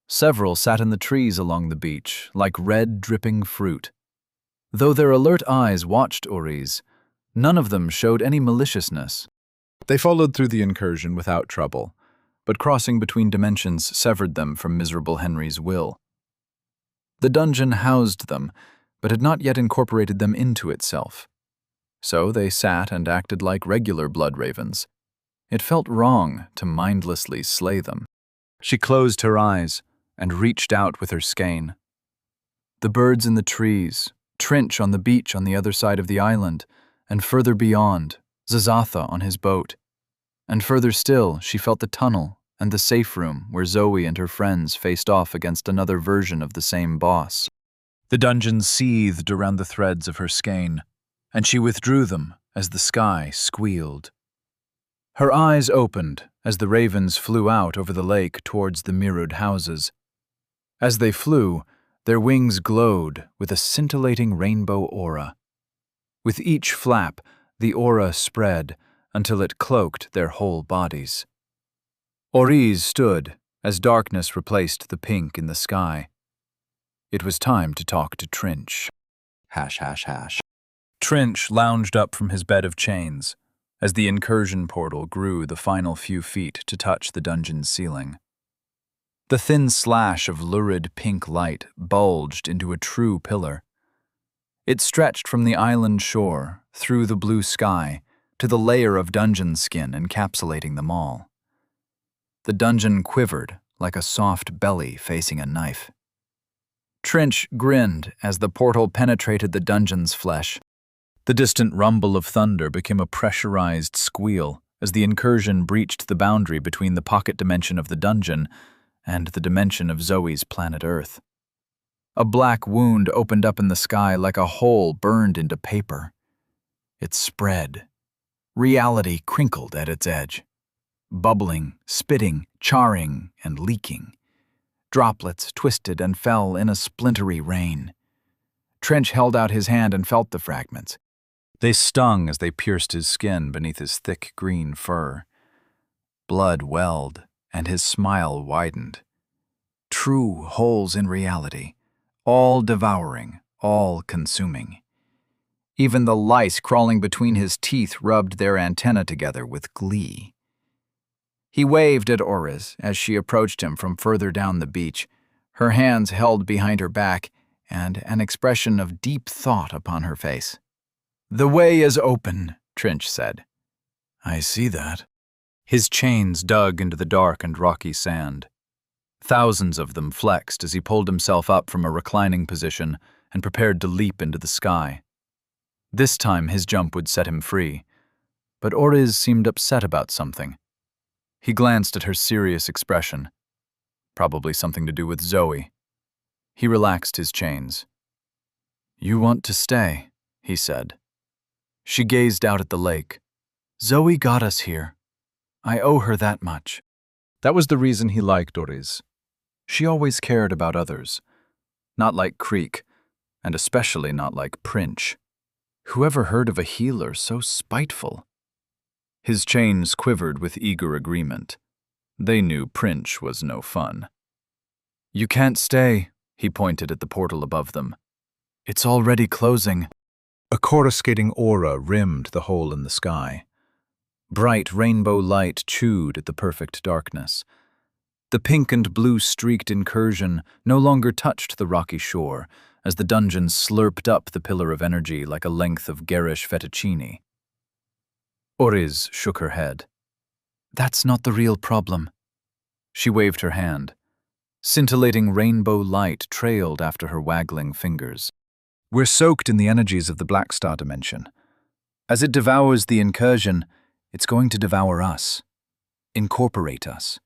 Several sat in the trees along the beach, like red dripping fruit. Though their alert eyes watched Oriz, none of them showed any maliciousness. They followed through the incursion without trouble, but crossing between dimensions severed them from miserable Henry's will. The dungeon housed them, but had not yet incorporated them into itself. So they sat and acted like regular blood ravens. It felt wrong to mindlessly slay them. She closed her eyes and reached out with her skein. The birds in the trees, Trinch on the beach on the other side of the island, and further beyond, Zazatha on his boat. And further still, she felt the tunnel and the safe room where Zoe and her friends faced off against another version of the same boss. The dungeon seethed around the threads of her skein, and she withdrew them as the sky squealed. Her eyes opened as the ravens flew out over the lake towards the mirrored houses. As they flew, their wings glowed with a scintillating rainbow aura. With each flap, the aura spread until it cloaked their whole bodies. Oriz stood as darkness replaced the pink in the sky. It was time to talk to Trinch. Trinch lounged up from his bed of chains as the incursion portal grew the final few feet to touch the dungeon's ceiling. The thin slash of lurid pink light bulged into a true pillar. It stretched from the island shore, through the blue sky, to the layer of dungeon skin encapsulating them all. The dungeon quivered like a soft belly facing a knife. Trinch grinned as the portal penetrated the dungeon's flesh. The distant rumble of thunder became a pressurized squeal as the incursion breached the boundary between the pocket dimension of the dungeon and the dimension of Zoe's planet Earth. A black wound opened up in the sky like a hole burned into paper. It spread. Reality crinkled at its edge. Bubbling, spitting, charring, and leaking. Droplets twisted and fell in a splintery rain. Trinch held out his hand and felt the fragments. They stung as they pierced his skin beneath his thick green fur. Blood welled, and his smile widened. True holes in reality, all devouring, all consuming. Even the lice crawling between his teeth rubbed their antennae together with glee. He waved at Oriz as she approached him from further down the beach, her hands held behind her back and an expression of deep thought upon her face. "The way is open," Trinch said. "I see that." His chains dug into the dark and rocky sand. Thousands of them flexed as he pulled himself up from a reclining position and prepared to leap into the sky. This time his jump would set him free, but Oriz seemed upset about something. He glanced at her serious expression. Probably something to do with Zoe. He relaxed his chains. "You want to stay," he said. She gazed out at the lake. "Zoe got us here. I owe her that much." That was the reason he liked Oriz. She always cared about others. Not like Creek, and especially not like Princh. Whoever heard of a healer so spiteful? His chains quivered with eager agreement. They knew Princh was no fun. "You can't stay," He pointed at the portal above them. It's already closing. A coruscating aura rimmed the hole in the sky. Bright rainbow light chewed at the perfect darkness. The pink and blue streaked incursion no longer touched the rocky shore as the dungeon slurped up the pillar of energy like a length of garish fettuccine. Oriz shook her head. That's not the real problem. She waved her hand. Scintillating rainbow light trailed after her waggling fingers. We're soaked in the energies of the Black Star dimension. As it devours the incursion, it's going to devour us, incorporate us.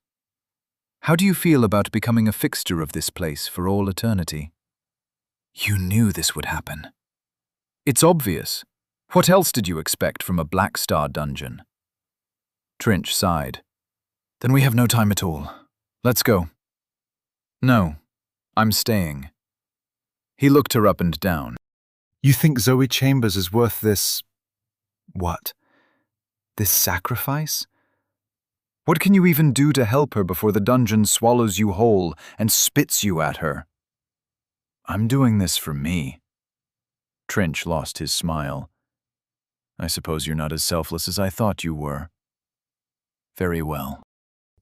How do you feel about becoming a fixture of this place for all eternity? You knew this would happen. It's obvious. What else did you expect from a Black Star dungeon? Trinch sighed. Then we have no time at all. Let's go. No, I'm staying. He looked her up and down. You think Zoe Chambers is worth this... what? This sacrifice? What can you even do to help her before the dungeon swallows you whole and spits you at her? I'm doing this for me. Trinch lost his smile. I suppose you're not as selfless as I thought you were. Very well.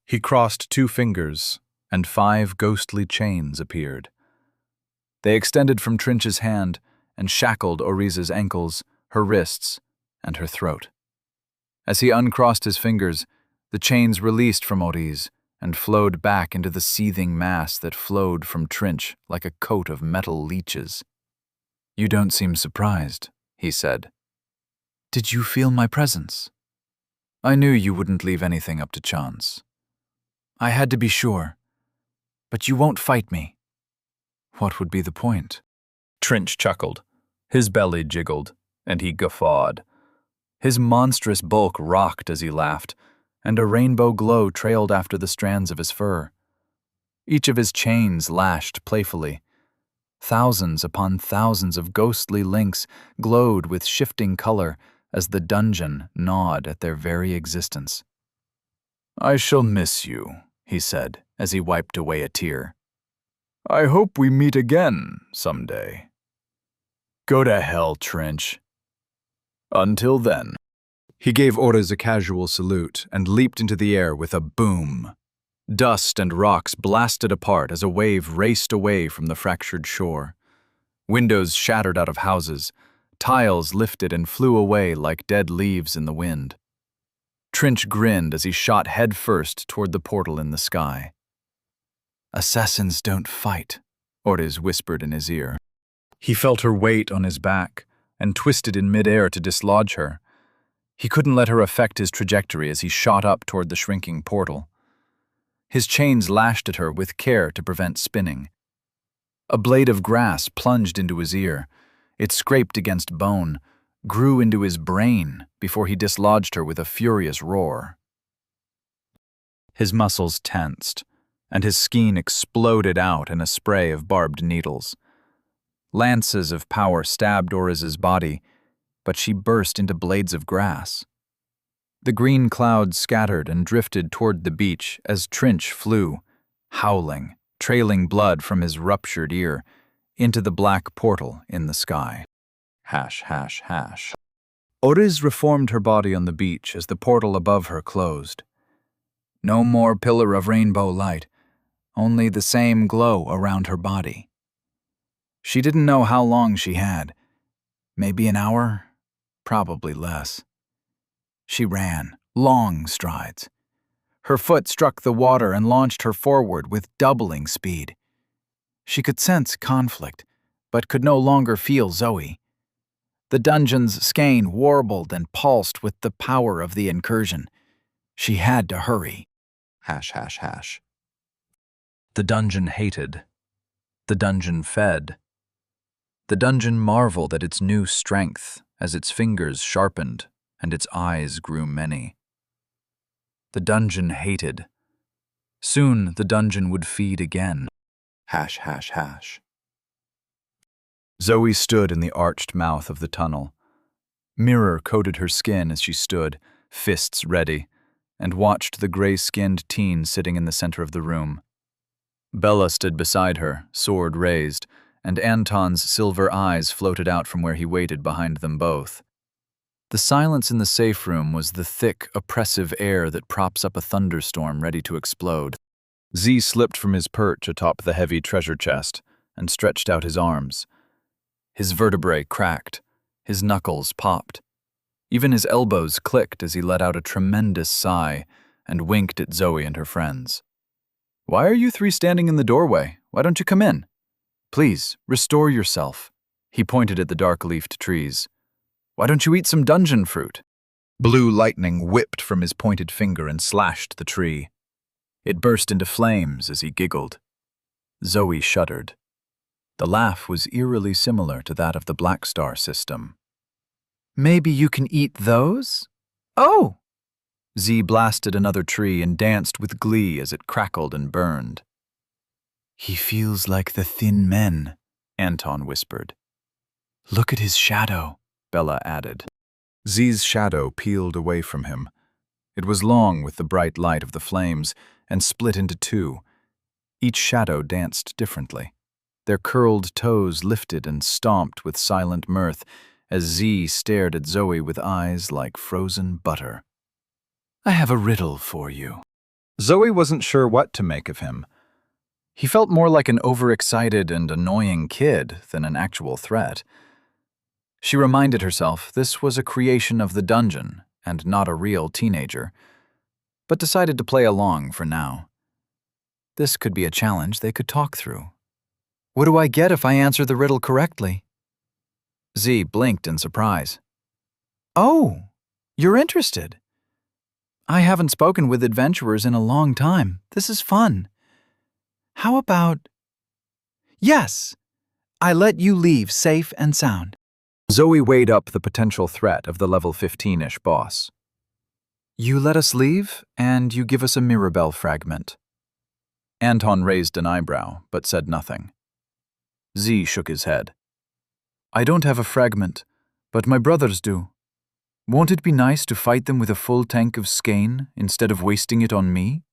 He crossed 2 fingers, and 5 ghostly chains appeared. They extended from Trinch's hand and shackled Oriz's ankles, her wrists, and her throat. As he uncrossed his fingers, the chains released from Oriz and flowed back into the seething mass that flowed from Trinch like a coat of metal leeches. You don't seem surprised, he said. Did you feel my presence? I knew you wouldn't leave anything up to chance. I had to be sure. But you won't fight me. What would be the point? Trinch chuckled. His belly jiggled, and he guffawed. His monstrous bulk rocked as he laughed, and a rainbow glow trailed after the strands of his fur. Each of his chains lashed playfully. Thousands upon thousands of ghostly links glowed with shifting color as the dungeon gnawed at their very existence. I shall miss you, he said as he wiped away a tear. I hope we meet again someday. Go to hell, Trinch. Until then. He gave Oriz a casual salute and leaped into the air with a boom. Dust and rocks blasted apart as a wave raced away from the fractured shore. Windows shattered out of houses. Tiles lifted and flew away like dead leaves in the wind. Trinch grinned as he shot headfirst toward the portal in the sky. Assassins don't fight, Oriz whispered in his ear. He felt her weight on his back and twisted in midair to dislodge her. He couldn't let her affect his trajectory as he shot up toward the shrinking portal. His chains lashed at her with care to prevent spinning. A blade of grass plunged into his ear. It scraped against bone, grew into his brain before he dislodged her with a furious roar. His muscles tensed, and his skein exploded out in a spray of barbed needles. Lances of power stabbed Oriz's body, but she burst into blades of grass. The green clouds scattered and drifted toward the beach as Trinch flew, howling, trailing blood from his ruptured ear, into the black portal in the sky. Hash, hash, hash. Oriz reformed her body on the beach as the portal above her closed. No more pillar of rainbow light, only the same glow around her body. She didn't know how long she had. Maybe an hour, probably less. She ran, long strides. Her foot struck the water and launched her forward with doubling speed. She could sense conflict, but could no longer feel Zoe. The dungeon's skein warbled and pulsed with the power of the incursion. She had to hurry. Hash, hash, hash. The dungeon hated. The dungeon fed. The dungeon marveled at its new strength as its fingers sharpened and its eyes grew many. The dungeon hated. Soon the dungeon would feed again. Hash, hash, hash. Zoe stood in the arched mouth of the tunnel. Mirror coated her skin as she stood, fists ready, and watched the gray-skinned teen sitting in the center of the room. Bella stood beside her, sword raised, and Anton's silver eyes floated out from where he waited behind them both. The silence in the safe room was the thick, oppressive air that props up a thunderstorm ready to explode. Z slipped from his perch atop the heavy treasure chest and stretched out his arms. His vertebrae cracked, his knuckles popped. Even his elbows clicked as he let out a tremendous sigh and winked at Zoe and her friends. "Why are you three standing in the doorway? Why don't you come in? Please, restore yourself." He pointed at the dark-leafed trees. "Why don't you eat some dungeon fruit?" Blue lightning whipped from his pointed finger and slashed the tree. It burst into flames as he giggled. Zoe shuddered. The laugh was eerily similar to that of the Black Star system. Maybe you can eat those? Oh! Z blasted another tree and danced with glee as it crackled and burned. "He feels like the Thin Men," Anton whispered. "Look at his shadow," Bella added. Z's shadow peeled away from him. It was long with the bright light of the flames and split into two. Each shadow danced differently. Their curled toes lifted and stomped with silent mirth as Z stared at Zoe with eyes like frozen butter. "I have a riddle for you." Zoe wasn't sure what to make of him. He felt more like an overexcited and annoying kid than an actual threat. She reminded herself this was a creation of the dungeon and not a real teenager, but decided to play along for now. This could be a challenge they could talk through. "What do I get if I answer the riddle correctly?" Z blinked in surprise. "Oh, you're interested. I haven't spoken with adventurers in a long time. This is fun. How about... Yes, I let you leave safe and sound." Zoe weighed up the potential threat of the level 15-ish boss. "You let us leave, and you give us a Mirabelle fragment." Anton raised an eyebrow, but said nothing. Z shook his head. "I don't have a fragment, but my brothers do. Won't it be nice to fight them with a full tank of skein instead of wasting it on me?"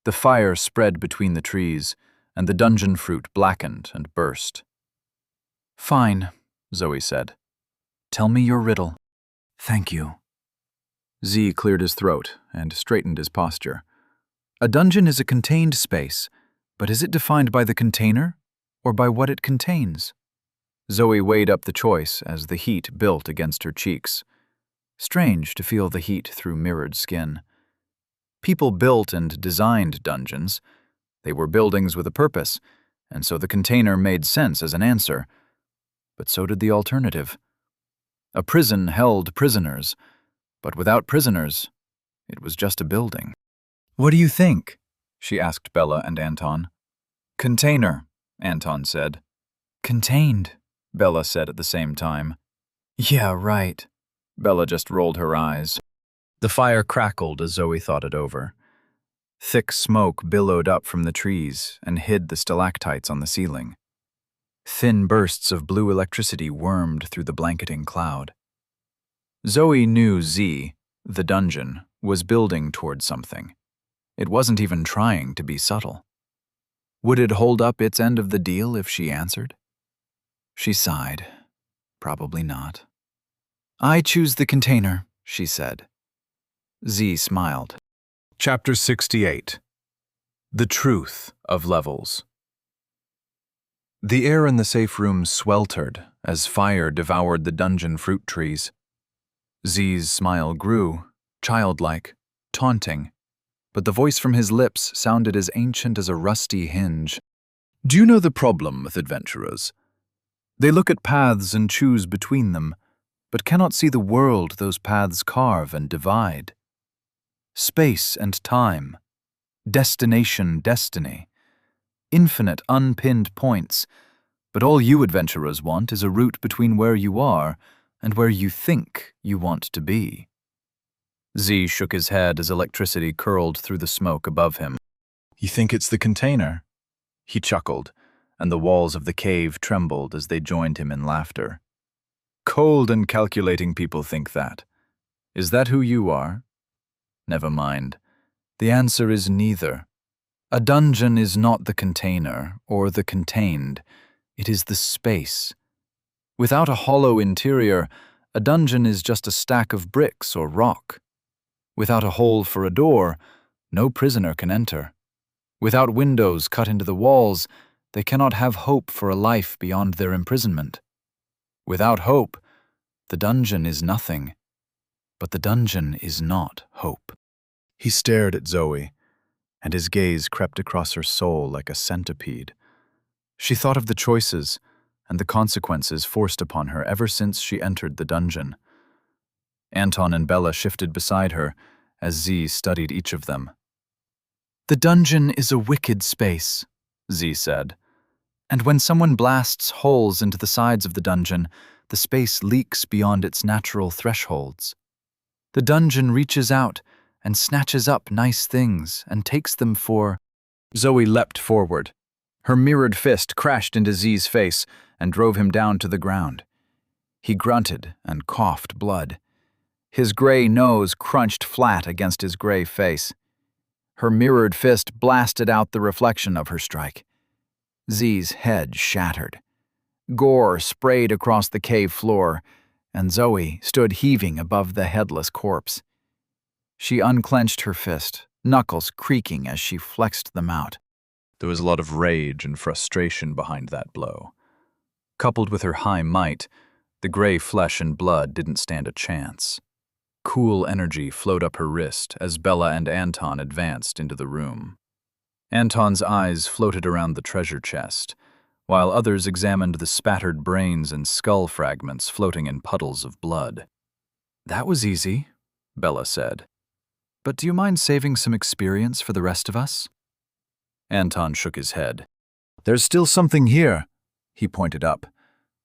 The fire spread between the trees, and the dungeon fruit blackened and burst. "Fine," Zoe said. "Tell me your riddle." "Thank you." Z cleared his throat and straightened his posture. A dungeon is a contained space, but is it defined by the container or by what it contains? Zoe weighed up the choice as the heat built against her cheeks. Strange to feel the heat through mirrored skin. People built and designed dungeons. They were buildings with a purpose, and so the container made sense as an answer. But so did the alternative. A prison held prisoners, but without prisoners, it was just a building. "What do you think?" she asked Bella and Anton. "Container," Anton said. "Contained," Bella said at the same time. "Yeah, right." Bella just rolled her eyes. The fire crackled as Zoe thought it over. Thick smoke billowed up from the trees and hid the stalactites on the ceiling. Thin bursts of blue electricity wormed through the blanketing cloud. Zoe knew Z, the dungeon, was building toward something. It wasn't even trying to be subtle. Would it hold up its end of the deal if she answered? She sighed. Probably not. "I choose the container," she said. Z smiled. Chapter 68. The Truth of Levels. The air in the safe room sweltered as fire devoured the dungeon fruit trees. Z's smile grew, childlike, taunting, but the voice from his lips sounded as ancient as a rusty hinge. "Do you know the problem with adventurers? They look at paths and choose between them, but cannot see the world those paths carve and divide. Space and time, destination, destiny, infinite unpinned points, but all you adventurers want is a route between where you are and where you think you want to be." Z shook his head as electricity curled through the smoke above him. "You think it's the container?" He chuckled, and the walls of the cave trembled as they joined him in laughter. "Cold and calculating people think that. Is that who you are? Never mind. The answer is neither. A dungeon is not the container or the contained, it is the space. Without a hollow interior, a dungeon is just a stack of bricks or rock. Without a hole for a door, no prisoner can enter. Without windows cut into the walls, they cannot have hope for a life beyond their imprisonment. Without hope, the dungeon is nothing. But the dungeon is not hope. He stared at Zoe, and his gaze crept across her soul like a centipede. She thought of the choices and the consequences forced upon her ever since she entered the dungeon. Anton and Bella shifted beside her as Z studied each of them. The dungeon is a wicked space, Z said. And when someone blasts holes into the sides of the dungeon, the space leaks beyond its natural thresholds. The dungeon reaches out and snatches up nice things and takes them for... Zoe leapt forward. Her mirrored fist crashed into Z's face and drove him down to the ground. He grunted and coughed blood. His gray nose crunched flat against his gray face. Her mirrored fist blasted out the reflection of her strike. Z's head shattered. Gore sprayed across the cave floor, and Zoe stood heaving above the headless corpse. She unclenched her fist, knuckles creaking as she flexed them out. There was a lot of rage and frustration behind that blow. Coupled with her high might, the gray flesh and blood didn't stand a chance. Cool energy flowed up her wrist as Bella and Anton advanced into the room. Anton's eyes floated around the treasure chest, while others examined the spattered brains and skull fragments floating in puddles of blood. "That was easy," Bella said. "But do you mind saving some experience for the rest of us?" Anton shook his head. "There's still something here," he pointed up.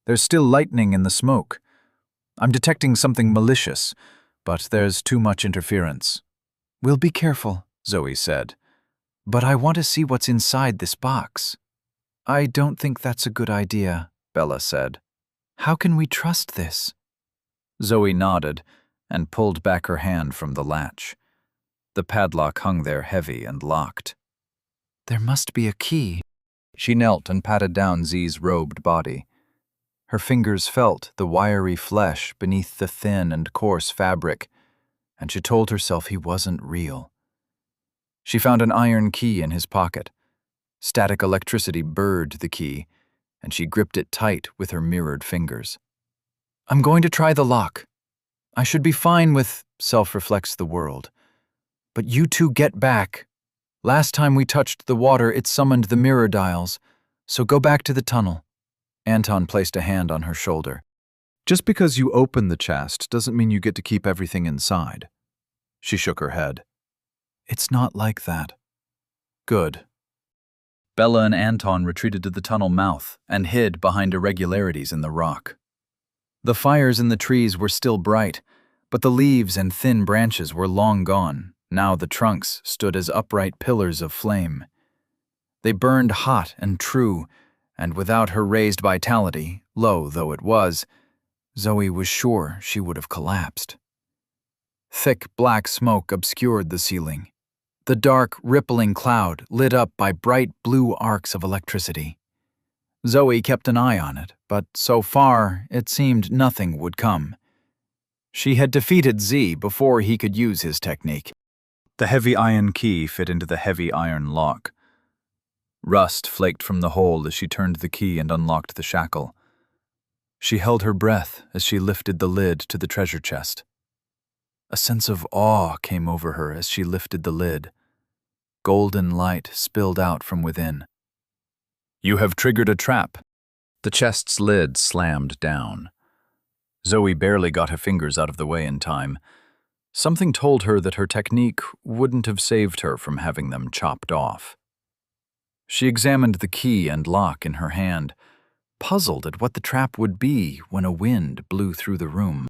"There's still lightning in the smoke. I'm detecting something malicious, but there's too much interference." "We'll be careful," Zoe said. "But I want to see what's inside this box." "I don't think that's a good idea," Bella said. "How can we trust this?" Zoe nodded and pulled back her hand from the latch. The padlock hung there heavy and locked. "There must be a key." She knelt and patted down Z's robed body. Her fingers felt the wiry flesh beneath the thin and coarse fabric, and she told herself he wasn't real. She found an iron key in his pocket. Static electricity burred the key, and she gripped it tight with her mirrored fingers. "I'm going to try the lock. I should be fine with," self-reflects the world. "But you two get back. Last time we touched the water, it summoned the mirror dials, so go back to the tunnel." Anton placed a hand on her shoulder. "Just because you open the chest doesn't mean you get to keep everything inside." She shook her head. "It's not like that." "Good." Bella and Anton retreated to the tunnel mouth and hid behind irregularities in the rock. The fires in the trees were still bright, but the leaves and thin branches were long gone. Now the trunks stood as upright pillars of flame. They burned hot and true, and without her raised vitality, low though it was, Zoe was sure she would have collapsed. Thick black smoke obscured the ceiling. The dark, rippling cloud lit up by bright blue arcs of electricity. Zoe kept an eye on it, but so far it seemed nothing would come. She had defeated Z before he could use his technique. The heavy iron key fit into the heavy iron lock. Rust flaked from the hole as she turned the key and unlocked the shackle. She held her breath as she lifted the lid to the treasure chest. A sense of awe came over her as she lifted the lid. Golden light spilled out from within. "You have triggered a trap." The chest's lid slammed down. Zoe barely got her fingers out of the way in time. Something told her that her technique wouldn't have saved her from having them chopped off. She examined the key and lock in her hand, puzzled at what the trap would be when a wind blew through the room.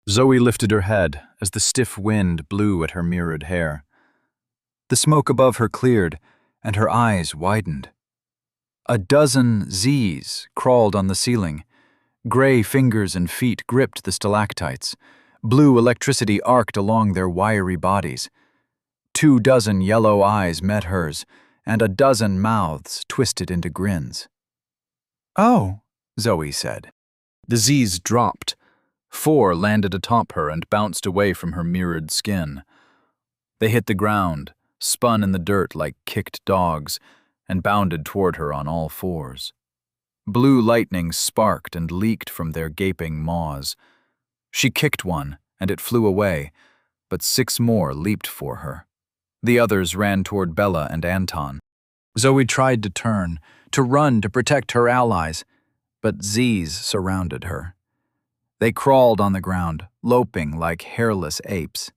Zoe lifted her head as the stiff wind blew at her mirrored hair. The smoke above her cleared, and her eyes widened. A dozen Z's crawled on the ceiling. Gray fingers and feet gripped the stalactites. Blue electricity arced along their wiry bodies. 24 yellow eyes met hers, and a dozen mouths twisted into grins. "Oh," Zoe said. The Z's dropped. 4 landed atop her and bounced away from her mirrored skin. They hit the ground, spun in the dirt like kicked dogs, and bounded toward her on all 4s. Blue lightning sparked and leaked from their gaping maws. She kicked one, and it flew away, but 6 more leaped for her. The others ran toward Bella and Anton. Zoe tried to turn, to run to protect her allies, but Z's surrounded her. They crawled on the ground, loping like hairless apes.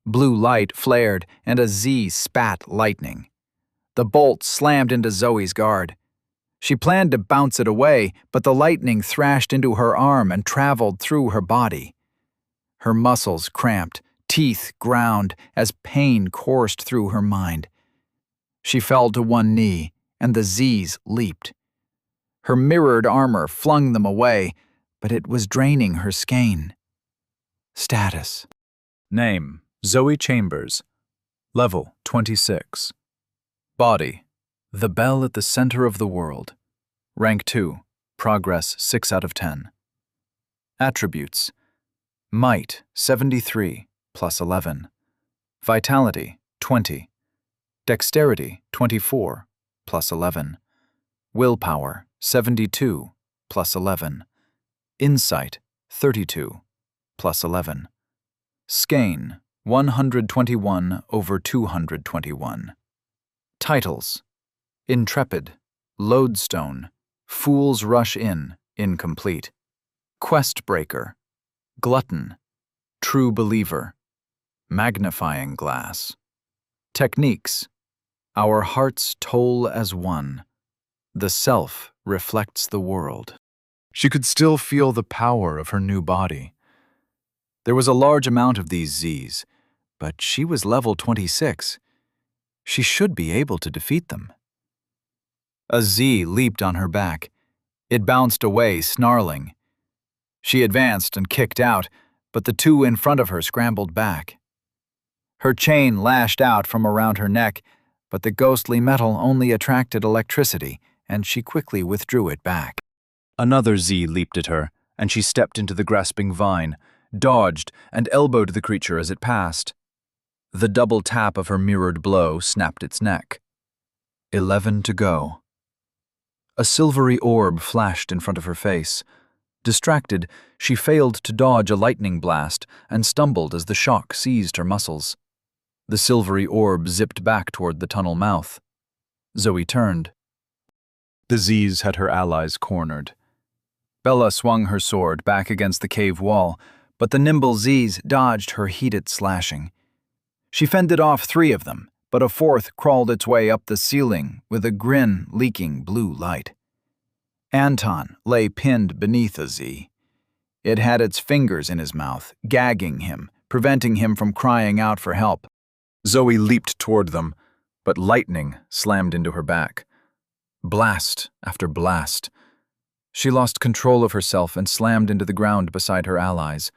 Blue light flared, and a Z spat lightning. The bolt slammed into Zoe's guard. She planned to bounce it away, but the lightning thrashed into her arm and traveled through her body. Her muscles cramped, teeth ground as pain coursed through her mind. She fell to one knee, and the Z's leaped. Her mirrored armor flung them away, but it was draining her skein. Status. Name: Zoe Chambers. Level 26. Body: the bell at the center of the world. Rank 2. Progress 6 out of 10. Attributes: Might 73 plus 11. Vitality 20. Dexterity 24 plus 11. Willpower 72 plus 11. Insight 32 plus 11. Skein 121 over 221. Titles: Intrepid, Lodestone, Fools Rush In, incomplete. Questbreaker, Glutton, True Believer, Magnifying Glass. Techniques: Our hearts toll as one. The self reflects the world. She could still feel the power of her new body. There was a large amount of these Z's, but she was level 26. She should be able to defeat them. A Z leaped on her back. It bounced away, snarling. She advanced and kicked out, but the 2 in front of her scrambled back. Her chain lashed out from around her neck, but the ghostly metal only attracted electricity, and she quickly withdrew it back. Another Z leaped at her, and she stepped into the grasping vine, dodged, and elbowed the creature as it passed. The double tap of her mirrored blow snapped its neck. 11 to go. A silvery orb flashed in front of her face. Distracted, she failed to dodge a lightning blast and stumbled as the shock seized her muscles. The silvery orb zipped back toward the tunnel mouth. Zoe turned. The Z's had her allies cornered. Bella swung her sword back against the cave wall, but the nimble Z's dodged her heated slashing. She fended off 3 of them, but a 4th crawled its way up the ceiling with a grin leaking blue light. Anton lay pinned beneath a Z. It had its fingers in his mouth, gagging him, preventing him from crying out for help. Zoe leaped toward them, but lightning slammed into her back. Blast after blast. She lost control of herself and slammed into the ground beside her allies.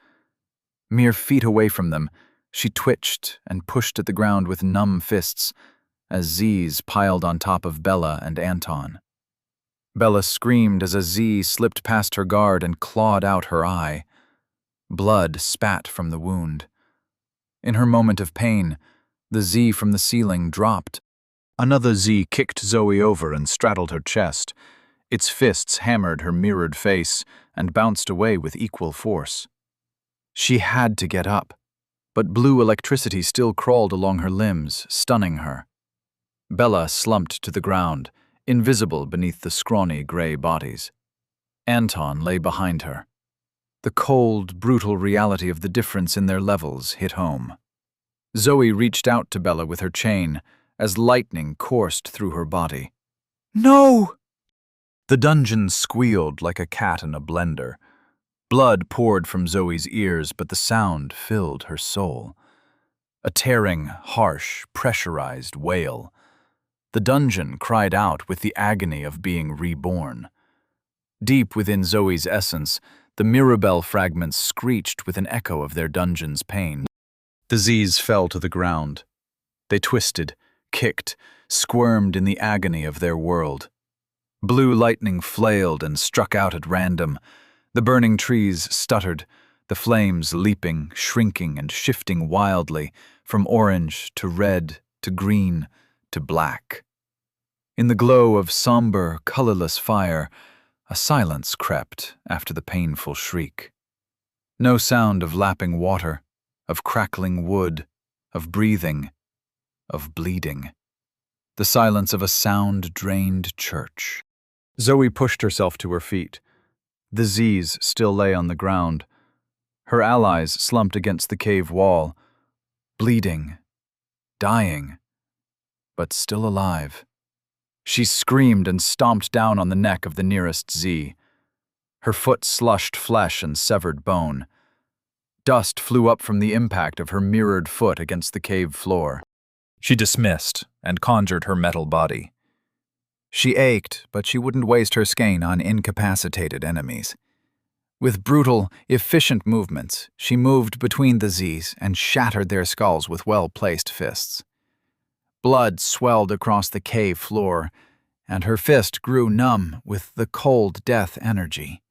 Mere feet away from them, she twitched and pushed at the ground with numb fists as Z's piled on top of Bella and Anton. Bella screamed as a Z slipped past her guard and clawed out her eye. Blood spat from the wound. In her moment of pain, the Z from the ceiling dropped. Another Z kicked Zoe over and straddled her chest. Its fists hammered her mirrored face and bounced away with equal force. She had to get up, but blue electricity still crawled along her limbs, stunning her. Bella slumped to the ground, invisible beneath the scrawny gray bodies. Anton lay behind her. The cold, brutal reality of the difference in their levels hit home. Zoe reached out to Bella with her chain as lightning coursed through her body. "No!" The dungeon squealed like a cat in a blender. Blood poured from Zoe's ears, but the sound filled her soul. A tearing, harsh, pressurized wail. The dungeon cried out with the agony of being reborn. Deep within Zoe's essence, the Mirabelle fragments screeched with an echo of their dungeon's pain. The Z's fell to the ground. They twisted, kicked, squirmed in the agony of their world. Blue lightning flailed and struck out at random. The burning trees stuttered, the flames leaping, shrinking, and shifting wildly from orange to red to green to black. In the glow of somber, colorless fire, a silence crept after the painful shriek. No sound of lapping water, of crackling wood, of breathing, of bleeding. The silence of a sound-drained church. Zoe pushed herself to her feet. The Z's still lay on the ground. Her allies slumped against the cave wall, bleeding, dying, but still alive. She screamed and stomped down on the neck of the nearest Z. Her foot slushed flesh and severed bone. Dust flew up from the impact of her mirrored foot against the cave floor. She dismissed and conjured her metal body. She ached, but she wouldn't waste her skein on incapacitated enemies. With brutal, efficient movements, she moved between the Z's and shattered their skulls with well-placed fists. Blood swelled across the cave floor, and her fist grew numb with the cold death energy.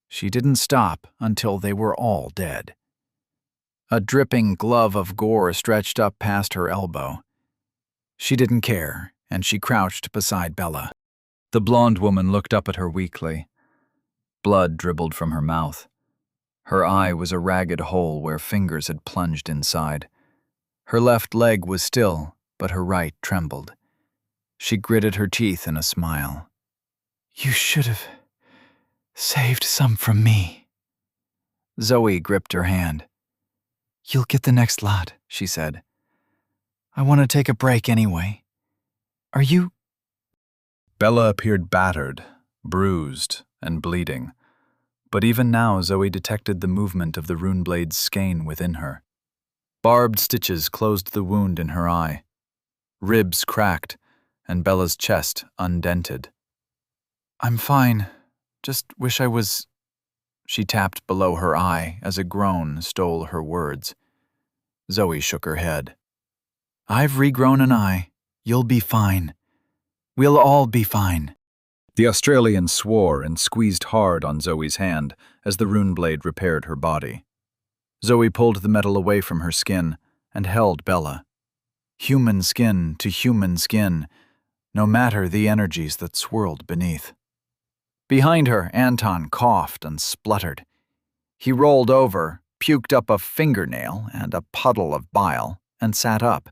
She didn't stop until they were all dead. A dripping glove of gore stretched up past her elbow. She didn't care, and she crouched beside Bella. The blonde woman looked up at her weakly. Blood dribbled from her mouth. Her eye was a ragged hole where fingers had plunged inside. Her left leg was still, but her right trembled. She gritted her teeth in a smile. "You should have saved some from me." Zoe gripped her hand. "You'll get the next lot," she said. "I want to take a break anyway. Are you—" Bella appeared battered, bruised, and bleeding. But even now Zoe detected the movement of the runeblade's skein within her. Barbed stitches closed the wound in her eye. Ribs cracked, and Bella's chest undented. "I'm fine. Just wish I was—" She tapped below her eye as a groan stole her words. Zoe shook her head. "I've regrown an eye. You'll be fine. We'll all be fine." The Australian swore and squeezed hard on Zoe's hand as the runeblade repaired her body. Zoe pulled the metal away from her skin and held Bella. Human skin to human skin, no matter the energies that swirled beneath. Behind her, Anton coughed and spluttered. He rolled over, puked up a fingernail and a puddle of bile, and sat up.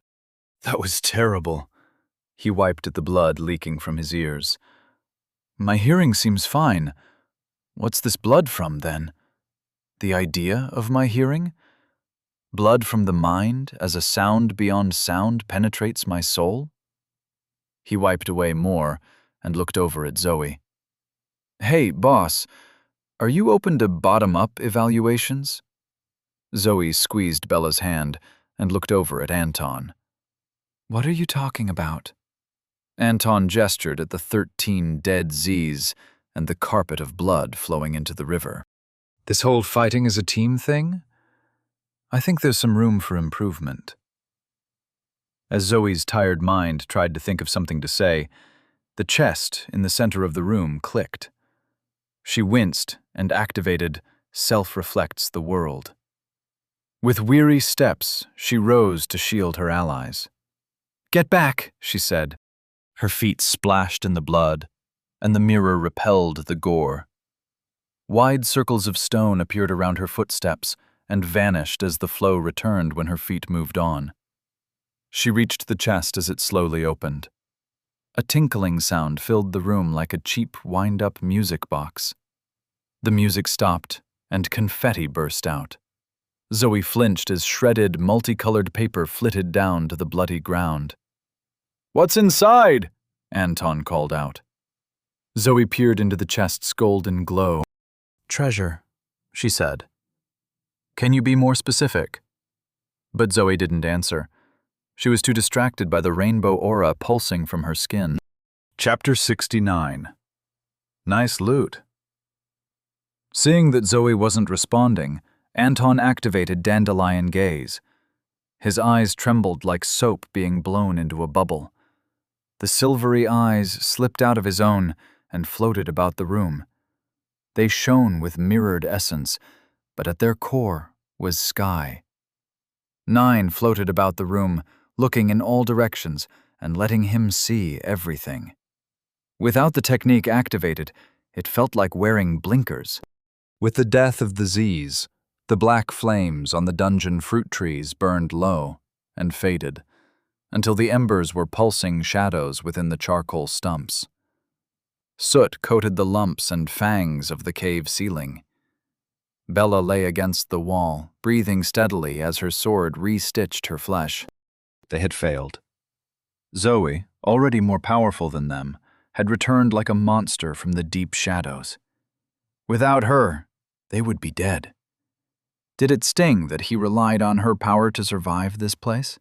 "That was terrible." He wiped at the blood leaking from his ears. "My hearing seems fine. What's this blood from, then? The idea of my hearing? Blood from the mind as a sound beyond sound penetrates my soul?" He wiped away more and looked over at Zoe. "Hey, boss, are you open to bottom-up evaluations?" Zoe squeezed Bella's hand and looked over at Anton. "What are you talking about?" Anton gestured at the 13 dead Z's and the carpet of blood flowing into the river. "This whole fighting is a team thing? I think there's some room for improvement." As Zoe's tired mind tried to think of something to say, the chest in the center of the room clicked. She winced and activated Self-Reflects the World. With weary steps, she rose to shield her allies. "Get back," she said. Her feet splashed in the blood, and the mirror repelled the gore. Wide circles of stone appeared around her footsteps and vanished as the flow returned when her feet moved on. She reached the chest as it slowly opened. A tinkling sound filled the room like a cheap, wind-up music box. The music stopped, and confetti burst out. Zoe flinched as shredded, multicolored paper flitted down to the bloody ground. "What's inside?" Anton called out. Zoe peered into the chest's golden glow. "Treasure," she said. "Can you be more specific?" But Zoe didn't answer. She was too distracted by the rainbow aura pulsing from her skin. Chapter 69. Nice loot. Seeing that Zoe wasn't responding, Anton activated Dandelion Gaze. His eyes trembled like soap being blown into a bubble. The silvery eyes slipped out of his own and floated about the room. They shone with mirrored essence, but at their core was sky. 9 floated about the room, looking in all directions and letting him see everything. Without the technique activated, it felt like wearing blinkers. With the death of the Z's, the black flames on the dungeon fruit trees burned low and faded, until the embers were pulsing shadows within the charcoal stumps. Soot coated the lumps and fangs of the cave ceiling. Bella lay against the wall, breathing steadily as her sword re-stitched her flesh. They had failed. Zoe, already more powerful than them, had returned like a monster from the deep shadows. Without her, they would be dead. Did it sting that he relied on her power to survive this place?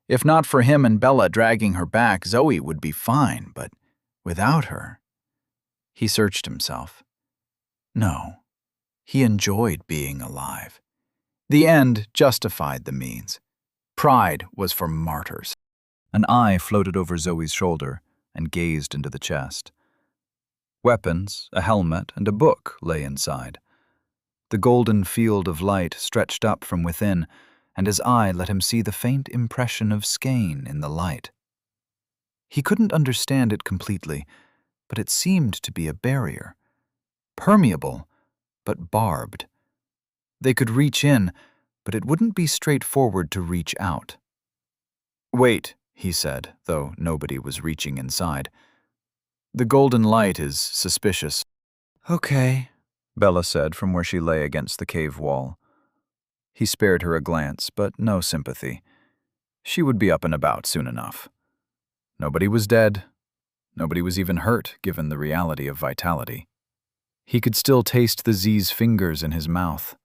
If not for him and Bella dragging her back, Zoe would be fine, but without her... He searched himself. No, he enjoyed being alive. The end justified the means. Pride was for martyrs. An eye floated over Zoe's shoulder and gazed into the chest. Weapons, a helmet, and a book lay inside. The golden field of light stretched up from within, and his eye let him see the faint impression of skein in the light. He couldn't understand it completely, but it seemed to be a barrier. Permeable, but barbed. They could reach in, but it wouldn't be straightforward to reach out. "Wait," he said, though nobody was reaching inside. "The golden light is suspicious." "Okay," Bella said from where she lay against the cave wall. He spared her a glance, but no sympathy. She would be up and about soon enough. Nobody was dead. Nobody was even hurt, given the reality of vitality. He could still taste the Z's fingers in his mouth.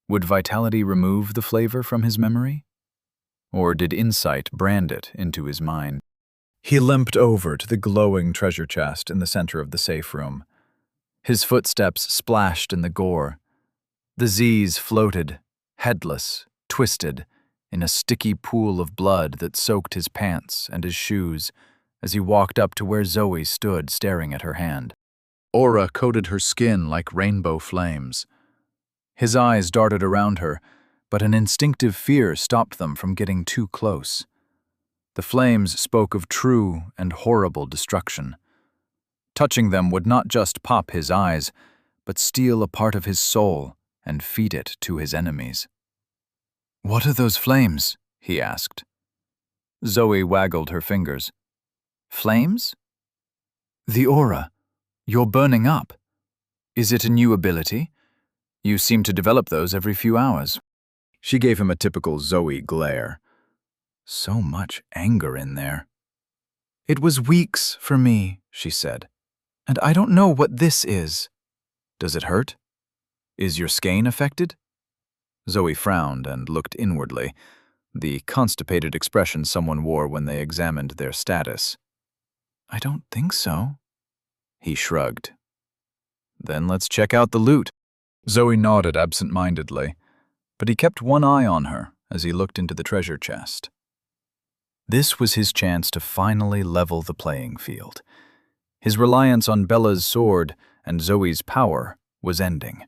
Would vitality remove the flavor from his memory? Or did insight brand it into his mind? He limped over to the glowing treasure chest in the center of the safe room. His footsteps splashed in the gore. The Z's floated, headless, twisted, in a sticky pool of blood that soaked his pants and his shoes as he walked up to where Zoe stood staring at her hand. Aura coated her skin like rainbow flames. His eyes darted around her, but an instinctive fear stopped them from getting too close. The flames spoke of true and horrible destruction. Touching them would not just pop his eyes, but steal a part of his soul and feed it to his enemies. "What are those flames?" he asked. Zoe waggled her fingers. "Flames?" "The aura. You're burning up. Is it a new ability? You seem to develop those every few hours." She gave him a typical Zoe glare. So much anger in there. "It was weeks for me," she said. "And I don't know what this is." "Does it hurt? Is your skein affected?" Zoe frowned and looked inwardly, the constipated expression someone wore when they examined their status. "I don't think so." He shrugged. "Then let's check out the loot." Zoe nodded absent-mindedly, but he kept one eye on her as he looked into the treasure chest. This was his chance to finally level the playing field. His reliance on Bella's sword and Zoe's power was ending.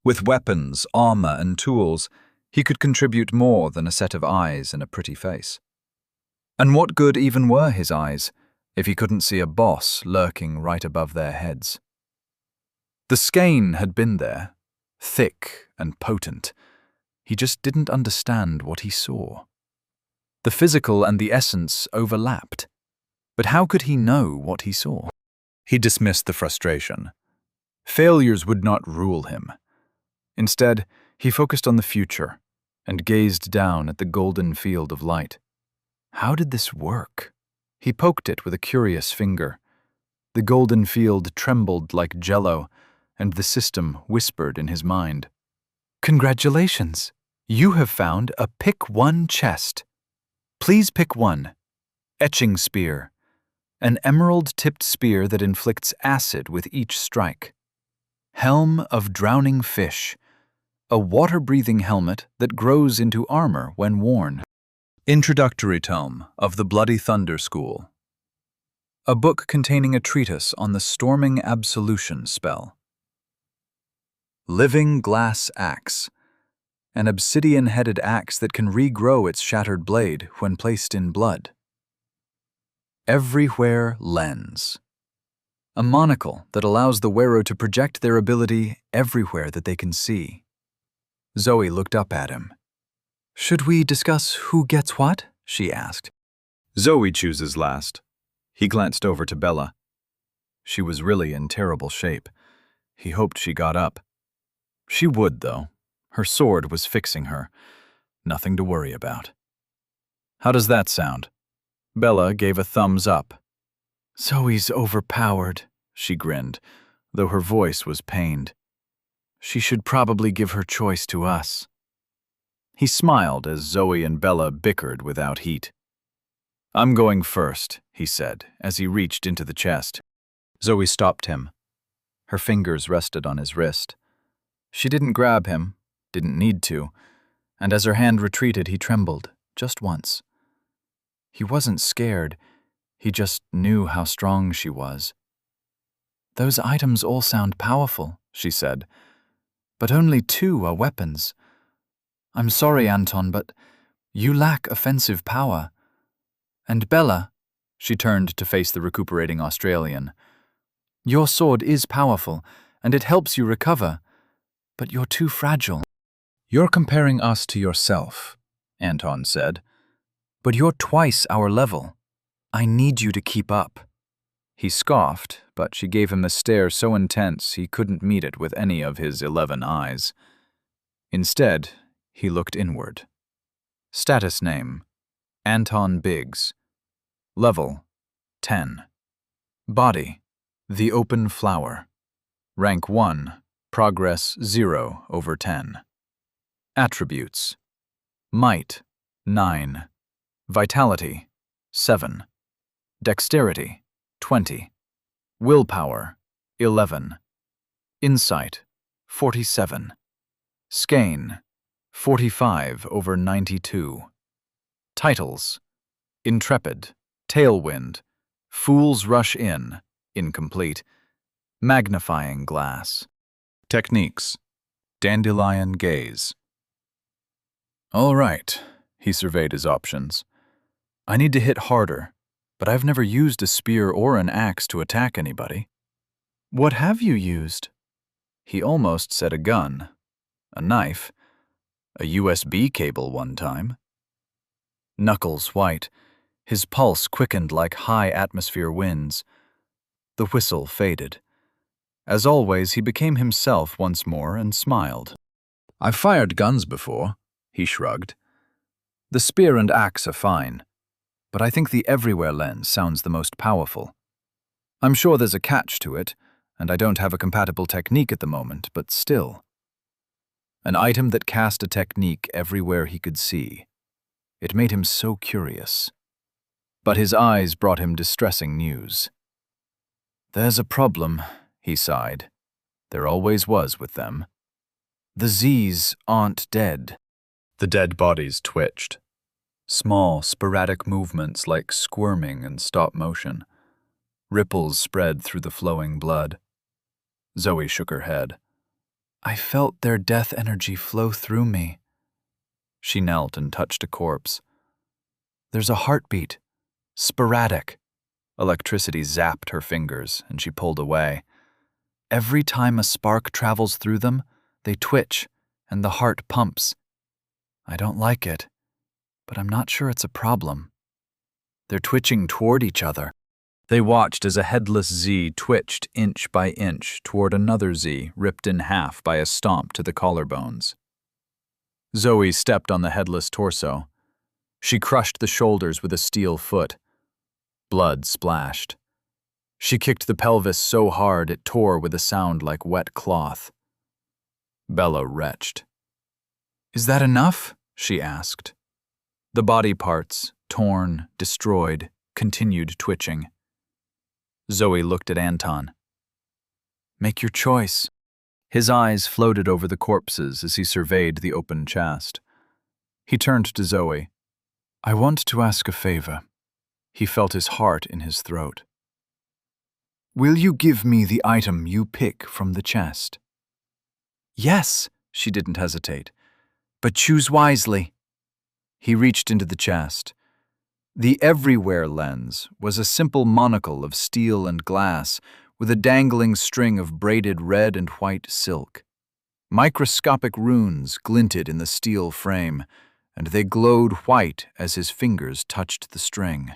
With weapons, armor, and tools, he could contribute more than a set of eyes and a pretty face. And what good even were his eyes if he couldn't see a boss lurking right above their heads? The skein had been there, thick and potent. He just didn't understand what he saw. The physical and the essence overlapped. But how could he know what he saw? He dismissed the frustration. Failures would not rule him. Instead, he focused on the future and gazed down at the golden field of light. How did this work? He poked it with a curious finger. The golden field trembled like jello, and the system whispered in his mind. "Congratulations! You have found a pick one chest. Please pick one. Etching spear. An emerald-tipped spear that inflicts acid with each strike. Helm of drowning fish. a water-breathing helmet that grows into armor when worn. Introductory Tome of the Bloody Thunder School. A book containing a treatise on the Storming Absolution spell. Living Glass Axe. An obsidian-headed axe that can regrow its shattered blade when placed in blood. Everywhere Lens. A monocle that allows the wearer to project their ability everywhere that they can see. Zoe looked up at him. "Should we discuss who gets what?" she asked. Zoe chooses last. He glanced over to Bella. She was really in terrible shape. He hoped she got up. She would, though. Her sword was fixing her. Nothing to worry about. How does that sound? Bella gave a thumbs up. Zoe's overpowered, She grinned, though her voice was pained. She should probably give her choice to us. He smiled as Zoe and Bella bickered without heat. "I'm going first," he said, as he reached into the chest. Zoe stopped him. Her fingers rested on his wrist. She didn't grab him, didn't need to, and as her hand retreated, he trembled, just once. He wasn't scared, he just knew how strong she was. "Those items all sound powerful," she said, "but only 2 are weapons. I'm sorry, Anton, but you lack offensive power. And Bella," she turned to face the recuperating Australian, "your sword is powerful, and it helps you recover, but you're too fragile." "You're comparing us to yourself," Anton said. "But you're twice our level. I need you to keep up." He scoffed, but she gave him a stare so intense he couldn't meet it with any of his 11 eyes. Instead, he looked inward. Status name: Anton Biggs. Level: 10. Body: the open flower. Rank 1, progress 0/10. Attributes: might, 9. Vitality, 7. Dexterity, 20. Willpower, 11. Insight, 47. Skein, 45/92. Titles: Intrepid, Tailwind, Fools Rush In, incomplete, Magnifying Glass. Techniques: Dandelion Gaze. "All right," he surveyed his options. "I need to hit harder, but I've never used a spear or an axe to attack anybody." "What have you used?" He almost said a gun, a knife, a USB cable one time. Knuckles white, his pulse quickened like high-atmosphere winds. The whistle faded. As always, he became himself once more and smiled. "I've fired guns before," he shrugged. "The spear and axe are fine, but I think the Everywhere Lens sounds the most powerful. I'm sure there's a catch to it, and I don't have a compatible technique at the moment, but still." An item that cast a technique everywhere he could see. It made him so curious. But his eyes brought him distressing news. "There's a problem," he sighed. There always was with them. "The Z's aren't dead." The dead bodies twitched. Small, sporadic movements like squirming and stop motion. Ripples spread through the flowing blood. Zoe shook her head. "I felt their death energy flow through me." She knelt and touched a corpse. "There's a heartbeat. Sporadic." Electricity zapped her fingers, and she pulled away. "Every time a spark travels through them, they twitch, and the heart pumps. I don't like it, but I'm not sure it's a problem. They're twitching toward each other." They watched as a headless Z twitched inch by inch toward another Z ripped in half by a stomp to the collarbones. Zoe stepped on the headless torso. She crushed the shoulders with a steel foot. Blood splashed. She kicked the pelvis so hard it tore with a sound like wet cloth. Bella retched. "Is that enough?" she asked. The body parts, torn, destroyed, continued twitching. Zoe looked at Anton. "Make your choice." His eyes floated over the corpses as he surveyed the open chest. He turned to Zoe. "I want to ask a favor." He felt his heart in his throat. "Will you give me the item you pick from the chest?" "Yes," she didn't hesitate. "But choose wisely." He reached into the chest. The Everywhere lens was a simple monocle of steel and glass with a dangling string of braided red and white silk. Microscopic runes glinted in the steel frame, and they glowed white as his fingers touched the string.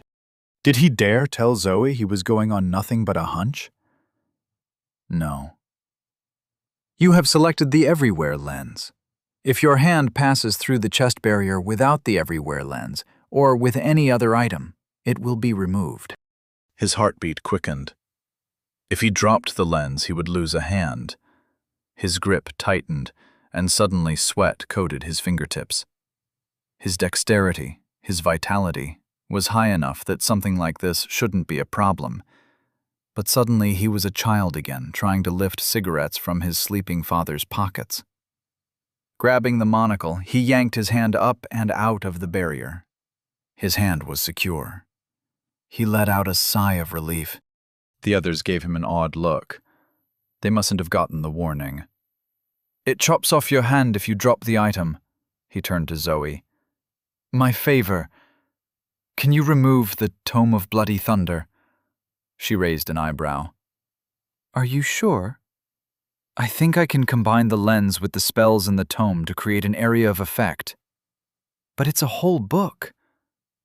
Did he dare tell Zoe he was going on nothing but a hunch? No. You have selected the Everywhere lens. If your hand passes through the chest barrier without the Everywhere lens, or with any other item, it will be removed. His heartbeat quickened. If he dropped the lens, he would lose a hand. His grip tightened, and suddenly sweat coated his fingertips. His dexterity, his vitality, was high enough that something like this shouldn't be a problem. But suddenly he was a child again, trying to lift cigarettes from his sleeping father's pockets. Grabbing the monocle, he yanked his hand up and out of the barrier. His hand was secure. He let out a sigh of relief. The others gave him an odd look. They mustn't have gotten the warning. "It chops off your hand if you drop the item," he turned to Zoe. "My favor, can you remove the Tome of Bloody Thunder?" She raised an eyebrow. "Are you sure?" "I think I can combine the lens with the spells in the tome to create an area of effect." "But it's a whole book.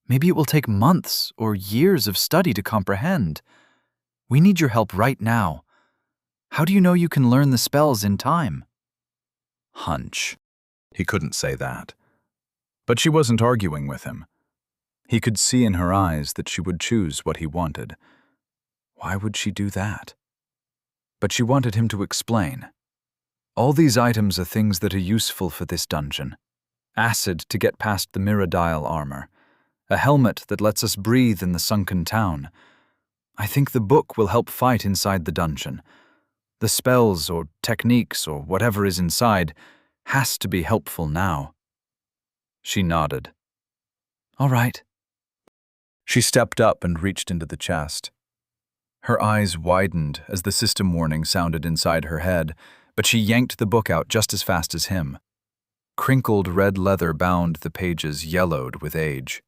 Maybe it will take months or years of study to comprehend. We need your help right now. How do you know you can learn the spells in time?" Hunch. He couldn't say that. But she wasn't arguing with him. He could see in her eyes that she would choose what he wanted. Why would she do that? But she wanted him to explain. "All these items are things that are useful for this dungeon. Acid to get past the Mirrodile armor. A helmet that lets us breathe in the sunken town. I think the book will help fight inside the dungeon. The spells or techniques or whatever is inside has to be helpful now." She nodded. "All right." She stepped up and reached into the chest. Her eyes widened as the system warning sounded inside her head, but she yanked the book out just as fast as him. Crinkled red leather bound the pages yellowed with age.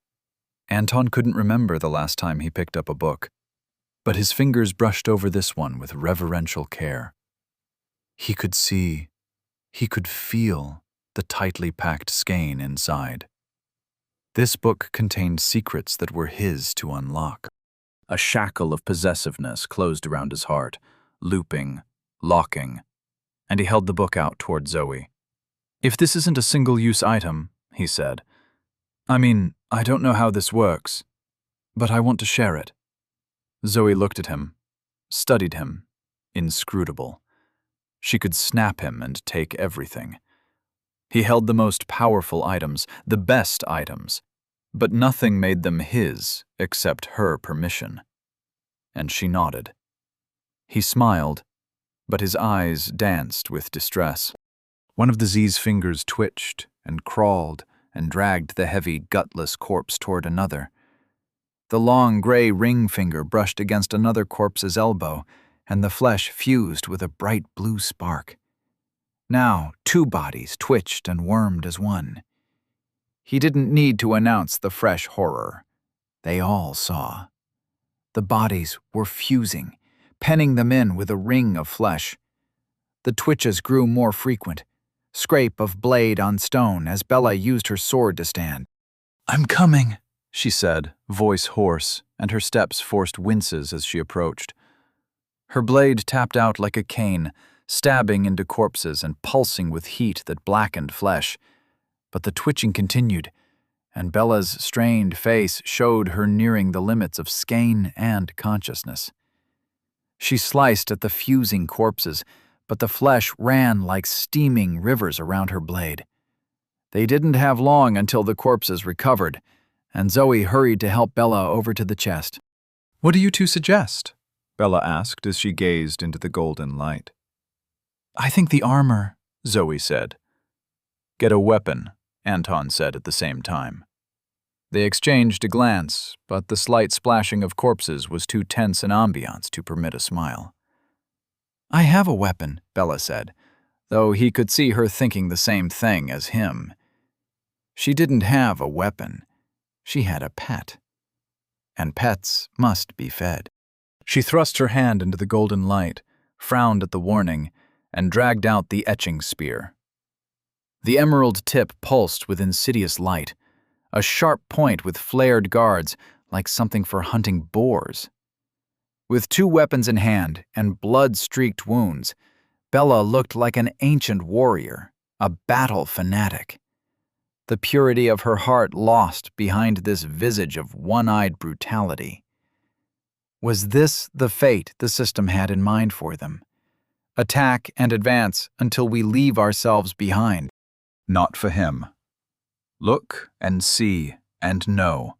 Anton couldn't remember the last time he picked up a book, but his fingers brushed over this one with reverential care. He could see, he could feel the tightly packed skein inside. This book contained secrets that were his to unlock. A shackle of possessiveness closed around his heart, looping, locking, and he held the book out toward Zoe. "If this isn't a single-use item," he said, I don't know how this works, but I want to share it." Zoe looked at him, studied him, inscrutable. She could snap him and take everything. He held the most powerful items, the best items, but nothing made them his except her permission. And she nodded. He smiled, but his eyes danced with distress. One of the Z's fingers twitched and crawled and dragged the heavy, gutless corpse toward another. The long gray ring finger brushed against another corpse's elbow, and the flesh fused with a bright blue spark. Now 2 bodies twitched and wormed as one. He didn't need to announce the fresh horror. They all saw. The bodies were fusing, penning them in with a ring of flesh. The twitches grew more frequent. Scrape of blade on stone as Bella used her sword to stand. "I'm coming," she said, voice hoarse, and her steps forced winces as she approached. Her blade tapped out like a cane, stabbing into corpses and pulsing with heat that blackened flesh. But the twitching continued, and Bella's strained face showed her nearing the limits of skein and consciousness. She sliced at the fusing corpses, but the flesh ran like steaming rivers around her blade. They didn't have long until the corpses recovered, and Zoe hurried to help Bella over to the chest. "What do you two suggest?" Bella asked as she gazed into the golden light. I think the armor, Zoe said. Get a weapon, Anton said at the same time. They exchanged a glance, but the slight splashing of corpses was too tense an ambiance to permit a smile. I have a weapon, Bella said, though he could see her thinking the same thing as him. She didn't have a weapon. She had a pet. And pets must be fed. She thrust her hand into the golden light, frowned at the warning, and dragged out the etching spear. The emerald tip pulsed with insidious light, a sharp point with flared guards like something for hunting boars. With 2 weapons in hand and blood-streaked wounds, Bella looked like an ancient warrior, a battle fanatic. The purity of her heart lost behind this visage of one-eyed brutality. Was this the fate the system had in mind for them? Attack and advance until we leave ourselves behind. Not for him. Look and see and know.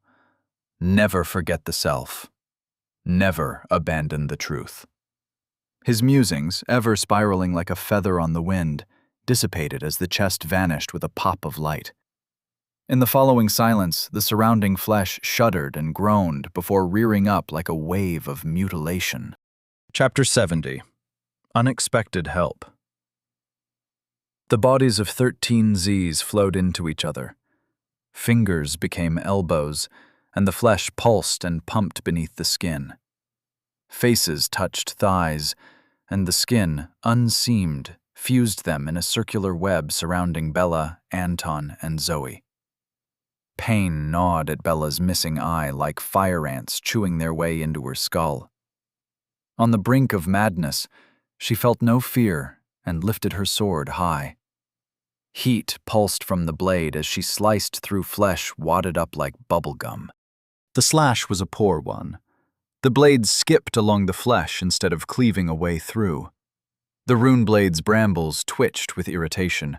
Never forget the self. Never abandon the truth. His musings, ever spiraling like a feather on the wind, dissipated as the chest vanished with a pop of light. In the following silence, the surrounding flesh shuddered and groaned before rearing up like a wave of mutilation. Chapter 70. Unexpected Help. The bodies of 13 Zs flowed into each other. Fingers became elbows, and the flesh pulsed and pumped beneath the skin. Faces touched thighs, and the skin, unseamed, fused them in a circular web surrounding Bella, Anton, and Zoe. Pain gnawed at Bella's missing eye like fire ants chewing their way into her skull. On the brink of madness, she felt no fear and lifted her sword high. Heat pulsed from the blade as she sliced through flesh wadded up like bubblegum. The slash was a poor one. The blade skipped along the flesh instead of cleaving a way through. The rune blade's brambles twitched with irritation.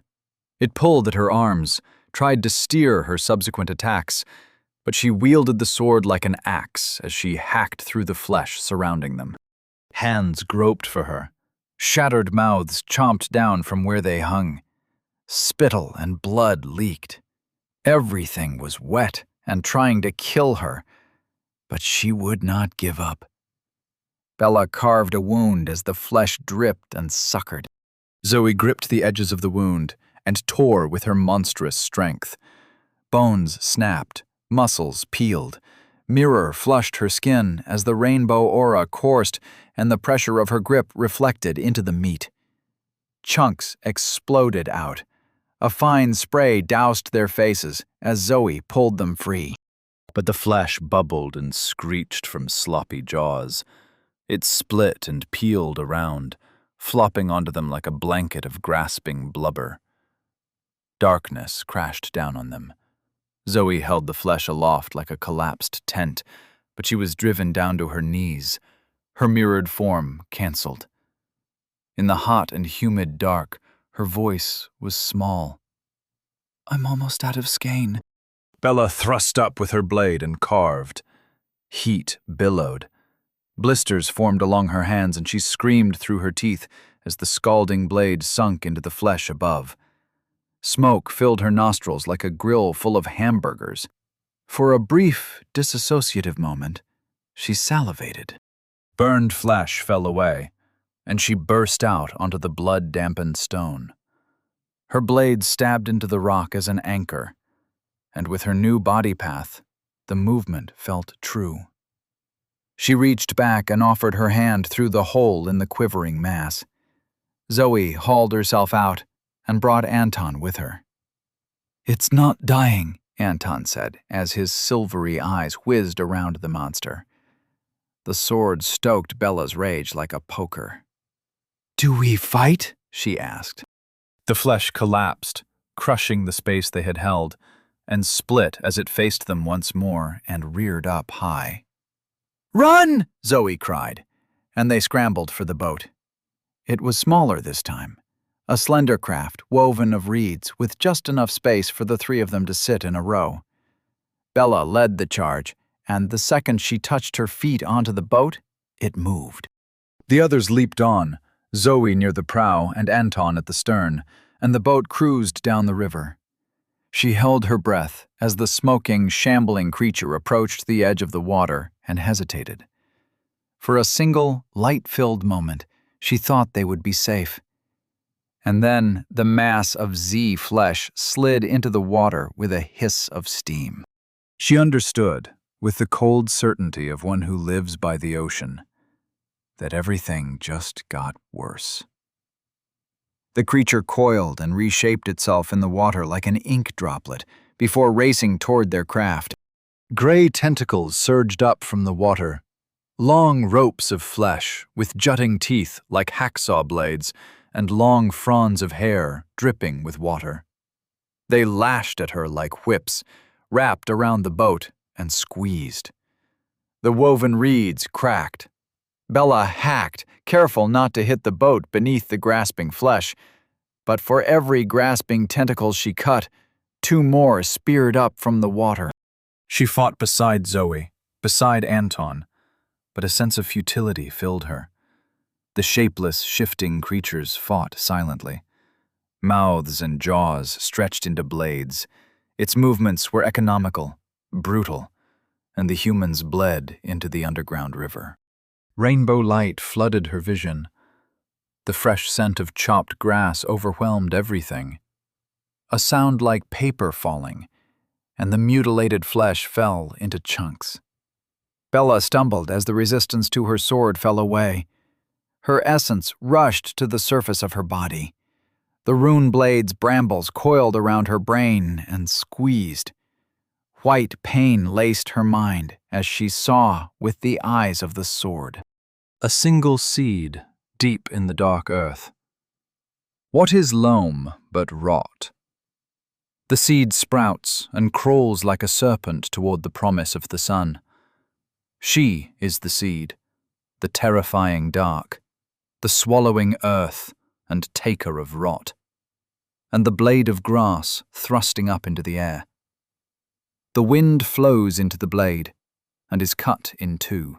It pulled at her arms, tried to steer her subsequent attacks, but she wielded the sword like an axe as she hacked through the flesh surrounding them. Hands groped for her. Shattered mouths chomped down from where they hung. Spittle and blood leaked. Everything was wet and trying to kill her, but she would not give up. Bella carved a wound as the flesh dripped and suckered. Zoe gripped the edges of the wound and tore with her monstrous strength. Bones snapped, muscles peeled. Mirror flushed her skin as the rainbow aura coursed and the pressure of her grip reflected into the meat. Chunks exploded out. A fine spray doused their faces as Zoe pulled them free. But the flesh bubbled and screeched from sloppy jaws. It split and peeled around, flopping onto them like a blanket of grasping blubber. Darkness crashed down on them. Zoe held the flesh aloft like a collapsed tent, but she was driven down to her knees, her mirrored form cancelled. In the hot and humid dark, her voice was small. "I'm almost out of skein." Bella thrust up with her blade and carved. Heat billowed. Blisters formed along her hands and she screamed through her teeth as the scalding blade sunk into the flesh above. Smoke filled her nostrils like a grill full of hamburgers. For a brief, disassociative moment, she salivated. Burned flesh fell away, and she burst out onto the blood-dampened stone. Her blade stabbed into the rock as an anchor, and with her new body path, the movement felt true. She reached back and offered her hand through the hole in the quivering mass. Zoe hauled herself out and brought Anton with her. "It's not dying," Anton said, as his silvery eyes whizzed around the monster. The sword stoked Bella's rage like a poker. "Do we fight?" she asked. The flesh collapsed, crushing the space they had held, and split as it faced them once more and reared up high. "Run!" Zoe cried, and they scrambled for the boat. It was smaller this time, a slender craft woven of reeds with just enough space for the 3 of them to sit in a row. Bella led the charge, and the second she touched her feet onto the boat, it moved. The others leaped on, Zoe near the prow and Anton at the stern, and the boat cruised down the river. She held her breath as the smoking, shambling creature approached the edge of the water and hesitated. For a single, light-filled moment, she thought they would be safe. And then the mass of Z flesh slid into the water with a hiss of steam. She understood, with the cold certainty of one who lives by the ocean, that everything just got worse. The creature coiled and reshaped itself in the water like an ink droplet before racing toward their craft. Gray tentacles surged up from the water, long ropes of flesh with jutting teeth like hacksaw blades and long fronds of hair dripping with water. They lashed at her like whips, wrapped around the boat and squeezed. The woven reeds cracked. Bella hacked, careful not to hit the boat beneath the grasping flesh, but for every grasping tentacle she cut, 2 more speared up from the water. She fought beside Zoe, beside Anton, but a sense of futility filled her. The shapeless, shifting creatures fought silently. Mouths and jaws stretched into blades. Its movements were economical, brutal, and the humans bled into the underground river. Rainbow light flooded her vision. The fresh scent of chopped grass overwhelmed everything. A sound like paper falling, and the mutilated flesh fell into chunks. Bella stumbled as the resistance to her sword fell away. Her essence rushed to the surface of her body. The rune blade's brambles coiled around her brain and squeezed. White pain laced her mind as she saw with the eyes of the sword. A single seed deep in the dark earth. What is loam but rot? The seed sprouts and crawls like a serpent toward the promise of the sun. She is the seed, the terrifying dark, the swallowing earth and taker of rot, and the blade of grass thrusting up into the air. The wind flows into the blade and is cut in 2.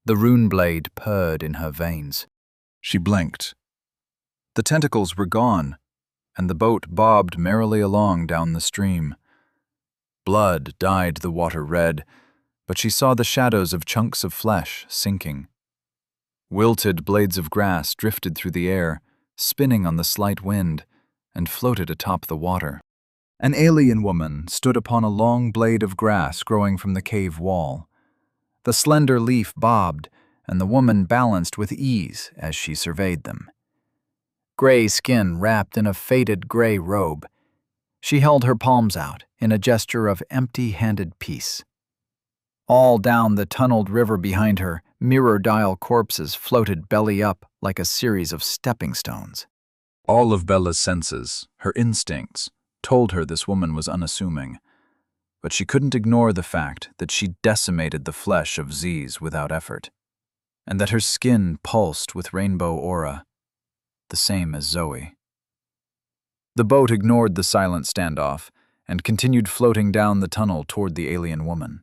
The rune blade purred in her veins. She blinked. The tentacles were gone, and the boat bobbed merrily along down the stream. Blood dyed the water red, but she saw the shadows of chunks of flesh sinking. Wilted blades of grass drifted through the air, spinning on the slight wind, and floated atop the water. An alien woman stood upon a long blade of grass growing from the cave wall. The slender leaf bobbed, and the woman balanced with ease as she surveyed them. Gray skin wrapped in a faded gray robe, she held her palms out in a gesture of empty-handed peace. All down the tunneled river behind her, mirror-dial corpses floated belly up like a series of stepping stones. All of Bella's senses, her instincts, told her this woman was unassuming, but she couldn't ignore the fact that she decimated the flesh of Z's without effort, and that her skin pulsed with rainbow aura, the same as Zoe. The boat ignored the silent standoff and continued floating down the tunnel toward the alien woman.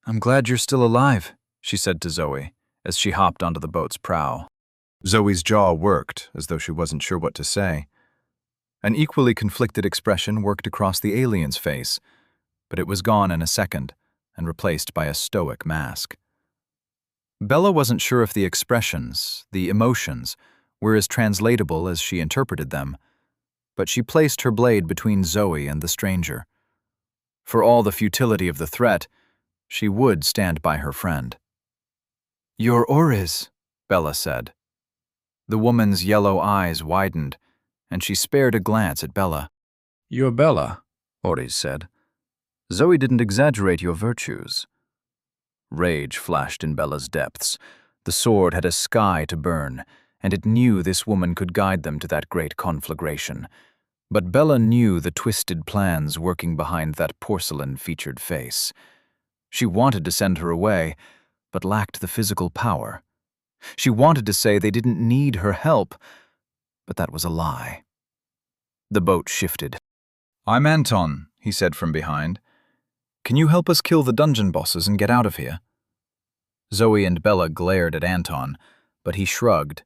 "I'm glad you're still alive," she said to Zoe as she hopped onto the boat's prow. Zoe's jaw worked as though she wasn't sure what to say. An equally conflicted expression worked across the alien's face, but it was gone in a second and replaced by a stoic mask. Bella wasn't sure if the expressions, the emotions, were as translatable as she interpreted them, but she placed her blade between Zoe and the stranger. For all the futility of the threat, she would stand by her friend. "Your Oriz," Bella said. The woman's yellow eyes widened, and she spared a glance at Bella. "You're Bella," Oriz said. "Zoe didn't exaggerate your virtues." Rage flashed in Bella's depths. The sword had a sky to burn, and it knew this woman could guide them to that great conflagration. But Bella knew the twisted plans working behind that porcelain-featured face. She wanted to send her away, but lacked the physical power. She wanted to say they didn't need her help, but that was a lie. The boat shifted. "I'm Anton," he said from behind. "Can you help us kill the dungeon bosses and get out of here?" Zoe and Bella glared at Anton, but he shrugged.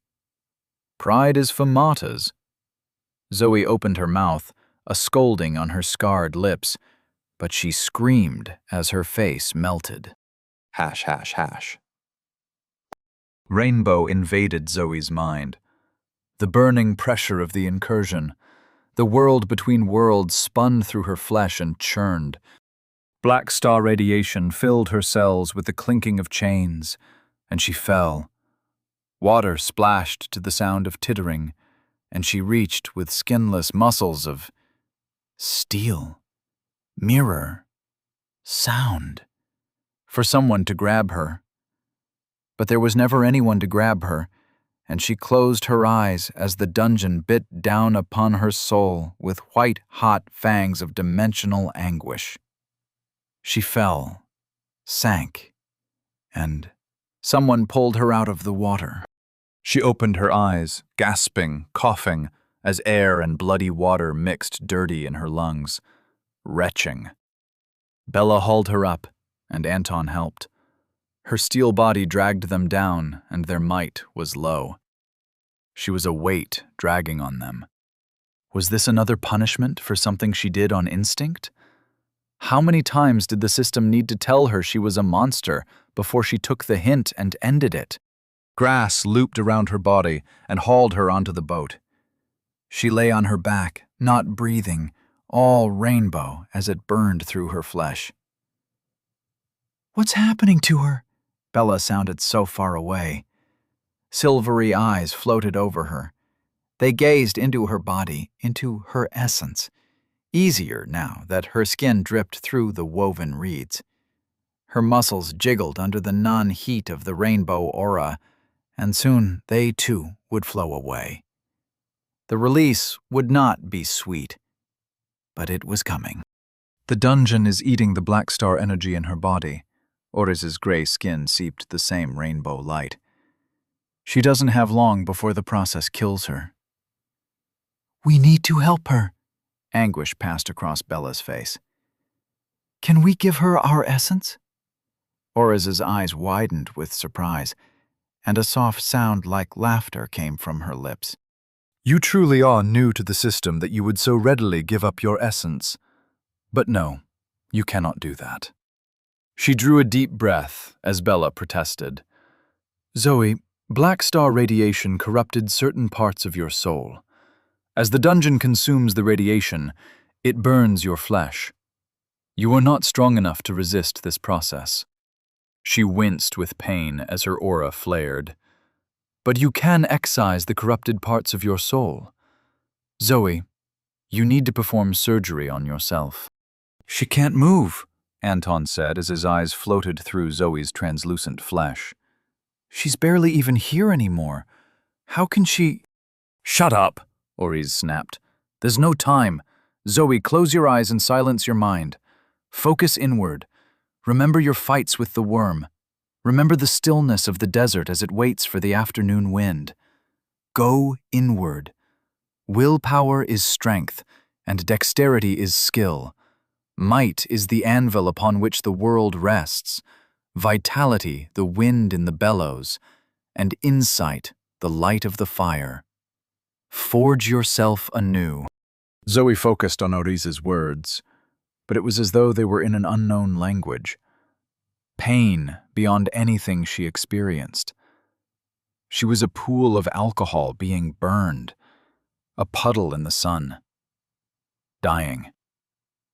Pride is for martyrs. Zoe opened her mouth, a scolding on her scarred lips, but she screamed as her face melted. Hash, hash, hash. Rainbow invaded Zoe's mind. The burning pressure of the incursion, the world between worlds spun through her flesh and churned. Black star radiation filled her cells with the clinking of chains, and she fell. Water splashed to the sound of tittering, and she reached with skinless muscles of steel, mirror, sound, for someone to grab her. But there was never anyone to grab her, and she closed her eyes as the dungeon bit down upon her soul with white-hot fangs of dimensional anguish. She fell, sank, and someone pulled her out of the water. She opened her eyes, gasping, coughing, as air and bloody water mixed dirty in her lungs, retching. Bella hauled her up, and Anton helped. Her steel body dragged them down, and their might was low. She was a weight dragging on them. Was this another punishment for something she did on instinct? How many times did the system need to tell her she was a monster before she took the hint and ended it? Grass looped around her body and hauled her onto the boat. She lay on her back, not breathing, all rainbow as it burned through her flesh. "What's happening to her?" Bella sounded so far away. Silvery eyes floated over her. They gazed into her body, into her essence, easier now that her skin dripped through the woven reeds. Her muscles jiggled under the non-heat of the rainbow aura, and soon they too would flow away. The release would not be sweet, but it was coming. The dungeon is eating the black star energy in her body. Oris's gray skin seeped the same rainbow light. She doesn't have long before the process kills her. "We need to help her." Anguish passed across Bella's face. "Can we give her our essence?" Oris's eyes widened with surprise, and a soft sound like laughter came from her lips. "You truly are new to the system that you would so readily give up your essence. But no, you cannot do that." She drew a deep breath as Bella protested. "Zoe, black star radiation corrupted certain parts of your soul. As the dungeon consumes the radiation, it burns your flesh. You are not strong enough to resist this process." She winced with pain as her aura flared. "But you can excise the corrupted parts of your soul. Zoe, you need to perform surgery on yourself." "She can't move," Anton said as his eyes floated through Zoe's translucent flesh. "She's barely even here anymore. How can she—" "Shut up," Oris snapped. "There's no time. Zoe, close your eyes and silence your mind. Focus inward. Remember your fights with the worm. Remember the stillness of the desert as it waits for the afternoon wind. Go inward. Willpower is strength, and dexterity is skill. Might is the anvil upon which the world rests, vitality the wind in the bellows, and insight the light of the fire. Forge yourself anew." Zoe focused on Oris's words, but it was as though they were in an unknown language. Pain beyond anything she experienced. She was a pool of alcohol being burned, a puddle in the sun. Dying.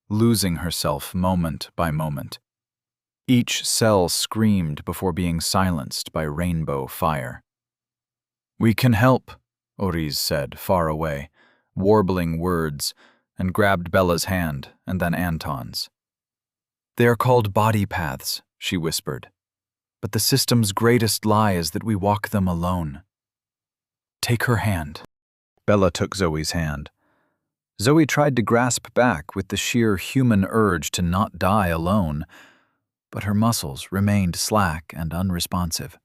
Losing herself moment by moment. Each cell screamed before being silenced by rainbow fire. "We can help," Oris said, far away, warbling words, and grabbed Bella's hand and then Anton's. "They are called body paths," she whispered. "But the system's greatest lie is that we walk them alone. Take her hand." Bella took Zoe's hand. Zoe tried to grasp back with the sheer human urge to not die alone, but her muscles remained slack and unresponsive.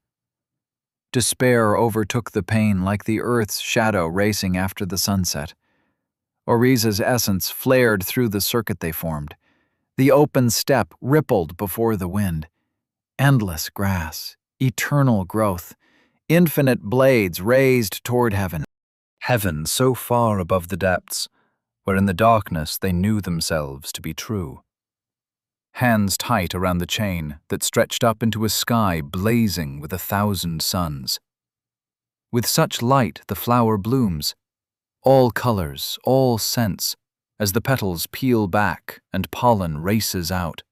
Despair overtook the pain like the earth's shadow racing after the sunset. Oris's essence flared through the circuit they formed. The open steppe rippled before the wind. Endless grass, eternal growth, infinite blades raised toward heaven. Heaven so far above the depths, where in the darkness they knew themselves to be true. Hands tight around the chain that stretched up into a sky blazing with 1,000 suns. With such light the flower blooms, all colors, all scents, as the petals peel back and pollen races out.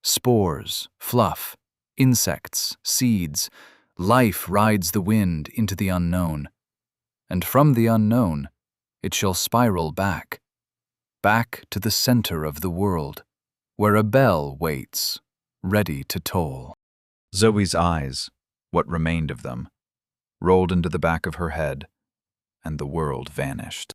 Spores, fluff, insects, seeds, life rides the wind into the unknown. And from the unknown, it shall spiral back to the center of the world, where a bell waits, ready to toll. Zoe's eyes, what remained of them, rolled into the back of her head, and the world vanished. ..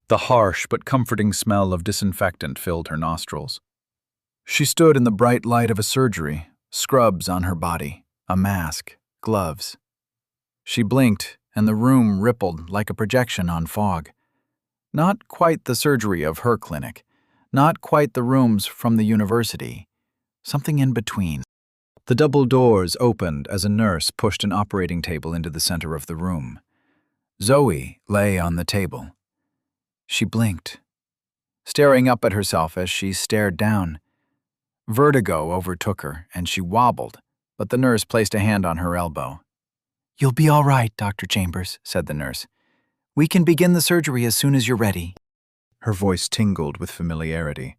The harsh but comforting smell of disinfectant filled her nostrils. She stood in the bright light of a surgery, scrubs on her body, a mask, gloves. She blinked, and the room rippled like a projection on fog. Not quite the surgery of her clinic, not quite the rooms from the university, something in between. The double doors opened as a nurse pushed an operating table into the center of the room. Zoe lay on the table. She blinked, staring up at herself as she stared down. Vertigo overtook her, and she wobbled, but the nurse placed a hand on her elbow. "You'll be all right, Dr. Chambers," said the nurse. "We can begin the surgery as soon as you're ready." Her voice tingled with familiarity.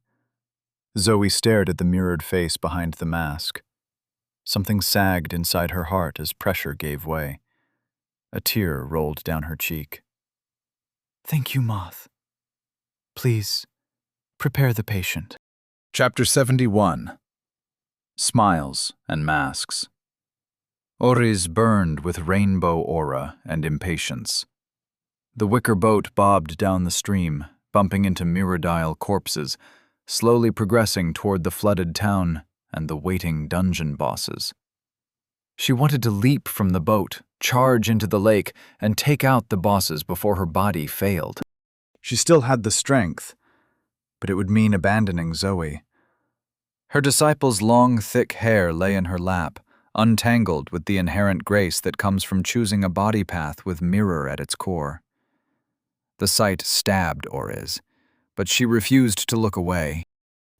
Zoe stared at the mirrored face behind the mask. Something sagged inside her heart as pressure gave way. A tear rolled down her cheek. "Thank you, Moth. Please, prepare the patient." Chapter 71. Smiles and Masks. Oriz burned with rainbow aura and impatience. The wicker boat bobbed down the stream, bumping into mirror-dial corpses, slowly progressing toward the flooded town and the waiting dungeon bosses. She wanted to leap from the boat, charge into the lake, and take out the bosses before her body failed. She still had the strength, but it would mean abandoning Zoe. Her disciple's long, thick hair lay in her lap, untangled with the inherent grace that comes from choosing a body path with mirror at its core. The sight stabbed Oriz, but she refused to look away.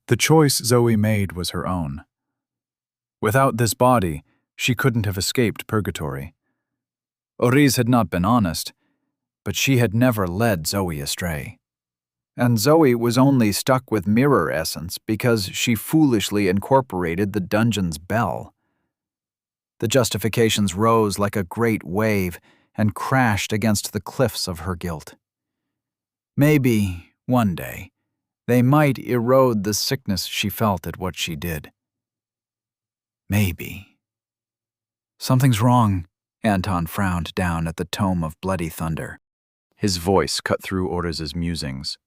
The choice Zoe made was her own. Without this body, she couldn't have escaped purgatory. Oriz had not been honest, but she had never led Zoe astray. And Zoe was only stuck with mirror essence because she foolishly incorporated the dungeon's bell. The justifications rose like a great wave and crashed against the cliffs of her guilt. Maybe, one day, they might erode the sickness she felt at what she did. Maybe. "Something's wrong," Anton frowned down at the tome of bloody thunder. His voice cut through Oriz's musings.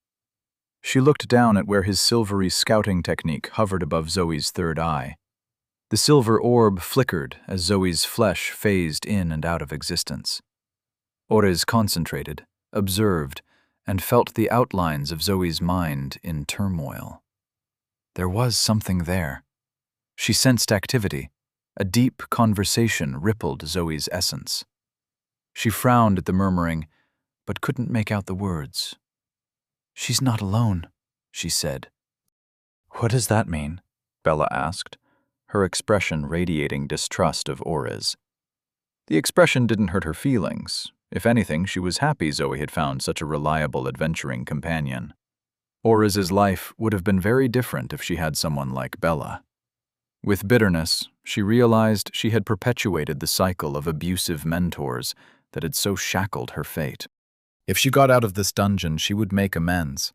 She looked down at where his silvery scouting technique hovered above Zoe's third eye. The silver orb flickered as Zoe's flesh phased in and out of existence. Oriz concentrated, observed, and felt the outlines of Zoe's mind in turmoil. There was something there. She sensed activity. A deep conversation rippled Zoe's essence. She frowned at the murmuring, but couldn't make out the words. "She's not alone," she said. "What does that mean?" Bella asked, her expression radiating distrust of Oriz. The expression didn't hurt her feelings. If anything, she was happy Zoe had found such a reliable adventuring companion. Oriz's life would have been very different if she had someone like Bella. With bitterness, she realized she had perpetuated the cycle of abusive mentors that had so shackled her fate. If she got out of this dungeon, she would make amends.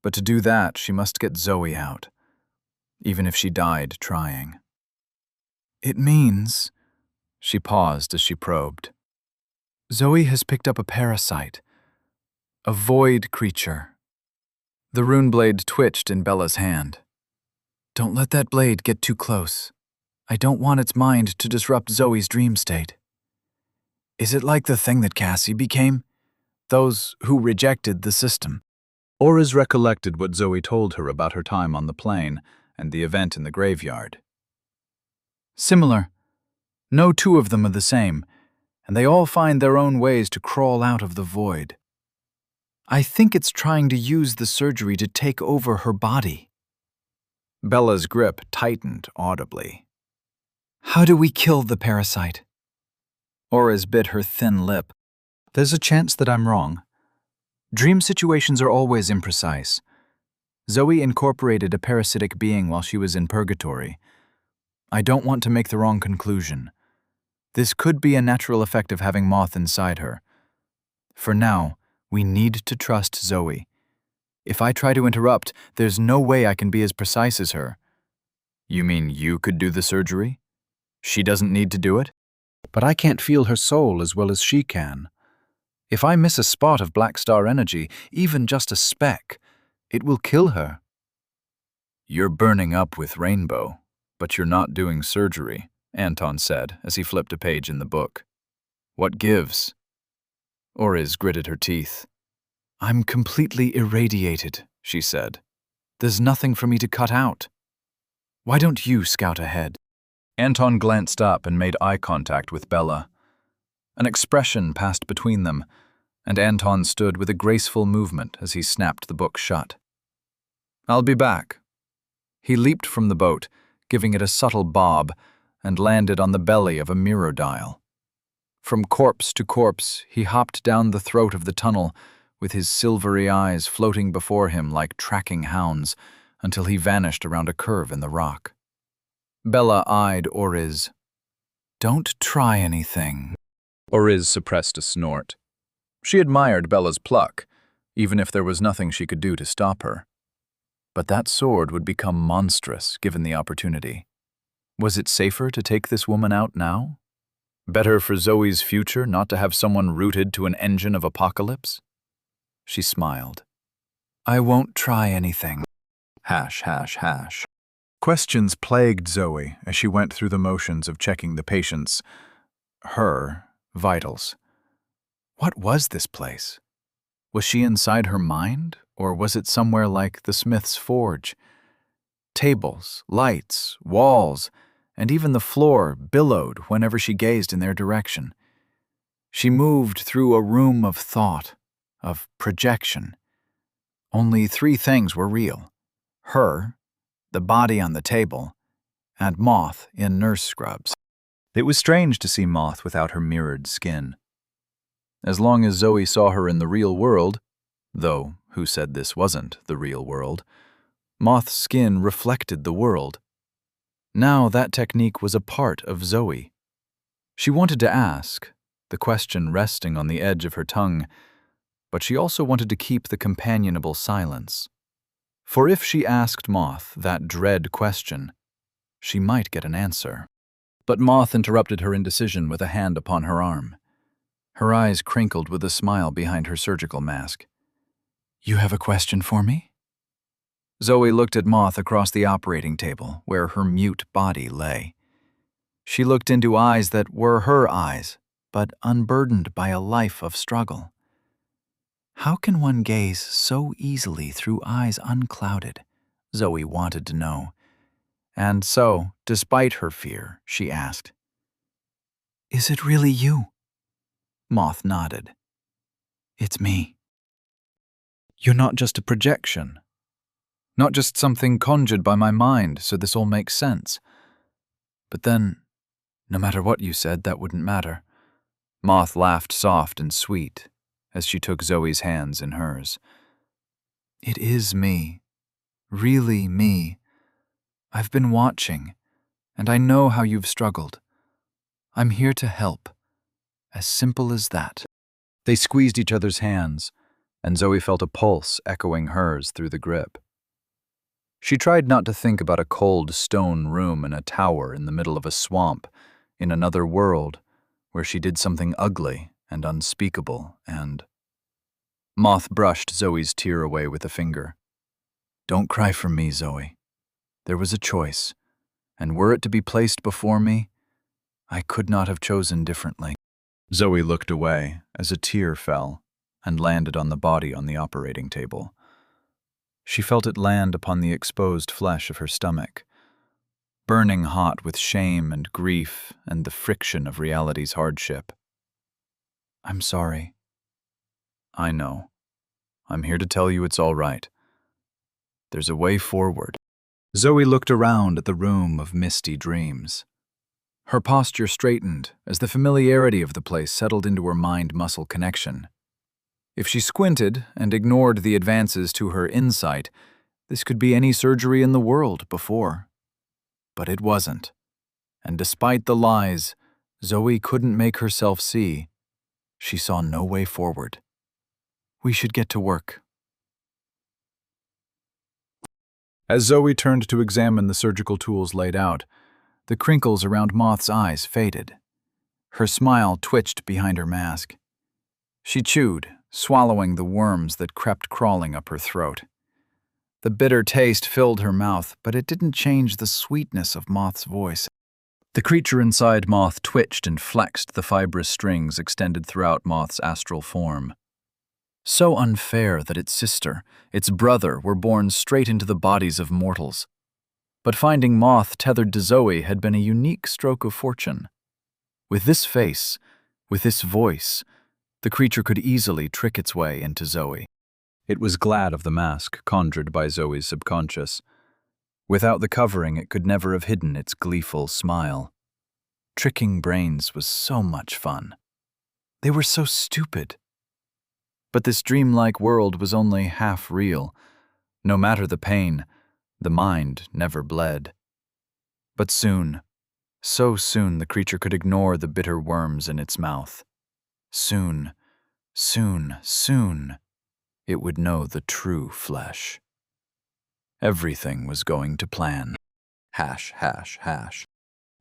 But to do that, she must get Zoe out, even if she died trying. "It means," she paused as she probed, "Zoe has picked up a parasite, a void creature." The rune blade twitched in Bella's hand. "Don't let that blade get too close. I don't want its mind to disrupt Zoe's dream state." "Is it like the thing that Cassie became? Those who rejected the system?" Oriz recollected what Zoe told her about her time on the plane and the event in the graveyard. "Similar, No two of them are the same, and they all find their own ways to crawl out of the void. I think it's trying to use the surgery to take over her body. Bella's grip tightened audibly. How do we kill the parasite? Orez bit her thin lip. There's a chance that I'm wrong. Dream situations are always imprecise. Zoe incorporated a parasitic being while she was in purgatory. I don't want to make the wrong conclusion. This could be a natural effect of having Moth inside her. For now, we need to trust Zoe. If I try to interrupt, there's no way I can be as precise as her. You mean you could do the surgery? She doesn't need to do it? But I can't feel her soul as well as she can. If I miss a spot of Black Star energy, even just a speck, it will kill her. You're burning up with Rainbow, but you're not doing surgery, Anton said as he flipped a page in the book. What gives? Orez gritted her teeth. I'm completely irradiated, she said. There's nothing for me to cut out. Why don't you scout ahead? Anton glanced up and made eye contact with Bella. An expression passed between them, and Anton stood with a graceful movement as he snapped the book shut. I'll be back. He leaped from the boat, giving it a subtle bob, and landed on the belly of a mirror dial. From corpse to corpse, he hopped down the throat of the tunnel, with his silvery eyes floating before him like tracking hounds, until he vanished around a curve in the rock. Bella eyed Orez. Don't try anything. Orez suppressed a snort. She admired Bella's pluck, even if there was nothing she could do to stop her. But that sword would become monstrous given the opportunity. Was it safer to take this woman out now? Better for Zoe's future not to have someone rooted to an engine of apocalypse? She smiled. I won't try anything. Hash, hash, hash. Questions plagued Zoe as she went through the motions of checking the patient's, her, vitals. What was this place? Was she inside her mind, or was it somewhere like the Smith's forge? Tables, lights, walls, and even the floor billowed whenever she gazed in their direction. She moved through a room of thought, of projection. Only 3 things were real: her, the body on the table, and Moth in nurse scrubs. It was strange to see Moth without her mirrored skin. As long as Zoe saw her in the real world, though who said this wasn't the real world, Moth's skin reflected the world. Now that technique was a part of Zoe. She wanted to ask, the question resting on the edge of her tongue, but she also wanted to keep the companionable silence. For if she asked Moth that dread question, she might get an answer. But Moth interrupted her indecision with a hand upon her arm. Her eyes crinkled with a smile behind her surgical mask. You have a question for me? Zoe looked at Moth across the operating table, where her mute body lay. She looked into eyes that were her eyes, but unburdened by a life of struggle. How can one gaze so easily through eyes unclouded? Zoe wanted to know. And so, despite her fear, she asked, Is it really you? Moth nodded. It's me. You're not just a projection. Not just something conjured by my mind, so this all makes sense. But then, no matter what you said, that wouldn't matter. Moth laughed soft and sweet as she took Zoe's hands in hers. It is me. Really me. I've been watching, and I know how you've struggled. I'm here to help. As simple as that. They squeezed each other's hands, and Zoe felt a pulse echoing hers through the grip. She tried not to think about a cold stone room in a tower in the middle of a swamp, in another world, where she did something ugly and unspeakable and... Moth brushed Zoe's tear away with a finger. Don't cry for me, Zoe. There was a choice, and were it to be placed before me, I could not have chosen differently. Zoe looked away as a tear fell and landed on the body on the operating table. She felt it land upon the exposed flesh of her stomach. burning hot with shame and grief and the friction of reality's hardship. I'm sorry. I know. I'm here to tell you it's all right. There's a way forward. Zoe looked around at the room of misty dreams. Her posture straightened as the familiarity of the place settled into her mind-muscle connection. If she squinted and ignored the advances to her insight, this could be any surgery in the world before. But it wasn't. And despite the lies, Zoe couldn't make herself see. She saw no way forward. We should get to work. As Zoe turned to examine the surgical tools laid out, the crinkles around Moth's eyes faded. Her smile twitched behind her mask. She chewed, swallowing the worms that crept crawling up her throat. The bitter taste filled her mouth, but it didn't change the sweetness of Moth's voice. The creature inside Moth twitched and flexed the fibrous strings extended throughout Moth's astral form. So unfair that its sister, its brother, were born straight into the bodies of mortals. But finding Moth tethered to Zoe had been a unique stroke of fortune. With this face, with this voice, the creature could easily trick its way into Zoe. It was glad of the mask conjured by Zoe's subconscious. Without the covering, it could never have hidden its gleeful smile. Tricking brains was so much fun. They were so stupid. But this dreamlike world was only half real. No matter the pain, the mind never bled. But soon, so soon, the creature could ignore the bitter worms in its mouth. Soon, it would know the true flesh. Everything was going to plan. Hash.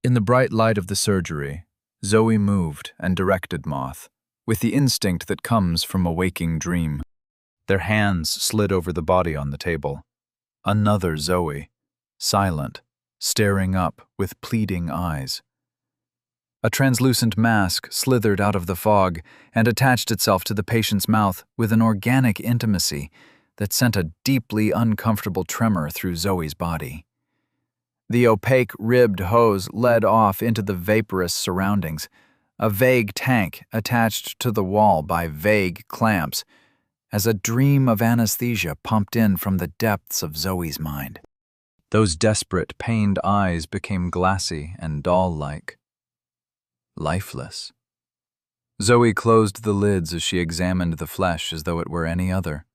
In the bright light of the surgery, Zoe moved and directed Moth, with the instinct that comes from a waking dream. Their hands slid over the body on the table. Another Zoe, silent, staring up with pleading eyes. A translucent mask slithered out of the fog and attached itself to the patient's mouth with an organic intimacy that sent a deeply uncomfortable tremor through Zoe's body. The opaque, ribbed hose led off into the vaporous surroundings, a vague tank attached to the wall by vague clamps, as a dream of anesthesia pumped in from the depths of Zoe's mind. Those desperate, pained eyes became glassy and doll-like. Lifeless. Zoe closed the lids as she examined the flesh as though it were any other.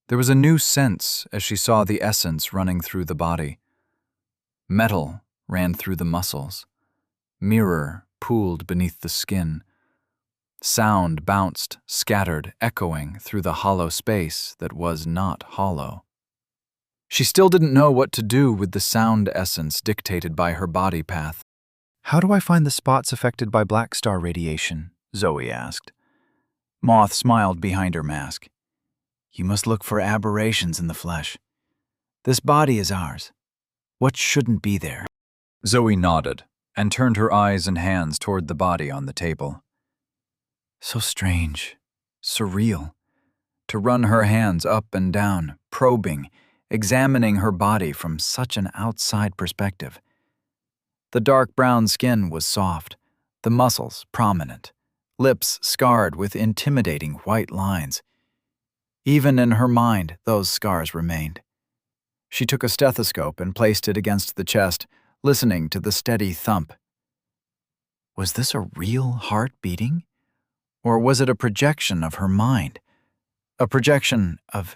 There was a new sense as she saw the essence running through the body. Metal ran through the muscles. Mirror pooled beneath the skin. Sound bounced, scattered, echoing through the hollow space that was not hollow. She still didn't know what to do with the sound essence dictated by her body path. "How do I find the spots affected by black star radiation?" Zoe asked. Moth smiled behind her mask. "You must look for aberrations in the flesh. This body is ours. What shouldn't be there?" Zoe nodded and turned her eyes and hands toward the body on the table. So strange, surreal, to run her hands up and down, probing, examining her body from such an outside perspective. The dark brown skin was soft, the muscles prominent, lips scarred with intimidating white lines. Even in her mind, those scars remained. She took a stethoscope and placed it against the chest, listening to the steady thump. Was this a real heart beating? Or was it a projection of her mind? A projection of